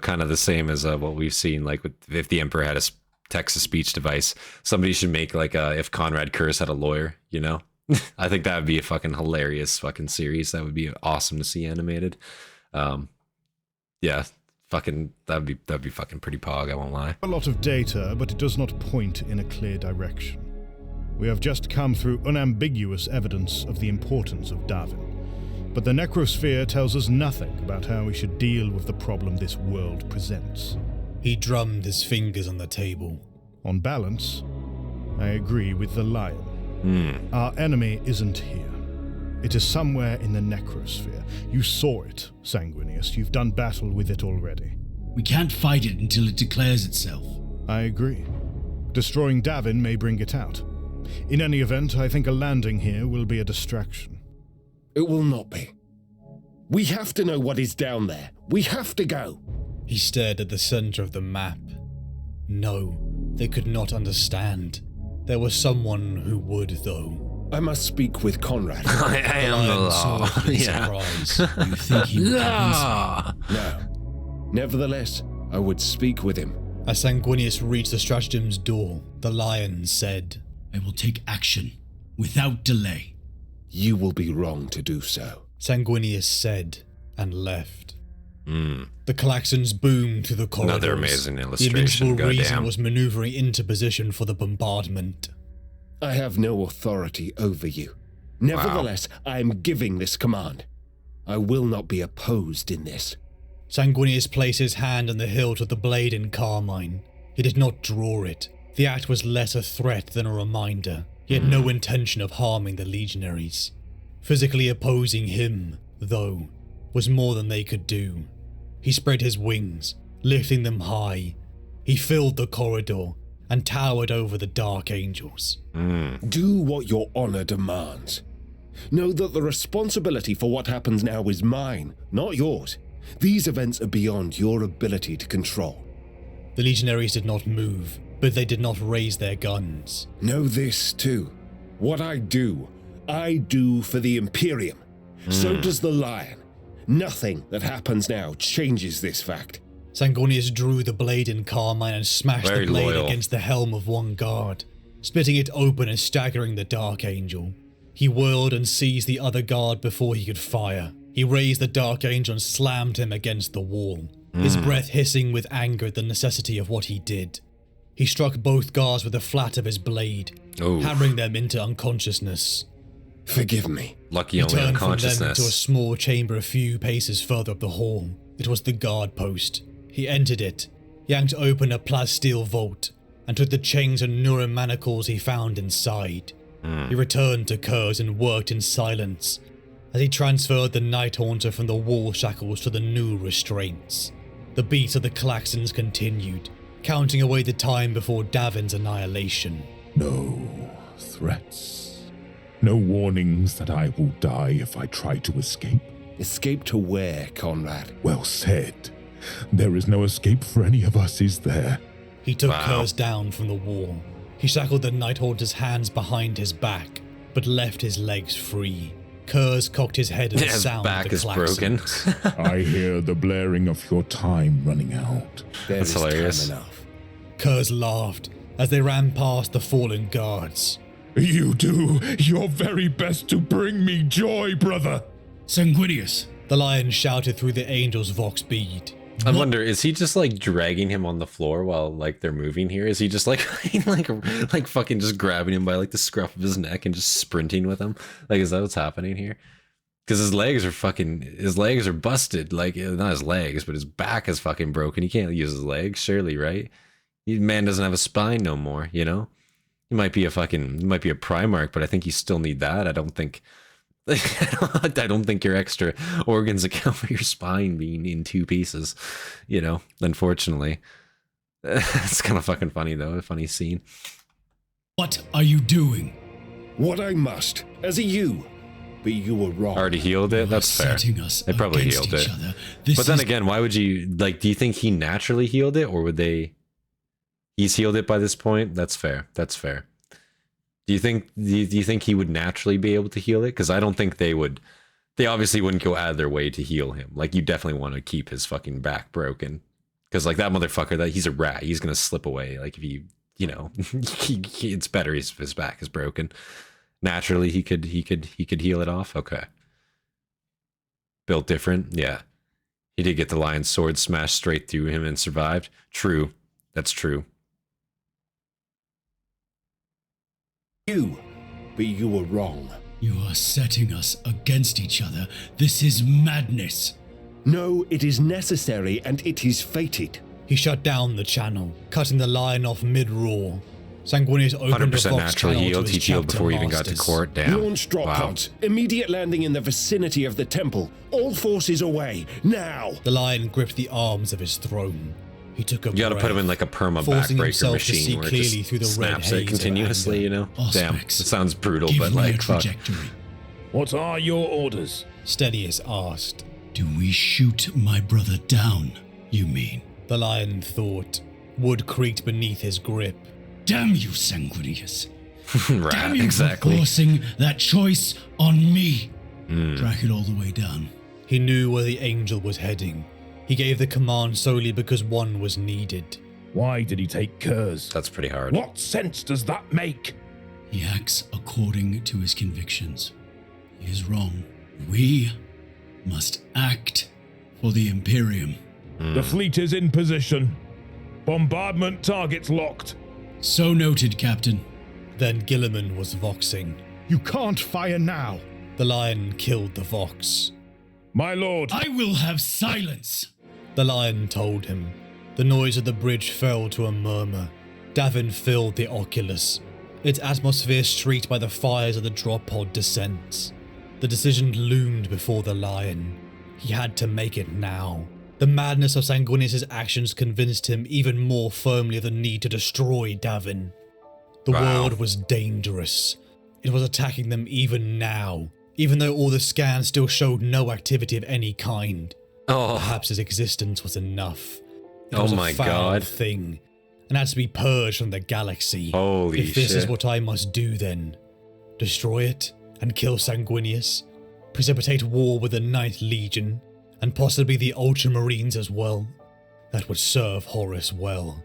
Kind of the same as what we've seen, like with if the Emperor had a text-to-speech device. Somebody should make like if Conrad Curse had a lawyer, you know? I think that would be a fucking hilarious fucking series. That would be awesome to see animated. Yeah, fucking that'd be fucking pretty pog, I won't lie. A lot of data, but it does not point in a clear direction. We have just come through unambiguous evidence of the importance of Davin. But the necrosphere tells us nothing about how we should deal with the problem this world presents. He drummed his fingers on the table. On balance, I agree with the lion. Our enemy isn't here. It is somewhere in the necrosphere. You saw it, Sanguinius. You've done battle with it already. We can't fight it until it declares itself. I agree. Destroying Davin may bring it out. In any event, I think a landing here will be a distraction. It will not be. We have to know what is down there. We have to go. He stared at the center of the map. No, they could not understand. There was someone who would, though. I must speak with Conrad. I am the Lion saw law. it in Yeah. surprise. You think he would Ah. No. Nevertheless, I would speak with him. As Sanguinius reached the stratagem's door, the lion said, I will take action without delay. You will be wrong to do so. Sanguinius said, and left. Mm. The klaxons boomed through the corridors. Another amazing The illustration, invincible reason goddamn. was maneuvering into position for the bombardment. I have no authority over you. Nevertheless, I am giving this command. I will not be opposed in this. Sanguinius placed his hand on the hilt of the blade in carmine. He did not draw it. The act was less a threat than a reminder. He had no intention of harming the legionaries. Physically opposing him, though, was more than they could do. He spread his wings, lifting them high. He filled the corridor and towered over the dark angels. Do what your honor demands. Know that the responsibility for what happens now is mine, not yours. These events are beyond your ability to control. The legionaries did not move, but they did not raise their guns. Know this, too. What I do for the Imperium. So does the Lion. Nothing that happens now changes this fact. Sanguinius drew the blade in carmine and smashed Very the blade loyal. against the helm of one guard, splitting it open and staggering the Dark Angel. He whirled and seized the other guard before he could fire. He raised the Dark Angel and slammed him against the wall, his breath hissing with anger at the necessity of what he did. He struck both guards with the flat of his blade, Ooh. hammering them into unconsciousness. Forgive me. Lucky He only turned from them to a unconsciousness. small chamber a few paces further up the hall. It was the guard post. He entered it, yanked open a plasteel vault, and took the chains and neuromanacles he found inside. He returned to Kurz and worked in silence as he transferred the Night Haunter from the wall shackles to the new restraints. The beat of the klaxons continued, counting away the time before Davin's annihilation. No threats. No warnings that I will die if I try to escape. Escape to where, Conrad? Well said. There is no escape for any of us, is there? He took Wow. Kurz down from the wall. He shackled the Night Haunter's hands behind his back, but left his legs free. Kurz cocked his head at the His sound back of the is broken. klaxons. I hear the blaring of your time running out. There That's is hilarious. time enough. Kurz laughed as they ran past the fallen guards. You do your very best to bring me joy, brother. Sanguinius, The lion shouted through the angel's vox bead. I wonder, is he just like dragging him on the floor while like they're moving here? Is he just like like fucking just grabbing him by like the scruff of his neck and just sprinting with him? Like, is that what's happening here? Because his legs are busted. Like, not his legs, but his back is fucking broken. He can't use his legs, surely, right? Man doesn't have a spine no more, you know? He might be a Primarch, but I think you still need that. I don't think your extra organs account for your spine being in 2 pieces, you know, unfortunately. It's kind of fucking funny, though. A funny scene. What are you doing? What I must, as a you. But you were wrong. Already healed it? That's fair. They probably healed it. But then again, why would you, like, do you think he naturally healed it, or would they... He's healed it by this point? That's fair. That's fair. Do you think he would naturally be able to heal it? Because I don't think they would. They obviously wouldn't go out of their way to heal him. Like, you definitely want to keep his fucking back broken. Because, like, that motherfucker, he's a rat. He's going to slip away. Like, if you know, it's better if his back is broken. Naturally, he could heal it off. Okay. Built different. Yeah. He did get the lion's sword smashed straight through him and survived. True. That's true. But you were wrong. You are setting us against each other. This is madness. No, it is necessary and it is fated. He shut down the channel, cutting the lion off mid-roar. Sanguinius opened a 100% Vox naturally channel healed. to He his healed chapter before he even got to masters. court. Damn. Launch drop Wow. pods. Immediate landing in the vicinity of the temple. All forces away. Now. The lion gripped the arms of his throne. He took a You gotta breath, put him in like a perma forcing backbreaker himself to see machine where it clearly just through the red snaps haze it of continuously, anger. you know? Damn, it Auspex, sounds brutal, give but me like, a fuck. trajectory. What are your orders? Stennius asked. Do we shoot my brother down, you mean? The lion thought. Wood creaked beneath his grip. Damn you, Sanguinius. Right, Damn you exactly. for forcing that choice on me. Drag it all the way down. He knew where the angel was heading. He gave the command solely because one was needed. Why did he take Kurz? That's pretty hard. What sense does that make? He acts according to his convictions. He is wrong. We must act for the Imperium. The fleet is in position. Bombardment targets locked. So noted, Captain. Then Gilliman was voxing. You can't fire now. The lion killed the vox. My lord. I will have silence. The lion told him. The noise of the bridge fell to a murmur. Davin filled the oculus, its atmosphere streaked by the fires of the drop pod descents. The decision loomed before the lion. He had to make it now. The madness of Sanguinius' actions convinced him even more firmly of the need to destroy Davin. The world was dangerous. It was attacking them even now, even though all the scans still showed no activity of any kind. Oh, Perhaps his existence was enough. It Oh was my a foul God. thing, and had to be purged from the galaxy. Holy If this is shit. what I must do, then destroy it and kill Sanguinius, precipitate war with the Ninth Legion, and possibly the Ultramarines as well. That would serve Horus well.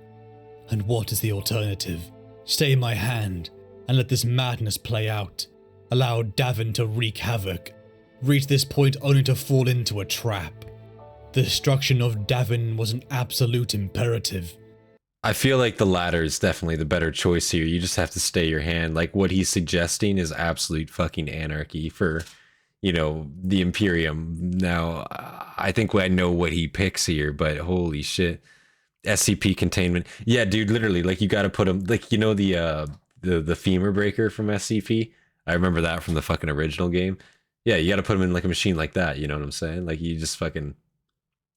And what is the alternative? Stay my hand and let this madness play out. Allow Davin to wreak havoc. Reach this point only to fall into a trap. The destruction of Davin was an absolute imperative. I feel like the latter is definitely the better choice here. You just have to stay your hand. Like, what he's suggesting is absolute fucking anarchy for, you know, the Imperium. Now, I think I know what he picks here, but holy shit. SCP containment. Yeah, dude, literally, like, you gotta put him, like, you know, the femur breaker from SCP? I remember that from the fucking original game. Yeah, you gotta put him in, like, a machine like that, you know what I'm saying? Like, you just fucking...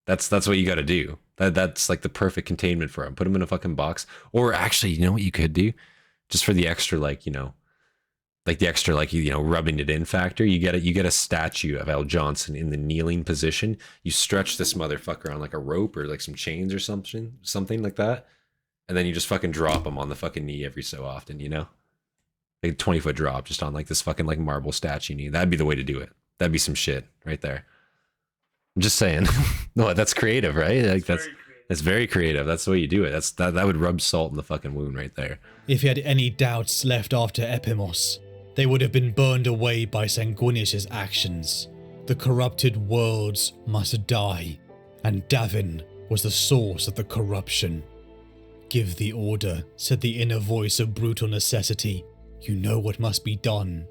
That's what you gotta do. That's like the perfect containment for him. Put him in a fucking box. Or actually, you know what you could do? Just for the extra, like, you know, like the extra, like, you know, rubbing it in factor. You get a statue of L. Jonson in the kneeling position. You stretch this motherfucker on like a rope or like some chains or something like that. And then you just fucking drop him on the fucking knee every so often, you know? Like a 20-foot drop just on like this fucking like marble statue knee. That'd be the way to do it. That'd be some shit right there. I'm just saying. No, that's creative, right? Like that's very creative. That's the way you do it. That would rub salt in the fucking wound right there. If he had any doubts left after Epimos, they would have been burned away by Sanguinius' actions. The corrupted worlds must die, and Davin was the source of the corruption. Give the order, said the inner voice of brutal necessity. You know what must be done.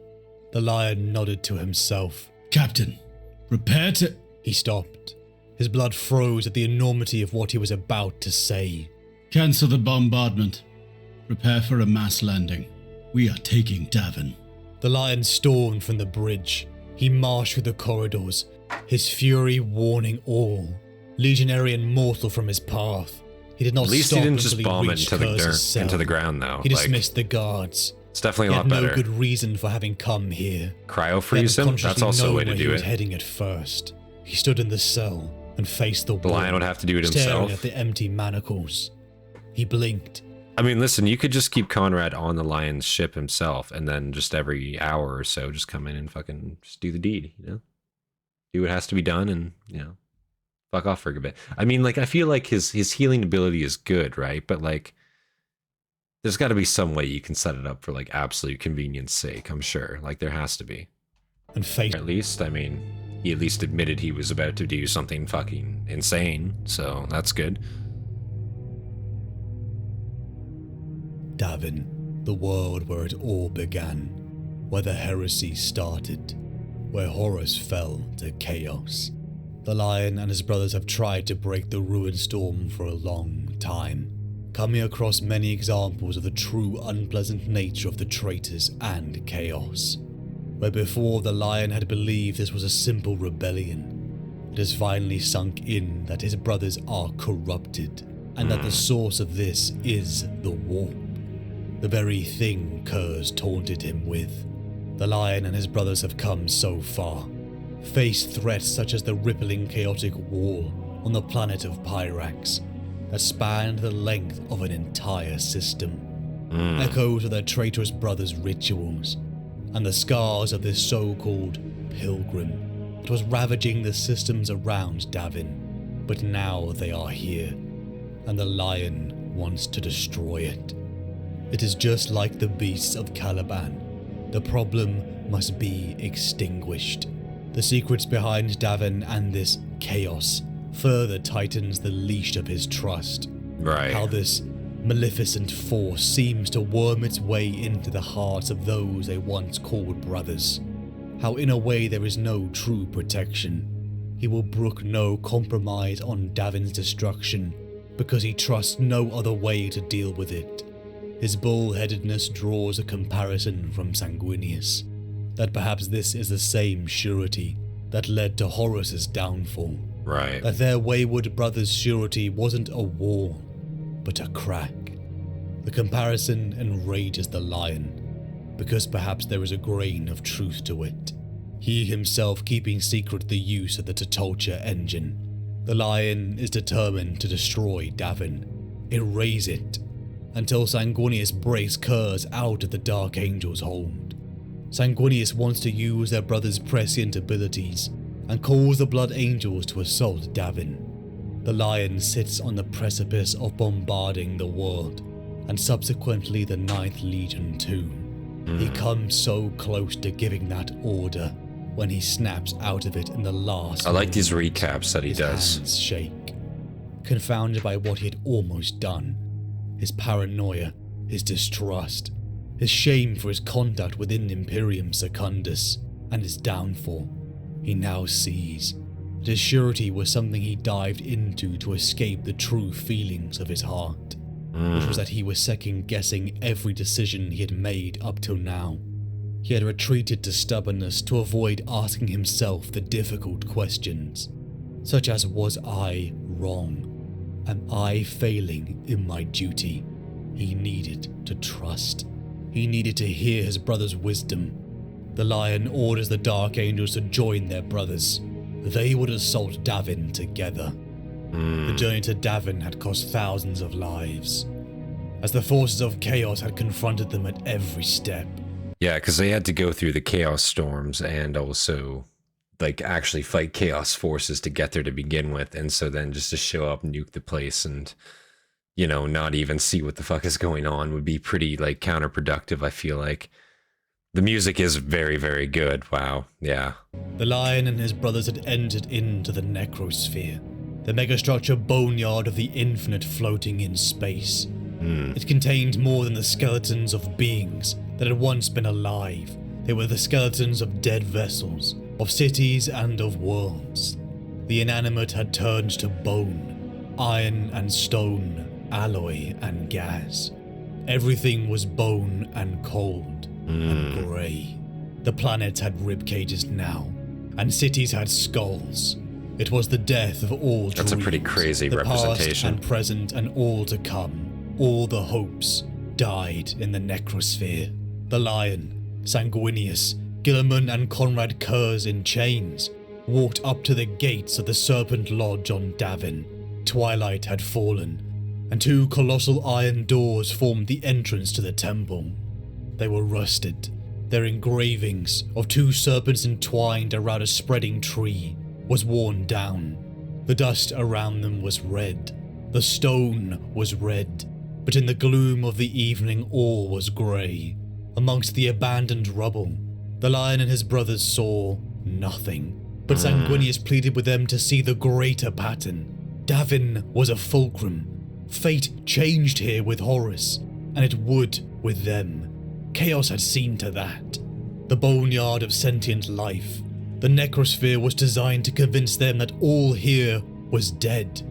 The lion nodded to himself. Captain, Prepare to... He stopped. His blood froze at the enormity of what he was about to say. Cancel the bombardment. Prepare for a mass landing. We are taking Davin. The lion stormed from the bridge. He marched through the corridors, his fury warning all, legionary and mortal from his path. He did not At least stop he didn't until just he bomb it reached into the Curz's dirt, cell. into the ground, though. He dismissed the guards. It's definitely a He lot had better. no good reason for having come here. Cryo He freeze hadn't him? That's consciously also a known way to where he do was it. heading at first. He stood in the cell and faced the The wall, lion would have to do it staring himself. at the empty manacles. He blinked. I mean, listen, you could just keep Conrad on the lion's ship himself, and then just every hour or so, just come in and fucking just do the deed, you know? Do what has to be done and, you know, fuck off for a bit. I mean, like, I feel like his healing ability is good, right? But, like, there's got to be some way you can set it up for, like, absolute convenience sake, I'm sure. Like, there has to be. And faced... At least, I mean, he at least admitted he was about to do something fucking insane, so that's good. Davin, the world where it all began, where the heresy started, where Horus fell to chaos. The lion and his brothers have tried to break the ruined storm for a long time, coming across many examples of the true unpleasant nature of the traitors and chaos. Where before the lion had believed this was a simple rebellion, it has finally sunk in that his brothers are corrupted, and that the source of this is the warp. The very thing Kurz taunted him with. The lion and his brothers have come so far, faced threats such as the rippling chaotic wall on the planet of Pyrax that spanned the length of an entire system. Echoes of their traitorous brothers' rituals, and the scars of this so-called pilgrim that was ravaging the systems around Davin. But now they are here, and the lion wants to destroy it. It is just like the beasts of Caliban. The problem must be extinguished. The secrets behind Davin and this chaos further tightens the leash of his trust. Right. How this maleficent force seems to worm its way into the hearts of those they once called brothers. How in a way there is no true protection. He will brook no compromise on Davin's destruction because he trusts no other way to deal with it. His bullheadedness draws a comparison from Sanguinius, that perhaps this is the same surety that led to Horus's downfall. Right. That their wayward brother's surety wasn't a wall, but a crack. The comparison enrages the lion, because perhaps there is a grain of truth to it. He himself keeping secret the use of the Totolcha engine. The lion is determined to destroy Davin, erase it, until Sanguinius breaks Kurz out of the Dark Angel's hold. Sanguinius wants to use their brother's prescient abilities and calls the Blood Angels to assault Davin. The lion sits on the precipice of bombarding the world, and subsequently the 9th Legion too. He comes so close to giving that order when he snaps out of it in the last I like these moment. recaps that he His does. hands shake, confounded by what he had almost done. His paranoia, his distrust, his shame for his conduct within Imperium Secundus, and his downfall. He now sees that his surety was something he dived into to escape the true feelings of his heart, which was that he was second-guessing every decision he had made up till now. He had retreated to stubbornness to avoid asking himself the difficult questions, such as, was I wrong? Am I failing in my duty? He needed to trust. He needed to hear his brother's wisdom. The lion orders the Dark Angels to join their brothers. They would assault Davin together. The journey to Davin had cost thousands of lives, as the forces of chaos had confronted them at every step. Yeah, because they had to go through the chaos storms and also like actually fight chaos forces to get there to begin with, and so then just to show up, nuke the place, and you know, not even see what the fuck is going on would be pretty like counterproductive. I feel like the music is very, very good. Wow, yeah. The lion and his brothers had entered into the necrosphere, the megastructure boneyard of the infinite floating in space. It contained more than the skeletons of beings that had once been alive. They were the skeletons of dead vessels, of cities and of worlds. The inanimate had turned to bone, iron and stone, alloy and gas. Everything was bone and cold and grey. The planets had rib cages now, and cities had skulls. It was the death of all dreams. That's a pretty crazy the representation. Past and present and all to come. All the hopes died in the necrosphere. The lion, Sanguinius, Guilliman and Conrad Kurz in chains walked up to the gates of the Serpent Lodge on Davin. Twilight had fallen, and 2 colossal iron doors formed the entrance to the temple. They were rusted. Their engravings of 2 serpents entwined around a spreading tree was worn down. The dust around them was red. The stone was red, but in the gloom of the evening all was grey. Amongst the abandoned rubble, the lion and his brothers saw nothing. But Sanguinius pleaded with them to see the greater pattern. Davin was a fulcrum. Fate changed here with Horus, and it would with them. Chaos had seen to that. The boneyard of sentient life. The necrosphere was designed to convince them that all here was dead.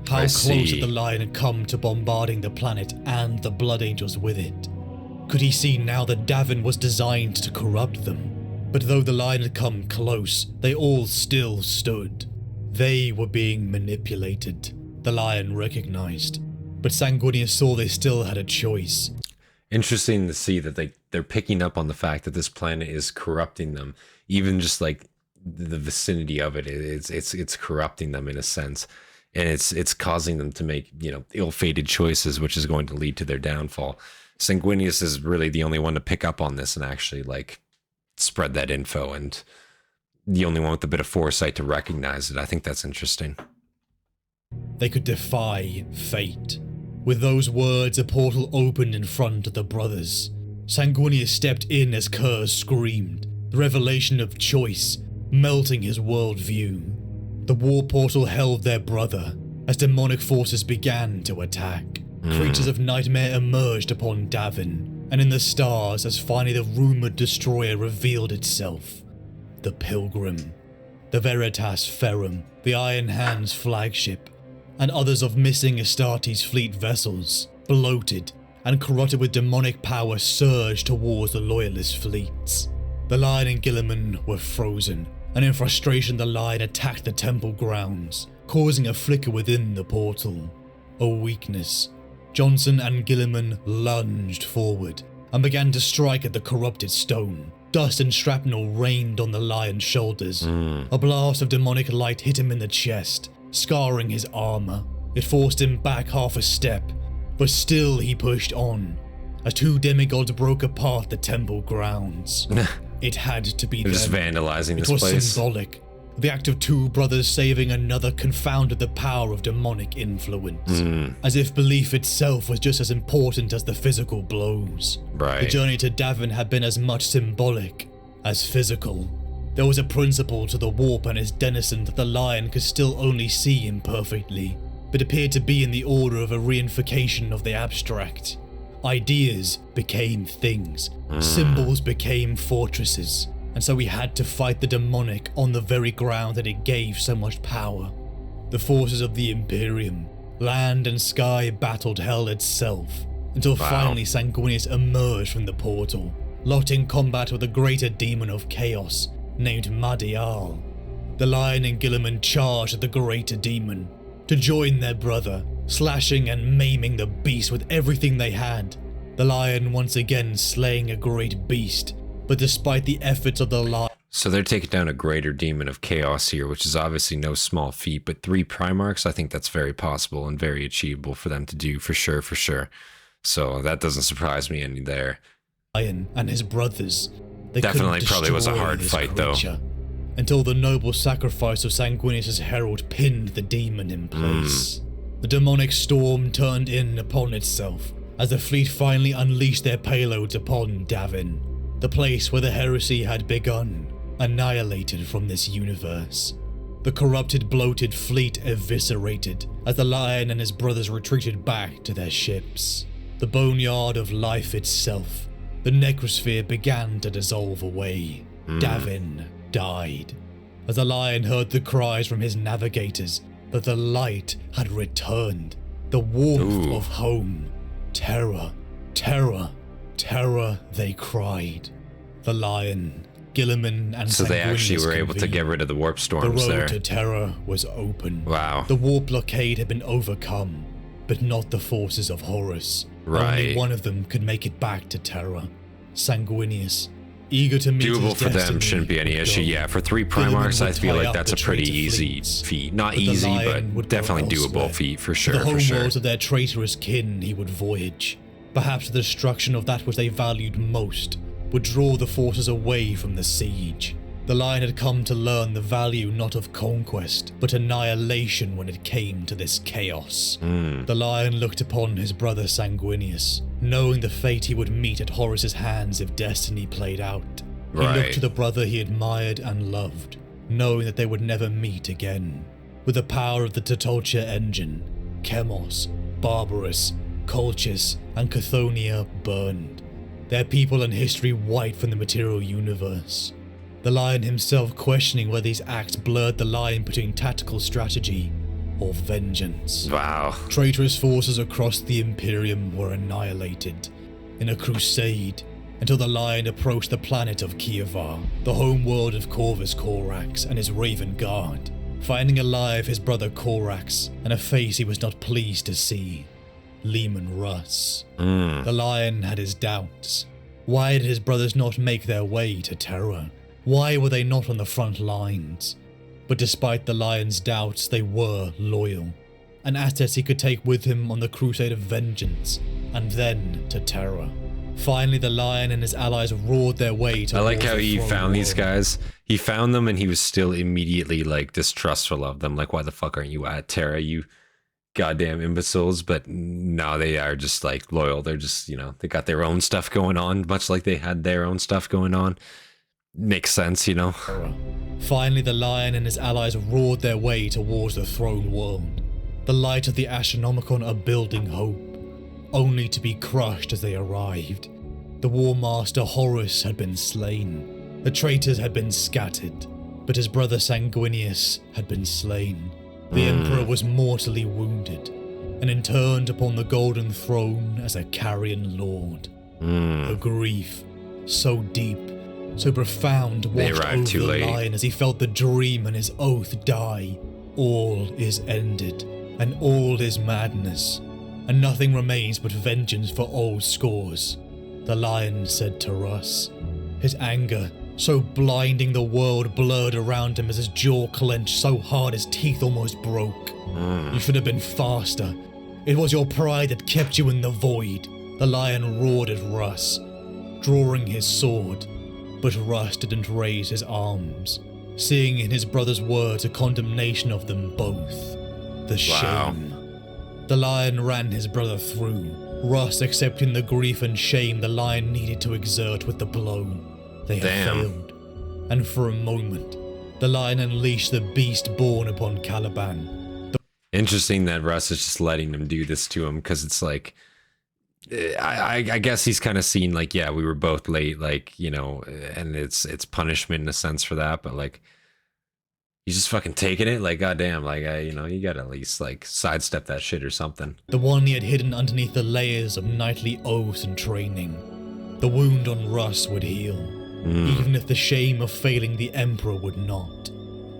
How close had the lion come to bombarding the planet and the blood angels with it? Could he see now that Davin was designed to corrupt them? But though the lion had come close, they all still stood. They were being manipulated, the lion recognized. But Sanguinius saw they still had a choice. Interesting to see that they're picking up on the fact that this planet is corrupting them. Even just like the vicinity of it, it's corrupting them in a sense. And it's causing them to make, ill-fated choices, which is going to lead to their downfall. Sanguinius is really the only one to pick up on this and actually spread that info, and the only one with a bit of foresight to recognize it. I think that's interesting. They could defy fate. With those words, a portal opened in front of the brothers. Sanguinius stepped in as Kurz screamed, the revelation of choice, melting his worldview. The war portal held their brother as demonic forces began to attack. Creatures of nightmare emerged upon Davin, and in the stars as finally the rumored destroyer revealed itself. The Pilgrim, the Veritas Ferrum, the Iron Hand's flagship, and others of missing Hastati's fleet vessels, bloated and corrupted with demonic power, surged towards the loyalist fleets. The lion and Guilliman were frozen, and in frustration the lion attacked the temple grounds, causing a flicker within the portal. A weakness. Jonson and Guilliman lunged forward and began to strike at the corrupted stone. Dust and shrapnel rained on the lion's shoulders. A blast of demonic light hit him in the chest, scarring his armor. It forced him back half a step, but still he pushed on, as 2 demigods broke apart the temple grounds. It had to be them. They're just vandalizing this place. It place. was symbolic. The act of 2 brothers saving another confounded the power of demonic influence, as if belief itself was just as important as the physical blows. Right. The journey to Davin had been as much symbolic as physical. There was a principle to the warp and its denizen that the lion could still only see imperfectly, but appeared to be in the order of a reification of the abstract. Ideas became things, symbols became fortresses, and so we had to fight the demonic on the very ground that it gave so much power. The forces of the Imperium, land and sky battled hell itself, until finally Sanguinius emerged from the portal, locked in combat with a greater demon of chaos named Madial. The lion and Guilliman charged at the greater demon to join their brother, slashing and maiming the beast with everything they had. The lion once again slaying a great beast, but despite the efforts of the lion... So they're taking down a greater demon of chaos here, which is obviously no small feat, but 3 Primarchs, I think that's very possible and very achievable for them to do, for sure. So that doesn't surprise me any there. Lion and his brothers, they definitely probably was a hard fight though. Until the noble sacrifice of Sanguinius' herald pinned the demon in place. The demonic storm turned in upon itself as the fleet finally unleashed their payloads upon Davin, the place where the heresy had begun, annihilated from this universe. The corrupted, bloated fleet eviscerated as the lion and his brothers retreated back to their ships. The boneyard of life itself, the necrosphere, began to dissolve away. Davin died, as the lion heard the cries from his navigators that the light had returned, the warmth of home. Terror, terror, terror, they cried. The lion, Guilliman, and so they actually were able to get rid of the warp storms there. The road there. to terror was open. Wow. The warp blockade had been overcome, but not the forces of Horus. Right. Only one of them could make it back to terror. Sanguinius, eager to meet Doable his for them, destiny, shouldn't be any would issue. go. Yeah, for 3 Guilliman Primarchs, I would feel tie like up that's the a pretty traitor easy fleets, feat. Not but the easy, lion would but go definitely elsewhere. doable feat for To sure, the for home sure. worlds of their traitorous kin he would voyage. Perhaps the destruction of that which they valued most would draw the forces away from the siege. The lion had come to learn the value not of conquest, but annihilation when it came to this chaos. The lion looked upon his brother Sanguinius, knowing the fate he would meet at Horus's hands if destiny played out. He looked to the brother he admired and loved, knowing that they would never meet again. With the power of the Totolcha engine, Chemos, Barbarus, Colchis, and Chthoniya burned, their people and history wiped from the material universe. The lion himself questioning whether these acts blurred the line between tactical strategy or vengeance. Wow. Traitorous forces across the Imperium were annihilated in a crusade until the lion approached the planet of Kievar, the home world of Corvus Corax and his Raven Guard, finding alive his brother Corax and a face he was not pleased to see. Leman Russ. The lion had his doubts. Why did his brothers not make their way to Terra? Why were they not on the front lines? But despite the lion's doubts, they were loyal. An asset he could take with him on the crusade of vengeance, and then to Terra. Finally, the lion and his allies roared their way to. I like how he found these guys. He found them and he was still immediately like distrustful of them. Like, why the fuck aren't you at Terra, you goddamn imbeciles? But no, they are just like loyal. They're just, you know, they got their own stuff going on, much like they had their own stuff going on. Makes sense, you know. Finally, the lion and his allies roared their way towards the throne world. The light of the Astronomicon a building hope, only to be crushed as they arrived. The War Master Horus had been slain. The traitors had been scattered, but his brother Sanguinius had been slain. The Emperor was mortally wounded and interned upon the golden throne as a Carian lord. A grief so deep, so profound washed over the lion as he felt the dream and his oath die. All is ended, and all is madness, and nothing remains but vengeance for old scores, the lion said to Russ. His anger, so blinding the world, blurred around him as his jaw clenched so hard his teeth almost broke. You should have been faster. It was your pride that kept you in the void, the lion roared at Russ, drawing his sword. But Russ didn't raise his arms, seeing in his brother's words a condemnation of them both. The shame. The lion ran his brother through, Russ accepting the grief and shame the lion needed to exert with the blow. They had failed, and for a moment, the lion unleashed the beast born upon Caliban. Interesting that Russ is just letting them do this to him, because it's like, I guess he's kind of seen like, yeah, we were both late, like, you know, and it's punishment in a sense for that, but like, he's just fucking taking it, like, goddamn, like, you know, you gotta at least like sidestep that shit or something. The one he had hidden underneath the layers of knightly oaths and training. The wound on Russ would heal, even if the shame of failing the Emperor would not.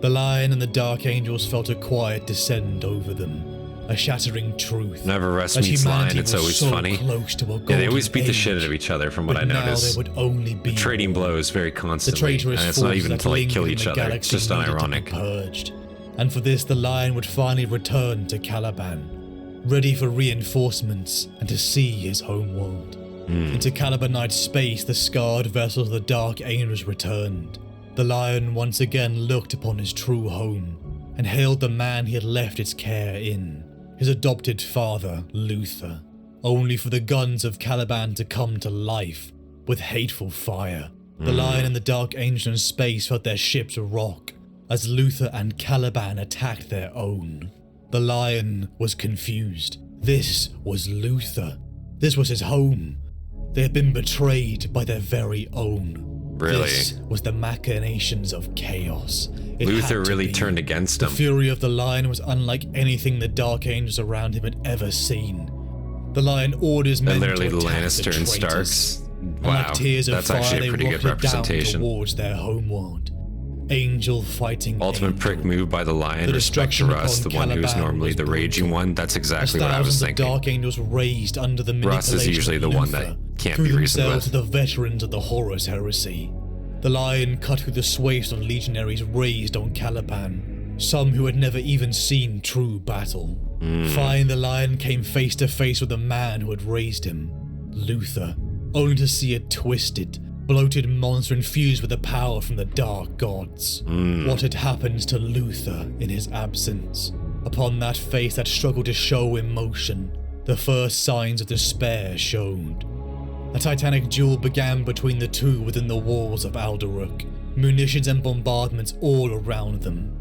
The lion and the Dark Angels felt a quiet descend over them. A shattering truth. Whenever Russ meets Lion, it's always funny. Yeah, they always beat the shit out of each other, from what I noticed. Would only be trading blows very constantly, and it's not even to like kill each other. It's just unironic. Purged. And for this, the lion would finally return to Caliban, ready for reinforcements and to see his homeworld. Into Calibanite space, the scarred vessels of the Dark Angels returned. The lion once again looked upon his true home and hailed the man he had left its care in. His adopted father, Luther, only for the guns of Caliban to come to life with hateful fire. The lion and the Dark Angel in space felt their ships rock as Luther and Caliban attacked their own. The lion was confused. This was Luther. This was his home. They had been betrayed by their very own. Really? This was the machinations of chaos. It Luther had to really be. turned against The him. fury of the lion was unlike anything the Dark Angels around him had ever seen. The lion orders men Literally to the attack Lannister the and traitors. Starks. And Wow, like tears of that's fire, actually a they pretty good rotted down representation. towards their homeworld. Angel fighting Ultimate angel. prick move by the lion. The Respect to destruction Russ, the upon one who's Caliban normally was the raging brutal. one. That's As exactly what I was thousands of thinking. Dark Angels raised under the Russ is manipulation usually of the one Luther, that can't threw be reasoned themselves with. to the veterans of the Horus heresy. The lion cut through the swathes of legionaries raised on Caliban, some who had never even seen true battle. Finally, the lion came face to face with the man who had raised him, Luther, only to see a twisted, bloated monster infused with the power from the dark gods. What had happened to Luther in his absence? Upon that face that struggled to show emotion, the first signs of despair showed. A titanic duel began between the two within the walls of Alderuk, munitions and bombardments all around them.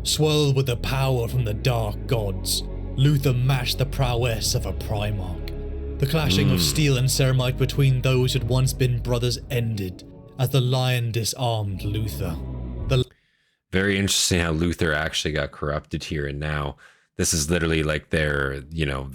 Swirled with the power from the dark gods, Luther matched the prowess of a Primarch. The clashing of steel and ceramite between those who had once been brothers ended as the lion disarmed Luther. Very interesting how Luther actually got corrupted here and now. This is literally like their, you know,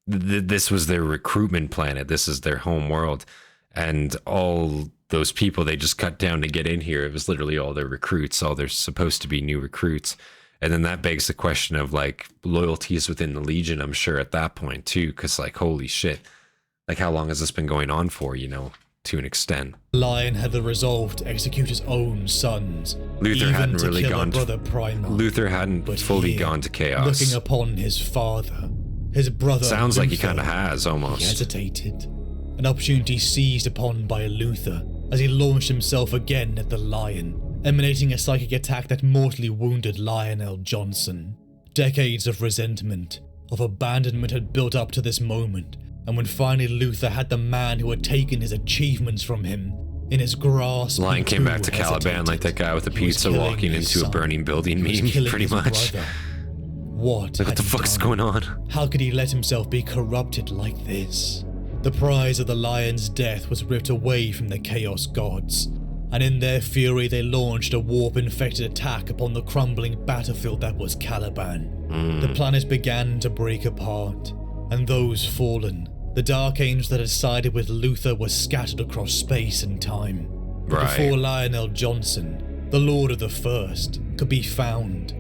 this was their recruitment planet. This is their home world. And all those people they just cut down to get in here, it was literally all their recruits, all their supposed to be new recruits. And then that begs the question of like loyalties within the Legion, I'm sure at that point too, because like, holy shit, like how long has this been going on for, you know, to an extent? Lion had the resolve to execute his own sons. Luther even hadn't to really kill gone a brother Primarch. Luther hadn't But fully here, gone to chaos. Looking upon his father, his brother Sounds like he Luther, kind of has he almost. hesitated. An opportunity seized upon by Luther as he launched himself again at the lion, emanating a psychic attack that mortally wounded Lion El Jonson. Decades of resentment, of abandonment had built up to this moment, and when finally Luther had the man who had taken his achievements from him in his grasp, Lion he came back too to Caliban hesitated. like that guy with the He was pizza killing walking his into a son. burning building He was meme, killing pretty his much. brother. What Like, what had the he fuck's done? going on? How could he let himself be corrupted like this? The prize of the lion's death was ripped away from the Chaos Gods, and in their fury they launched a warp-infected attack upon the crumbling battlefield that was Caliban. The planet began to break apart, and those fallen, the Dark Angels that had sided with Luther, were scattered across space and time. But Right. before Lion El Jonson, the Lord of the First, could be found,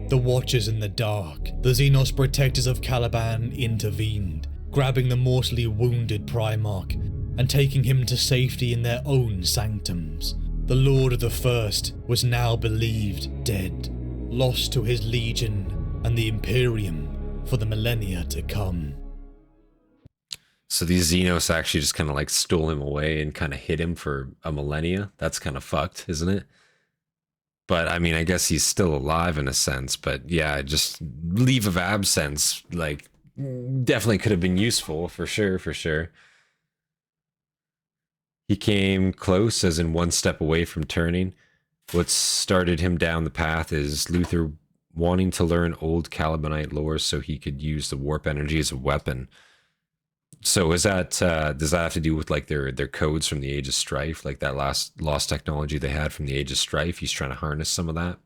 the Watchers in the Dark, the Xenos protectors of Caliban, intervened, grabbing the mortally wounded Primarch and taking him to safety in their own sanctums. The Lord of the First was now believed dead, lost to his legion and the Imperium for the millennia to come. So these Xenos actually just kind of like stole him away and kind of hid him for a millennia. That's kind of fucked, isn't it? But I mean, I guess he's still alive in a sense. But yeah, just leave of absence, like, definitely could have been useful for sure, for sure. He came close, as in one step away from turning. What started him down the path is Luther wanting to learn old Calibanite lore so he could use the warp energy as a weapon. So is that does that have to do with like their codes from the Age of Strife, like that lost technology they had from the Age of Strife? He's trying to harness some of that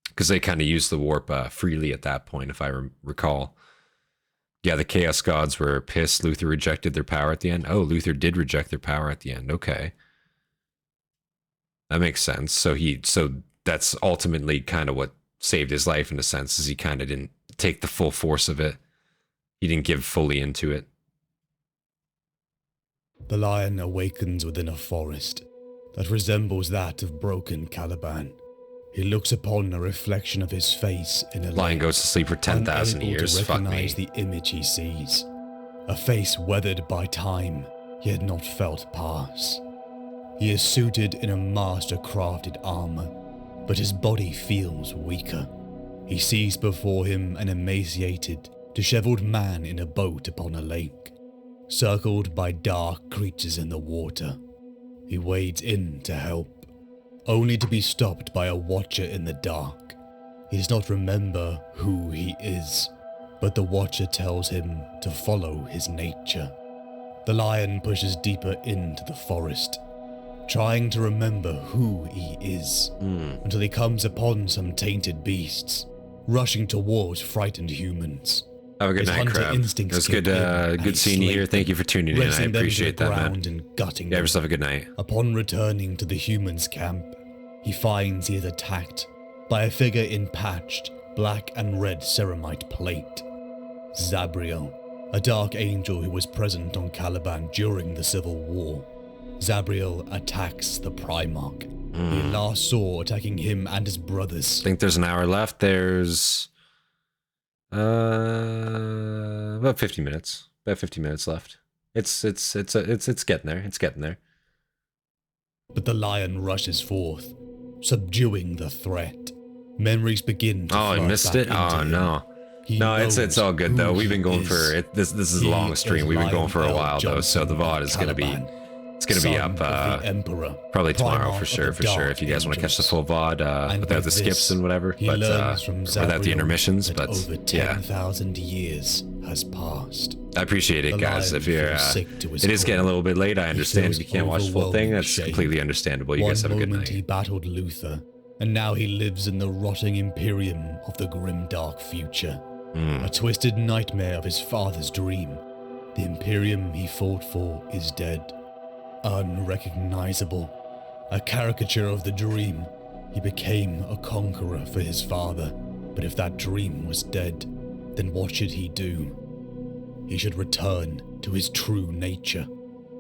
because they kind of used the warp freely at that point, if I recall. Yeah, the Chaos Gods were pissed. Luther rejected their power at the end. Oh, Luther did reject their power at the end. Okay, that makes sense. So that's ultimately kind of what saved his life in a sense, is he kind of didn't take the full force of it. He didn't give fully into it. The lion awakens within a forest that resembles that of broken Caliban. He looks upon a reflection of his face in a Lion lake, goes to sleep for 10,000 unable years. to Fuck me. recognize the image he sees. A face weathered by time, yet not felt pass. He is suited in a master-crafted armor, but his body feels weaker. He sees before him an emaciated, disheveled man in a boat upon a lake, circled by dark creatures in the water. He wades in to help, only to be stopped by a watcher in the dark. He does not remember who he is, but the watcher tells him to follow his nature. The lion pushes deeper into the forest, trying to remember who he is, until he comes upon some tainted beasts, rushing towards frightened humans. Have a good His night, hunter Crab. It instincts was kick good, in, and good he seeing you here. slayed Thank you them, for tuning in. I wrestling them to appreciate the that, man. ground and gutting Have them. yourself a good night. Upon returning to the humans' camp, he finds he is attacked by a figure in patched black and red ceramite plate. Zabriel, a dark angel who was present on Caliban during the Civil War. Zabriel attacks the Primarch. He last saw attacking him and his brothers. I think there's an hour left. There's about 50 minutes. About 50 minutes left. It's getting there. It's getting there. But the lion rushes forth, subduing the threat. Memories begin to Oh, I flood missed back it. Oh into him. no. He No, it's knows all good who though. We've he been going is. for it. This is a He long stream. is We've been going for a Lion while though, so the Johnson VOD is gonna be Caliban, up son of the Emperor, probably tomorrow Primarch for of sure, the for sure. Dark If you guys want to catch the Angels. full VOD And without with the skips this, and whatever, he but learns from without the Zabriel intermissions, that but over yeah, 10,000 years has passed. I appreciate it, The guys. lion If you're, feels sick to his it is getting a core. little bit late. I understand if feels you can't watch the full thing. overwhelming That's shame. completely understandable. You One guys have a good moment night. he battled Luther, and now he lives in the rotting Imperium of the grim dark future. A twisted nightmare of his father's dream. The Imperium he fought for is dead. Unrecognizable. A caricature of the dream. He became a conqueror for his father. But if that dream was dead, then what should he do? He should return to his true nature.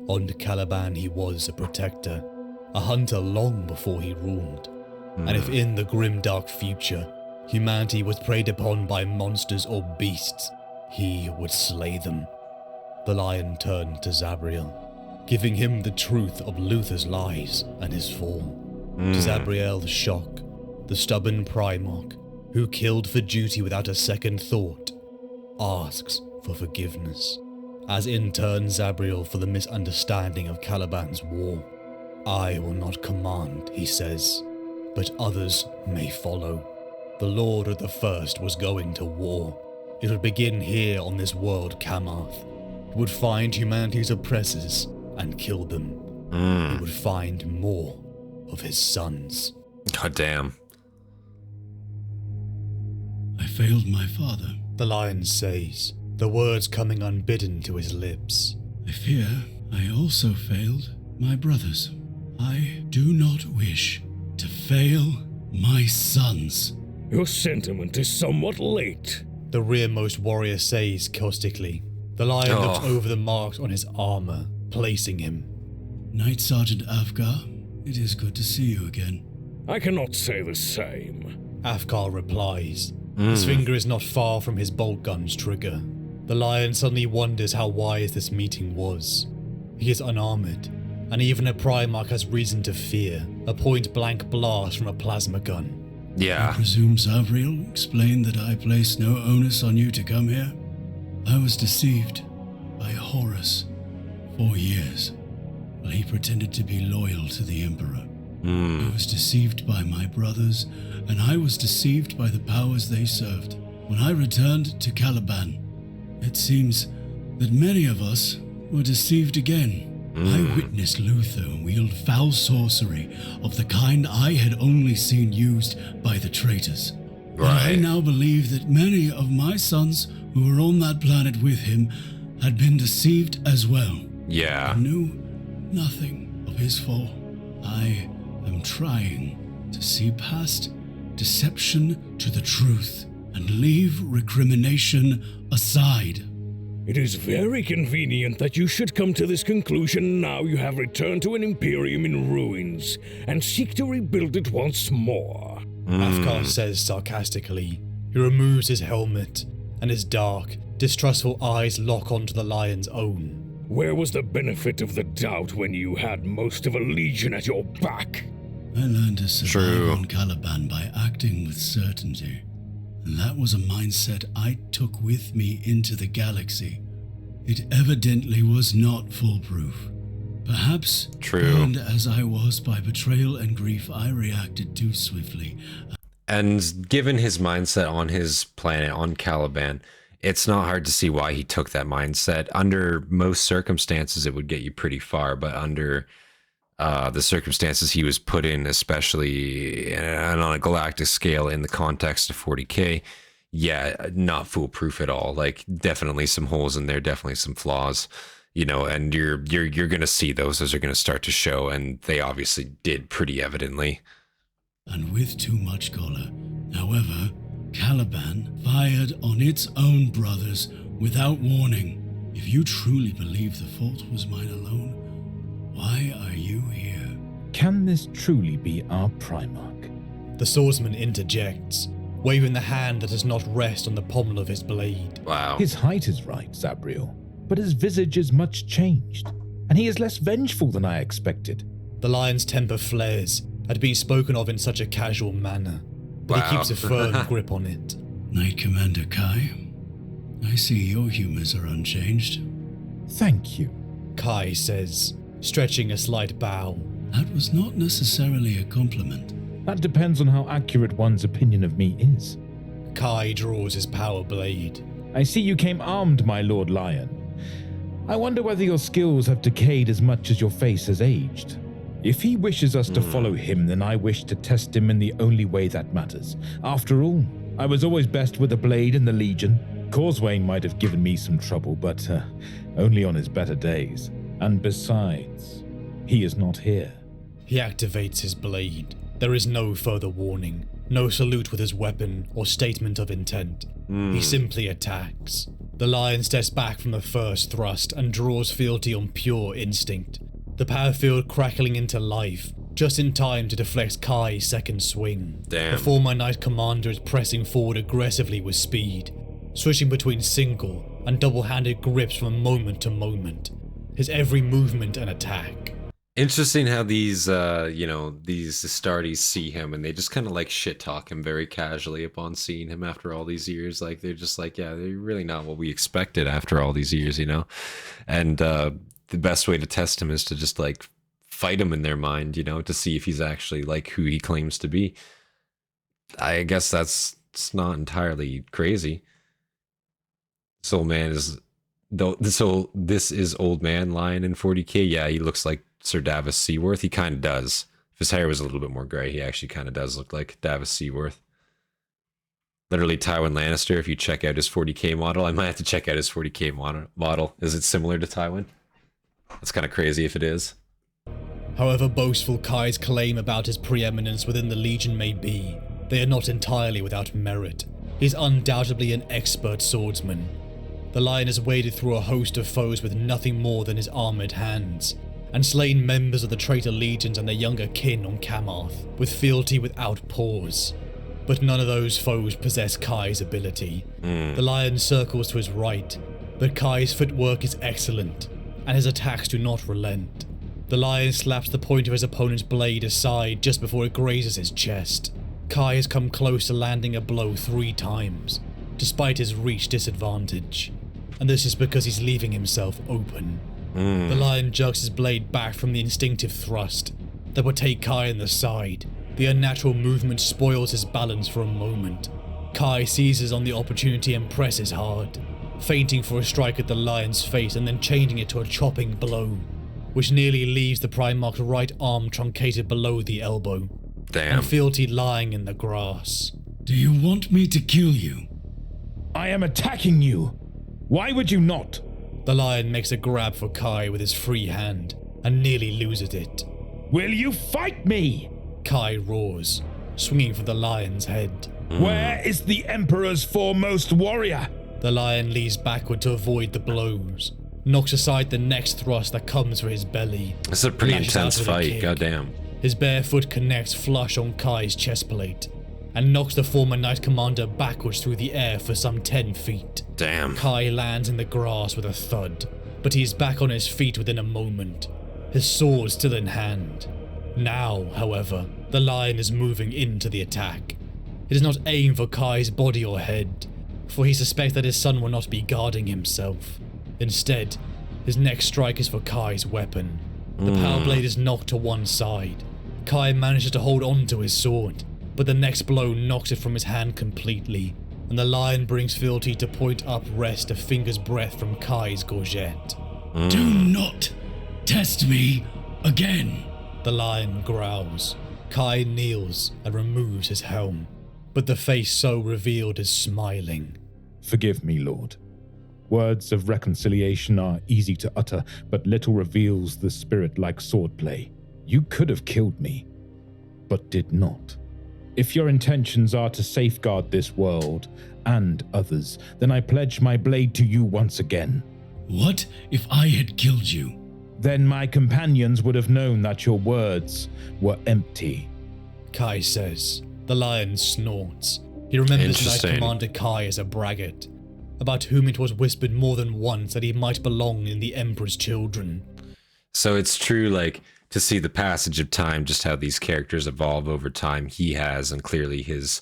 On Caliban he was a protector, a hunter long before he ruled. And if in the grim dark future, humanity was preyed upon by monsters or beasts, he would slay them. The lion turned to Zabriel, giving him the truth of Luther's lies and his fall. To Zabriel's shock, the stubborn Primarch, who killed for duty without a second thought, asks for forgiveness, as in turn Zabriel for the misunderstanding of Caliban's war. I will not command, he says, but others may follow. The Lord of the First was going to war. It would begin here on this world, Kamath. It would find humanity's oppressors and kill them. It would find more of his sons. God damn. I failed my father. The lion says, the words coming unbidden to his lips. I fear I also failed my brothers. I do not wish to fail my sons. Your sentiment is somewhat late. The rearmost warrior says caustically. The lion looks over the marks on his armor, placing him. Knight Sergeant Afgar, it is good to see you again. I cannot say the same. Afgar replies. His finger is not far from his bolt gun's trigger. The lion suddenly wonders how wise this meeting was. He is unarmored, and even a Primarch has reason to fear a point-blank blast from a plasma gun. Yeah. I presume Zavriel explained that I placed no onus on you to come here? I was deceived by Horus 4 years, while he pretended to be loyal to the Emperor. I was deceived by my brothers, and I was deceived by the powers they served. When I returned to Caliban, it seems that many of us were deceived again. I witnessed Luther wield foul sorcery of the kind I had only seen used by the traitors. And I now believe that many of my sons who were on that planet with him had been deceived as well. Yeah. I knew nothing of his fall. I am trying to see past deception to the truth and leave recrimination aside. It is very convenient that you should come to this conclusion now you have returned to an Imperium in ruins and seek to rebuild it once more. Afgar says sarcastically. He removes his helmet, and his dark, distrustful eyes lock onto the lion's own. Where was the benefit of the doubt when you had most of a legion at your back? I learned to survive on Caliban by acting with certainty. And that was a mindset I took with me into the galaxy. It evidently was not foolproof. Perhaps, burned as I was by betrayal and grief, I reacted too swiftly. And given his mindset on his planet, on Caliban, it's not hard to see why he took that mindset. Under most circumstances, it would get you pretty far, but under the circumstances he was put in, especially and on a galactic scale in the context of 40K, yeah, not foolproof at all. Like, definitely some holes in there, definitely some flaws, you know, and you're going to see those as they're going to start to show, and they obviously did pretty evidently. And with too much choler, however, Caliban fired on its own brothers without warning. If you truly believe the fault was mine alone, why are you here? Can this truly be our Primarch? The swordsman interjects, waving the hand that does not rest on the pommel of his blade. Wow. His height is right, Zabriel, but his visage is much changed, and he is less vengeful than I expected. The lion's temper flares at being spoken of in such a casual manner, but he keeps a firm grip on it. Knight Commander Kai, I see your humors are unchanged. Thank you, Kai says, stretching a slight bow. That was not necessarily a compliment. That depends on how accurate one's opinion of me is. Kai draws his power blade. I see you came armed, my Lord Lion. I wonder whether your skills have decayed as much as your face has aged. If he wishes us to follow him, then I wish to test him in the only way that matters. After all, I was always best with a blade in the Legion. Causewayne might have given me some trouble, but only on his better days. And besides, he is not here. He activates his blade. There is no further warning, no salute with his weapon or statement of intent. He simply attacks. The lion steps back from the first thrust and draws fealty on pure instinct. The power field crackling into life, just in time to deflect Kai's second swing. Damn. The former Knight Commander is pressing forward aggressively with speed, switching between single and double-handed grips from moment to moment, his every movement an attack. Interesting how these, these Astartes see him, and they just kind of like shit-talk him very casually upon seeing him after all these years. Like, they're just like, yeah, they're really not what we expected after all these years, you know? And the best way to test him is to just, like, fight him in their mind, you know, to see if he's actually, like, who he claims to be. I guess it's not entirely crazy. This old man is... this is old man Lion in 40K. Yeah, he looks like Sir Davos Seaworth. He kind of does. If his hair was a little bit more gray, he actually kind of does look like Davos Seaworth. Literally Tywin Lannister, if you check out his 40K model. I might have to check out his 40K model. Is it similar to Tywin? That's kind of crazy if it is. However boastful Kai's claim about his preeminence within the Legion may be, they are not entirely without merit. He's undoubtedly an expert swordsman. The lion has waded through a host of foes with nothing more than his armoured hands, and slain members of the traitor legions and their younger kin on Kamarth, with fealty without pause. But none of those foes possess Kai's ability. The lion circles to his right, but Kai's footwork is excellent, and his attacks do not relent. The lion slaps the point of his opponent's blade aside just before it grazes his chest. Kai has come close to landing a blow 3 times, despite his reach disadvantage, and this is because he's leaving himself open. The lion jerks his blade back from the instinctive thrust that would take Kai in the side. The unnatural movement spoils his balance for a moment. Kai seizes on the opportunity and presses hard, feinting for a strike at the lion's face and then changing it to a chopping blow, which nearly leaves the Primarch's right arm truncated below the elbow. Damn. And fealty lying in the grass. Do you want me to kill you? I am attacking you. Why would you not? The lion makes a grab for Kai with his free hand and nearly loses it. Will you fight me? Kai roars, swinging for the lion's head. Where is the Emperor's foremost warrior? The lion leads backward to avoid the blows, knocks aside the next thrust that comes for his belly. This is a pretty lashes out intense with a fight, kick. goddamn. His bare foot connects flush on Kai's chest plate and knocks the former Knight Commander backwards through the air for some 10 feet. Damn. Kai lands in the grass with a thud, but he is back on his feet within a moment, his sword still in hand. Now, however, the lion is moving into the attack. He does not aim for Kai's body or head, for he suspects that his son will not be guarding himself. Instead, his next strike is for Kai's weapon. The power blade is knocked to one side. Kai manages to hold on to his sword, but the next blow knocks it from his hand completely, and the lion brings fealty to point up rest a finger's breadth from Kai's gorget. Do not test me again. The lion growls. Kai kneels and removes his helm, but the face so revealed is smiling. Forgive me, Lord. Words of reconciliation are easy to utter, but little reveals the spirit like swordplay. You could have killed me, but did not. If your intentions are to safeguard this world and others, then I pledge my blade to you once again. What if I had killed you? Then my companions would have known that your words were empty. Kai says. The lion snorts. He remembers Knight Commander Kai as a braggart, about whom it was whispered more than once that he might belong in the Emperor's children. So it's true, like, to see the passage of time, just how these characters evolve over time. He has, and clearly his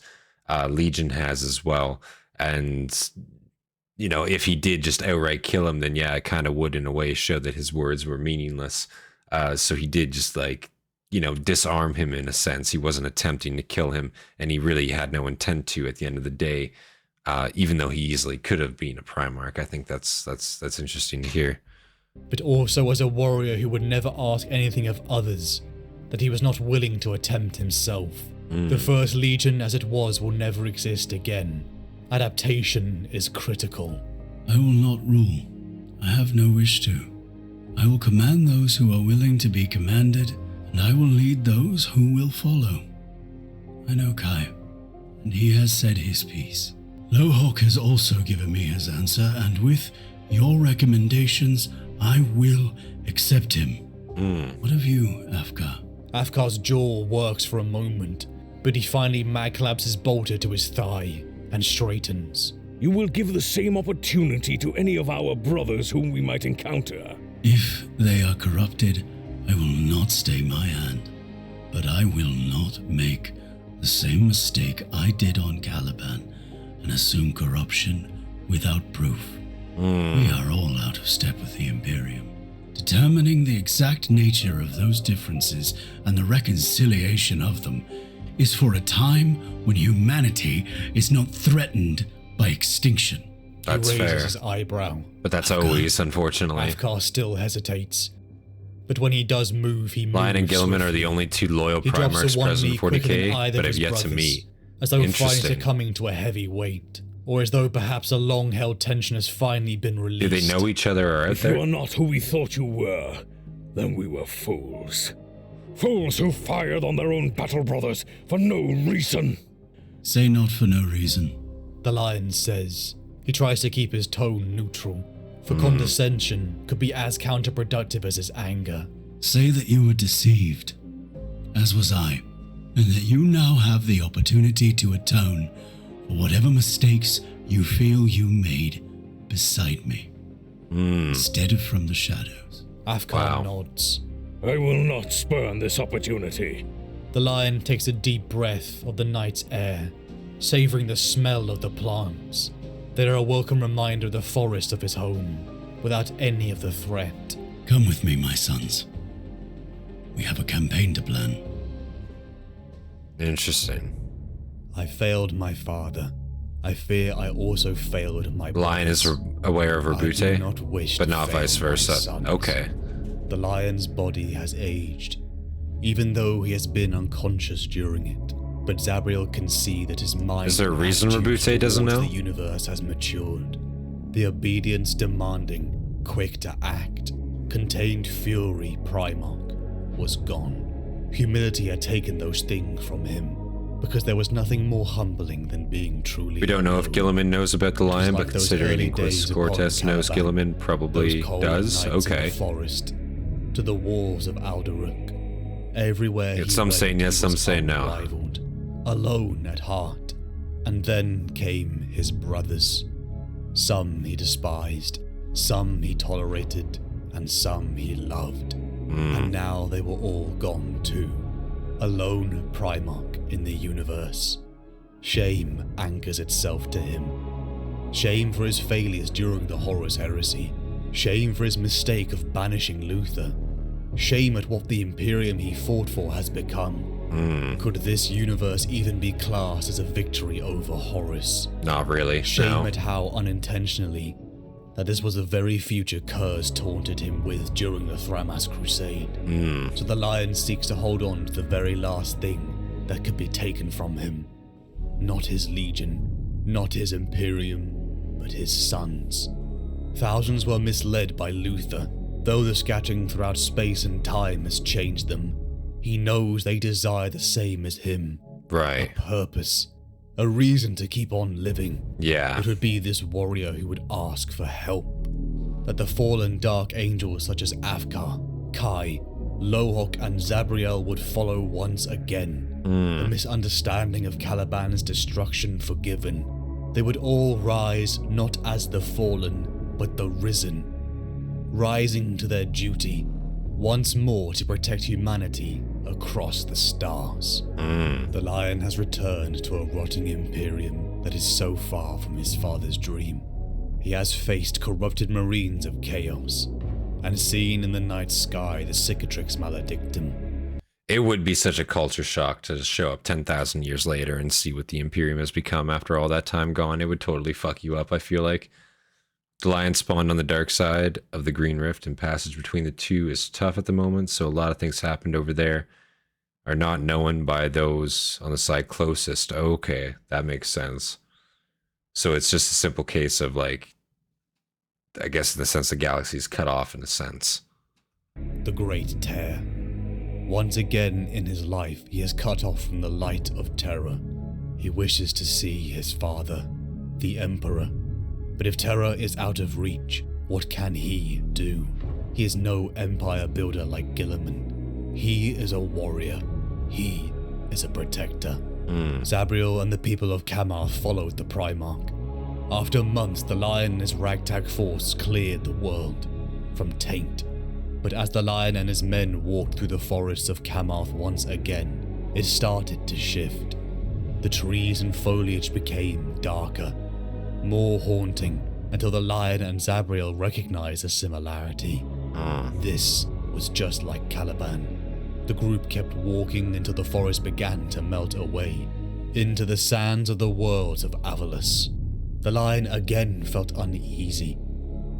Legion has as well. And, you know, if he did just outright kill him, then yeah, it kind of would in a way show that his words were meaningless. So he did just, like, you know, disarm him in a sense. He wasn't attempting to kill him, and he really had no intent to at the end of the day, even though he easily could have been a Primarch. I think that's interesting to hear. But also as a warrior who would never ask anything of others, that he was not willing to attempt himself. The First Legion as it was will never exist again. Adaptation is critical. I will not rule. I have no wish to. I will command those who are willing to be commanded, and I will lead those who will follow. I know Kai, and he has said his piece. Lowhawk has also given me his answer, and with your recommendations, I will accept him. What of you, Afkar? Afkar's jaw works for a moment, but he finally mag-claps his bolter to his thigh and straightens. You will give the same opportunity to any of our brothers whom we might encounter. If they are corrupted, I will not stay my hand, but I will not make the same mistake I did on Caliban and assume corruption without proof. We are all out of step with the Imperium. Determining the exact nature of those differences and the reconciliation of them is for a time when humanity is not threatened by extinction. That's he raises fair. his eyebrow. But that's always, unfortunately. Afkar still hesitates. But when he does move, he moves. Lion and Gilliman are the only two loyal Primarchs present in 40k, but have yet to meet. As though fighting succumbing to a heavy weight. Or as though perhaps a long-held tension has finally been released. Do they know each other or out If there? you are not who we thought you were, then we were fools. Fools who fired on their own battle brothers for no reason. Say not for no reason. The lion says. He tries to keep his tone neutral, for condescension could be as counterproductive as his anger. Say that you were deceived, as was I, and that you now have the opportunity to atone for whatever mistakes you feel you made beside me, instead of from the shadows. Afkar nods. I will not spurn this opportunity. The lion takes a deep breath of the night's air, savoring the smell of the plants. They are a welcome reminder of the forest of his home, without any of the threat. Come with me, my sons. We have a campaign to plan. Interesting. I failed my father. I fear I also failed my Lion is aware of Rabute, but not vice versa. Okay. The lion's body has aged, even though he has been unconscious during it. But Zabriel can see that his mind. Is there a reason Rabute doesn't know? The universe has matured. The obedience demanding, quick to act, contained fury Primarch was gone. Humility had taken those things from him, because there was nothing more humbling than being truly. We don't know if Gilliman knows about the lion, but considering Inquis Cortes knows Gilliman probably does. Okay. Forest, to the walls of Alderuk. Everywhere some say yes, some say no. Unrivaled, alone at heart. And then came his brothers. Some he despised, some he tolerated, and some he loved. And now they were all gone too. A lone Primarch in the universe. Shame anchors itself to him. Shame for his failures during the Horus Heresy. Shame for his mistake of banishing Luther. Shame at what the Imperium he fought for has become. Could this universe even be classed as a victory over Horus? Not really, Shame no. at how unintentionally that this was the very future curse taunted him with during the Thramas Crusade. So the Lion seeks to hold on to the very last thing that could be taken from him. Not his legion, not his Imperium, but his sons. Thousands were misled by Luther, though the scattering throughout space and time has changed them. He knows they desire the same as him. Right. A purpose. A reason to keep on living. Yeah. It would be this warrior who would ask for help. That the fallen dark angels such as Afkar, Kai, Lohok and Zabriel would follow once again. The misunderstanding of Caliban's destruction forgiven. They would all rise not as the fallen, but the risen. Rising to their duty, once more to protect humanity across the stars. The Lion has returned to a rotting Imperium that is so far from his father's dream. He has faced corrupted marines of chaos, and seen in the night sky the cicatrix maledictum. It would be such a culture shock to show up 10,000 years later and see what the Imperium has become after all that time gone. It would totally fuck you up, I feel like. The Lion spawned on the dark side of the Green Rift, and passage between the two is tough at the moment, so a lot of things happened over there are not known by those on the side closest. Okay, that makes sense. So it's just a simple case of, like, I guess in the sense the galaxy is cut off in a sense. The Great Tear. Once again in his life, he is cut off from the light of terror. He wishes to see his father, the Emperor. But if terror is out of reach, what can he do? He is no empire builder like Guilliman. He is a warrior. He is a protector. Zabriel and the people of Kamarth followed the Primarch. After months, the Lion and his ragtag force cleared the world from taint. But as the Lion and his men walked through the forests of Kamarth once again, it started to shift. The trees and foliage became darker, more haunting, until the Lion and Zabriel recognized a similarity. This was just like Caliban. The group kept walking until the forest began to melt away, into the sands of the worlds of Avalus. The Lion again felt uneasy.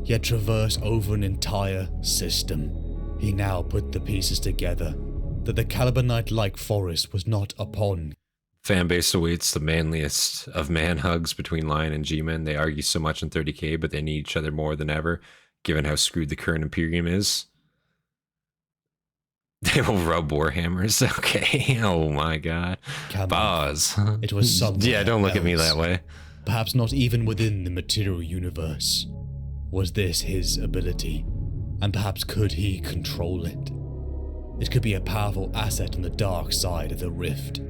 He had traversed over an entire system. He now put the pieces together, that the Calibanite-like forest was not upon. Fanbase awaits the manliest of man hugs between Lion and G-Men. They argue so much in 30k, but they need each other more than ever, given how screwed the current Imperium is. They will rub Warhammers. Okay. Oh my god. Pause. It was somewhere Yeah, don't look at me else. that way. Perhaps not even within the material universe. Was this his ability? And perhaps could he control it? It could be a powerful asset on the dark side of the rift.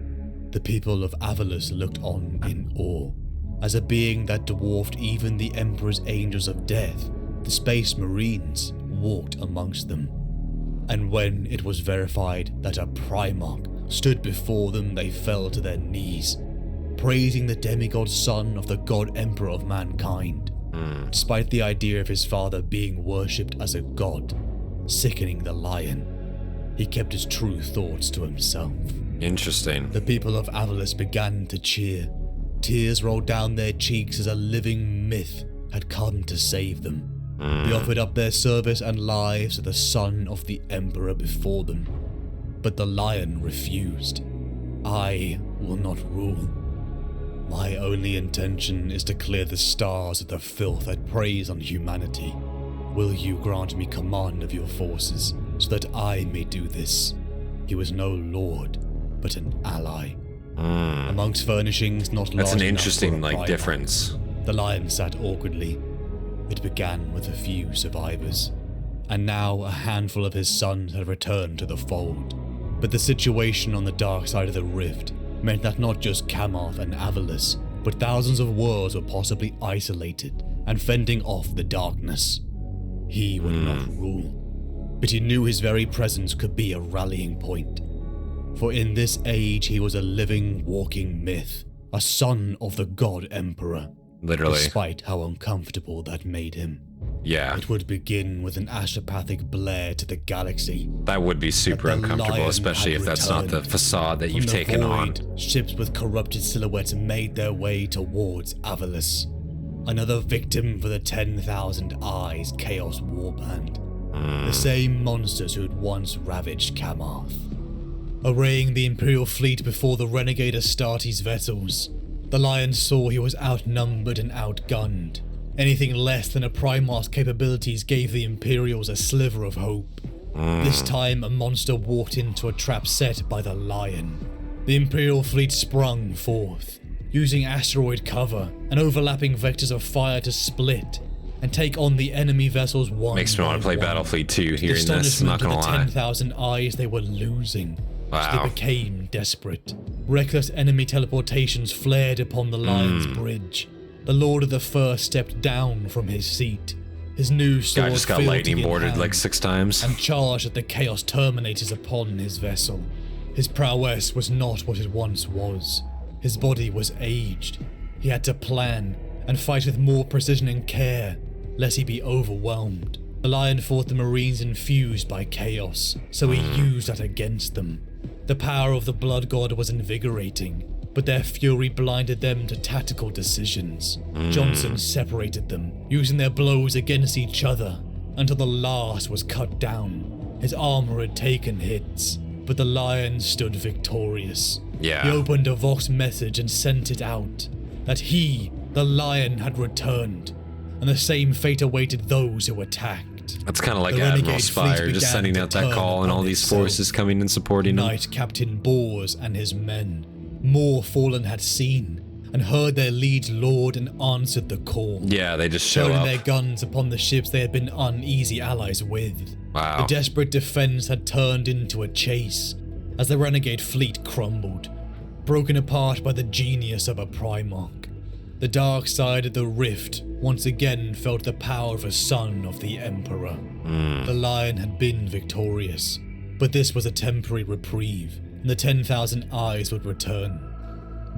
The people of Avalus looked on in awe, as a being that dwarfed even the Emperor's Angels of Death, the Space Marines, walked amongst them. And when it was verified that a Primarch stood before them, they fell to their knees, praising the demigod son of the God Emperor of mankind, despite the idea of his father being worshipped as a god, sickening the Lion. He kept his true thoughts to himself. Interesting. The people of Avalus began to cheer. Tears rolled down their cheeks as a living myth had come to save them. They offered up their service and lives to the son of the Emperor before them. But the Lion refused. I will not rule. My only intention is to clear the stars of the filth that preys on humanity. Will you grant me command of your forces, so that I may do this? He was no lord, but an ally. Amongst furnishings not large That's an enough interesting, for a like, Primarch, difference. The Lion sat awkwardly. It began with a few survivors, and now a handful of his sons had returned to the fold. But the situation on the dark side of the rift meant that not just Kamarth and Avalus, but thousands of worlds were possibly isolated and fending off the darkness. He would not rule, but he knew his very presence could be a rallying point. For in this age he was a living, walking myth, a son of the God Emperor. Literally. Despite how uncomfortable that made him. Yeah. It would begin with an astropathic blare to the galaxy. That would be super uncomfortable, Lion especially had if that's not the returned. facade that From you've the taken on. void, ships with corrupted silhouettes made their way towards Avalus. Another victim for the 10,000 Eyes Chaos Warband. The same monsters who had once ravaged Kamarth. Arraying the Imperial fleet before the renegade Hastati's vessels, the Lion saw he was outnumbered and outgunned. Anything less than a Primarch's capabilities gave the Imperials a sliver of hope. This time, a monster walked into a trap set by the Lion. The Imperial fleet sprung forth, using asteroid cover and overlapping vectors of fire to split and take on the enemy vessels one Makes me want to play Battlefleet 2 hearing this, not gonna lie. 10,000 eyes they were losing. Wow. So they became desperate. Reckless enemy teleportations flared upon the Lion's bridge. The Lord of the Fur stepped down from his seat. His new sword Guy just got lightning boarded like 6 times. And charged at the Chaos Terminators upon his vessel. His prowess was not what it once was. His body was aged. He had to plan and fight with more precision and care, lest he be overwhelmed. The Lion fought the Marines infused by chaos, so he used that against them. The power of the Blood God was invigorating, but their fury blinded them to tactical decisions. Jonson separated them, using their blows against each other, until the last was cut down. His armor had taken hits, but the Lion stood victorious. Yeah. He opened a Vox message and sent it out, that he, the Lion, had returned, and the same fate awaited those who attacked. That's kind of like The Admiral renegade Spire, fleet just began sending to out that turn call and all upon these itself. forces coming and supporting them. Knight Captain Bors and his men, more fallen had seen, and heard their liege lord and answered the call. Yeah, they just show turning up. their guns upon the ships they had been uneasy allies with. Wow. The desperate defense had turned into a chase, as the renegade fleet crumbled, broken apart by the genius of a Primarch. The dark side of the rift once again felt the power of a son of the Emperor. The Lion had been victorious, but this was a temporary reprieve, and the 10,000 eyes would return.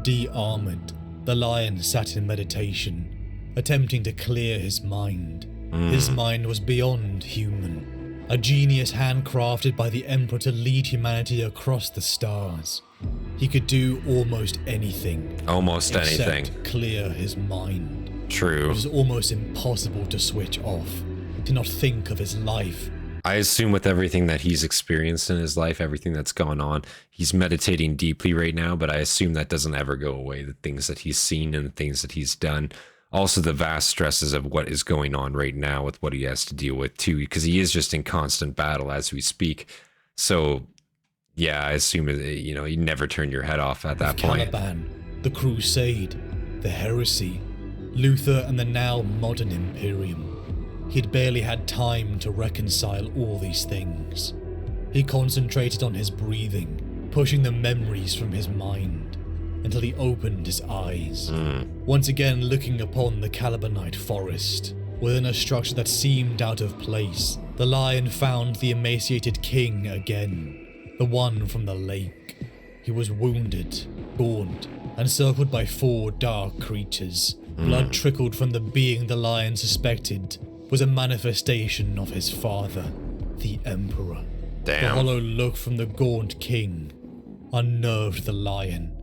De-armored, the Lion sat in meditation, attempting to clear his mind. His mind was beyond human, a genius handcrafted by the Emperor to lead humanity across the stars. He could do almost anything. Almost except anything. clear his mind. True. It was almost impossible to switch off, to not think of his life. I assume with everything that he's experienced in his life, everything that's gone on, he's meditating deeply right now, but I assume that doesn't ever go away. The things that he's seen and the things that he's done. Also the vast stresses of what is going on right now with what he has to deal with too, because he is just in constant battle as we speak. So yeah, I assume, you know, you never turn your head off at that point. Caliban, the Crusade, the Heresy, Luther and the now modern Imperium. He'd barely had time to reconcile all these things. He concentrated on his breathing, pushing the memories from his mind, until he opened his eyes, once again looking upon the Calibanite forest. Within a structure that seemed out of place, the Lion found the emaciated king again. The one from the lake. He was wounded, gaunt, and circled by 4 dark creatures. Blood trickled from the being the Lion suspected was a manifestation of his father, the Emperor. Damn. The hollow look from the gaunt king unnerved the Lion.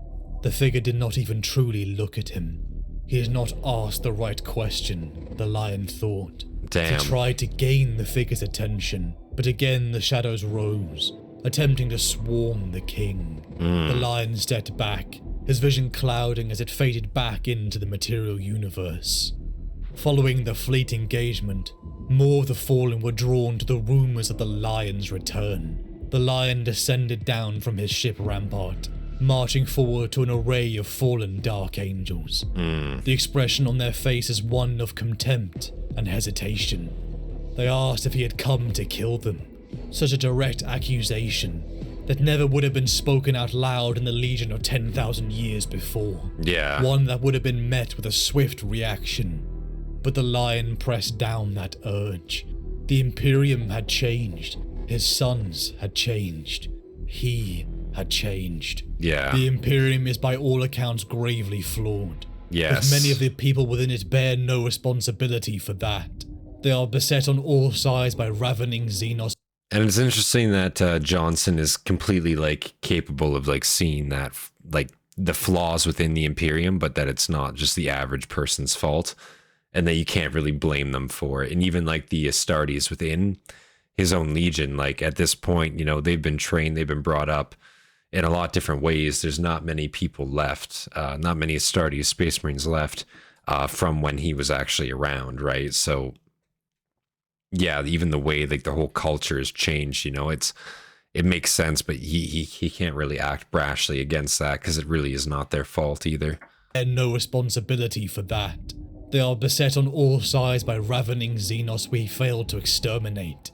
The figure did not even truly look at him. He had not asked the right question, the Lion thought. Damn. He tried to gain the figure's attention, but again the shadows rose, attempting to swarm the king. The Lion stepped back, his vision clouding as it faded back into the material universe. Following the fleet engagement, more of the fallen were drawn to the rumors of the Lion's return. The Lion descended down from his ship rampart, marching forward to an array of fallen Dark Angels. The expression on their faces one of contempt and hesitation. They asked if he had come to kill them. Such a direct accusation that never would have been spoken out loud in the Legion of 10,000 years before. Yeah. One that would have been met with a swift reaction. But the Lion pressed down that urge. The Imperium had changed. His sons had changed. He had changed. Yeah. The Imperium is by all accounts gravely flawed. Yes. But many of the people within it bear no responsibility for that. They are beset on all sides by ravening Xenos. And it's interesting that Jonson is completely like capable of like seeing that like the flaws within the Imperium, but that it's not just the average person's fault. and that you can't really blame them for it. And even like the Astartes within his own legion, like at this point, you know, they've been trained, they've been brought up in a lot different ways. There's not many people left, not many Astartes Space Marines left from when he was actually around, right? So yeah, even the way like the whole culture has changed, you know, it makes sense, but he can't really act brashly against that because it really is not their fault either. And no responsibility for that. They are beset on all sides by ravening Xenos we failed to exterminate,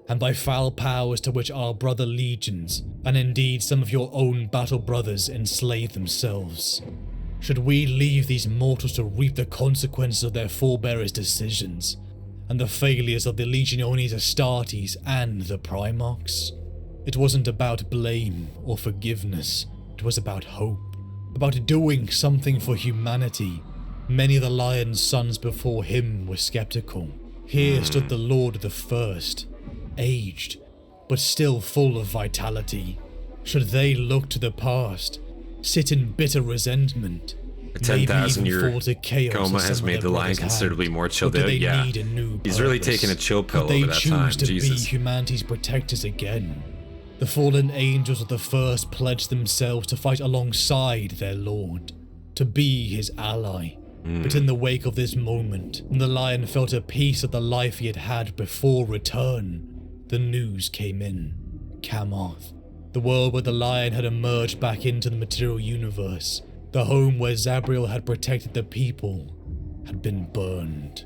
and by foul powers to which our brother legions, and indeed some of your own battle brothers, enslave themselves. Should we leave these mortals to reap the consequences of their forebears' decisions, and the failures of the Legiones Astartes and the Primarchs? It wasn't about blame or forgiveness, it was about hope, about doing something for humanity. Many of the Lion's sons before him were skeptical. Here stood the Lord of the First, aged, but still full of vitality. Should they look to the past, sit in bitter resentment, a 10,000-year coma has made the Lion considerably more chilled out. Yeah, he's really taken a chill pill over that time. Could they choose to Jesus. be humanity's protectors again? The fallen angels of the First pledged themselves to fight alongside their Lord, to be his ally. But in the wake of this moment, when the Lion felt a piece of the life he had had before return, the news came in. Kamarth, the world where the Lion had emerged back into the material universe, the home where Zabriel had protected the people, had been burned.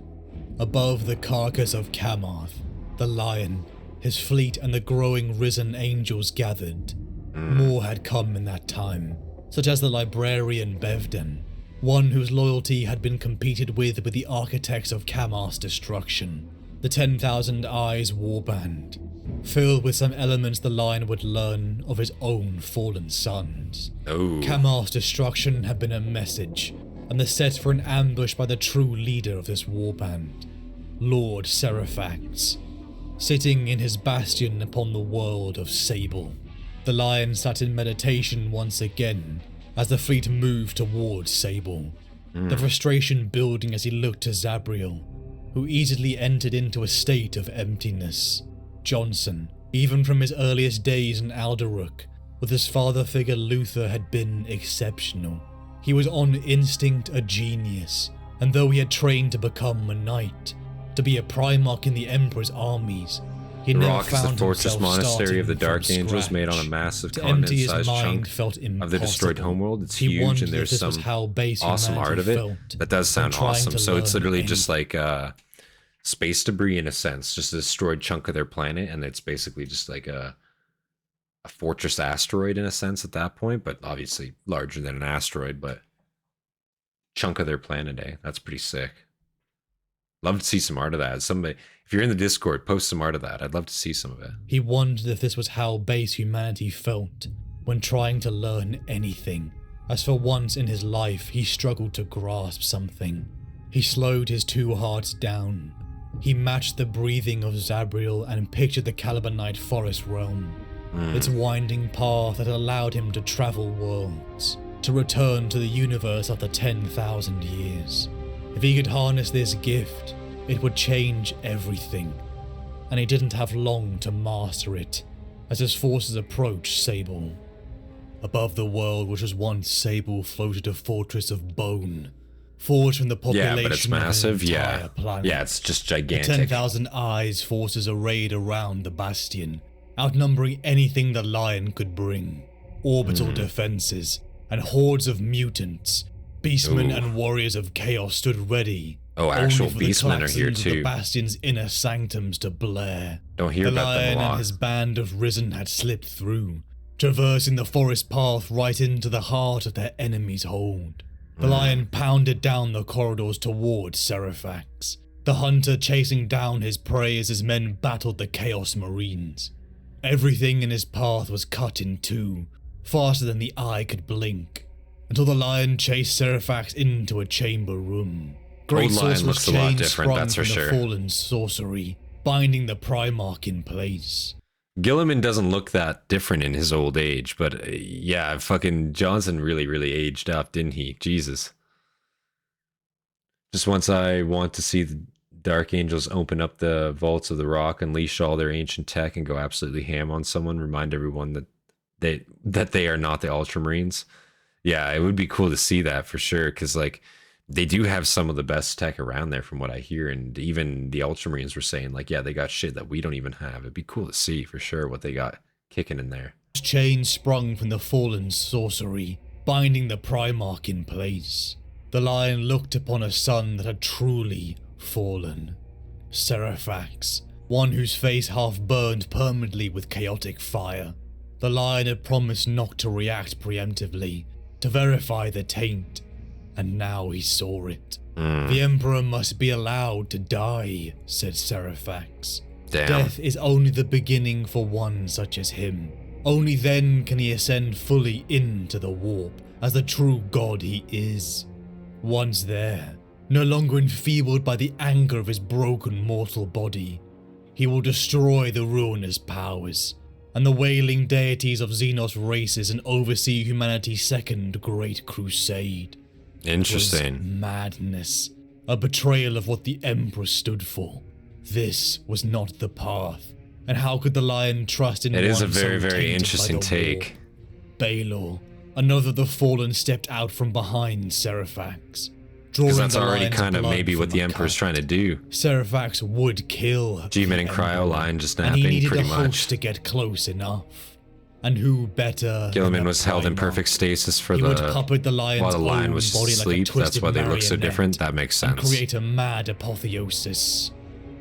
Above the carcass of Kamarth, the Lion, his fleet and the growing risen angels gathered. More had come in that time, such as the librarian Bevden, one whose loyalty had been competed with the architects of Kamarth's destruction, the 10,000 Eyes warband, filled with some elements the Lion would learn of his own fallen sons. Kamarth's destruction had been a message, and the set for an ambush by the true leader of this warband, Lord Seraphax, sitting in his bastion upon the world of Sable. The Lion sat in meditation once again, as the fleet moved towards Sable, the frustration building as he looked to Zabriel, who easily entered into a state of emptiness. Jonson, even from his earliest days in Alderuk, with his father figure Luther, had been exceptional. He was on instinct a genius, and though he had trained to become a knight, to be a Primarch in the Emperor's armies, he never Rock is the found fortress himself monastery of the starting Dark from Angels scratch. made on a massive To empty his continent-sized mind chunk felt of the destroyed impossible. homeworld. It's He huge, wondered and there's if this was some how base awesome art of humanity it. felt That does sound when trying awesome. to So it's learn literally just anything. like space debris in a sense, just a destroyed chunk of their planet, and it's basically just like a fortress asteroid in a sense at that point, but obviously larger than an asteroid, but chunk of their planet, eh? That's pretty sick. Love to see some art of that. Somebody, if you're in the Discord, post some art of that. I'd love to see some of it. He wondered if this was how base humanity felt when trying to learn anything, as for once in his life he struggled to grasp something. He slowed his two hearts down. He matched the breathing of Zabriel and pictured the Calibanite forest realm, its winding path that allowed him to travel worlds, to return to the universe after 10,000 years. If he could harness this gift, it would change everything, and he didn't have long to master it as his forces approached Sable. Above the world which was once Sable floated a fortress of bone, forged from the population Yeah, but it's massive. of an Yeah, entire planet. yeah, it's just The gigantic. 10,000 Eyes forces arrayed around the bastion, outnumbering anything the Lion could bring. Orbital defenses and hordes of mutants, beastmen and warriors of chaos stood ready. Oh, actual only for the beastmen are here claxons of the too. bastion's inner sanctums to blare. Don't hear The about them Lion a lot. and his band of Risen had slipped through, traversing the forest path right into the heart of their enemy's hold. The Lion pounded down the corridors towards Seraphax, the hunter chasing down his prey as his men battled the Chaos Marines. Everything in his path was cut in two, faster than the eye could blink, until the Lion chased Seraphax into a chamber room. Great Old Lion sorcerer's looks a lot chains different, sprung that's for from sure. the fallen sorcery, binding the Primarch in place. Gilliman doesn't look that different in his old age, but yeah, fucking Jonson really aged up, didn't he? Jesus. Just once I want to see the Dark Angels open up the vaults of the rock, unleash all their ancient tech, and go absolutely ham on someone. Remind everyone that they are not the Ultramarines. Yeah, it would be cool to see that for sure, because like they do have some of the best tech around there from what I hear, and even the Ultramarines were saying like, yeah, they got shit that we don't even have. It'd be cool to see for sure what they got kicking in there. Chains sprung from the fallen sorcery, binding the Primarch in place. The Lion looked upon a son that had truly fallen. Seraphax, one whose face half burned permanently with chaotic fire. The Lion had promised not to react preemptively, to verify the taint, and now he saw it. The Emperor must be allowed to die, said Seraphax. Damn. Death is only the beginning for one such as him. Only then can he ascend fully into the warp, as the true god he is. Once there, no longer enfeebled by the anger of his broken mortal body, he will destroy the ruinous powers and the wailing deities of Xenos races and oversee humanity's second great crusade. Interesting. It was madness, a betrayal of what the Emperor stood for. This was not the path, and how could the Lion trust in it one is a very, so very tainted interesting by the take. war? Baelor, another of the fallen, stepped out from behind Seraphax. Because that's already kind of maybe what the Emperor's trying to do. Seraphax would kill G-Man and Cryo line just and he napping needed pretty a much. host to get close enough. And who better Gilliman than was held in Primarch? perfect stasis for He would puppet the lion's while the lion own was body like a asleep. That's twisted why they look so marionette different. That makes and sense. create a mad apotheosis.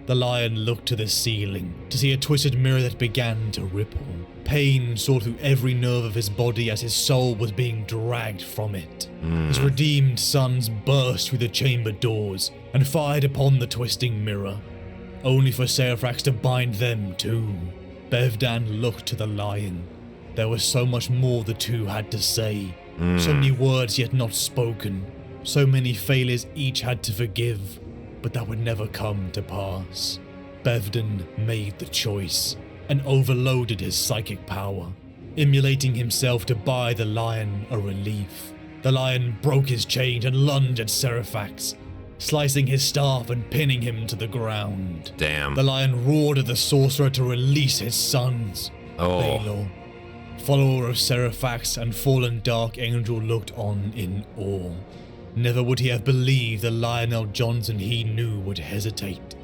The Lion looked to the ceiling to see a twisted mirror that began to ripple. Pain soared through every nerve of his body as his soul was being dragged from it. His redeemed sons burst through the chamber doors and fired upon the twisting mirror, only for Seraphax to bind them too. Bevdan looked to the Lion. There was so much more the two had to say, so many words yet not spoken, so many failures each had to forgive, but that would never come to pass. Bevdan made the choice and overloaded his psychic power, emulating himself to buy the Lion a relief. The Lion broke his chain and lunged at Seraphax, slicing his staff and pinning him to the ground. Damn. The Lion roared at the sorcerer to release his sons. Baelor, follower of Seraphax and fallen Dark Angel, looked on in awe. Never would he have believed the Lion El Jonson he knew would hesitate.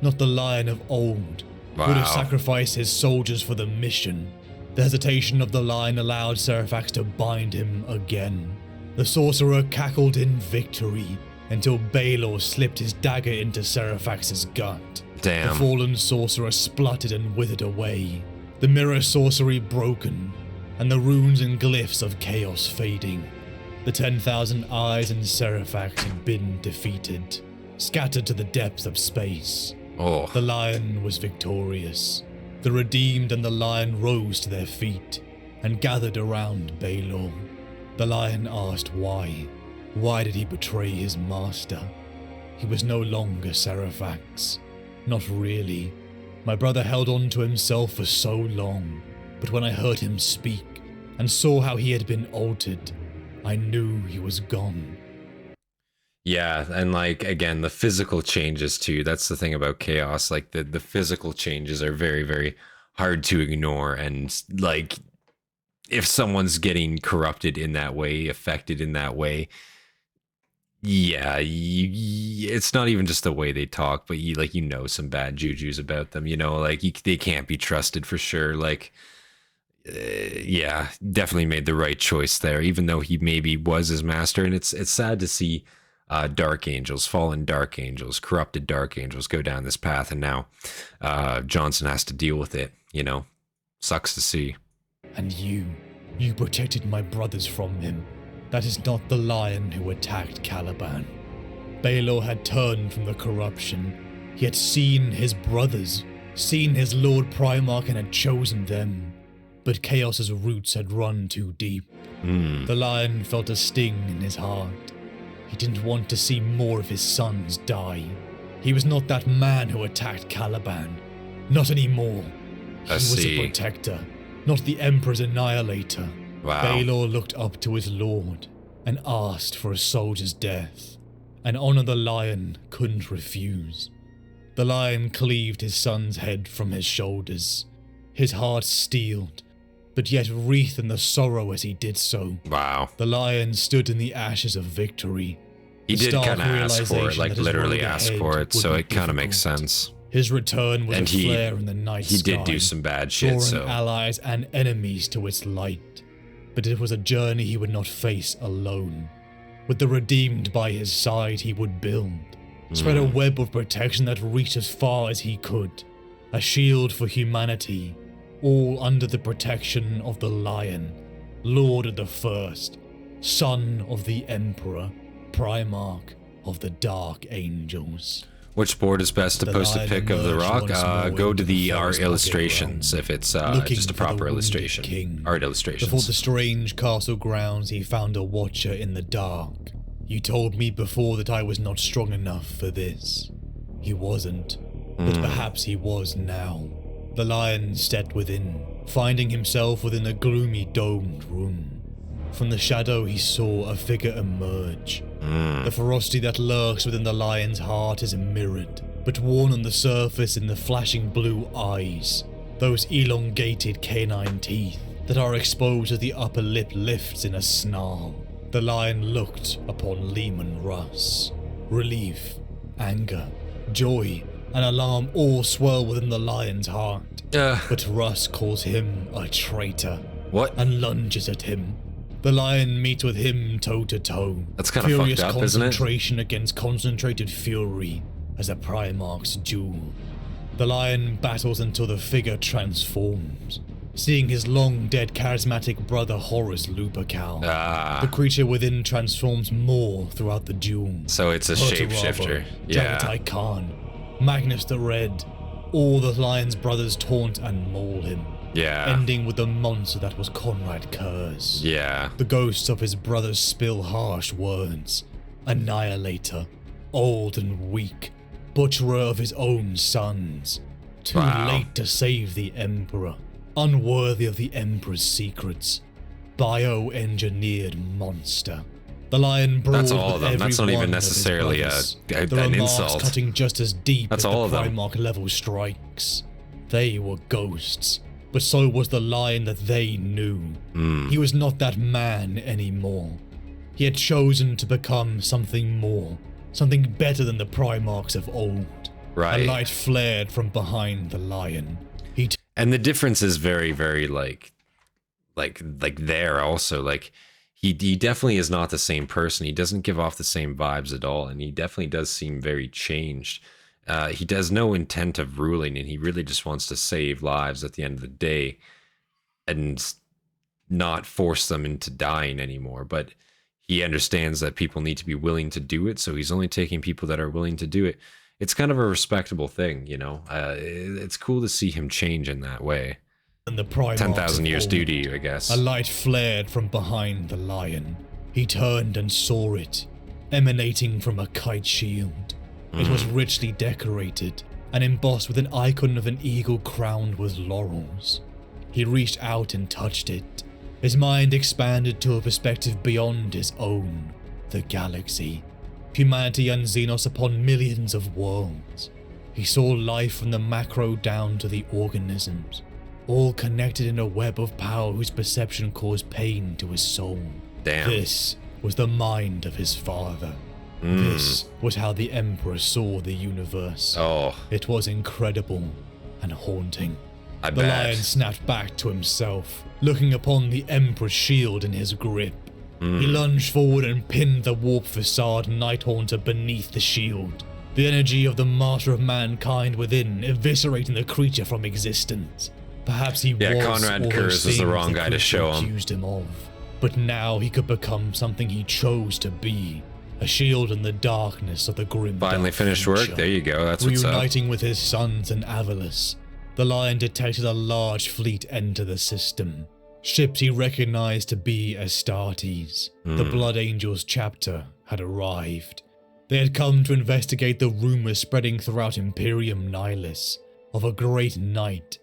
Not the Lion of old, would have sacrificed his soldiers for the mission. The hesitation of the Lion allowed Seraphax to bind him again. The sorcerer cackled in victory until Baelor slipped his dagger into Seraphax's gut. Damn. The fallen sorcerer spluttered and withered away, the mirror sorcery broken, and the runes and glyphs of chaos fading. The 10,000 eyes in Seraphax had been defeated, scattered to the depths of space. The Lion was victorious. The redeemed and the Lion rose to their feet and gathered around Baelor. The Lion asked why. Why did he betray his master? He was no longer Seraphax. Not really. My brother held on to himself for so long, but when I heard him speak and saw how he had been altered, I knew he was gone. Yeah, and like, again, the physical changes too. That's the thing about chaos. Like the physical changes are very, very hard to ignore. And like, if someone's getting corrupted in that way, affected in that way, yeah, it's not even just the way they talk, but you know some bad jujus about them, like they can't be trusted for sure. Like, yeah, definitely made the right choice there, even though he maybe was his master. And it's sad to see Dark Angels, fallen Dark Angels, corrupted Dark Angels go down this path, and now Jonson has to deal with it. Sucks to see. And you protected my brothers from him. That is not the Lion who attacked Caliban. Baelor had turned from the corruption. He had seen his brothers, seen his Lord Primarch, and had chosen them. But Chaos's roots had run too deep. The Lion felt a sting in his heart. He didn't want to see more of his sons die. He was not that man who attacked Caliban. Not anymore. He was a protector, not the Emperor's annihilator. Wow. Baelor looked up to his lord and asked for a soldier's death. and honor the lion couldn't refuse. The lion cleaved his son's head from his shoulders, his heart steeled, but yet wreathed in the sorrow as he did so. Wow. The lion stood in the ashes of victory. He The did stark kind of ask for it, realization like that his literally road ask ahead for it, would so be it kind of makes difficult. sense. His return was And a he- flare in the night He sky, did do some bad shit, drawing so... allies and enemies to its light. But it was a journey he would not face alone. With the redeemed by his side, he would build, spread a web of protection that reached as far as he could, a shield for humanity, all under the protection of the Lion, Lord of the First, son of the Emperor, Primarch of the Dark Angels. Which board is best to The post a lion pic of the emerged rock? once more Go into to the the art forest illustrations, realm, if it's looking just a for the proper wounded illustration. king. Art Before illustrations. the strange castle grounds, he found a watcher in the dark. You told me before that I was not strong enough for this. He wasn't, but perhaps he was now. The lion stepped within, finding himself within a gloomy domed room. From the shadow he saw a figure emerge. The ferocity that lurks within the lion's heart is mirrored, but worn on the surface in the flashing blue eyes, those elongated canine teeth that are exposed as the upper lip lifts in a snarl. The lion looked upon Leman Russ. Relief, anger, joy, and alarm all swirl within the lion's heart. But Russ calls him a traitor. What? And lunges at him. The lion meets with him toe to toe. That's kinda Furious fucked up, isn't it? concentration against concentrated fury as a Primarch's duel. The lion battles until the figure transforms, seeing his long-dead charismatic brother Horus Lupercal. The creature within transforms more throughout the duel. So it's a Hurtn, shapeshifter. Yeah. Jagatai Khan, Magnus the Red, all the lion's brothers taunt and maul him. Yeah. Ending with the monster that was Conrad Kurz. Yeah. The ghosts of his brothers spill harsh words. Annihilator, old and weak, butcherer of his own sons. Too late to save the Emperor, unworthy of the Emperor's secrets. Bioengineered monster. The lion brawled That's all with of them. every That's not one even of his necessarily brothers. an The remarks insult. cutting just as deep That's as all the of them. Primarch level strikes. They were ghosts, but so was the lion that they knew. He was not that man anymore. He had chosen to become something more, something better than the Primarchs of old. Right. A light flared from behind the lion. And the difference is very, very like there also. Like he definitely is not the same person. He doesn't give off the same vibes at all, and he definitely does seem very changed. He does no intent of ruling, and he really just wants to save lives at the end of the day, and not force them into dying anymore. But he understands that people need to be willing to do it, so he's only taking people that are willing to do it. It's kind of a respectable thing, you know. It's cool to see him change in that way. And the Primarchs 10,000 of years old. duty, I guess. A light flared from behind the lion. He turned and saw it, emanating from a kite shield. It was richly decorated and embossed with an icon of an eagle crowned with laurels. He reached out and touched it. His mind expanded to a perspective beyond his own, the galaxy. Humanity and Xenos upon millions of worlds. He saw life from the macro down to the organisms, all connected in a web of power whose perception caused pain to his soul. Damn. This was the mind of his father. This was how the Emperor saw the universe. Oh. It was incredible and haunting. I The bet. lion snapped back to himself, looking upon the Emperor's shield in his grip. He lunged forward and pinned the warp facade Night Haunter beneath the shield, the energy of the martyr of mankind within eviscerating the creature from existence. Perhaps he was Conrad all Kurz those was the things wrong the guy to creature show him. accused him of. But now he could become something he chose to be, a shield in the darkness of the grim Finally dark finished future. work. There you go. That's what's up. Reuniting with his sons in Avalis, the lion detected a large fleet enter the system. Ships he recognized to be Astartes. The Blood Angels chapter had arrived. They had come to investigate the rumors spreading throughout Imperium Nihilus of a great knight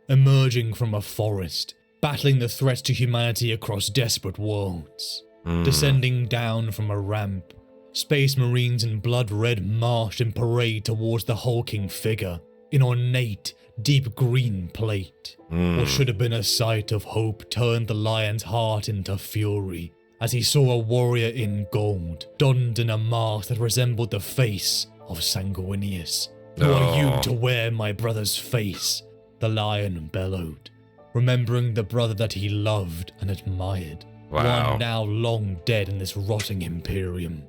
emerging from a forest, battling the threats to humanity across desperate worlds. Descending down from a ramp, Space Marines in blood red marched in parade towards the hulking figure in ornate, deep green plate. What should have been a sight of hope turned the lion's heart into fury as he saw a warrior in gold, donned in a mask that resembled the face of Sanguinius. Who are you to wear my brother's face? The lion bellowed, remembering the brother that he loved and admired. Wow. One now long dead in this rotting Imperium.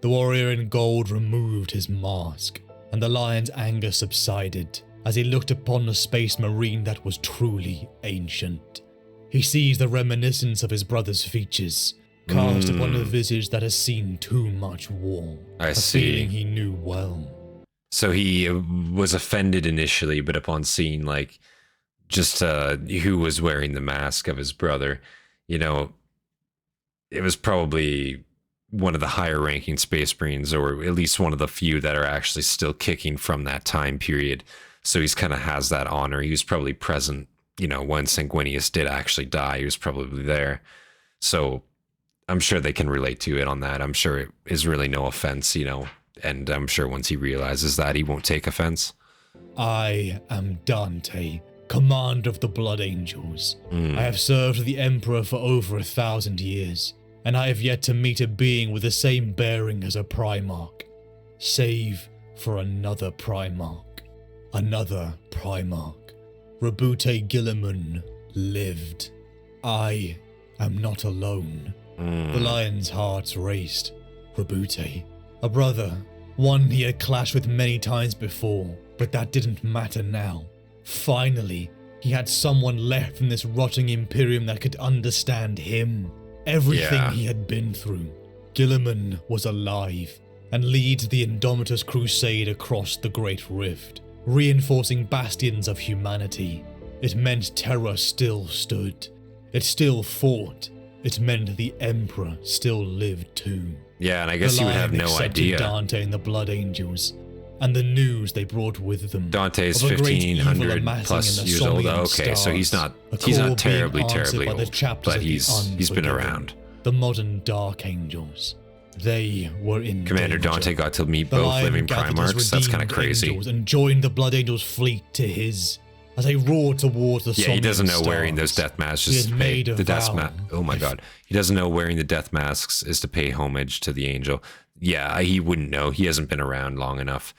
The warrior in gold removed his mask, and the lion's anger subsided as he looked upon the space marine that was truly ancient. He sees the reminiscence of his brother's features, cast upon a visage that has seen too much war. I a see. feeling he knew well. So he was offended initially, but upon seeing like just who was wearing the mask of his brother, you know, it was probably one of the higher ranking Space Marines, or at least one of the few that are actually still kicking from that time period. So he's kind of has that honor. He was probably present, you know, when Sanguinius did actually die. He was probably there. So I'm sure they can relate to it on that. I'm sure it is really no offense, you know, and I'm sure once he realizes that, he won't take offense. I am Dante, commander of the Blood Angels. I have served the Emperor for over 1,000 years, and I have yet to meet a being with the same bearing as a Primarch, save for another Primarch. Another Primarch. Rebute Gilliman lived. I am not alone. The lion's heart raced. Rebute. A brother. One he had clashed with many times before, but that didn't matter now. Finally, he had someone left in this rotting Imperium that could understand him. Everything he had been through. Gilliman was alive, and leads the Indomitus crusade across the Great Rift, reinforcing bastions of humanity. It meant terror still stood. It still fought. It meant the Emperor still lived too. Yeah, and I guess The you would have Lion no accepted idea. Dante and the Blood Angels, and the news they brought with them. Dante's of a great evil 1500 amassing plus in the years old. Somnium Okay, so he's stars, not a call terribly being answered by the old, chapters but of the he's been Unforgiven, around. The modern Dark Angels. They were in Commander danger. Dante got to meet The both Lion living gathered his Primarchs. That's kind of redeemed crazy. angels and joined the Blood Angels' fleet to his as they roared towards the Yeah, he doesn't know Somnium wearing those stars. death masks He is had to pay made a the death vow. Oh my god. He doesn't know wearing the death masks is to pay homage to the angel. Yeah, he wouldn't know. He hasn't been around long enough.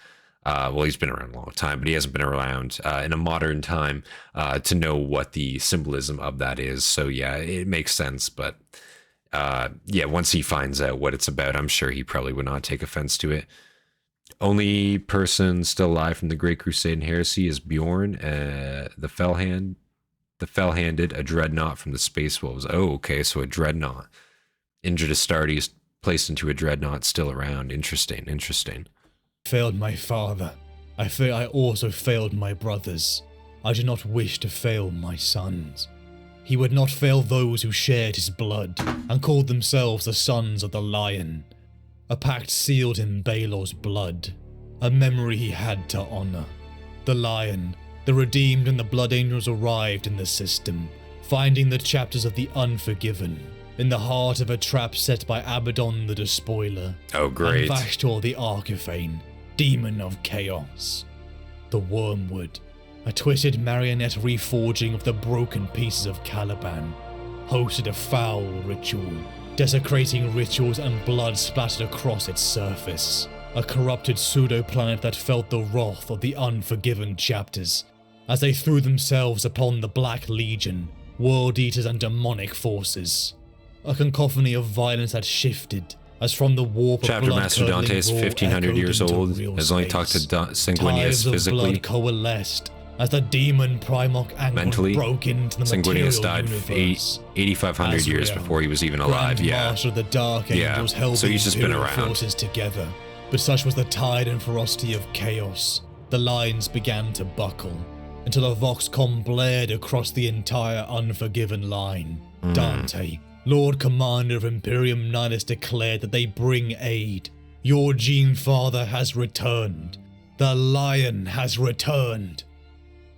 Well, he's been around a long time, but he hasn't been around in a modern time to know what the symbolism of that is. So yeah, it makes sense. But yeah, once he finds out what it's about, I'm sure he probably would not take offense to it. Only person still alive from the Great Crusade and Heresy is Bjorn, the Fell-handed, a dreadnought from the Space Wolves. Oh, okay, so a dreadnought. Injured Astartes placed into a dreadnought still around. Interesting. Failed my father. I also failed my brothers. I do not wish to fail my sons. He would not fail those who shared his blood and called themselves the Sons of the Lion. A pact sealed in Baelor's blood, a memory he had to honor. The Lion, the Redeemed and the Blood Angels arrived in the system, finding the chapters of the Unforgiven, in the heart of a trap set by Abaddon the Despoiler. Oh, great. And Vashtor the Archiphane, Demon of Chaos. The Wormwood, a twisted marionette reforging of the broken pieces of Caliban, hosted a foul ritual, desecrating rituals and blood splattered across its surface. A corrupted pseudo-planet that felt the wrath of the Unforgiven chapters as they threw themselves upon the Black Legion, World Eaters and demonic forces. A cacophony of violence had shifted as from the warp of Chapter Master Dante's 1500 years old, has only talked to Sanguinius physically. Blood coalesced as the demon Primarch Angmar Mentally, broke into the Sanguinius material died universe. 8,500 years Azrael, before he was even alive. Grand Yeah. Master of the Dark Yeah, Angels held so the he's just been Imperial around. forces together. But such was the tide and ferocity of chaos, the lines began to buckle, until a Voxcom blared across the entire Unforgiven line. Dante, Lord Commander of Imperium Nihilus, declared that they bring aid. Your Gene Father has returned. The Lion has returned.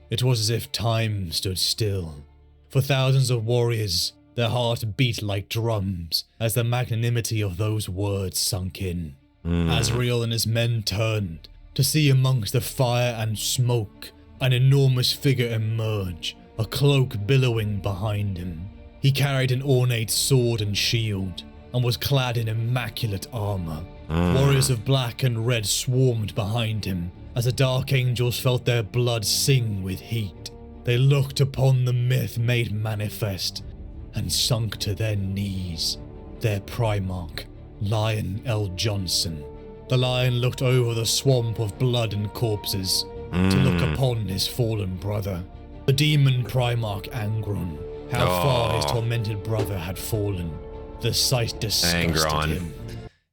It was as if time stood still. For thousands of warriors, their heart beat like drums as the magnanimity of those words sunk in. Azrael and his men turned to see amongst the fire and smoke an enormous figure emerge, a cloak billowing behind him. He carried an ornate sword and shield, and was clad in immaculate armor. Warriors of black and red swarmed behind him, as the Dark Angels felt their blood sing with heat. They looked upon the myth made manifest, and sunk to their knees. Their Primarch, Lion El Jonson. The lion looked over the swamp of blood and corpses, to look upon his fallen brother, the demon Primarch Angron. How far his tormented brother had fallen. The sight disgusted him.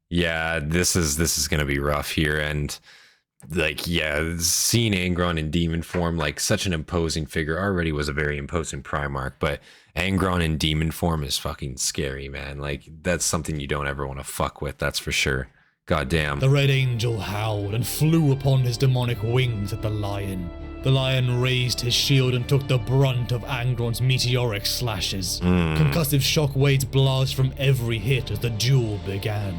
Yeah, this is gonna be rough here, and like, yeah, seeing Angron in demon form, like such an imposing figure, already was a very imposing Primarch, but Angron in demon form is fucking scary, man. Like, that's something you don't ever want to fuck with, that's for sure. God damn. The Red Angel howled and flew upon his demonic wings at the lion. The lion raised his shield and took the brunt of Angron's meteoric slashes. Concussive shockwaves blast from every hit as the duel began.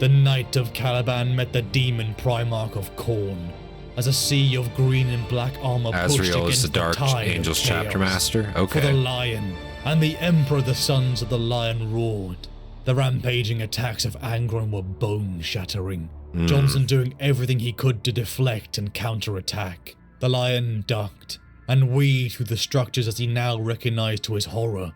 The Knight of Caliban met the demon Primarch of Khorne, as a sea of green and black armor pushed Azrael against is the Dark Angels chapter master? Okay. For the lion, and the Emperor of the Sons of the Lion roared. The rampaging attacks of Angron were bone-shattering, Jonson doing everything he could to deflect and counterattack. The lion ducked, and weaved through the structures as he now recognized to his horror.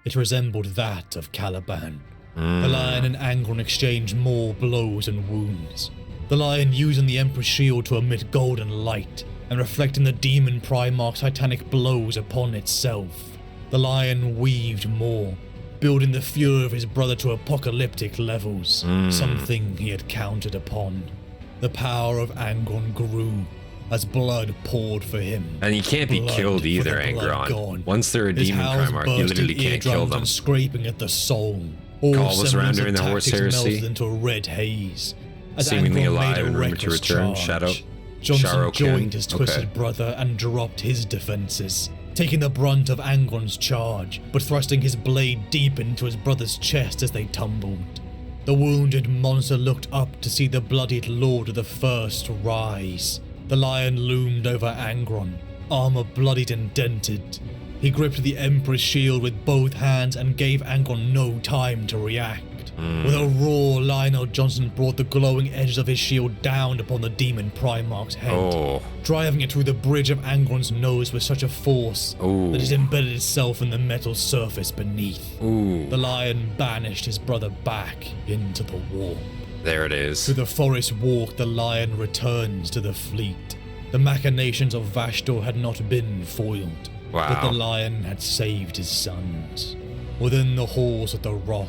It resembled that of Caliban. The lion and Angron exchanged more blows and wounds. The lion using the Emperor's shield to emit golden light, and reflecting the demon Primarch's titanic blows upon itself. The lion weaved more, building the fury of his brother to apocalyptic levels, something he had counted upon. The power of Angron grew, as blood poured for him. And you can't be killed either, Angron. Once they're a demon Primarch, you literally can't kill them. And scraping at the soul. All Call was around during the Horse Heresy. Melted into a red haze. As seemingly Angron alive made a and rumored to return. reckless charge, Jonson joined his twisted brother and dropped his defenses, taking the brunt of Angron's charge, but thrusting his blade deep into his brother's chest as they tumbled. The wounded monster looked up to see the bloodied Lord of the First rise. The lion loomed over Angron, armor bloodied and dented. He gripped the Emperor's shield with both hands and gave Angron no time to react. With a roar, Lion El Jonson brought the glowing edges of his shield down upon the demon Primarch's head, driving it through the bridge of Angron's nose with such a force that it embedded itself in the metal surface beneath. The lion banished his brother back into the warp. There it is. Through the forest walk, the lion returns to the fleet. The machinations of Vashdor had not been foiled, but the lion had saved his sons. Within the halls of the rock,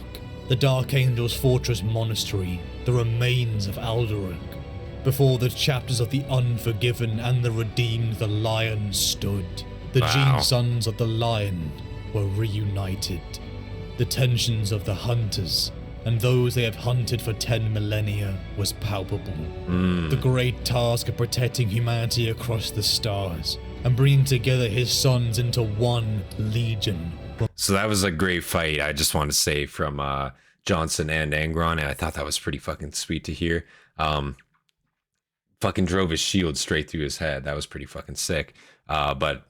the Dark Angel's fortress monastery, the remains of Alderac. Before the chapters of the Unforgiven and the Redeemed, the Lion stood. The Gene Sons of the Lion were reunited. The tensions of the Hunters and those they have hunted for 10 millennia was palpable. The great task of protecting humanity across the stars and bringing together his sons into one legion. So that was a great fight, I just want to say, from Jonson and Angron, and I thought that was pretty fucking sweet to hear. Fucking drove his shield straight through his head. That was pretty fucking sick. But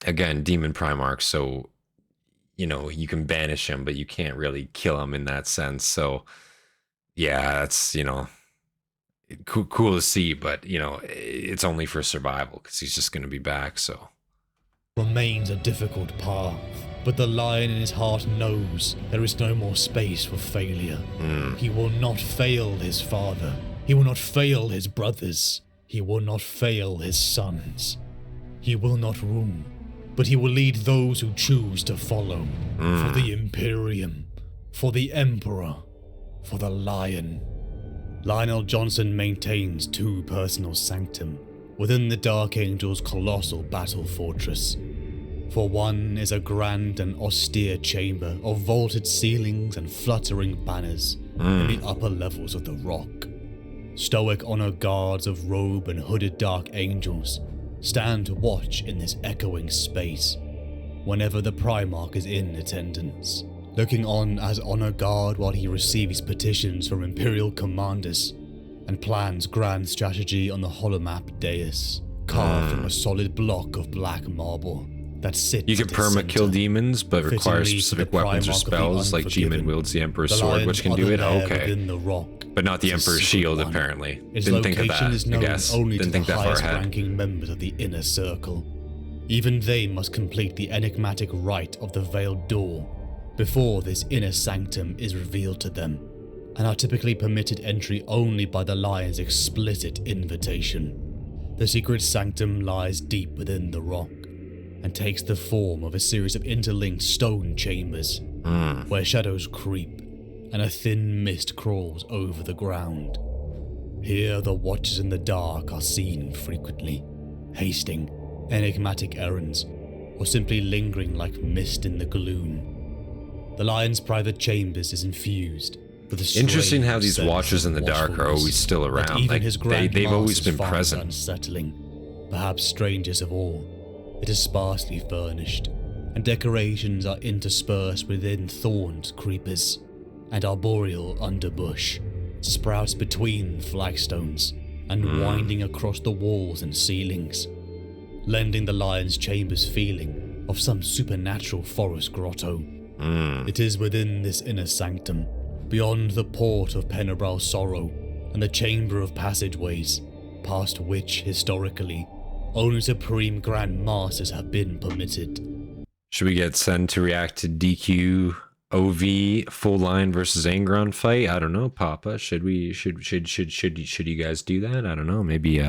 again, demon Primarch, so you know, you can banish him, but you can't really kill him in that sense. So yeah, that's, you know, cool to see, but you know, it's only for survival because he's just going to be back. So remains a difficult path, but the lion in his heart knows there is no more space for failure. He will not fail his father. He will not fail his brothers. He will not fail his sons. He will not rule, but he will lead those who choose to follow. For the Imperium, for the Emperor, for the Lion. Lion El Jonson maintains 2 personal sanctum within the Dark Angel's colossal battle fortress. For one is a grand and austere chamber of vaulted ceilings and fluttering banners in the upper levels of the rock. Stoic honor guards of robe and hooded Dark Angels stand to watch in this echoing space whenever the Primarch is in attendance, looking on as honor guard while he receives petitions from Imperial commanders and plans grand strategy on the holomap dais, carved from a solid block of black marble that sits. You can perma-kill demons, but requires specific weapons or spells, like G-Man wields the Emperor's sword, which can do it? Okay. But not the Emperor's shield, apparently. Didn't think of that, I guess. Didn't think that far ahead. Ranking members of the Inner Circle. Even they must complete the enigmatic rite of the Veiled Door before this inner sanctum is revealed to them, and are typically permitted entry only by the Lion's explicit invitation. The secret sanctum lies deep within the rock, and takes the form of a series of interlinked stone chambers, where shadows creep, and a thin mist crawls over the ground. Here the watchers in the dark are seen frequently, hasting enigmatic errands, or simply lingering like mist in the gloom. The Lion's private chambers is infused with a interesting how these watchers in the dark are always still around. Like, they've always been present. Unsettling. Perhaps strangest of all, it is sparsely furnished, and decorations are interspersed within thorned creepers, and arboreal underbush sprouts between flagstones and winding across the walls and ceilings, lending the Lion's chambers feeling of some supernatural forest grotto. It is within this inner sanctum, beyond the port of Penebral Sorrow and the chamber of passageways, past which, historically, only Supreme Grand Masters have been permitted. Should we get Sen to react to DQ OV full line versus Angron fight? I don't know, Papa. Should you guys do that? I don't know. Maybe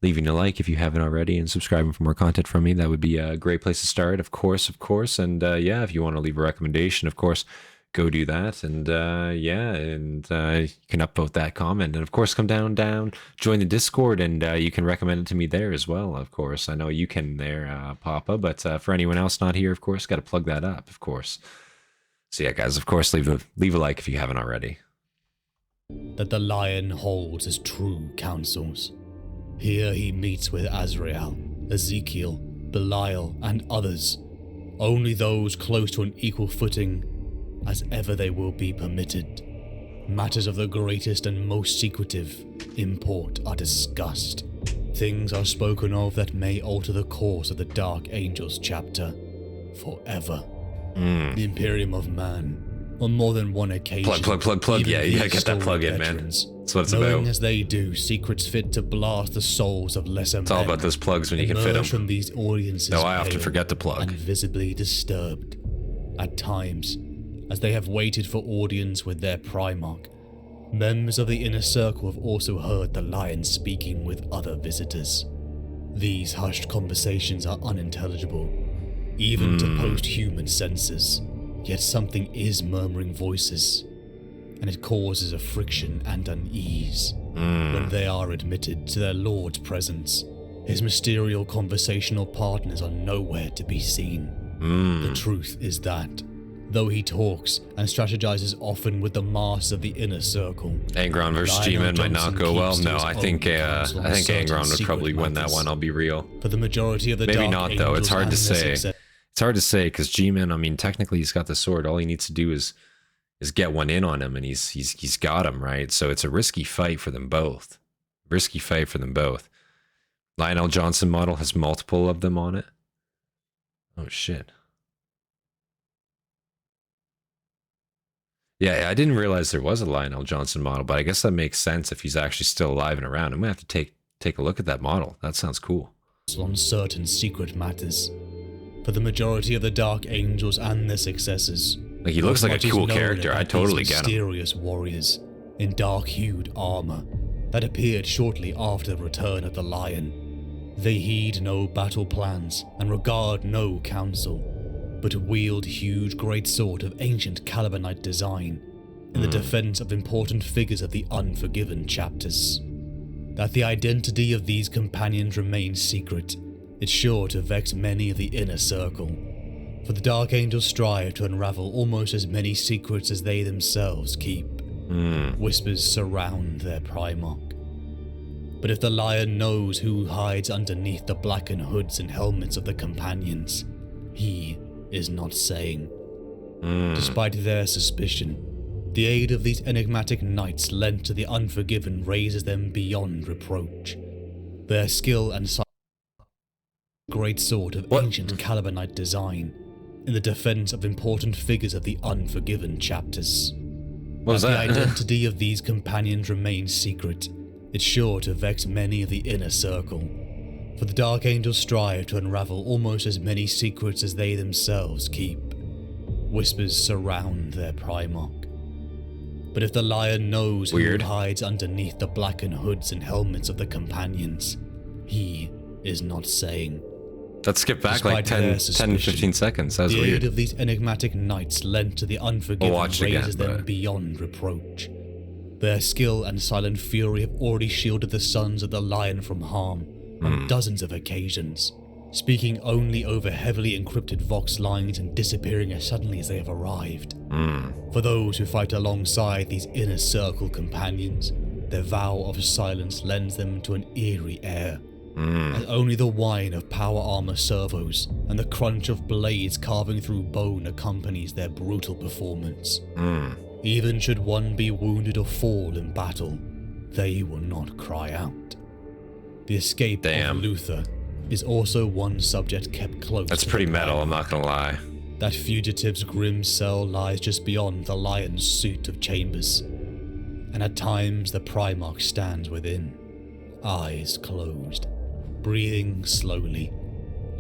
leaving a like if you haven't already and subscribing for more content from me. That would be a great place to start, of course. And yeah, if you want to leave a recommendation, of course, go do that. And yeah, and you can upvote that comment. And of course, come down, join the Discord, and you can recommend it to me there as well, of course. I know you can there, Papa, but for anyone else not here, of course, got to plug that up, of course. So yeah, guys, of course, leave a like if you haven't already. That the Lion holds as true counsels. Here he meets with Azrael, Ezekiel, Belial, and others, only those close to an equal footing as ever they will be permitted. Matters of the greatest and most secretive import are discussed. Things are spoken of that may alter the course of the Dark Angels chapter forever. The Imperium of Man, on more than one occasion. Plug. Yeah, you gotta get that plug in, man. That's what it's knowing about. As they do, secrets fit to blast the souls of lesser men. It's all about those plugs when you can fit them. From these audiences, no, I often forget to plug. And visibly disturbed, at times, as they have waited for audience with their Primarch. Members of the Inner Circle have also heard the Lion speaking with other visitors. These hushed conversations are unintelligible, even to post-human senses, yet something is murmuring voices, and it causes a friction and unease when they are admitted to their Lord's presence. His mysterious conversational partners are nowhere to be seen. The truth is that, though he talks and strategizes often with the masters of the Inner Circle, Angron versus G-Man might not go well. No, I think Angron would probably win that one, I'll be real. For the majority of the maybe Dark not, though. It's hard to say. Success. It's hard to say, because G-Man, I mean, technically he's got the sword. All he needs to do is get one in on him, and he's got him, right? So it's a risky fight for them both. Lion El Jonson model has multiple of them on it. Oh, shit. Yeah, I didn't realize there was a Lion El Jonson model, but I guess that makes sense if he's actually still alive and around. I'm going to have to take a look at that model. That sounds cool. On certain secret matters. For the majority of the Dark Angels and their successors. Like, he looks like a cool character. I totally get him. Mysterious warriors in dark-hued armor that appeared shortly after the return of the Lion. They heed no battle plans and regard no counsel, but wield huge greatsword of ancient Calibanite design in the defense of important figures of the Unforgiven chapters. That the identity of these companions remains secret is sure to vex many of the Inner Circle, for the Dark Angels strive to unravel almost as many secrets as they themselves keep. Whispers surround their Primarch. But if the Lion knows who hides underneath the blackened hoods and helmets of the companions, he is not saying. Despite their suspicion, the aid of these enigmatic knights lent to the Unforgiven raises them beyond reproach. Their skill and great sword of ancient Calibanite design in the defense of important figures of the Unforgiven chapters. What was that? The identity of these companions remains secret. It's sure to vex many of the inner circle, for the Dark Angels strive to unravel almost as many secrets as they themselves keep. Whispers surround their Primarch. But if the Lion knows who hides underneath the blackened hoods and helmets of the companions, he is not saying. Let's skip back like 10, 15 seconds. That was the weird. aid of these enigmatic knights lent to the Unforgiven raises them beyond reproach. Their skill and silent fury have already shielded the sons of the Lion from harm on dozens of occasions, speaking only over heavily encrypted Vox lines and disappearing as suddenly as they have arrived. For those who fight alongside these inner circle companions, their vow of silence lends them to an eerie air, as only the whine of power armor servos and the crunch of blades carving through bone accompanies their brutal performance. Even should one be wounded or fall in battle, they will not cry out. The escape of Luther is also one subject kept close. That's pretty metal, I'm not gonna lie. That fugitive's grim cell lies just beyond the Lion's suit of chambers, and at times the Primarch stands within, eyes closed, breathing slowly,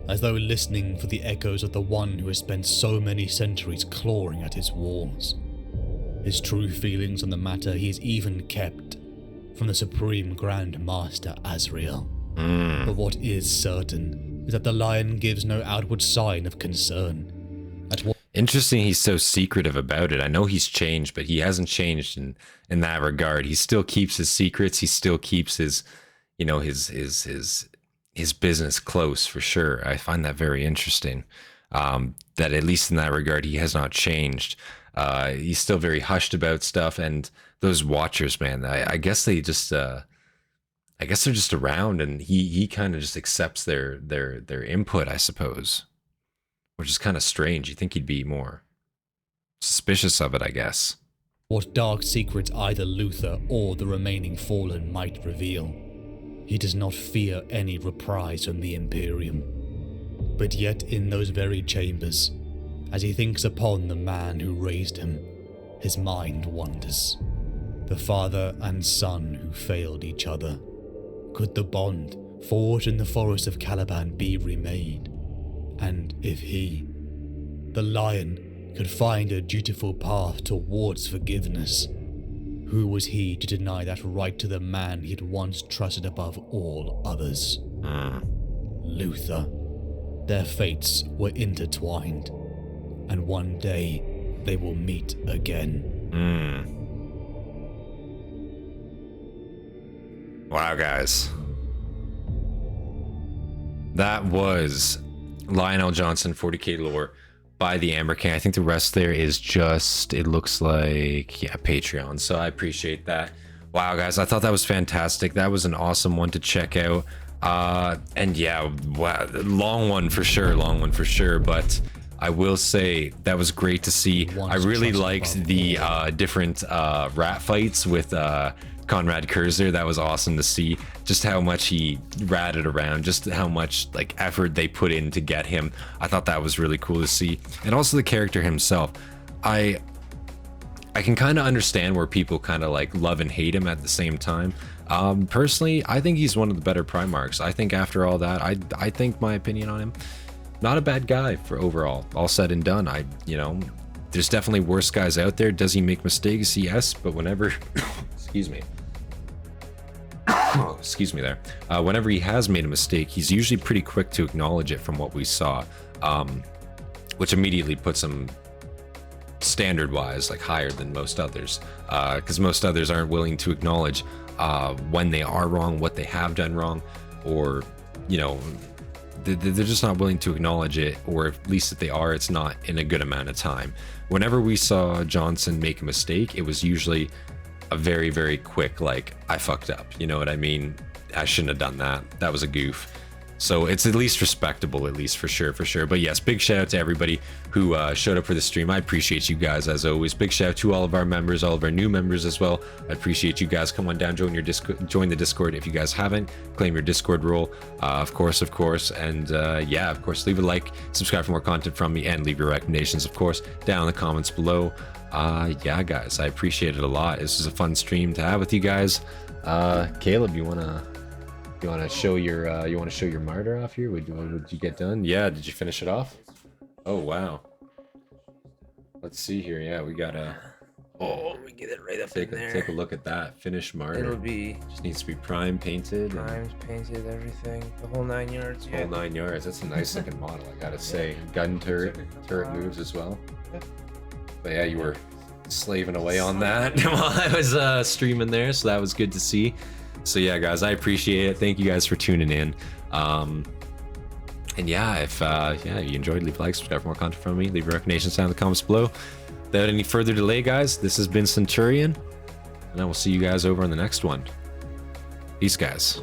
as though listening for the echoes of the one who has spent so many centuries clawing at his walls. His true feelings on the matter he has even kept from the Supreme Grand Master Azrael. But what is certain is that the Lion gives no outward sign of concern. Interesting he's so secretive about it. I know he's changed, but he hasn't changed in that regard. He still keeps his secrets. He still keeps his, you know, his business close for sure. I find that very interesting. That at least in that regard, he has not changed. He's still very hushed about stuff. And those Watchers, man, I guess they just, I guess they're just around, and he kind of just accepts their input, I suppose, which is kind of strange. You think he'd be more suspicious of it, I guess. What dark secrets either Luther or the remaining Fallen might reveal, he does not fear any reprise from the Imperium. But yet in those very chambers, as he thinks upon the man who raised him, his mind wanders. The father and son who failed each other. Could the bond forged in the forest of Caliban be remade? And if he, the Lion, could find a dutiful path towards forgiveness, who was he to deny that right to the man he'd once trusted above all others? Luther. Their fates were intertwined, and one day they will meet again. Wow, guys. That was Lion El Jonson 40K lore by TheAmberKing. I think the rest there is just, it looks like, yeah, Patreon. So I appreciate that. Wow, guys, I thought that was fantastic. That was an awesome one to check out. And yeah, wow, long one for sure, but I will say that was great to see. I really liked the different rat fights with Conrad Kurzer. That was awesome to see just how much he ratted around, just how much like effort they put in to get him. I thought that was really cool to see. And also the character himself. I can kind of understand where people kind of like love and hate him at the same time. Personally, I think he's one of the better Primarchs. I think after all that, I think my opinion on him, not a bad guy for overall, all said and done. You know, there's definitely worse guys out there. Does he make mistakes? Yes, but whenever, excuse me. Excuse me there. Whenever he has made a mistake, he's usually pretty quick to acknowledge it from what we saw, which immediately puts him standard-wise like higher than most others, because most others aren't willing to acknowledge when they are wrong, what they have done wrong, or, you know, they're just not willing to acknowledge it, or at least if they are, it's not in a good amount of time. Whenever we saw Jonson make a mistake, it was usually a very, very quick, like, I fucked up, you know what I mean? I shouldn't have done that. That was a goof. So it's at least respectable, at least for sure. But yes, big shout out to everybody who showed up for the stream. I appreciate you guys as always. Big shout out to all of our members, all of our new members as well. I appreciate you guys. Come on down, join the Discord if you guys haven't. Claim your Discord role, of course. And yeah, of course, leave a like, subscribe for more content from me, and leave your recommendations, of course, down in the comments below. Yeah, guys, I appreciate it a lot. This is a fun stream to have with you guys. Caleb, you wanna show your martyr off here? Would you get done? Yeah, did you finish it off? Oh wow. Let's see here. Yeah, we got we get it right up take in there. Take a look at that finished martyr. It'll be just needs to be primed, painted, painted, everything, the whole 9 yards. Yeah. Whole 9 yards. That's a nice looking model, I gotta say. Gun turret moves as well. But yeah, you were slaving away on that while I was streaming there, so that was good to see. So yeah, guys, I appreciate it. Thank you guys for tuning in. And yeah, if you enjoyed, leave a like, subscribe for more content from me, leave your recommendations down in the comments below. Without any further delay, guys, this has been Centurion, and I will see you guys over on the next one. Peace, guys.